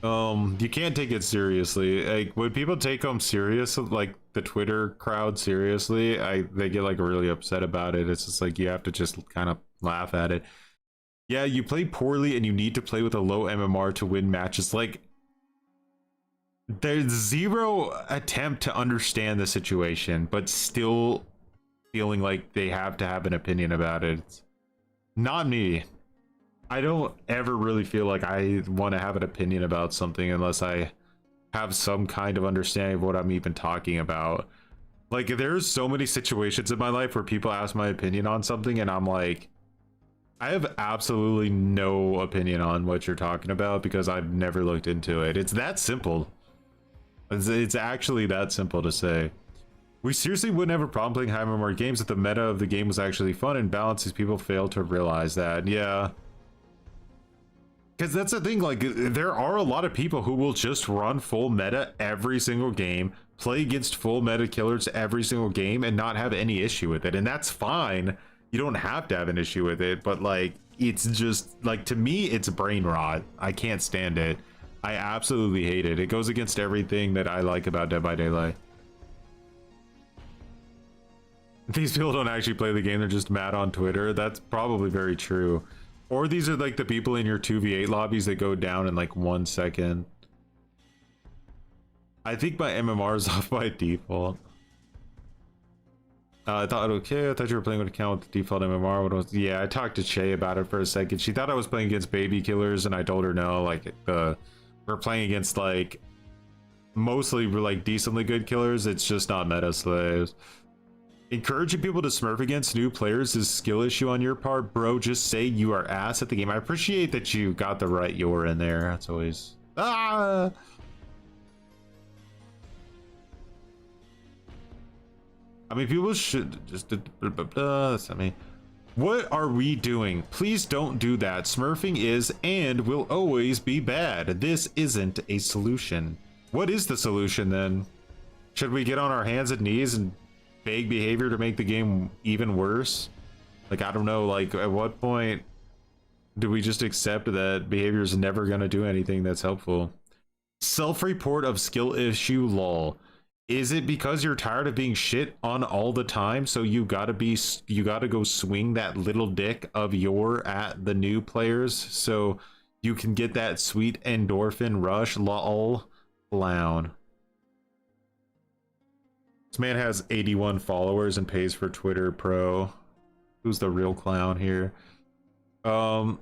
You can't take it seriously. Like when people take them serious, like the Twitter crowd seriously, they get like really upset about it. It's just like you have to just kind of laugh at it. Yeah, you play poorly and you need to play with a low MMR to win matches. Like there's zero attempt to understand the situation, but still feeling like they have to have an opinion about it. It's not me. I don't ever really feel like I want to have an opinion about something unless I have some kind of understanding of what I'm even talking about. Like there's so many situations in my life where people ask my opinion on something and I'm like, I have absolutely no opinion on what you're talking about because I've never looked into it. It's that simple. It's actually that simple to say. We seriously wouldn't have a problem playing high MMR games if the meta of the game was actually fun and balanced. These people fail to realize that. Yeah. Because that's the thing, like, there are a lot of people who will just run full meta every single game, play against full meta killers every single game, and not have any issue with it. And that's fine. You don't have to have an issue with it, but, like, it's just, like, to me, it's brain rot. I can't stand it. I absolutely hate it. It goes against everything that I like about Dead by Daylight. These people don't actually play the game, they're just mad on Twitter. That's probably very true. Or these are like the people in your 2v8 lobbies that go down in like 1 second. I think my MMR is off by default. I thought, okay, I thought you were playing with account with the default MMR. What was, yeah, I talked to Shay about it for a second. She thought I was playing against baby killers, and I told her no, like, we're playing against, like, mostly, like, decently good killers. It's just not meta slaves. Encouraging people to smurf against new players is skill issue on your part, bro. Just say you are ass at the game. I appreciate that you got the right you're in there. That's always... Ah! I mean, people should just... I mean, what are we doing? Please don't do that. Smurfing is and will always be bad. This isn't a solution. What is the solution then? Should we get on our hands and knees and beg behavior to make the game even worse? Like, I don't know, like, at what point do we just accept that behavior is never going to do anything that's helpful? Self-report of skill issue, lol. Is it because you're tired of being shit on all the time, so you gotta go swing that little dick of your at the new players so you can get that sweet endorphin rush? Lol. Clown. This man has 81 followers and pays for Twitter Pro. Who's the real clown here? I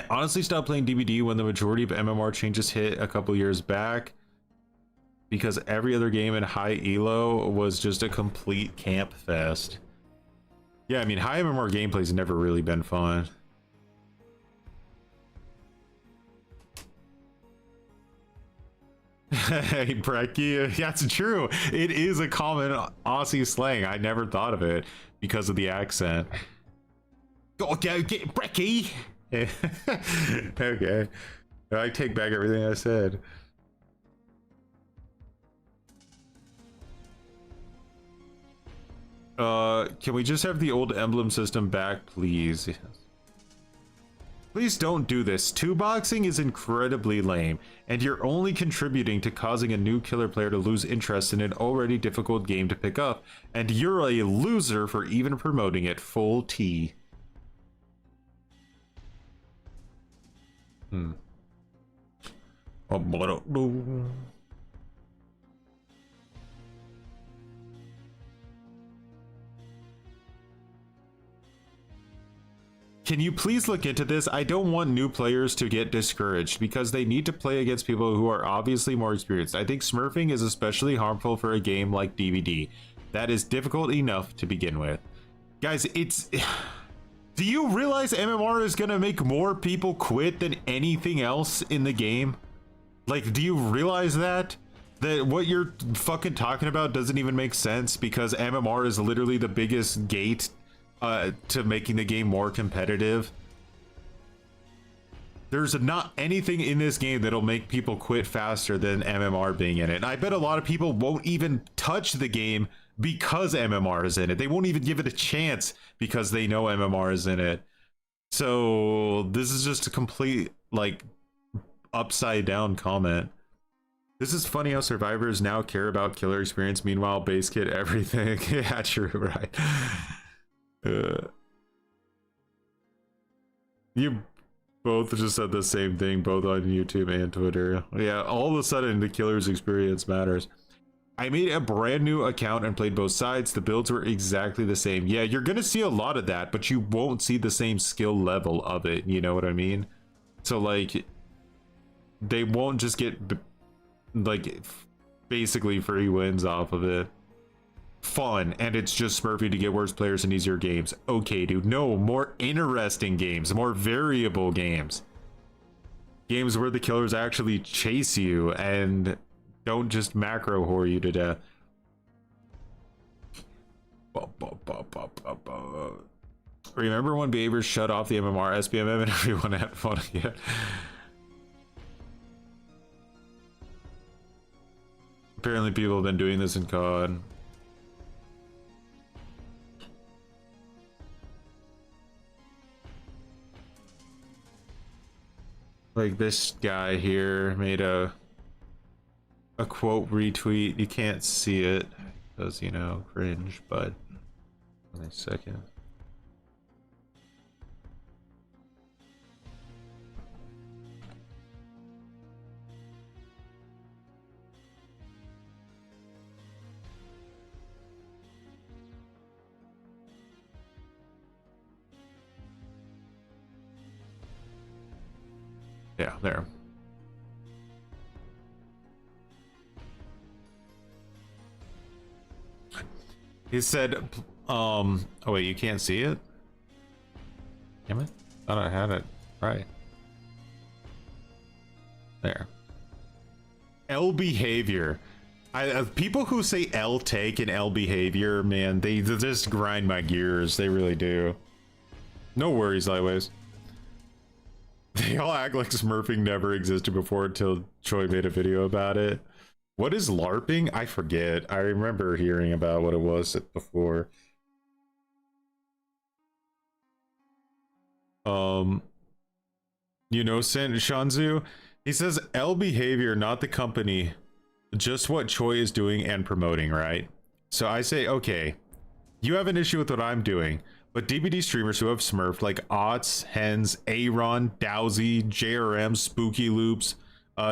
honestly stopped playing DBD when the majority of MMR changes hit a couple years back, because every other game in high elo was just a complete camp fest. Yeah, I mean, high MMR gameplay's never really been fun. Hey, Brecky, that's true. It is a common Aussie slang. I never thought of it because of the accent. Gotta go get Brecky. Okay, I take back everything I said. Can we just have the old emblem system back, please? Please don't do this. Two boxing is incredibly lame, and you're only contributing to causing a new killer player to lose interest in an already difficult game to pick up, and you're a loser for even promoting it. Full T. Can you please look into this? I don't want new players to get discouraged because they need to play against people who are obviously more experienced. I think smurfing is especially harmful for a game like DBD. That is difficult enough to begin with. Guys, it's... Do you realize MMR is gonna make more people quit than anything else in the game? Like, do you realize that? That what you're fucking talking about doesn't even make sense because MMR is literally the biggest gate to making the game more competitive. There's not anything in this game that'll make people quit faster than MMR being in it. And I bet a lot of people won't even touch the game because MMR is in it. They won't even give it a chance because they know MMR is in it. So this is just a complete, like, upside down comment. This is funny how survivors now care about killer experience. Meanwhile, base kit everything. Yeah, true, right? You both just said the same thing, both on YouTube and Twitter. Yeah, all of a sudden the killer's experience matters. I made a brand new account and played both sides. The builds were exactly the same. Yeah, you're gonna see a lot of that, but you won't see the same skill level of it. You know what I mean? So like, they won't just get like basically free wins off of it. Fun, and it's just smurfy to get worse players in easier games. Okay, dude, no, more interesting games, more variable games. Games where the killers actually chase you and don't just macro whore you to death. Remember when behaviors shut off the MMR, SBMM, and everyone had fun again? Apparently people have been doing this in COD. Like this guy here made a quote retweet. You can't see it because, you know, cringe, but wait a second. Yeah, there. He said, oh wait, you can't see it? Damn it. Thought I had it right. There. L behavior. People who say L take and L behavior, man, they just grind my gears. They really do. No worries, Lightwaves. They all act like smurfing never existed before until Troy made a video about it. What is LARPing? I forget. I remember hearing about what it was before. You know, Shanzu? He says L behavior, not the company. Just what Choi is doing and promoting, right? So I say, okay, you have an issue with what I'm doing. But DBD streamers who have smurfed like Otts, Hens, Aaron, Dowsy, JRM, Spooky Loops,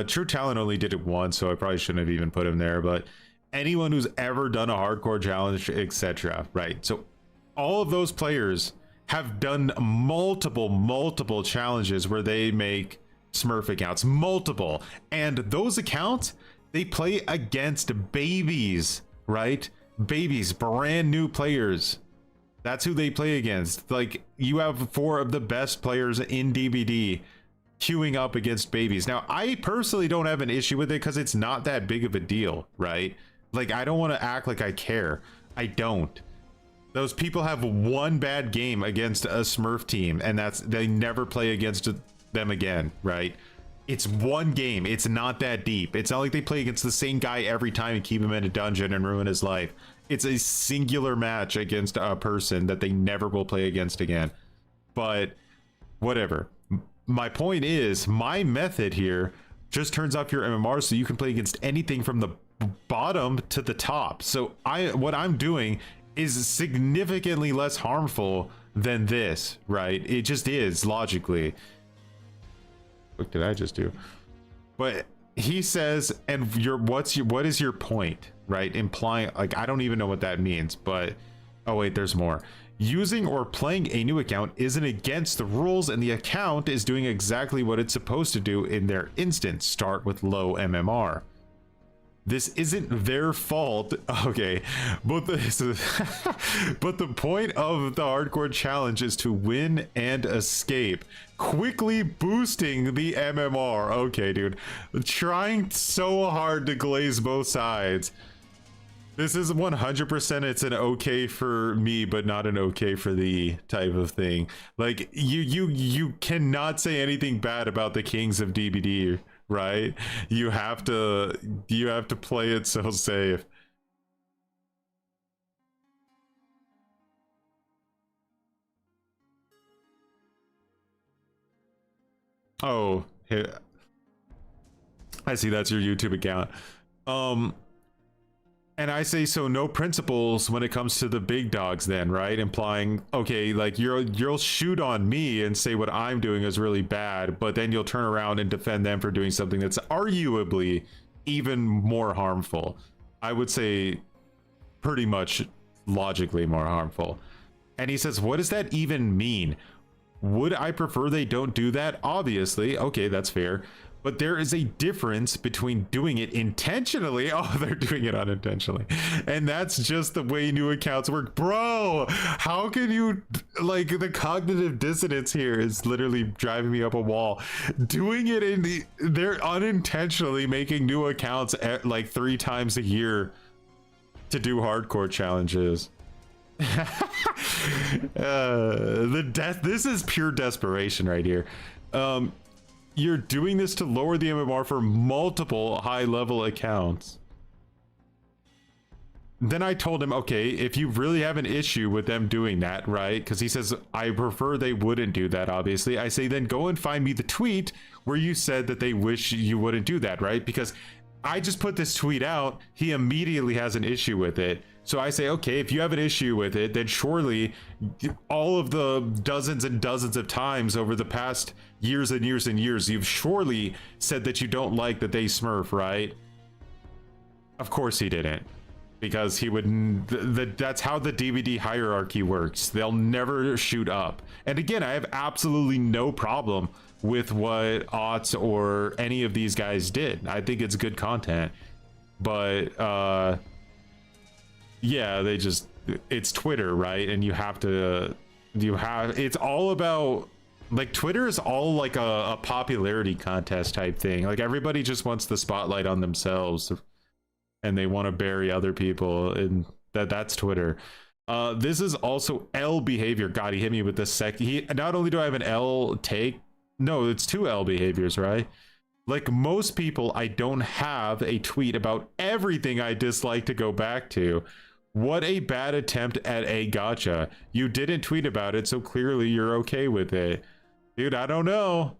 True Talent only did it once, so I probably shouldn't have even put him there, but anyone who's ever done a hardcore challenge, etc. Right? So all of those players have done multiple challenges where they make smurf accounts, multiple, and those accounts, they play against babies, right? Babies, brand new players. That's who they play against. Like, you have 4 of the best players in DBD queuing up against babies. Now, I personally don't have an issue with it because it's not that big of a deal, right? Like, I don't want to act like I care. I don't. Those people have one bad game against a Smurf team, and that's, they never play against them again, right? It's one game. It's not that deep. It's not like they play against the same guy every time and keep him in a dungeon and ruin his life. It's a singular match against a person that they never will play against again. But whatever. My point is, my method here just turns off your MMR so you can play against anything from the bottom to the top. So what I'm doing is significantly less harmful than this, right? It just is, logically. What did I just do? But he says, and what is your point, right? Implying, like, I don't even know what that means, but oh wait, there's more. Using or playing a new account isn't against the rules, and the account is doing exactly what it's supposed to do in their instance. Start with low MMR. This isn't their fault, okay, but but the point of the hardcore challenge is to win and escape, quickly boosting the MMR. Okay, dude, trying so hard to glaze both sides. This is 100%, it's an okay for me, but not an okay for the type of thing. Like, you cannot say anything bad about the kings of DBD, right? You have to play it so safe. Oh, hey, I see that's your YouTube account. And I say, so no principles when it comes to the big dogs then, right? Implying, okay, like you'll shoot on me and say what I'm doing is really bad, but then you'll turn around and defend them for doing something that's arguably even more harmful. I would say pretty much logically more harmful. And he says, what does that even mean? Would I prefer they don't do that? Obviously. Okay, that's fair. But there is a difference between doing it intentionally. Oh, they're doing it unintentionally. And that's just the way new accounts work. Bro, how can you, like, the cognitive dissonance here is literally driving me up a wall. Doing it they're unintentionally making new accounts like 3 times a year to do hardcore challenges. This is pure desperation right here. You're doing this to lower the MMR for multiple high-level accounts. then I told him, okay, if you really have an issue with them doing that, right? Because he says, I prefer they wouldn't do that, obviously. I say, then go and find me the tweet where you said that they wish you wouldn't do that, right? Because I just put this tweet out. He immediately has an issue with it. So I say, okay, if you have an issue with it, then surely all of the dozens and dozens of times over the past years and years and years, you've surely said that you don't like that they smurf, right? Of course he didn't. Because he would, that's how the DBD hierarchy works. They'll never shoot up. And again, I have absolutely no problem with what Otts or any of these guys did. I think it's good content. But, yeah, they just, it's Twitter, right? And you have to, it's all about, like, Twitter is all like a popularity contest type thing. Like, everybody just wants the spotlight on themselves. And they want to bury other people, and that's Twitter. This is also L behavior. God, he hit me with the not only do I have an L take, no, it's 2 L behaviors, right? Like most people, I don't have a tweet about everything I dislike to go back to. What a bad attempt at a gotcha. You didn't tweet about it, so clearly you're okay with it. Dude, I don't know.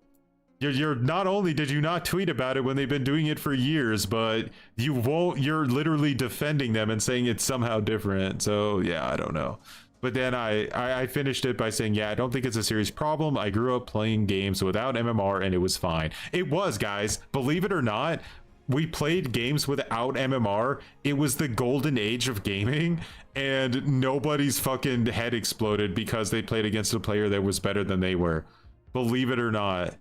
You're not only did you not tweet about it when they've been doing it for years, but you're literally defending them and saying it's somehow different. So yeah, I don't know. But then I finished it by saying, yeah, I don't think it's a serious problem. I grew up playing games without MMR and it was fine. It was, guys, believe it or not, we played games without MMR. It was the golden age of gaming, and nobody's fucking head exploded because they played against a player that was better than they were. Believe it or not.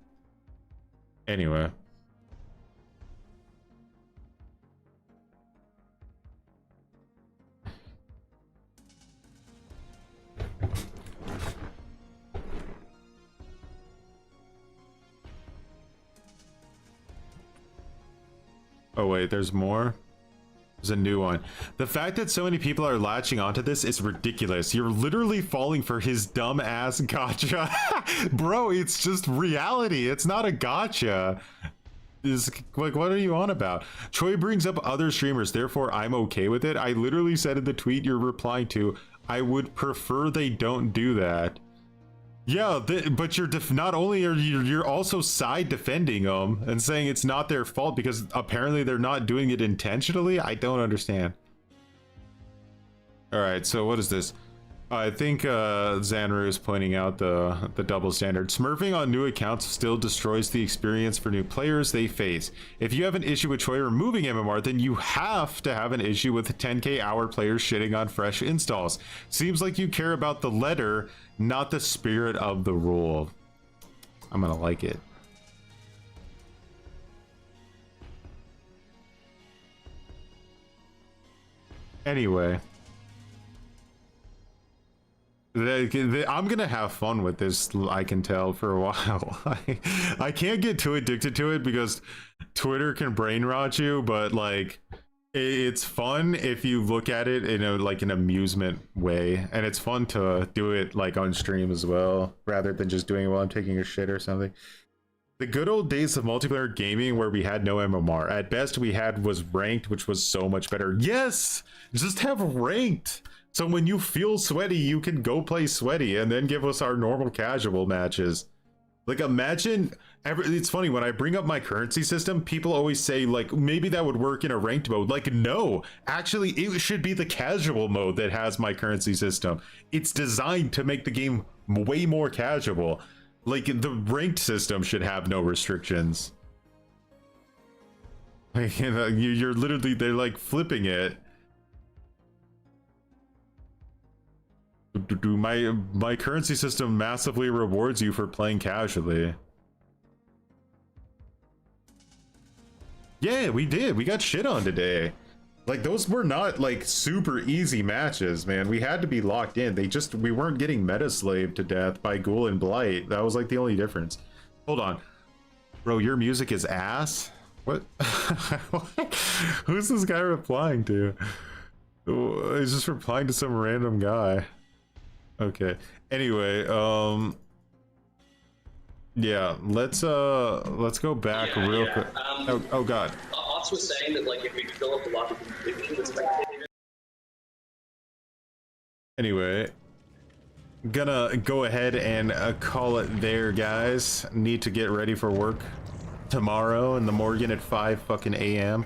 Anyway. Oh wait, there's more? There's a new one. The fact that so many people are latching onto this is ridiculous. You're literally falling for his dumb ass gotcha. Bro, it's just reality. It's not a gotcha. Is like, what are you on about? Troy brings up other streamers, therefore I'm okay with it. I literally said in the tweet you're replying to, I would prefer they don't do that. Yeah, but you're not only are you're also side defending them and saying it's not their fault because apparently they're not doing it intentionally. I don't understand. All right, so what is this? I think Xanru is pointing out the double standard. Smurfing on new accounts still destroys the experience for new players they face. If you have an issue with Troy removing MMR, then you have to have an issue with 10k hour players shitting on fresh installs. Seems like you care about the letter, not the spirit of the rule. I'm gonna like it. Anyway. I'm gonna have fun with this, I can tell, for a while. I can't get too addicted to it because Twitter can brain rot you, but like it's fun if you look at it in a like an amusement way, and it's fun to do it like on stream as well rather than just doing it while I'm taking a shit or something. The good old days of multiplayer gaming where we had no MMR. At best we had was ranked, which was so much better. Yes, just have ranked. So when you feel sweaty, you can go play sweaty and then give us our normal casual matches. Like imagine, it's funny when I bring up my currency system, people always say like, maybe that would work in a ranked mode. Like, no, actually it should be the casual mode that has my currency system. It's designed to make the game way more casual. Like the ranked system should have no restrictions. Like, you know, you're literally, they're like flipping it. My currency system massively rewards you for playing casually. Yeah, we did. We got shit on today. Like those were not like super easy matches, man. We had to be locked in. We weren't getting meta slaved to death by Ghoul and Blight. That was like the only difference. Hold on. Bro, your music is ass? What? What? Who's this guy replying to? He's just replying to some random guy. Okay. Anyway, yeah, let's go back real quick. Oh god. Ots was saying that like if we fill up a lot of completely with spectators. Anyway, gonna go ahead and call it there, guys. Need to get ready for work tomorrow in the Morgan at 5 fucking a.m.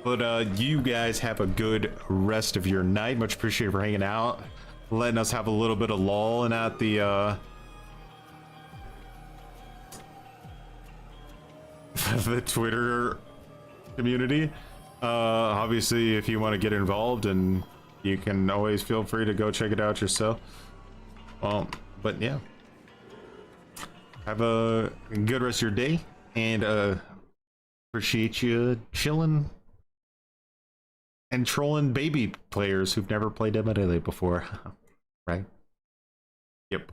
But you guys have a good rest of your night. Much appreciated for hanging out, letting us have a little bit of lull and at the the Twitter community. Obviously, if you want to get involved, and you can always feel free to go check it out yourself. But yeah, have a good rest of your day, and appreciate you chilling and trolling baby players who've never played MLA before. Right? Yep.